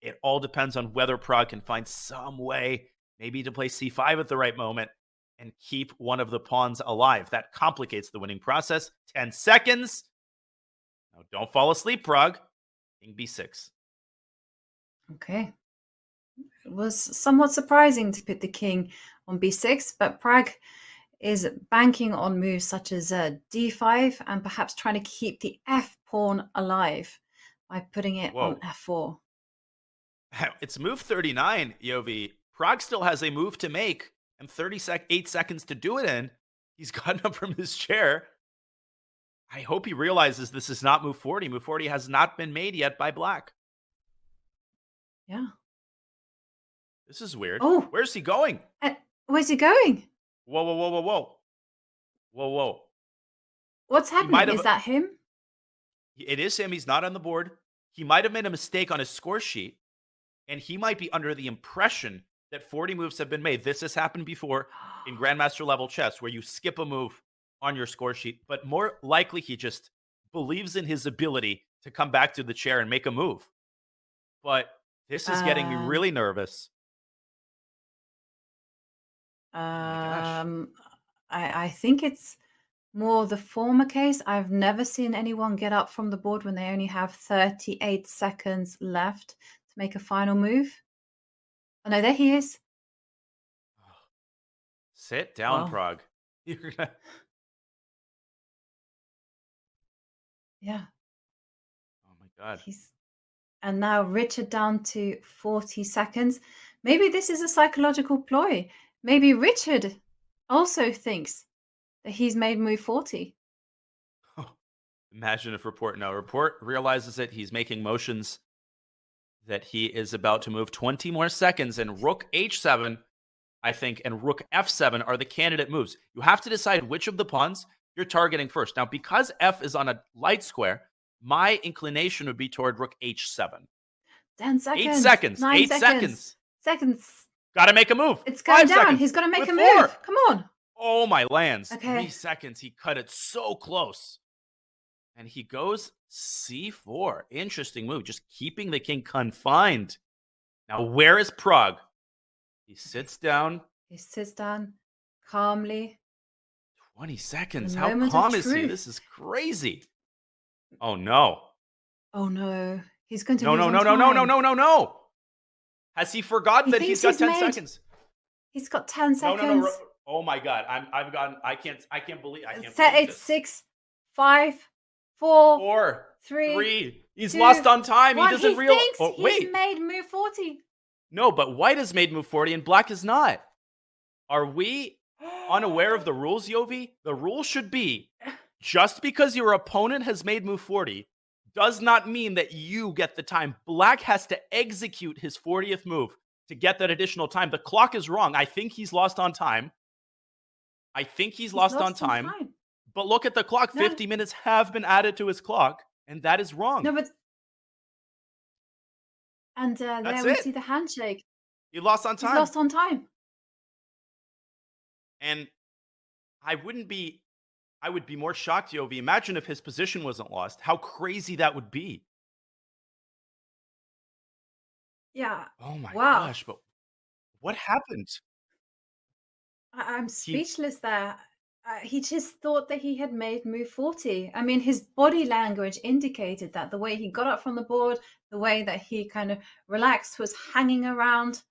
It all depends on whether Prague can find some way maybe to play C5 at the right moment and keep one of the pawns alive. That complicates the winning process. 10 seconds. Now, don't fall asleep, Prague. King B6. Okay. It was somewhat surprising to put the king on B6, but Prague is banking on moves such as D5 and perhaps trying to keep the F pawn alive by putting it on F4. It's move 39, Yovi. Prague still has a move to make and 8 seconds to do it in. He's gotten up from his chair. I hope he realizes this is not move 40. Move 40 has not been made yet by black. Yeah. This is weird. Oh. Where's he going? Where's he going? Whoa. What's happening? Is that him? It is him. He's not on the board. He might have made a mistake on his score sheet, and he might be under the impression that 40 moves have been made. This has happened before in Grandmaster level chess, where you skip a move on your score sheet, but more likely he just believes in his ability to come back to the chair and make a move. But this is getting me really nervous. I think it's more the former case. I've never seen anyone get up from the board when they only have 38 seconds left to make a final move. Oh no, there he is. Sit down, Wow. Prague. You're gonna... Yeah. Oh my God. And now Richard down to 40 seconds. Maybe this is a psychological ploy. Maybe Richard also thinks that he's made move 40. Imagine if Report realizes it. He's making motions that he is about to move 20 more seconds, and Rook H7, I think, and Rook F7 are the candidate moves. You have to decide which of the pawns you're targeting first. Now, because F is on a light square, my inclination would be toward Rook H7. 10 seconds. 8 seconds. 9 8 seconds. Seconds. Got to make a move. It's going 5 down. seconds. He's got to make With a move. 4. Come on. Oh, my lands. Okay. 3 seconds. He cut it so close. And he goes C4. Interesting move. Just keeping the king confined. Now, where is Prague? He sits down. He sits down calmly. 20 seconds. The How moment of calm is he? truth. This is crazy. Oh, no. Oh no. He's going to No, lose no, on no, no, no, time. no, no, no, no. Has he forgotten that he's thinks got 10 he's made- seconds? He's got 10 seconds. No, no, no. Oh my God. I can't believe It's this. 6, 5, 4, 4, 3. 3. He's 2, lost on time. 1. He doesn't He realize. thinks Oh, he's wait. made move 40. No, but white has made move 40 and black is not. Are we unaware of the rules, Yovi? The rule should be just because your opponent has made move 40 does not mean that you get the time. Black has to execute his 40th move to get that additional time. The clock is wrong. I think he's lost on time. He's lost on time. But look at the clock. No. 50 minutes have been added to his clock, and that is wrong. No, but and there That's we it. see the handshake. He lost on He's time. lost on time. And I would be more shocked, Yovi. Imagine if his position wasn't lost. How crazy that would be. Yeah. Oh my Wow. gosh, but what happened? I'm speechless there. He just thought that he had made move 40. I mean, his body language indicated that the way he got up from the board, the way that he kind of relaxed, was hanging around.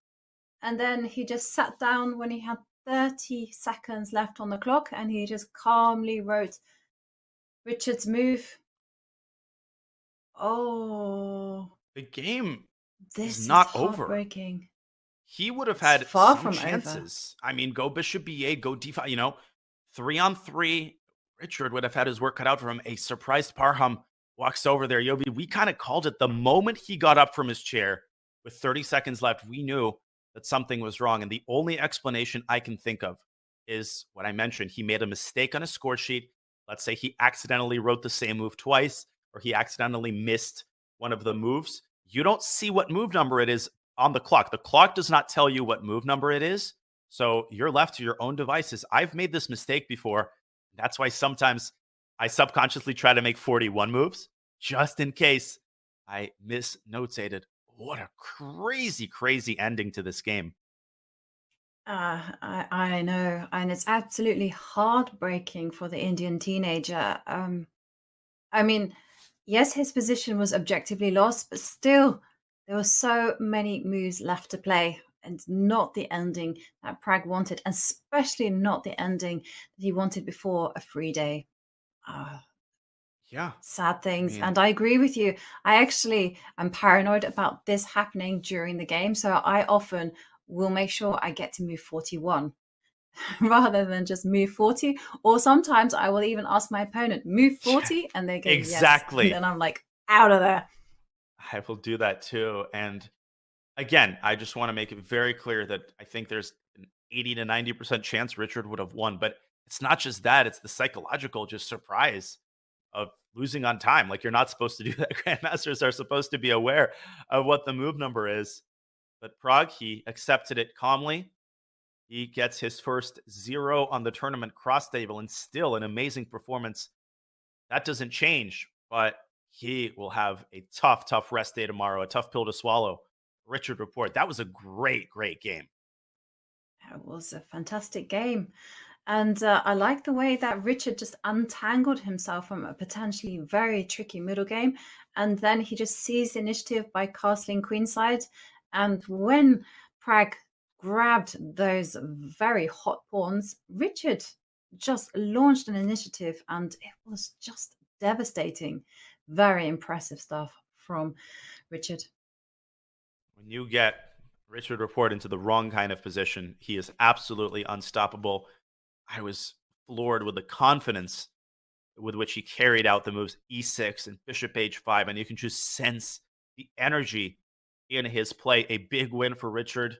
And then he just sat down when he had 30 seconds left on the clock, and he just calmly wrote Richard's move. Oh, The game this is not over. heartbreaking. He would have had far some from over. chances. I mean, go bishop b8, go d5, 3-on-3. Richard would have had his work cut out for him. A surprised Parham walks over there. Yobi, we kind of called it the moment he got up from his chair with 30 seconds left. We knew that something was wrong. And the only explanation I can think of is what I mentioned. He made a mistake on a score sheet. Let's say he accidentally wrote the same move twice, or he accidentally missed one of the moves. You don't see what move number it is on the clock. The clock does not tell you what move number it is. So you're left to your own devices. I've made this mistake before. That's why sometimes I subconsciously try to make 41 moves just in case I misnotated. What a crazy, crazy ending to this game. I know, and it's absolutely heartbreaking for the Indian teenager. I mean, yes, his position was objectively lost, but still, there were so many moves left to play, and not the ending that Prague wanted, and especially not the ending that he wanted before a free day. Yeah. Sad things. I mean- And I agree with you. I actually am paranoid about this happening during the game. So I often will make sure I get to move 41 rather than just move 40. Or sometimes I will even ask my opponent, move 40, and they go, Exactly. yes. And then I'm like, out of there. I will do that too. And again, I just want to make it very clear that I think there's an 80 to 90% chance Richard would have won. But it's not just that, it's the psychological just surprise of losing on time. Like, you're not supposed to do that. Grandmasters are supposed to be aware of what the move number is. But Prague, he accepted it calmly. He gets his first 0 on the tournament cross table, and still an amazing performance. That doesn't change, but he will have a tough rest day tomorrow, a tough pill to swallow. Richard Report, that was a great game. It was a fantastic game. And I like the way that Richard just untangled himself from a potentially very tricky middle game. And then he just seized the initiative by castling queenside. And when Prag grabbed those very hot pawns, Richard just launched an initiative, and it was just devastating. Very impressive stuff from Richard. When you get Richard Report into the wrong kind of position, he is absolutely unstoppable. I was floored with the confidence with which he carried out the moves e6 and bishop h5, and you can just sense the energy in his play. A big win for Richard,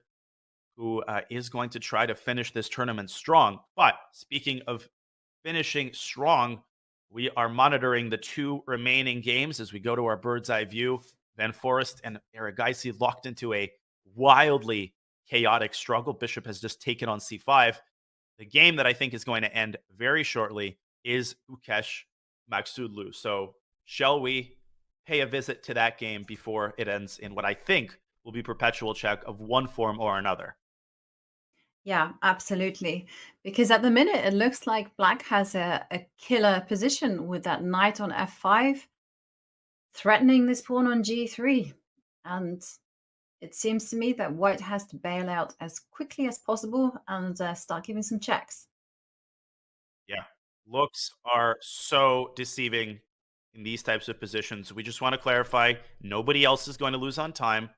who is going to try to finish this tournament strong. But speaking of finishing strong, we are monitoring the 2 remaining games as we go to our bird's eye view. Then Foreest and Erigaisi locked into a wildly chaotic struggle. Bishop has just taken on c5. The game that I think is going to end very shortly is Gukesh Magsudlu. So shall we pay a visit to that game before it ends in what I think will be perpetual check of one form or another? Yeah, absolutely. Because at the minute, it looks like Black has a killer position with that knight on f5, threatening this pawn on g3. And it seems to me that White has to bail out as quickly as possible and start giving some checks. Yeah, looks are so deceiving in these types of positions. We just want to clarify, nobody else is going to lose on time.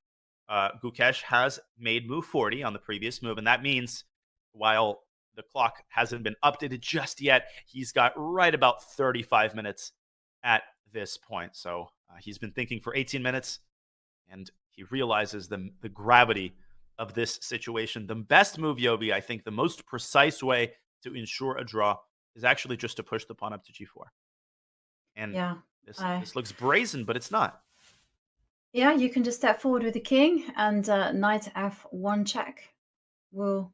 Gukesh has made move 40 on the previous move, and that means while the clock hasn't been updated just yet, he's got right about 35 minutes at this point. So he's been thinking for 18 minutes, and he realizes the gravity of this situation. The best move, Yobi, I think the most precise way to ensure a draw is actually just to push the pawn up to g4. And yeah, this looks brazen, but it's not. Yeah, you can just step forward with the king, and knight f1 check will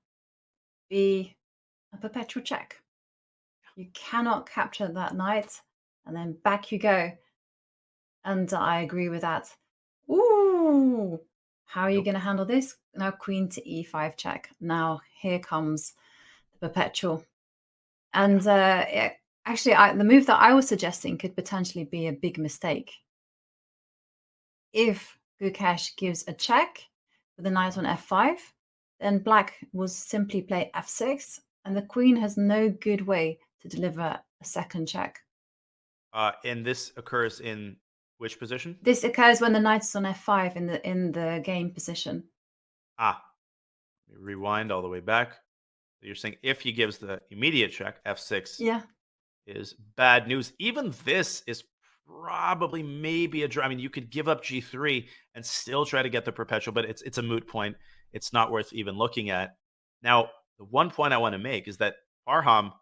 be a perpetual check. You cannot capture that knight, and then back you go. And I agree with that. Ooh, how are you going to handle this? Now queen to e5 check. Now here comes the perpetual. And actually, the move that I was suggesting could potentially be a big mistake. If Gukesh gives a check with the knight on f5, then Black will simply play f6, and the queen has no good way to deliver a second check. And this occurs in which position? This occurs when the knight is on f5 in the game position. Let me rewind all the way back. So you're saying if he gives the immediate check, f6 is bad news. Even this is probably maybe a draw. I mean, you could give up g3 and still try to get the perpetual, but it's a moot point. It's not worth even looking at. Now, the one point I want to make is that Parham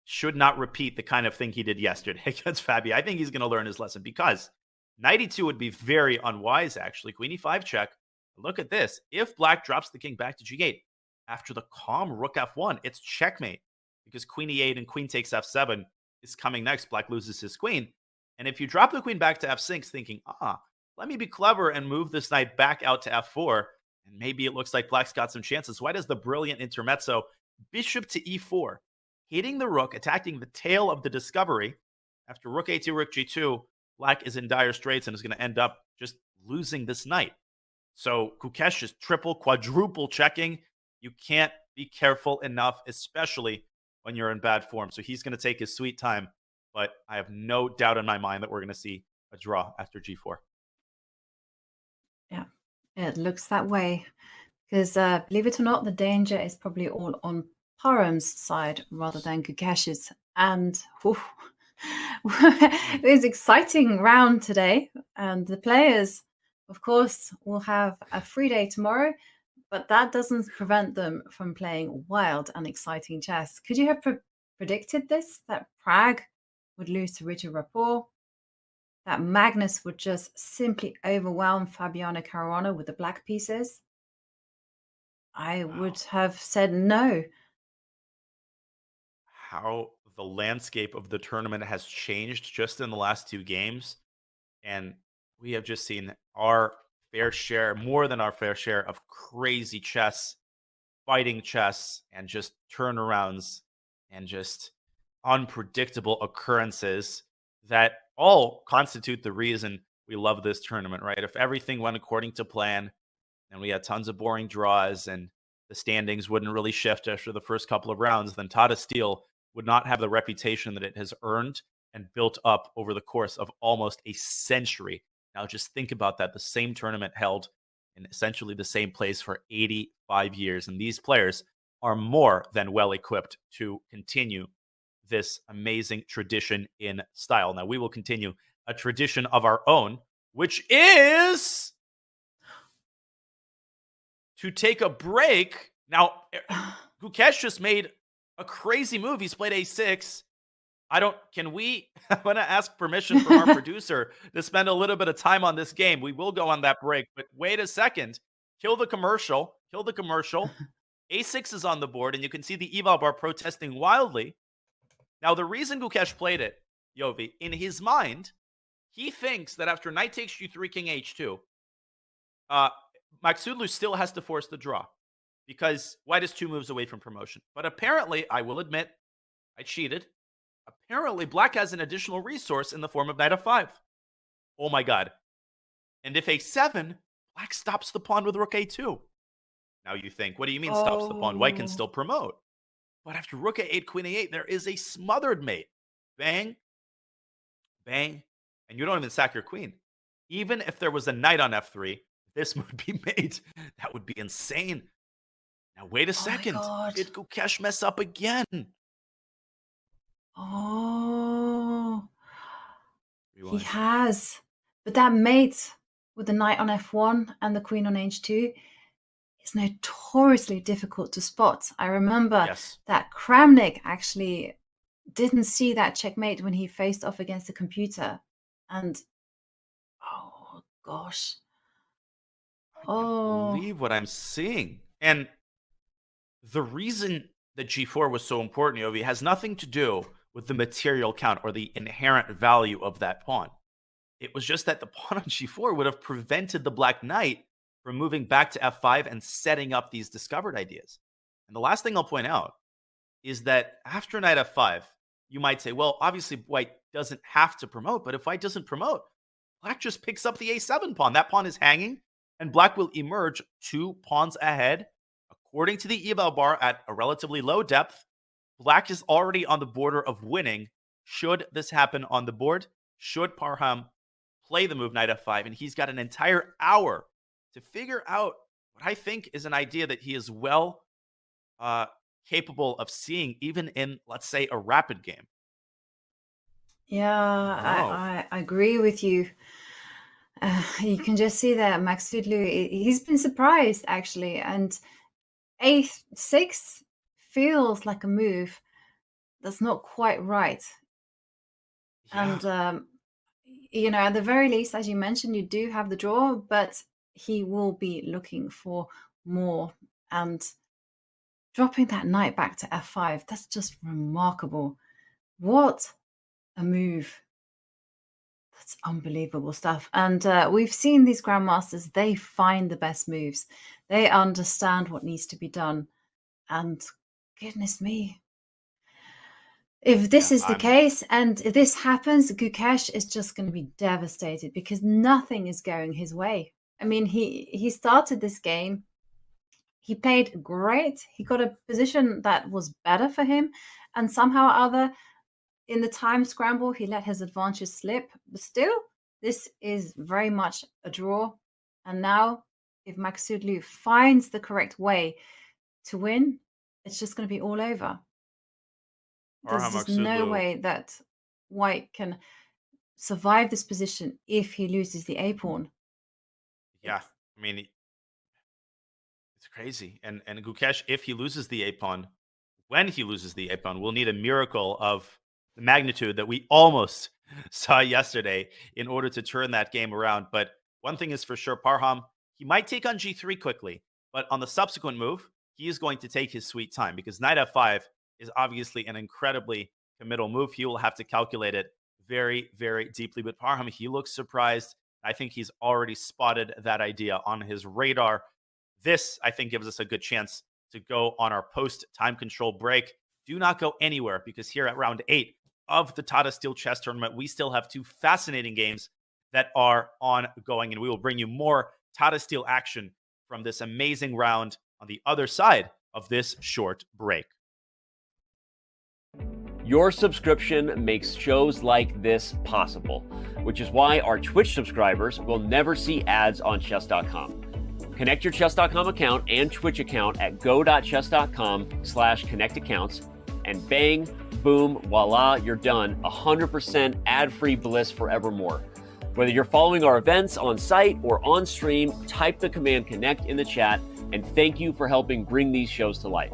should not repeat the kind of thing he did yesterday against Fabi. I think he's going to learn his lesson, because knight e2 would be very unwise, actually. Queen e5 check. Look at this. If Black drops the king back to g8, after the calm rook f1, it's checkmate, because queen e8 and queen takes f7 is coming next. Black loses his queen. And if you drop the queen back to f6 thinking, let me be clever and move this knight back out to f4, and maybe it looks like Black's got some chances. Why does the brilliant intermezzo, bishop to e4, hitting the rook, attacking the tail of the discovery? After rook a2, rook g2, Black is in dire straits and is going to end up just losing this knight. So Gukesh is triple, quadruple checking. You can't be careful enough, especially when you're in bad form. So he's going to take his sweet time. But I have no doubt in my mind that we're going to see a draw after g4. Yeah, it looks that way. Because believe it or not, the danger is probably all on Parham's side rather than Gukesh's. And it was an exciting round today. And the players, of course, will have a free day tomorrow. But that doesn't prevent them from playing wild and exciting chess. Could you have predicted this? That Prag would lose to Richard Rapport, that Magnus would just simply overwhelm Fabiano Caruana with the black pieces? I would have said no. How the landscape of the tournament has changed just in the last 2 games. And we have just seen our fair share, more than our fair share, of crazy chess. fighting chess and just turnarounds and just unpredictable occurrences that all constitute the reason we love this tournament, right? If everything went according to plan and we had tons of boring draws and the standings wouldn't really shift after the first couple of rounds, then Tata Steel would not have the reputation that it has earned and built up over the course of almost a century. Now just think about that. The same tournament held in essentially the same place for 85 years. And these players are more than well equipped to continue this amazing tradition in style. Now we will continue a tradition of our own, which is to take a break. Now, Gukesh just made a crazy move. He's played a6. I'm going to ask permission from our producer to spend a little bit of time on this game. We will go on that break, but wait a second. Kill the commercial. A6 is on the board, and you can see the eval bar protesting wildly. Now, the reason Gukesh played it, Yovi, in his mind, he thinks that after knight takes g3, king h2, Maksudlu still has to force the draw because white is 2 moves away from promotion. But apparently, I will admit, I cheated. Apparently, black has an additional resource in the form of knight f5. Oh my god. And if a7, black stops the pawn with rook a2. Now you think, what do you mean stops the pawn? White can still promote. But after rook a8, queen a8, there is a smothered mate. Bang, bang, and you don't even sack your queen. Even if there was a knight on f3, this would be made. That would be insane. Now wait a second. Did Gukesh mess up again? Oh, Rewind. he has. But that mate with the knight on f1 and the queen on h2 is notoriously difficult to spot. I remember that Kramnik actually didn't see that checkmate when he faced off against the computer. And, oh, gosh. I can't believe what I'm seeing. And the reason that g4 was so important, Yovi, has nothing to do with the material count or the inherent value of that pawn. It was just that the pawn on g4 would have prevented the black knight from moving back to f5 and setting up these discovered ideas. And the last thing I'll point out is that after knight f5, you might say, well, obviously white doesn't have to promote, but if white doesn't promote, black just picks up the a7 pawn. That pawn is hanging, and black will emerge 2 pawns ahead. According to the eval bar at a relatively low depth, black is already on the border of winning. Should this happen on the board, should Parham play the move knight f5, and he's got an entire hour to figure out what I think is an idea that he is well capable of seeing, even in, let's say, a rapid game. Yeah, I agree with you. You can just see that Maksudlu, he's been surprised, actually. And a6 feels like a move that's not quite right. Yeah. And, you know, at the very least, as you mentioned, you do have the draw, but he will be looking for more. And dropping that knight back to f5, that's just remarkable. What a move. That's unbelievable stuff. And we've seen these grandmasters, they find the best moves. They understand what needs to be done. And goodness me. If this is the case and if this happens, Gukesh is just going to be devastated because nothing is going his way. I mean, he started this game. He played great. He got a position that was better for him. And somehow or other, in the time scramble, he let his advantage slip. But still, this is very much a draw. And now, if Maksudlu finds the correct way to win, it's just going to be all over. There's just no way that white can survive this position if he loses the A pawn. Yeah, I mean, it's crazy. And Gukesh, if he loses the A pawn, when he loses the A pawn, we'll need a miracle of the magnitude that we almost saw yesterday in order to turn that game around. But one thing is for sure, Parham, he might take on g3 quickly, but on the subsequent move, he is going to take his sweet time because knight f5 is obviously an incredibly committal move. He will have to calculate it very, very deeply. But Parham, he looks surprised. I think he's already spotted that idea on his radar. This, I think, gives us a good chance to go on our post-time control break. Do not go anywhere, because here at round 8 of the Tata Steel chess tournament, we still have 2 fascinating games that are ongoing, and we will bring you more Tata Steel action from this amazing round on the other side of this short break. Your subscription makes shows like this possible, which is why our Twitch subscribers will never see ads on chess.com. Connect your chess.com account and Twitch account at go.chess.com/connect accounts, and bang, boom, voila, you're done. 100% ad-free bliss forevermore. Whether you're following our events on site or on stream, type the command connect in the chat, and thank you for helping bring these shows to life.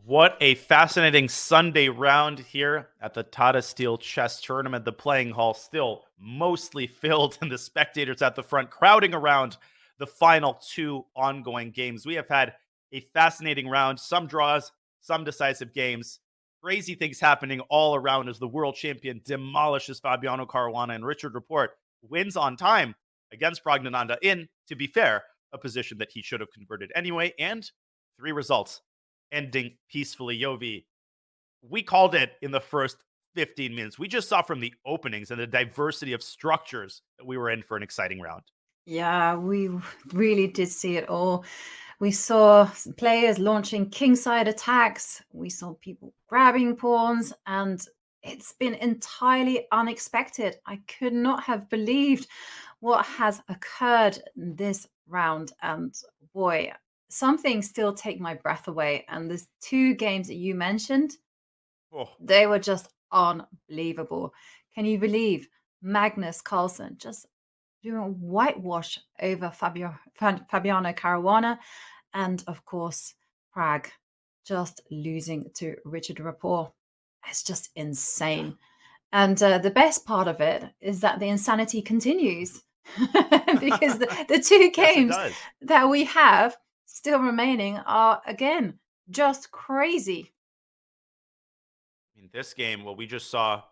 What a fascinating Sunday round here at the Tata Steel chess tournament. The playing hall still mostly filled and the spectators at the front crowding around the final 2 ongoing games. We have had a fascinating round, some draws, some decisive games. Crazy things happening all around as the world champion demolishes Fabiano Caruana, and Richard Rapport wins on time against Pragnananda in, to be fair, a position that he should have converted anyway, and 3 results ending peacefully. Yovi, we called it in the first 15 minutes. We just saw from the openings and the diversity of structures that we were in for an exciting round. Yeah, we really did see it all. We saw players launching kingside attacks. We saw people grabbing pawns, and it's been entirely unexpected. I could not have believed what has occurred this round. And boy, some things still take my breath away. And there's 2 games that you mentioned, they were just unbelievable. Can you believe Magnus Carlsen just doing a whitewash over Fabiano Caruana, and of course Prague just losing to Richard Rapport? It's just insane. And the best part of it is that the insanity continues because the 2 games that we have still remaining are, again, just crazy. In this game, well, we just saw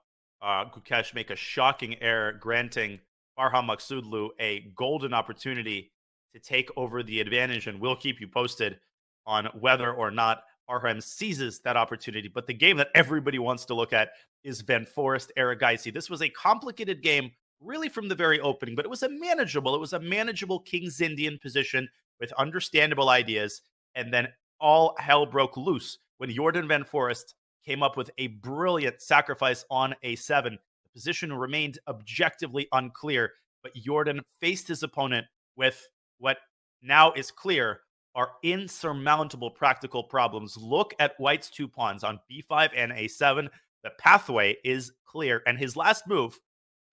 Gukesh make a shocking error, granting Farham Maksudlu a golden opportunity to take over the advantage, and we'll keep you posted on whether or not Farham seizes that opportunity. But the game that everybody wants to look at is Foreest Erigaisi. This was a complicated game, really from the very opening, but it was a manageable King's Indian position with understandable ideas, and then all hell broke loose when Jordan Van Foreest came up with a brilliant sacrifice on a7. The position remained objectively unclear, but Jordan faced his opponent with what now is clear are insurmountable practical problems. Look at White's 2 pawns on b5 and a7. The pathway is clear, and his last move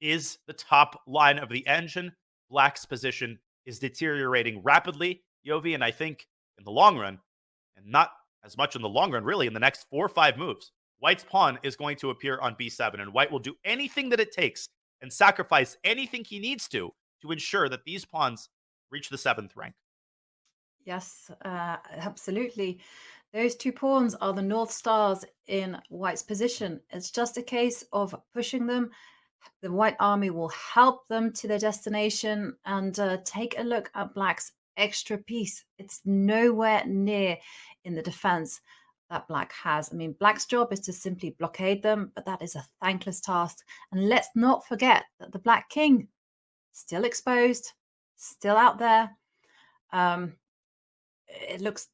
is the top line of the engine. Black's position is deteriorating rapidly, Yovi, and I think in the long run, and not as much in the long run, really, in the next 4 or 5 moves, White's pawn is going to appear on b7, and White will do anything that it takes and sacrifice anything he needs to ensure that these pawns reach the 7th rank. Yes, absolutely. Those 2 pawns are the North Stars in White's position. It's just a case of pushing them. The White army will help them to their destination. And take a look at Black's extra piece. It's nowhere near in the defense that Black has. I mean, Black's job is to simply blockade them, but that is a thankless task. And let's not forget that the Black King, still exposed, still out there. It looks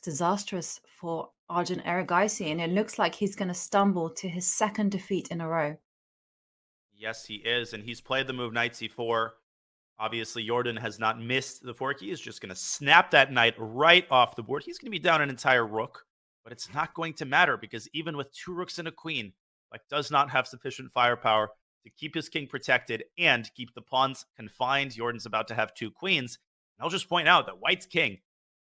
disastrous for Arjun Erigaisi, and it looks like he's going to stumble to his 2nd defeat in a row. Yes, he is, and he's played the move knight c4. Obviously, Jordan has not missed the fork. He is just going to snap that knight right off the board. He's going to be down an entire rook, but it's not going to matter because even with 2 rooks and a queen, Black does not have sufficient firepower to keep his king protected and keep the pawns confined. Jordan's about to have 2 queens. And I'll just point out that White's king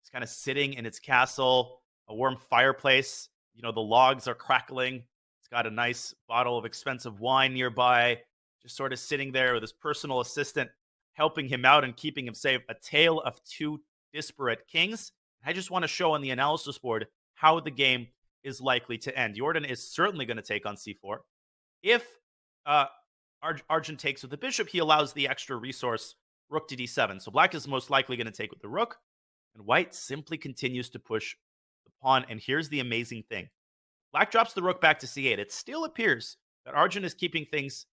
is kind of sitting in its castle, a warm fireplace. You know, the logs are crackling. It's got a nice bottle of expensive wine nearby, just sort of sitting there with his personal assistant helping him out and keeping him safe. A tale of 2 disparate kings. I just want to show on the analysis board how the game is likely to end. Jordan is certainly going to take on c4. If Arjun takes with the bishop, he allows the extra resource rook to d7. So Black is most likely going to take with the rook, and White simply continues to push the pawn. And here's the amazing thing. Black drops the rook back to c8. It still appears that Arjun is keeping things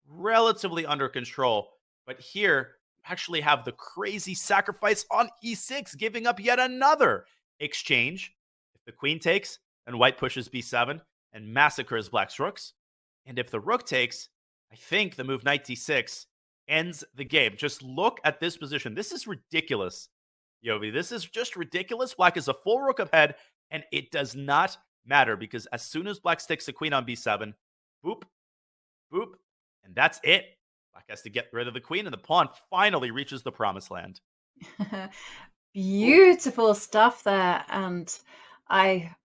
relatively under control, but here you actually have the crazy sacrifice on e6, giving up yet another exchange. If the queen takes, then White pushes b7 and massacres Black's rooks. And if the rook takes, I think the move knight d6 ends the game. Just look at this position. This is ridiculous, Yovi. This is just ridiculous. Black is a full rook ahead, and it does not matter because as soon as Black sticks a queen on b7, boop, boop, and that's it. Black has to get rid of the queen, and the pawn finally reaches the promised land. Beautiful stuff there. And I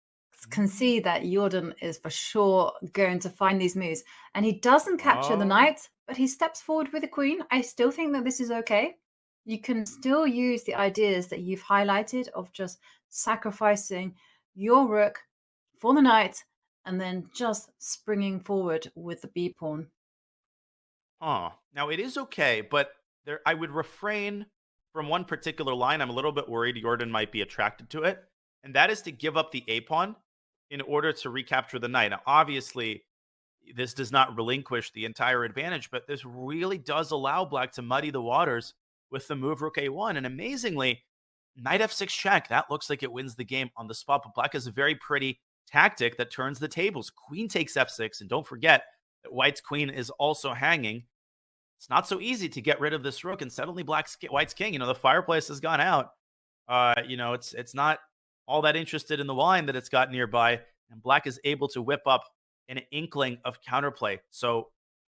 can see that Jordan is for sure going to find these moves. And he doesn't capture the knight, but he steps forward with the queen. I still think that this is okay. You can still use the ideas that you've highlighted of just sacrificing your rook for the knight and then just springing forward with the b pawn. Now, it is okay, but I would refrain from one particular line. I'm a little bit worried Jordan might be attracted to it, and that is to give up the a-pawn in order to recapture the knight. Now, obviously, this does not relinquish the entire advantage, but this really does allow black to muddy the waters with the move rook a1. And amazingly, knight f6 check, that looks like it wins the game on the spot, but black has a very pretty tactic that turns the tables. Queen takes f6, and don't forget that white's queen is also hanging. It's not so easy to get rid of this rook, and suddenly white's king. The fireplace has gone out. It's not all that interested in the wine that it's got nearby, and black is able to whip up an inkling of counterplay. So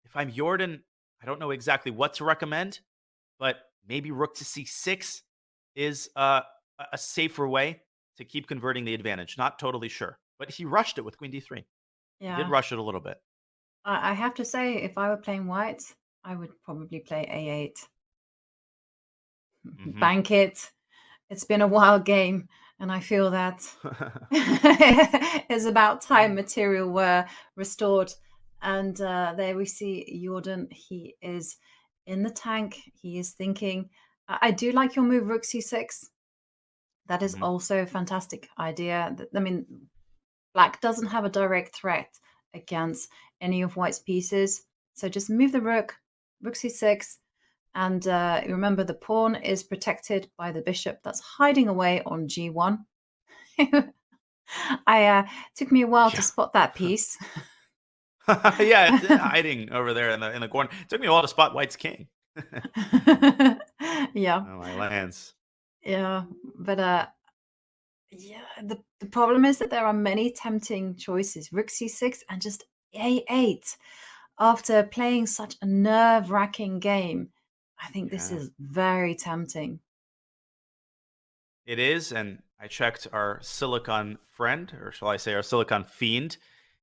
if I'm Jordan, I don't know exactly what to recommend, but maybe rook to c6 is a safer way to keep converting the advantage. Not totally sure, but he rushed it with queen d3. Yeah. He did rush it a little bit. I have to say, if I were playing white, I would probably play a8. Bank it. It's been a wild game, and I feel that it's about time material were restored. And there we see Jordan. He is in the tank. He is thinking. I do like your move, rook c6. That is also a fantastic idea. I mean, black doesn't have a direct threat against any of white's pieces. So just move the rook c6. And remember, the pawn is protected by the bishop that's hiding away on g1. Took me a while to spot that piece. Yeah, it's hiding over there in the corner. It took me a while to spot white's king. Yeah. Oh, my lands. Yeah, but the problem is that there are many tempting choices. Rook c6 and just a8. After playing such a nerve-wracking game, I think this is very tempting. It is, and I checked our Silicon friend, or shall I say our Silicon fiend,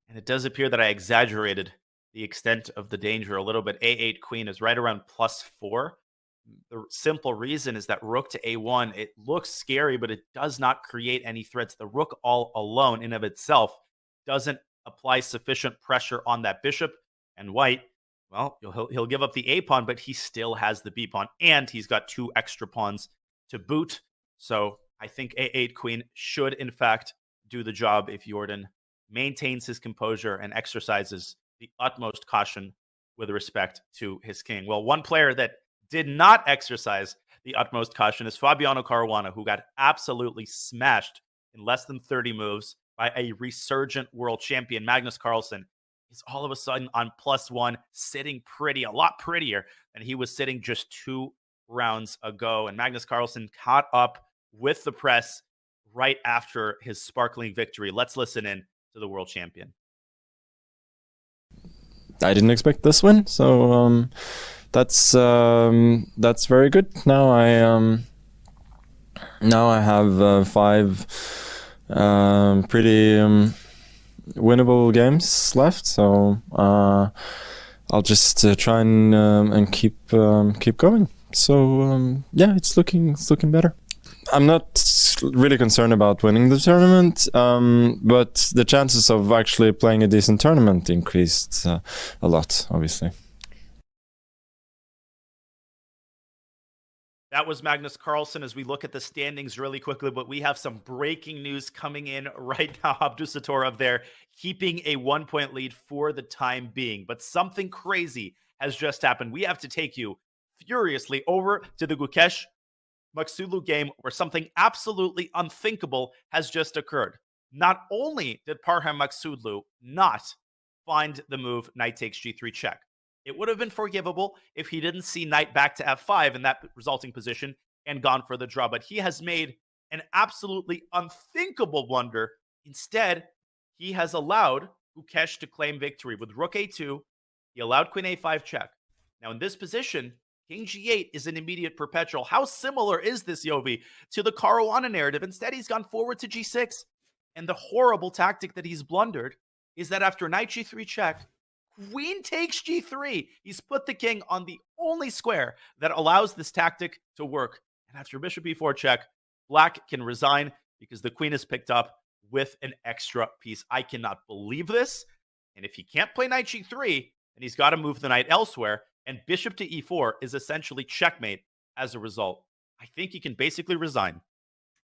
and it does appear that I exaggerated the extent of the danger a little bit. A8 queen is right around +4. The simple reason is that rook to a1, it looks scary, but it does not create any threats. The rook all alone in of itself doesn't apply sufficient pressure on that bishop. And white, well, he'll give up the a-pawn, but he still has the b-pawn, and he's got 2 extra pawns to boot. So I think a8 queen should, in fact, do the job if Jordan maintains his composure and exercises the utmost caution with respect to his king. Well, one player that did not exercise the utmost caution is Fabiano Caruana, who got absolutely smashed in less than 30 moves by a resurgent world champion, Magnus Carlsen. He's all of a sudden on +1, sitting pretty, a lot prettier than he was sitting just 2 rounds ago. And Magnus Carlsen caught up with the press right after his sparkling victory. Let's listen in to the world champion. I didn't expect this win, so that's very good. Now I have 5 pretty winnable games left, so I'll just try and keep going. So yeah, it's looking better. I'm not really concerned about winning the tournament, but the chances of actually playing a decent tournament increased a lot, obviously. That was Magnus Carlsen. As we look at the standings really quickly, but we have some breaking news coming in right now. Abdusattorov there, keeping a 1-point lead for the time being. But something crazy has just happened. We have to take you furiously over to the Gukesh Maksudlu game where something absolutely unthinkable has just occurred. Not only did Parham Maksudlu not find the move knight takes g3 check, it would have been forgivable if he didn't see knight back to f5 in that resulting position and gone for the draw. But he has made an absolutely unthinkable blunder. Instead, he has allowed Gukesh to claim victory. With rook a2, he allowed queen a5 check. Now in this position, king g8 is an immediate perpetual. How similar is this, Yovi, to the Caruana narrative? Instead, he's gone forward to g6. And the horrible tactic that he's blundered is that after knight g3 check, queen takes g3. He's put the king on the only square that allows this tactic to work. And after bishop e4 check, black can resign because the queen is picked up with an extra piece. I cannot believe this. And if he can't play knight g3, then he's got to move the knight elsewhere. And bishop to e4 is essentially checkmate as a result. I think he can basically resign.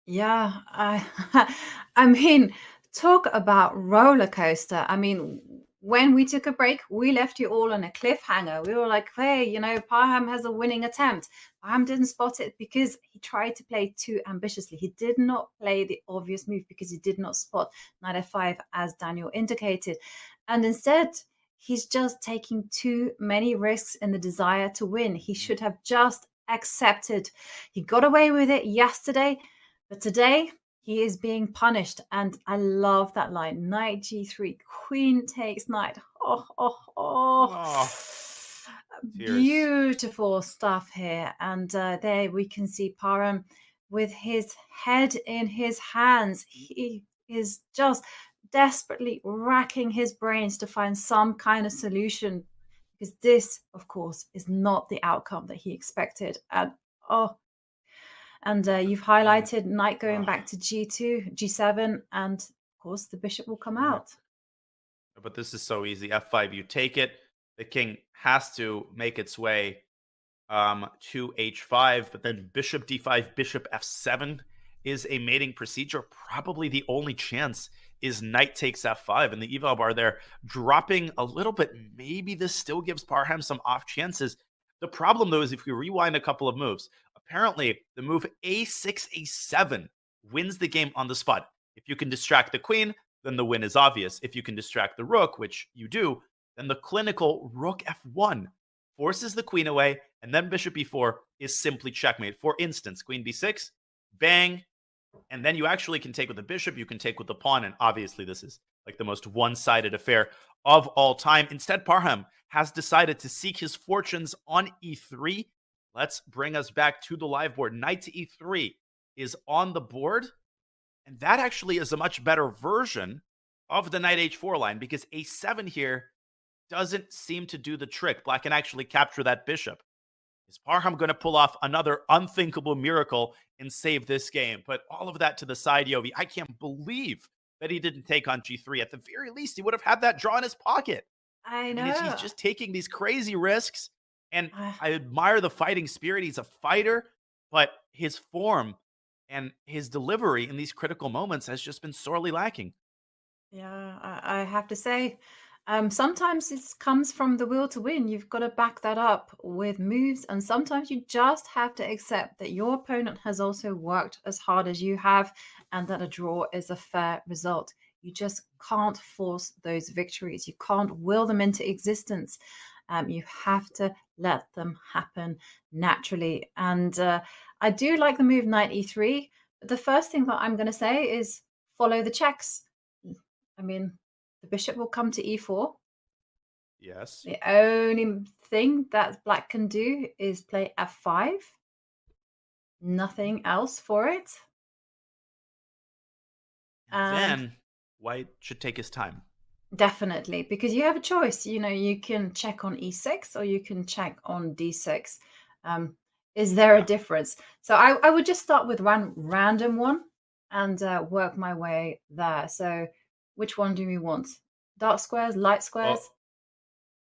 Yeah, I mean, talk about roller coaster. I mean, when we took a break, we left you all on a cliffhanger. We were like, hey, you know, Parham has a winning attempt. Parham didn't spot it because he tried to play too ambitiously. He did not play the obvious move because he did not spot knight f5 as Daniel indicated. And instead, he's just taking too many risks in the desire to win. He should have just accepted. He got away with it yesterday, but today he is being punished. And I love that line. Knight g3, queen takes knight. Oh. Beautiful stuff here. And there we can see Parham with his head in his hands. He is just desperately racking his brains to find some kind of solution, because this, of course, is not the outcome that he expected. And you've highlighted knight going back to g2, g7, and of course the bishop will come out. But this is so easy. f5, you take it. The king has to make its way to h5, but then bishop d5, bishop f7 is a mating procedure. Probably the only chance is knight takes f5, and the eval bar there dropping a little bit. Maybe this still gives Parham some off chances. The problem, though, is if we rewind a couple of moves, apparently the move a6, a7 wins the game on the spot. If you can distract the queen, then the win is obvious. If you can distract the rook, which you do, then the clinical rook f1 forces the queen away, and then bishop e4 is simply checkmate. For instance, queen b6, bang, and then you actually can take with the bishop, you can take with the pawn, and obviously this is like the most one-sided affair of all time. Instead, Parham has decided to seek his fortunes on e3. Let's bring us back to the live board. Knight to e3 is on the board, and that actually is a much better version of the knight h4 line, because a7 here doesn't seem to do the trick. Black can actually capture that bishop. Is Parham going to pull off another unthinkable miracle and save this game? But all of that to the side, Yovi. I can't believe that he didn't take on g3. At the very least, he would have had that draw in his pocket. I know. He's just taking these crazy risks. And I admire the fighting spirit. He's a fighter, but his form and his delivery in these critical moments has just been sorely lacking. Yeah, I have to say, sometimes it comes from the will to win. You've got to back that up with moves, and sometimes you just have to accept that your opponent has also worked as hard as you have, and that a draw is a fair result. You just can't force those victories. You can't will them into existence. You have to let them happen naturally. And I do like the move knight e3. But the first thing that I'm going to say is follow the checks. I mean, the bishop will come to e4. Yes. The only thing that black can do is play f5. Nothing else for it. And then white should take his time. Definitely, because you have a choice. You know, you can check on e6 or you can check on d6. Is there a difference? So I would just start with one random one and work my way there. So which one do we want? Dark squares, light squares?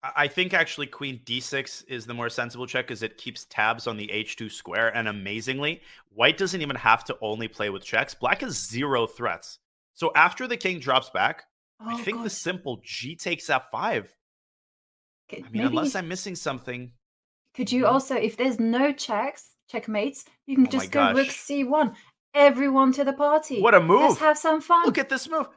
Well, I think actually queen d6 is the more sensible check, because it keeps tabs on the h2 square. And amazingly, white doesn't even have to only play with checks. Black has 0 threats. So after the king drops back, I think the simple g takes f5. I mean, unless I'm missing something. Could you also, if there's no checkmates, you can just go rook c1. Everyone to the party. What a move. Let's have some fun. Look at this move.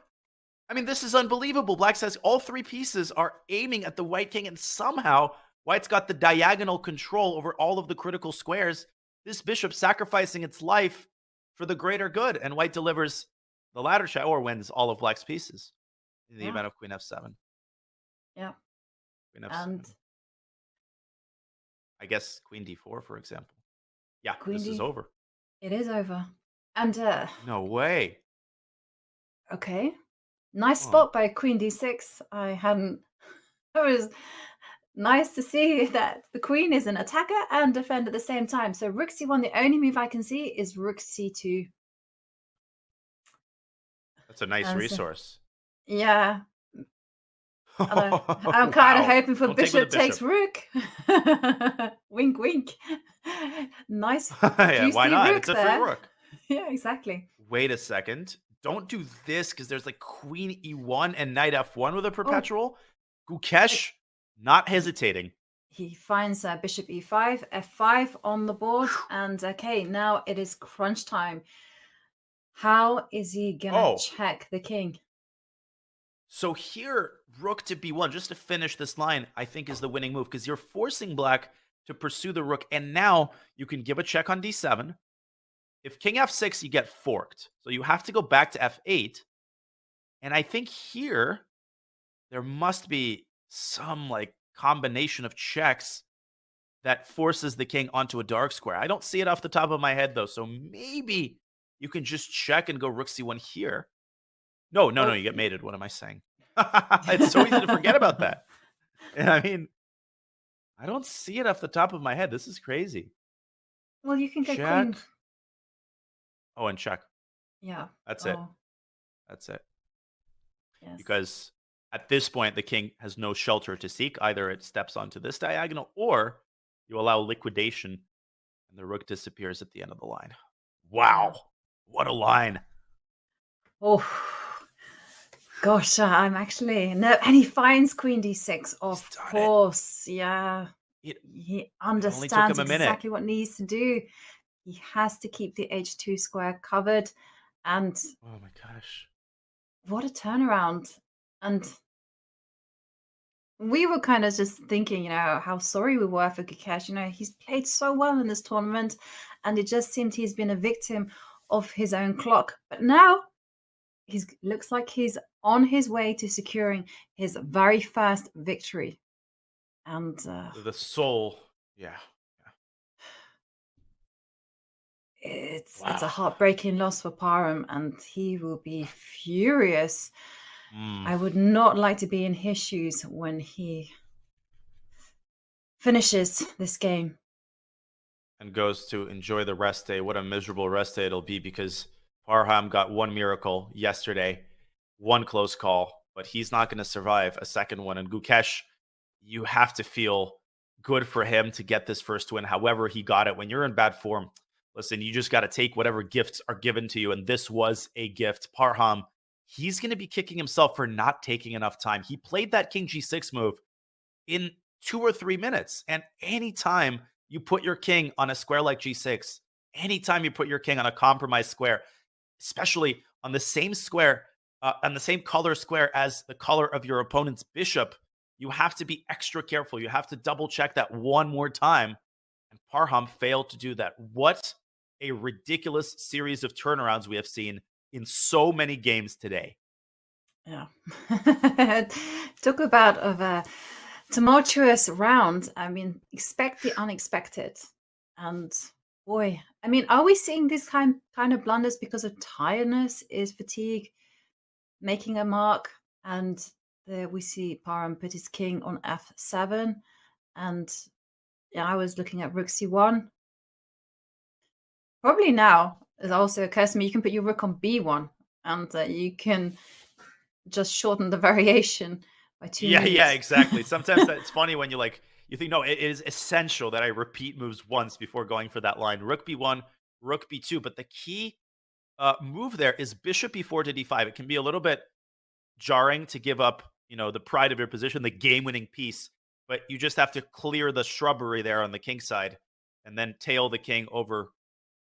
I mean, this is unbelievable. Black says all 3 pieces are aiming at the white king, and somehow white's got the diagonal control over all of the critical squares. This bishop sacrificing its life for the greater good, and white delivers the ladder check or wins all of black's pieces in the event of queen f7. Yeah. Queen f7. And I guess queen d4, for example. Yeah, queen this is over. It is over. And no way. Okay. Nice spot by queen d6. I hadn't... It was nice to see that the queen is an attacker and defender at the same time. So rook c1, the only move I can see is rook c2. That's a nice And so- resource. Yeah. I'm kind of hoping for Don't take with bishop the takes bishop. rook. Wink, wink. Nice. Yeah, juicy why not? rook It's a there. free rook. Yeah, exactly. Wait a second. Don't do this because there's like queen e1 and knight f1 with a perpetual. Gukesh not hesitating. He finds bishop e5, f5 on the board, and okay, now it is crunch time. How is he gonna check the king? So here, rook to b1, just to finish this line, I think is the winning move because you're forcing black to pursue the rook, and now you can give a check on d7. If king f6, you get forked. So you have to go back to f8. And I think here, there must be some like combination of checks that forces the king onto a dark square. I don't see it off the top of my head, though. So maybe you can just check and go rook c1 here. No, you get mated. What am I saying? It's so easy to forget about that. And I mean, I don't see it off the top of my head. This is crazy. Well, you can get Check. queen. Oh, and check. Yeah. That's it. Oh, That's it. yes. Because at this point, the king has no shelter to seek. Either it steps onto this diagonal or you allow liquidation and the rook disappears at the end of the line. Wow. What a line. Oh, gosh, I'm actually... No, and he finds queen d6, of course. Yeah. He understands a minute. exactly what needs to do. He has to keep the h2 square covered. And Oh my gosh. what a turnaround. And we were kind of just thinking, how sorry we were for Gukesh. He's played so well in this tournament, and it just seemed he's been a victim of his own clock. But now looks like he's on his way to securing his very first victory. And The soul. Yeah. it's a heartbreaking loss for Parham, and he will be furious. I would not like to be in his shoes when he finishes this game. And goes to enjoy the rest day. What a miserable rest day it'll be because Parham got one miracle yesterday, one close call, but he's not going to survive a second one. And Gukesh, you have to feel good for him to get this first win. However he got it. When you're in bad form, listen, you just got to take whatever gifts are given to you. And this was a gift. Parham, he's going to be kicking himself for not taking enough time. He played that king g6 move in 2 or 3 minutes. And anytime you put your king on a square like g6, anytime you put your king on a compromised square, especially on the same square, on the same color square as the color of your opponent's bishop, you have to be extra careful. You have to double check that one more time. And Parham failed to do that. What a ridiculous series of turnarounds we have seen in so many games today. Yeah. Talk about a tumultuous round. I mean, expect the unexpected. And boy, I mean, are we seeing this kind of blunders because of tiredness? Is fatigue making a mark? And there we see Parham put his king on f7. And yeah, I was looking at rook c1. Probably now, it also occurs to me, you can put your rook on b1, and you can just shorten the variation by 2 moves. Yeah, exactly. Sometimes it's funny when you think, no, it is essential that I repeat moves once before going for that line. Rook b1, rook b2. But the key move there is bishop e4 to d5. It can be a little bit jarring to give up, the pride of your position, the game-winning piece. But you just have to clear the shrubbery there on the king side and then tail the king over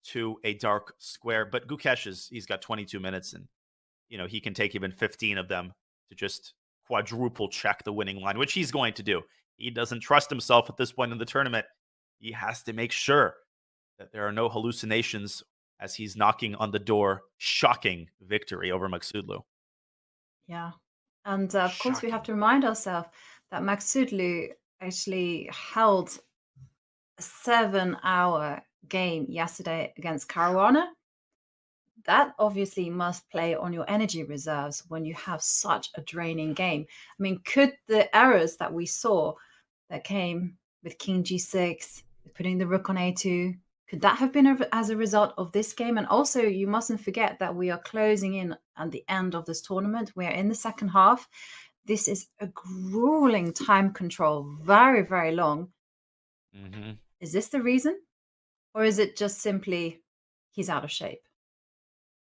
to a dark square. But Gukesh he's got 22 minutes and, he can take even 15 of them to just quadruple check the winning line, which he's going to do. He doesn't trust himself at this point in the tournament. He has to make sure that there are no hallucinations as he's knocking on the door. Shocking victory over Maksudlu. Yeah. And of course, we have to remind ourselves that Maksudlu actually held a 7-hour game yesterday against Caruana. that obviously must play on your energy reserves when you have such a draining game. I mean, could the errors that we saw that came with King G6, with putting the rook on A2, could that have been as a result of this game? And also, you mustn't forget that we are closing in at the end of this tournament. We are in the second half. This is a grueling time control, very, very long. Mm-hmm. Is this the reason? Or is it just simply he's out of shape?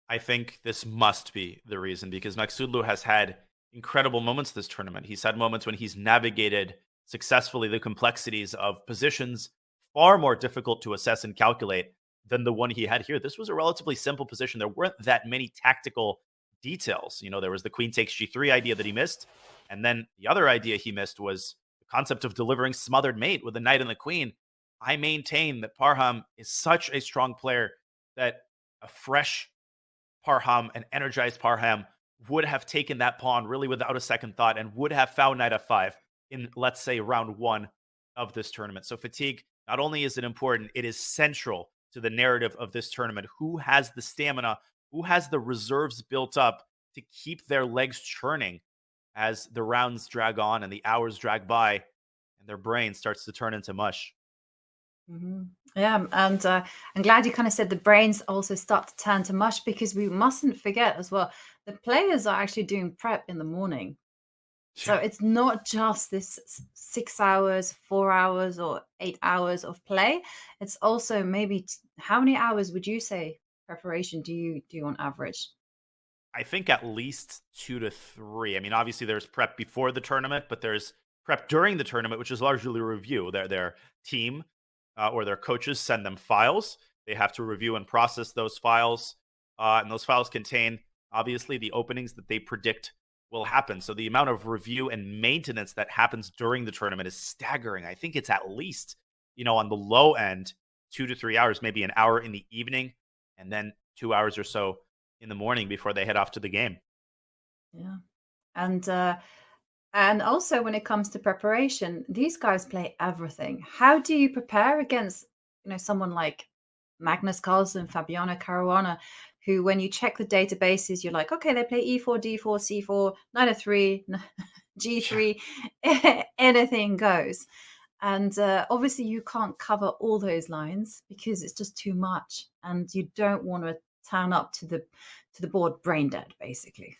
I think this must be the reason, because Maksudlu has had incredible moments this tournament. He's had moments when he's navigated successfully the complexities of positions far more difficult to assess and calculate than the one he had here. This was a relatively simple position. There weren't that many tactical details. You know, there was the queen takes G3 idea that he missed. And then the other idea he missed was the concept of delivering smothered mate with the knight and the queen. I maintain that Parham is such a strong player that a fresh Parham, an energized Parham, would have taken that pawn really without a second thought and would have found knight f5 in, let's say, round 1 of this tournament. So fatigue, not only is it important, it is central to the narrative of this tournament. Who has the stamina? Who has the reserves built up to keep their legs churning as the rounds drag on and the hours drag by and their brain starts to turn into mush? Mm-hmm. Yeah, and I'm glad you kind of said the brains also start to turn to mush, because we mustn't forget as well, the players are actually doing prep in the morning. So it's not just this 6 hours, 4 hours, or 8 hours of play. It's also maybe how many hours would you say preparation do you do on average? I think at least 2 to 3. I mean, obviously there's prep before the tournament, but there's prep during the tournament, which is largely review. Their team or their coaches send them files. They have to review and process those files. And those files contain, obviously, the openings that they predict will happen. So the amount of review and maintenance that happens during the tournament is staggering. I think it's at least, on the low end, 2 to 3 hours, maybe an hour in the evening, and then 2 hours or so in the morning before they head off to the game. Yeah. And also when it comes to preparation, these guys play everything. How do you prepare against, someone like Magnus Carlsen, Fabiano Caruana, who, when you check the databases, you're like, okay, they play E4, D4, C4, knight f3, G3, anything goes. And obviously you can't cover all those lines because it's just too much, and you don't want to turn up to the board brain dead, basically.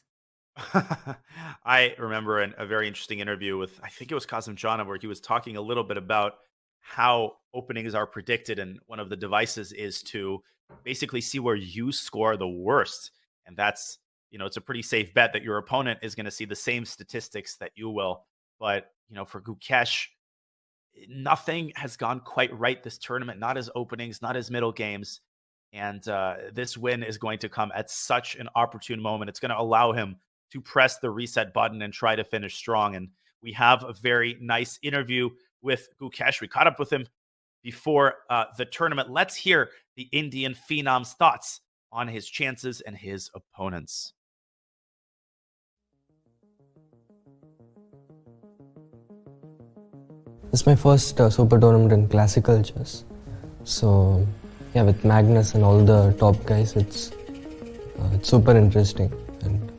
I remember a very interesting interview with, I think it was Kazim Janov, where he was talking a little bit about how openings are predicted, and one of the devices is to basically see where you score the worst. And that's, it's a pretty safe bet that your opponent is going to see the same statistics that you will. But, for Gukesh, nothing has gone quite right this tournament, not his openings, not his middle games. And this win is going to come at such an opportune moment. It's going to allow him to press the reset button and try to finish strong. And we have a very nice interview with Gukesh. We caught up with him before the tournament. Let's hear the Indian Phenom's thoughts on his chances and his opponents. This is my first super tournament in classical chess. So, yeah, with Magnus and all the top guys, it's super interesting. And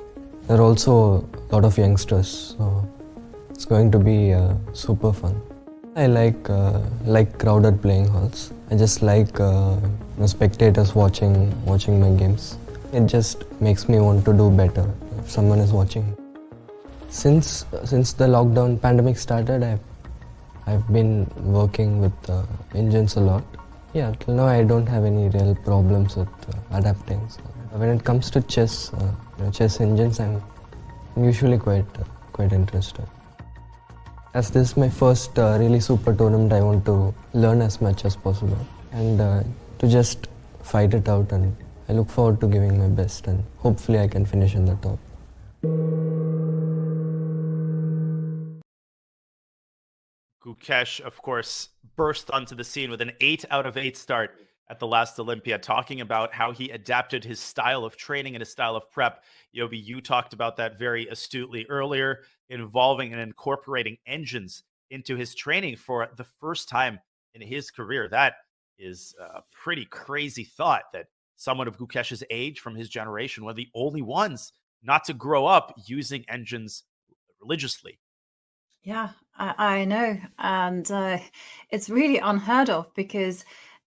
there are also a lot of youngsters, so it's going to be super fun. I like crowded playing halls. I just like spectators watching my games. It just makes me want to do better if someone is watching. Since the lockdown pandemic started, I've been working with engines a lot. Yeah, till now I don't have any real problems with adapting. So when it comes to chess engines, I'm usually quite interested. As this is my first really super tournament, I want to learn as much as possible and to just fight it out, and I look forward to giving my best, and hopefully I can finish in the top. Gukesh, of course, burst onto the scene with an 8 out of 8 start at the last Olympia, talking about how he adapted his style of training and his style of prep. Yobi, you talked about that very astutely earlier, involving and incorporating engines into his training for the first time in his career. That is a pretty crazy thought, that someone of Gukesh's age from his generation, one of the only ones not to grow up using engines religiously. Yeah, I know. And it's really unheard of because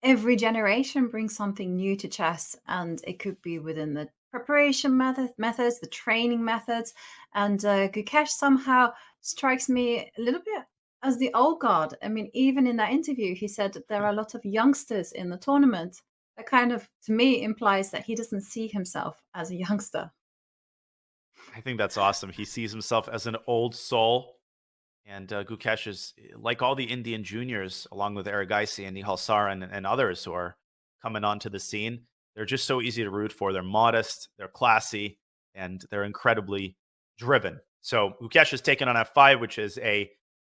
every generation brings something new to chess, and it could be within the preparation methods, the training methods. And Gukesh somehow strikes me a little bit as the old guard. I mean, even in that interview, he said that there are a lot of youngsters in the tournament. That kind of, to me, implies that he doesn't see himself as a youngster. I think that's awesome. He sees himself as an old soul. And Gukesh is like all the Indian juniors, along with Erigaisi and Nihal Saran and others who are coming onto the scene. They're just so easy to root for. They're modest, they're classy, and they're incredibly driven. So Gukesh is taken on f5, which is a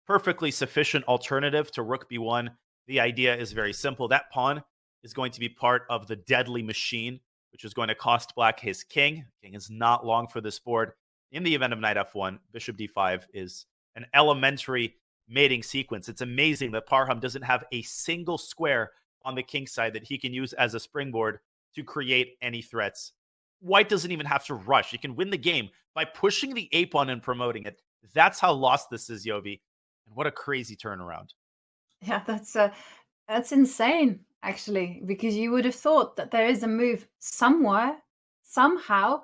perfectly sufficient alternative to rook b1. The idea is very simple. That pawn is going to be part of the deadly machine, which is going to cost black his king. King is not long for this board. In the event of knight f1, bishop d5 is an elementary mating sequence. It's amazing that Parham doesn't have a single square on the king side that he can use as a springboard to create any threats. White doesn't even have to rush. He can win the game by pushing the a pawn and promoting it. That's how lost this is, Yovi. And what a crazy turnaround. Yeah, that's insane, actually, because you would have thought that there is a move somewhere, somehow,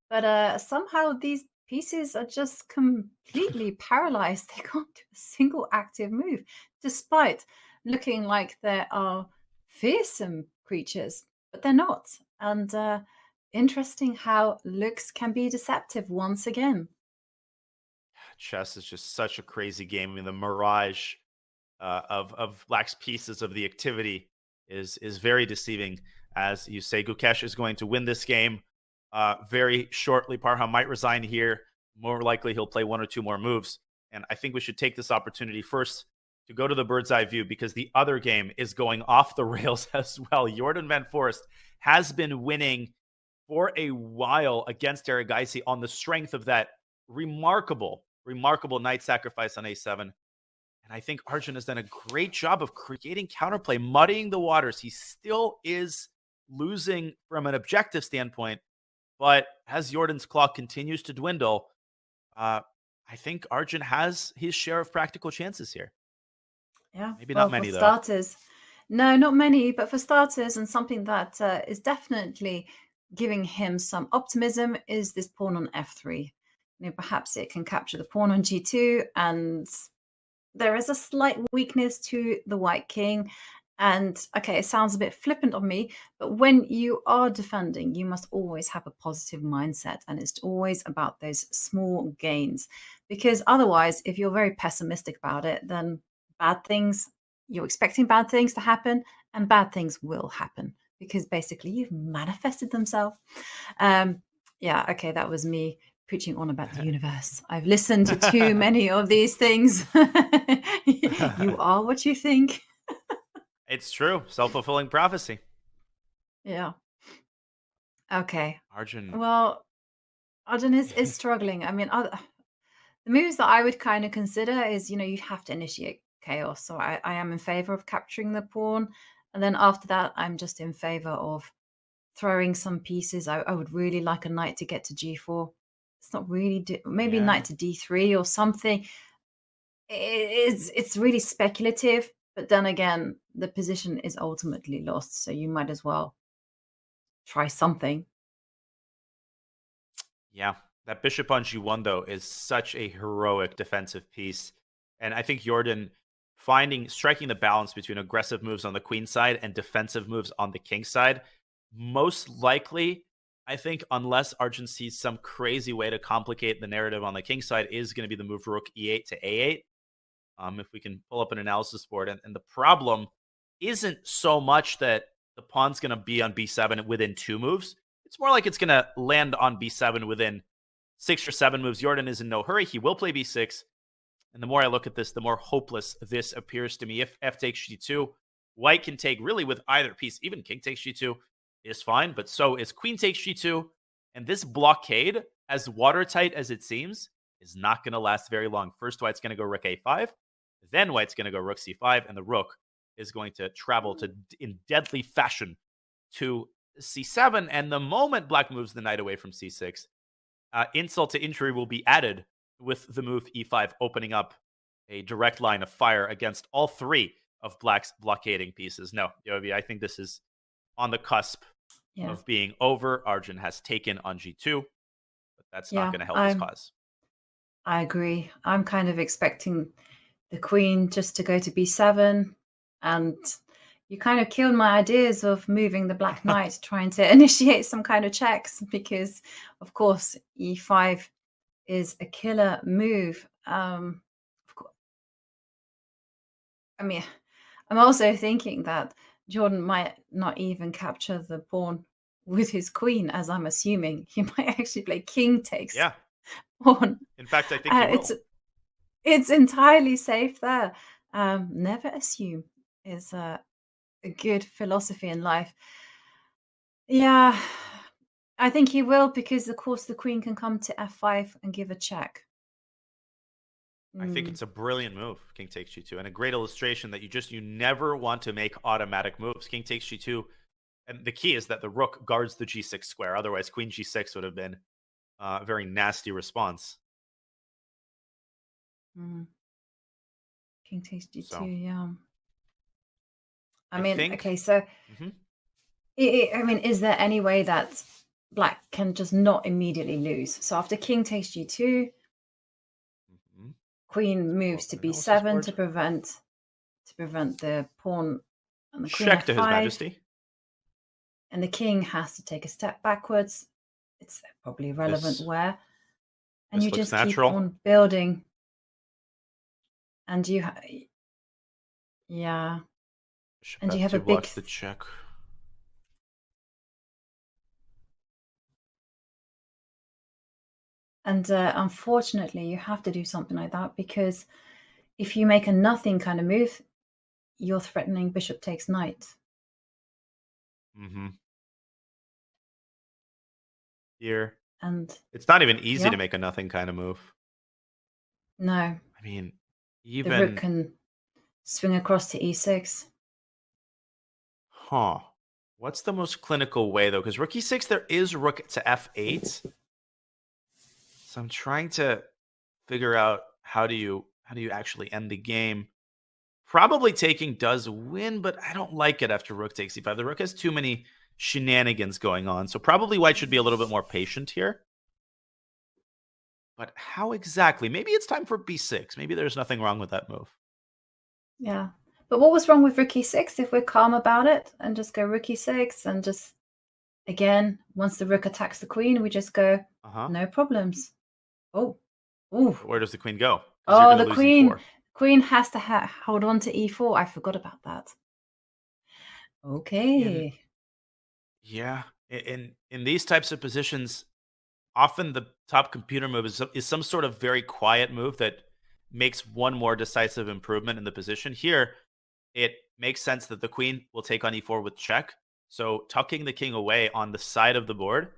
but somehow these pieces are just completely paralyzed. They can't do a single active move, despite looking like they are fearsome creatures, but they're not. And interesting how looks can be deceptive once again. Chess is just such a crazy game. I mean, the mirage of black's pieces of the activity is very deceiving. As you say, Gukesh is going to win this game very shortly. Parham might resign here. More likely, he'll play one or two more moves. And I think we should take this opportunity first to go to the bird's eye view, because the other game is going off the rails as well. Jordan van Foreest has been winning for a while against Erigaisi on the strength of that remarkable knight sacrifice on a7. And I think Arjun has done a great job of creating counterplay, muddying the waters. He still is losing from an objective standpoint, but as Jordan's clock continues to dwindle, I think Arjun has his share of practical chances here. Yeah, maybe not many, for though. starters. No, not many, but for starters, and something that is definitely giving him some optimism is this pawn on f3. You know, perhaps it can capture the pawn on g2, and there is a slight weakness to the white king. And okay, it sounds a bit flippant of me, but when you are defending, you must always have a positive mindset, and it's always about those small gains, because otherwise, if you're very pessimistic about it, then you're expecting bad things to happen, and bad things will happen because basically you've manifested themselves. Yeah, okay, that was me preaching on about the universe. I've listened to too many of these things. You are what you think. It's true. Self-fulfilling prophecy. Yeah. Okay. Arjun. Well, Arjun is struggling. I mean, the moves that I would kind of consider is, you have to initiate chaos. So I am in favor of capturing the pawn. And then after that, I'm just in favor of throwing some pieces. I would really like a knight to get to g4. It's not really, maybe knight to d3 or something. It's really speculative. But then again, the position is ultimately lost. So you might as well try something. Yeah, that bishop on g1, though, is such a heroic defensive piece. And I think Jordan striking the balance between aggressive moves on the queen side and defensive moves on the king side. Most likely, I think, unless Arjun sees some crazy way to complicate the narrative on the king side, is going to be the move rook e8 to a8. If we can pull up an analysis board. And the problem isn't so much that the pawn's going to be on b7 within 2 moves. It's more like it's going to land on b7 within 6 or 7 moves. Jordan is in no hurry. He will play b6. And the more I look at this, the more hopeless this appears to me. If f takes g2, white can take really with either piece. Even king takes g2 is fine, but so is queen takes g2. And this blockade, as watertight as it seems, is not going to last very long. First, white's going to go rook a5. Then white's going to go rook c5, and the rook is going to travel in deadly fashion to c7, and the moment black moves the knight away from c6, insult to injury will be added with the move e5, opening up a direct line of fire against all three of black's blockading pieces. No, Yovi, I think this is on the cusp of being over. Arjun has taken on g2, but that's not going to help his cause. I agree. I'm kind of expecting the queen just to go to b7, and you kind of killed my ideas of moving the black knight, trying to initiate some kind of checks, because, of course, e5 is a killer move. Of course. I mean, I'm also thinking that Jordan might not even capture the pawn with his queen, as I'm assuming. He might actually play king takes pawn. In fact, I think he will. It's entirely safe there. Never assume is a good philosophy in life. Yeah, I think he will, because, of course, the queen can come to f5 and give a check. I think it's a brilliant move, king takes g2, and a great illustration that you never want to make automatic moves. King takes g2, and the key is that the rook guards the g6 square. Otherwise, queen g6 would have been a very nasty response. King takes g2, So, yeah. I mean, think- okay, so I mean, is there any way that black can just not immediately lose? So after king takes g2, queen moves to b7 to prevent the pawn and the queen Check to f5, His Majesty. and the king has to take a step backwards. It's probably irrelevant This- where, and this you looks just natural. keep on building, and you yeah, Bishop and you have f2 a big blocks the check. And unfortunately, you have to do something like that, because if you make a nothing kind of move, you're threatening bishop takes knight. Here. And It's not even easy yeah. to make a nothing kind of move. No, I mean, the rook even... can swing across to e6. Huh. What's the most clinical way, though? Because rook e6, there is rook to f8. So I'm trying to figure out how do you actually end the game. Probably taking does win, but I don't like it after rook takes e5. The rook has too many shenanigans going on. So probably white should be a little bit more patient here. But how exactly? Maybe it's time for b6. Maybe there's nothing wrong with that move. Yeah. But what was wrong with rook e6? If we're calm about it and just go rook e6 and just, again, once the rook attacks the queen, we just go, no problems. Oh. Ooh. Where does the queen go? 'Cause you're Oh, gonna the lose queen. e4. Queen has to hold on to e4. I forgot about that. Okay. Yeah. In these types of positions, often the top computer move is some sort of very quiet move that makes one more decisive improvement in the position. Here, it makes sense that the queen will take on e4 with check. So tucking the king away on the side of the board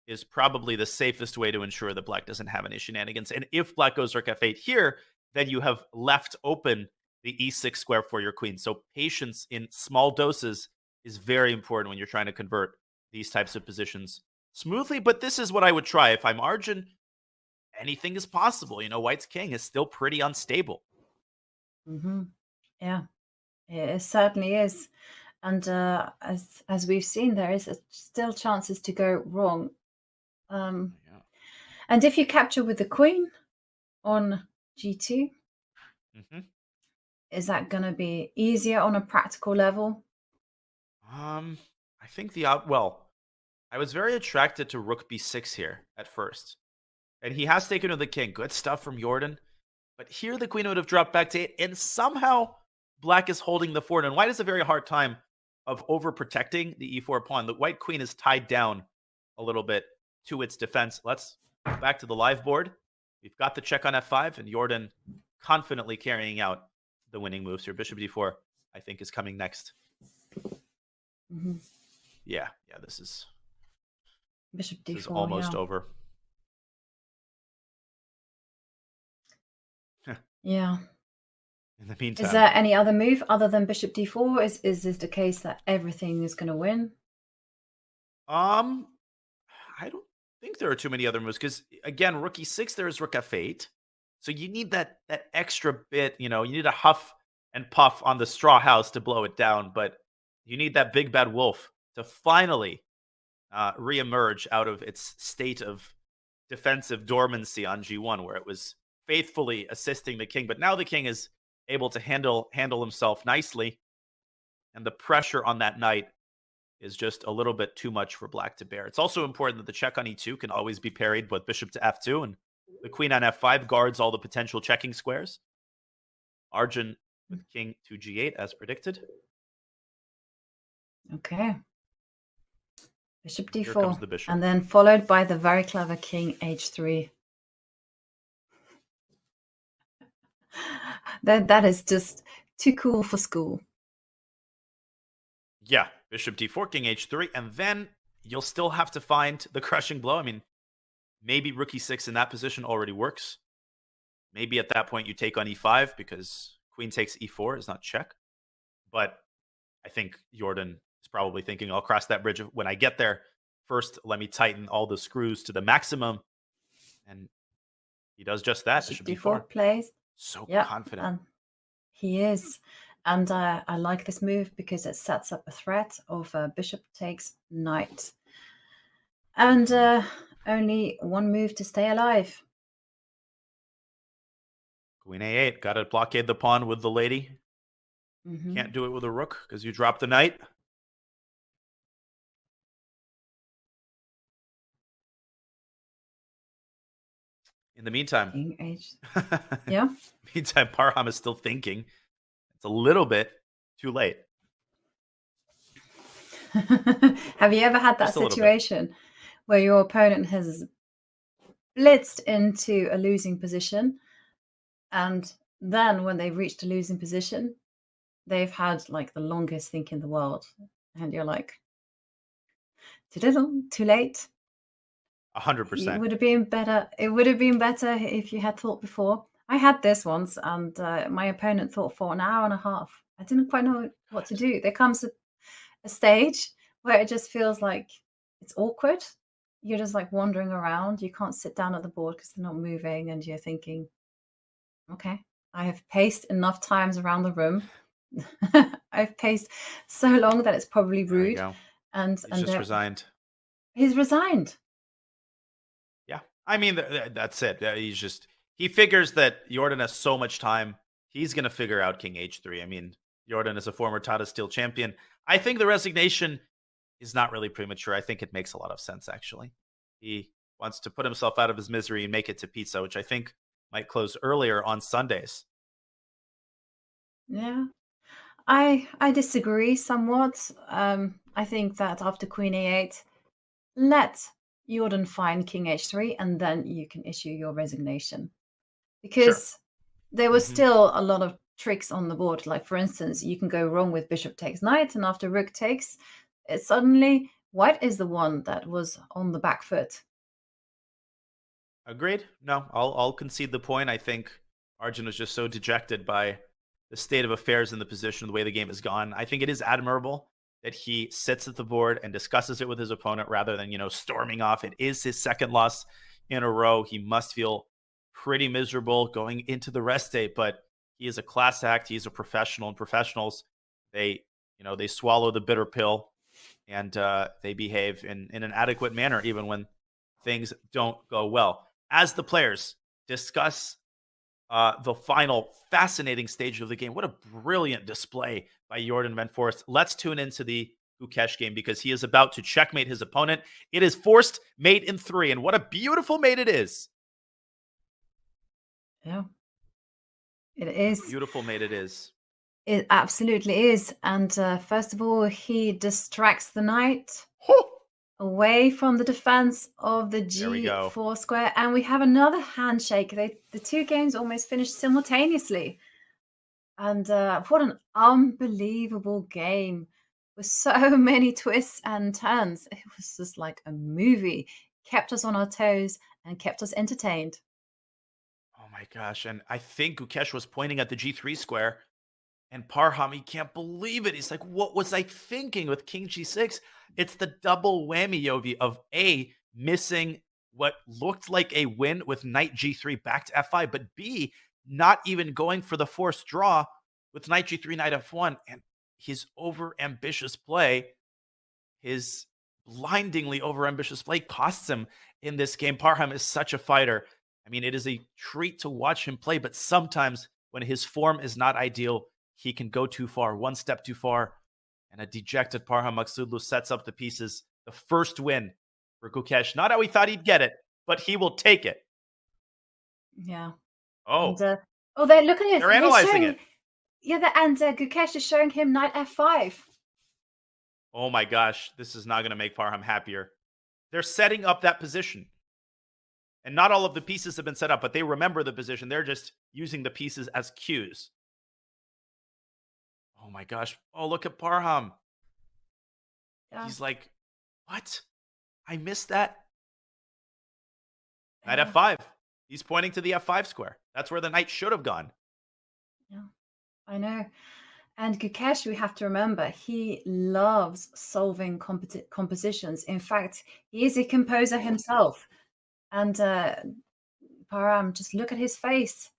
is probably the safest way to ensure that black doesn't have any shenanigans. And if black goes rook f8 here, then you have left open the e6 square for your queen. So patience in small doses is very important when you're trying to convert these types of positions smoothly. But this is what I would try. If I'm Arjun, anything is possible. You know, white's king is still pretty unstable. Yeah, it certainly is. And as we've seen, there is still chances to go wrong. And if you capture with the queen on g2, is that going to be easier on a practical level? I think well, I was very attracted to rook b6 here at first. And he has taken with the king. Good stuff from Jordan. But here the queen would have dropped back to 8, and somehow black is holding the fort. And white has a very hard time of overprotecting the e4 pawn. The white queen is tied down a little bit to its defense. Let's go back to the live board. We've got the check on f5, and Jordan confidently carrying out the winning moves here. Bishop d4, I think, is coming next. Yeah, this is Bishop d4, this is almost over. Yeah. In the meantime, Is there any other move other than bishop d4? Is this the case that everything is going to win? I don't think there are too many other moves because again, rook e6, there is rook f8. So you need that extra bit, you need a huff and puff on the straw house to blow it down, but you need that big bad wolf to finally reemerge out of its state of defensive dormancy on g1, where it was faithfully assisting the king. But now the king is able to handle himself nicely, and the pressure on that knight is just a little bit too much for black to bear. It's also important that the check on e2 can always be parried with bishop to f2, and the queen on f5 guards all the potential checking squares. Arjun with king to g8 as predicted. Okay. Bishop Here comes the d4, bishop. and then followed by the very clever king h3. That is just too cool for school. Yeah, bishop d4, king h3, and then you'll still have to find the crushing blow. I mean, maybe rook e6 in that position already works. Maybe at that point you take on e5 because queen takes e4 is not check. But I think Jordan is probably thinking, I'll cross that bridge when I get there. First, let me tighten all the screws to the maximum. And he does just that. Bishop Bishop d4 d4. plays. So Yeah, confident. and he is. And I like this move because it sets up a threat of bishop takes knight. And only one move to stay alive. Queen a8. Got to blockade the pawn with the lady. Mm-hmm. Can't do it with a rook because you drop the knight. In the meantime, King h. Yeah. meantime, Parham is still thinking. It's a little bit too late. Have you ever had that Just a little bit. situation where your opponent has blitzed into a losing position, and then when they've reached a losing position, they've had like the longest think in the world, and you're like, too little, too late. 100%. It would have been better. It would have been better if you had thought before. I had this once, and my opponent thought for an hour and a half. I didn't quite know what to do. There comes a stage where it just feels like it's awkward. You're just like wandering around. You can't sit down at the board because they're not moving, and you're thinking, okay, I have paced enough times around the room. I've paced so long that it's probably There you rude. go. And He's just resigned. He's resigned. Yeah. I mean, that's it. He figures that Jordan has so much time. He's going to figure out king h3. I mean, Jordan is a former Tata Steel champion. I think the resignation is not really premature. I think it makes a lot of sense, actually. He wants to put himself out of his misery and make it to pizza, which I think might close earlier on Sundays. Yeah. I disagree somewhat. I think that after queen a8, let Jordan find king h3, and then you can issue your resignation. Because there was still a lot of tricks on the board. Like, for instance, you can go wrong with bishop takes knight, and after rook takes, it's suddenly white is the one that was on the back foot. Agreed. No, I'll concede the point. I think Arjun was just so dejected by the state of affairs in the position, the way the game has gone. I think it is admirable that he sits at the board and discusses it with his opponent rather than, storming off. It is his second loss in a row. He must feel pretty miserable going into the rest day, but he is a class act. He's a professional, and professionals, they swallow the bitter pill, and they behave in an adequate manner, even when things don't go well. As the players discuss the final fascinating stage of the game, what a brilliant display by Jordan van Foreest. Let's tune into the Gukesh game because he is about to checkmate his opponent. It is forced mate in 3, and what a beautiful mate it is. Yeah, it is. Beautiful mate it is. It absolutely is. And first of all, he distracts the knight away from the defense of the G4 square. And we have another handshake. The two games almost finished simultaneously. And what an unbelievable game with so many twists and turns. It was just like a movie. Kept us on our toes and kept us entertained. Oh my gosh. And I think Gukesh was pointing at the G3 square And Parham, he can't believe it. He's like, what was I thinking with King G6? It's the double whammy, Yovi, of A, missing what looked like a win with Knight G3 back to F5, but B, not even going for the forced draw with Knight G3, Knight F1. And his over-ambitious play, his blindingly over-ambitious play costs him in this game. Parham is such a fighter. I mean, it is a treat to watch him play, but sometimes when his form is not ideal, he can go too far, one step too far, and a dejected Parham Maksudlu sets up the pieces. The first win for Gukesh. Not how he thought he'd get it, but he will take it. Yeah. Oh. And, they're looking at it. They're analyzing it. Yeah, and Gukesh is showing him Knight F5. Oh my gosh, this is not going to make Parham happier. They're setting up that position. And not all of the pieces have been set up, but they remember the position. They're just using the pieces as cues. Oh my gosh. Oh, look at Parham. Yeah. He's like, what? I missed that. Knight F5. He's pointing to the F5 square. That's where the knight should have gone. Yeah, I know. And Gukesh, we have to remember, he loves solving compositions. In fact, he is a composer himself. And Parham, just look at his face.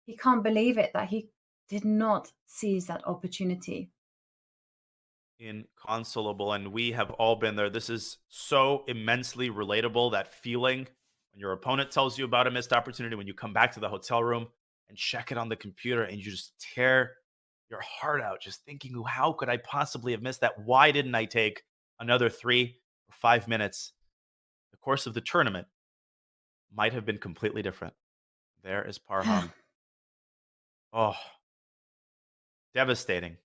He can't believe it that he did not seize that opportunity. Inconsolable, and we have all been there. This is so immensely relatable, that feeling when your opponent tells you about a missed opportunity, when you come back to the hotel room and check it on the computer and you just tear your heart out, just thinking, how could I possibly have missed that? Why didn't I take another 3 or 5 minutes? The course of the tournament might have been completely different. There is Parham. Oh, devastating.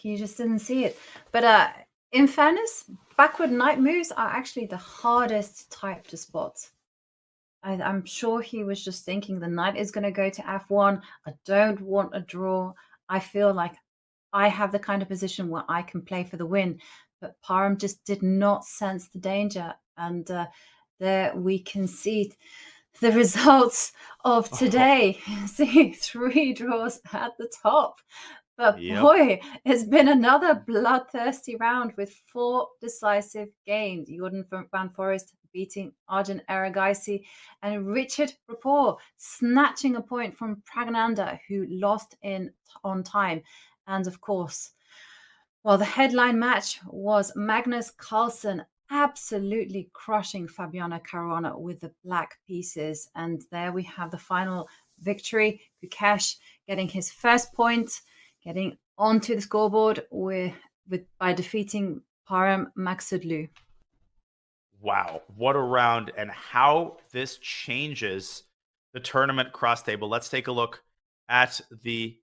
You just didn't see it. But in fairness, backward knight moves are actually the hardest type to spot. I'm sure he was just thinking the knight is going to go to F1. I don't want a draw. I feel like I have the kind of position where I can play for the win. But Parham just did not sense the danger. And there we can see the results of today. See, 3 draws at the top. But boy, it's been another bloodthirsty round with 4 decisive games. Jordan van Foreest beating Arjun Erigaisi, and Richard Rapport snatching a point from Pragnanda, who lost on time. And of course, well, the headline match was Magnus Carlsen absolutely crushing Fabiano Caruana with the black pieces. And there we have the final victory. Gukesh getting his first point, getting onto the scoreboard by defeating Parham Maksudlu. Wow, what a round, and how this changes the tournament cross table. Let's take a look at the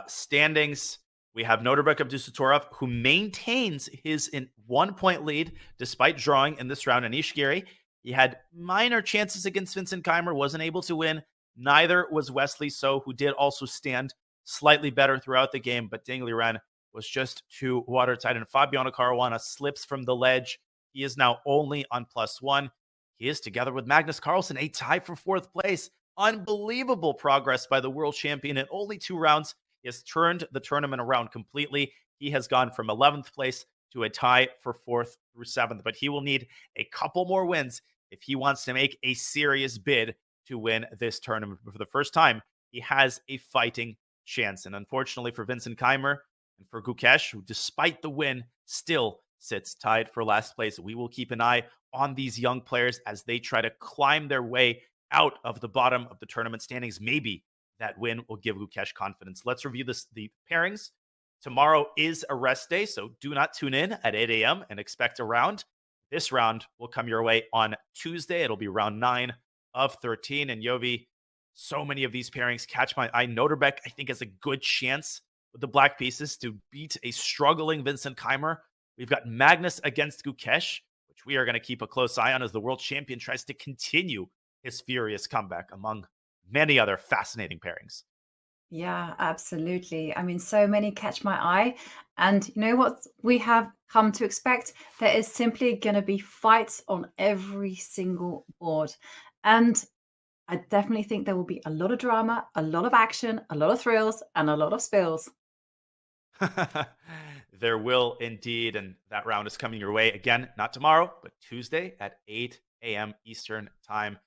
standings. We have Nodirbek Abdusattorov, who maintains his 1-point lead despite drawing in this round. Anish Giri, he had minor chances against Vincent Keymer, wasn't able to win. Neither was Wesley So, who did also stand slightly better throughout the game, but Ding Liren was just too watertight. And Fabiano Caruana slips from the ledge. He is now only on +1. He is together with Magnus Carlsen, a tie for 4th place. Unbelievable progress by the world champion in only 2 rounds. He has turned the tournament around completely. He has gone from 11th place to a tie for 4th through 7th, but he will need a couple more wins if he wants to make a serious bid to win this tournament. But for the first time, he has a fighting chance. And unfortunately for Vincent Keymer and for Gukesh, who despite the win still sits tied for last place, we will keep an eye on these young players as they try to climb their way out of the bottom of the tournament standings. Maybe that win will give Gukesh confidence. Let's review the pairings. Tomorrow is a rest day, so do not tune in at 8 a.m. and expect a round. This round will come your way on Tuesday. It'll be round 9 of 13. And Yovi, so many of these pairings catch my eye. Nodirbek, I think, has a good chance with the black pieces to beat a struggling Vincent Keymer. We've got Magnus against Gukesh, which we are going to keep a close eye on as the world champion tries to continue his furious comeback, among many other fascinating pairings. Yeah, absolutely. I mean, so many catch my eye. And you know what we have come to expect? There is simply going to be fights on every single board. And I definitely think there will be a lot of drama, a lot of action, a lot of thrills, and a lot of spills. There will indeed, and that round is coming your way again, not tomorrow, but Tuesday at 8 a.m. Eastern time.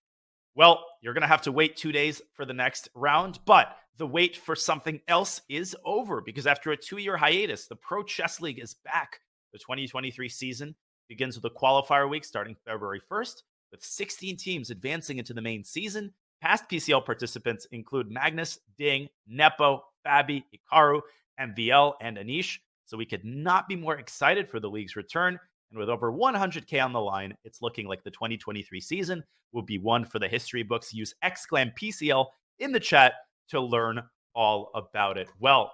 Well, you're going to have to wait 2 days for the next round, but the wait for something else is over because after a 2-year hiatus, the Pro Chess League is back. The 2023 season begins with a qualifier week starting February 1st, with 16 teams advancing into the main season. Past PCL participants include Magnus, Ding, Nepo, Fabi, Hikaru, MVL, and Anish. So we could not be more excited for the league's return. And with over 100K on the line, it's looking like the 2023 season will be one for the history books. Use !PCL in the chat to learn all about it. Well,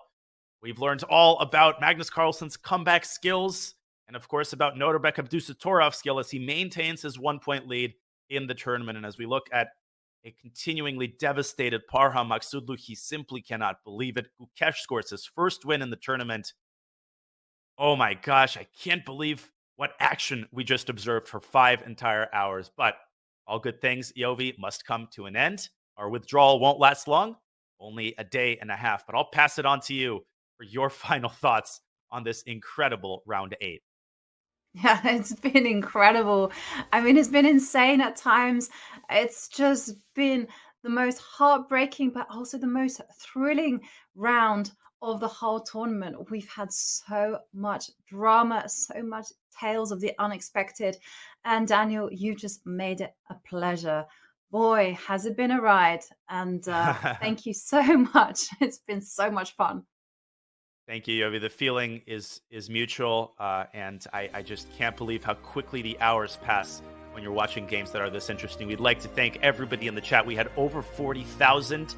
we've learned all about Magnus Carlsen's comeback skills and, of course, about Nodirbek Abdusattorov's skill as he maintains his 1-point lead in the tournament. And as we look at a continuingly devastated Parham Maksudlu, he simply cannot believe it. Gukesh scores his first win in the tournament. Oh my gosh, I can't believe what action we just observed for 5 entire hours. But all good things, Yovi, must come to an end. Our withdrawal won't last long, only a day and a half. But I'll pass it on to you for your final thoughts on this incredible round 8. Yeah, it's been incredible. I mean, it's been insane at times. It's just been the most heartbreaking, but also the most thrilling round of the whole tournament. We've had so much drama, so much tales of the unexpected. And Daniel, you just made it a pleasure. Boy, has it been a ride. And thank you so much. It's been so much fun. Thank you, Yovi. The feeling is mutual, and I just can't believe how quickly the hours pass when you're watching games that are this interesting. We'd like to thank everybody in the chat. We had over 40,000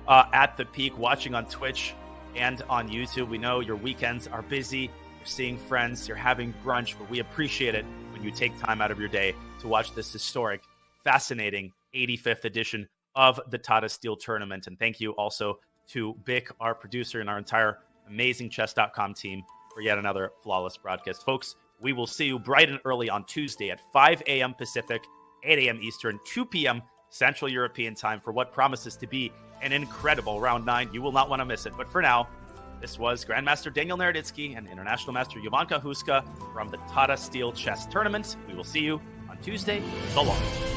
at the peak watching on Twitch and on YouTube. We know your weekends are busy. You're seeing friends. You're having brunch, but we appreciate it when you take time out of your day to watch this historic, fascinating 85th edition of the Tata Steel tournament. And thank you also to Bick, our producer, and our entire amazing chess.com team for yet another flawless broadcast. Folks, we will see you bright and early on Tuesday at 5 a.m. Pacific, 8 a.m. Eastern, 2 p.m. Central European time for what promises to be an incredible round 9. You will not want to miss it. But for now, this was Grandmaster Daniel Naroditsky and International Master Jovanka Huska from the Tata Steel Chess Tournament. We will see you on Tuesday. So long.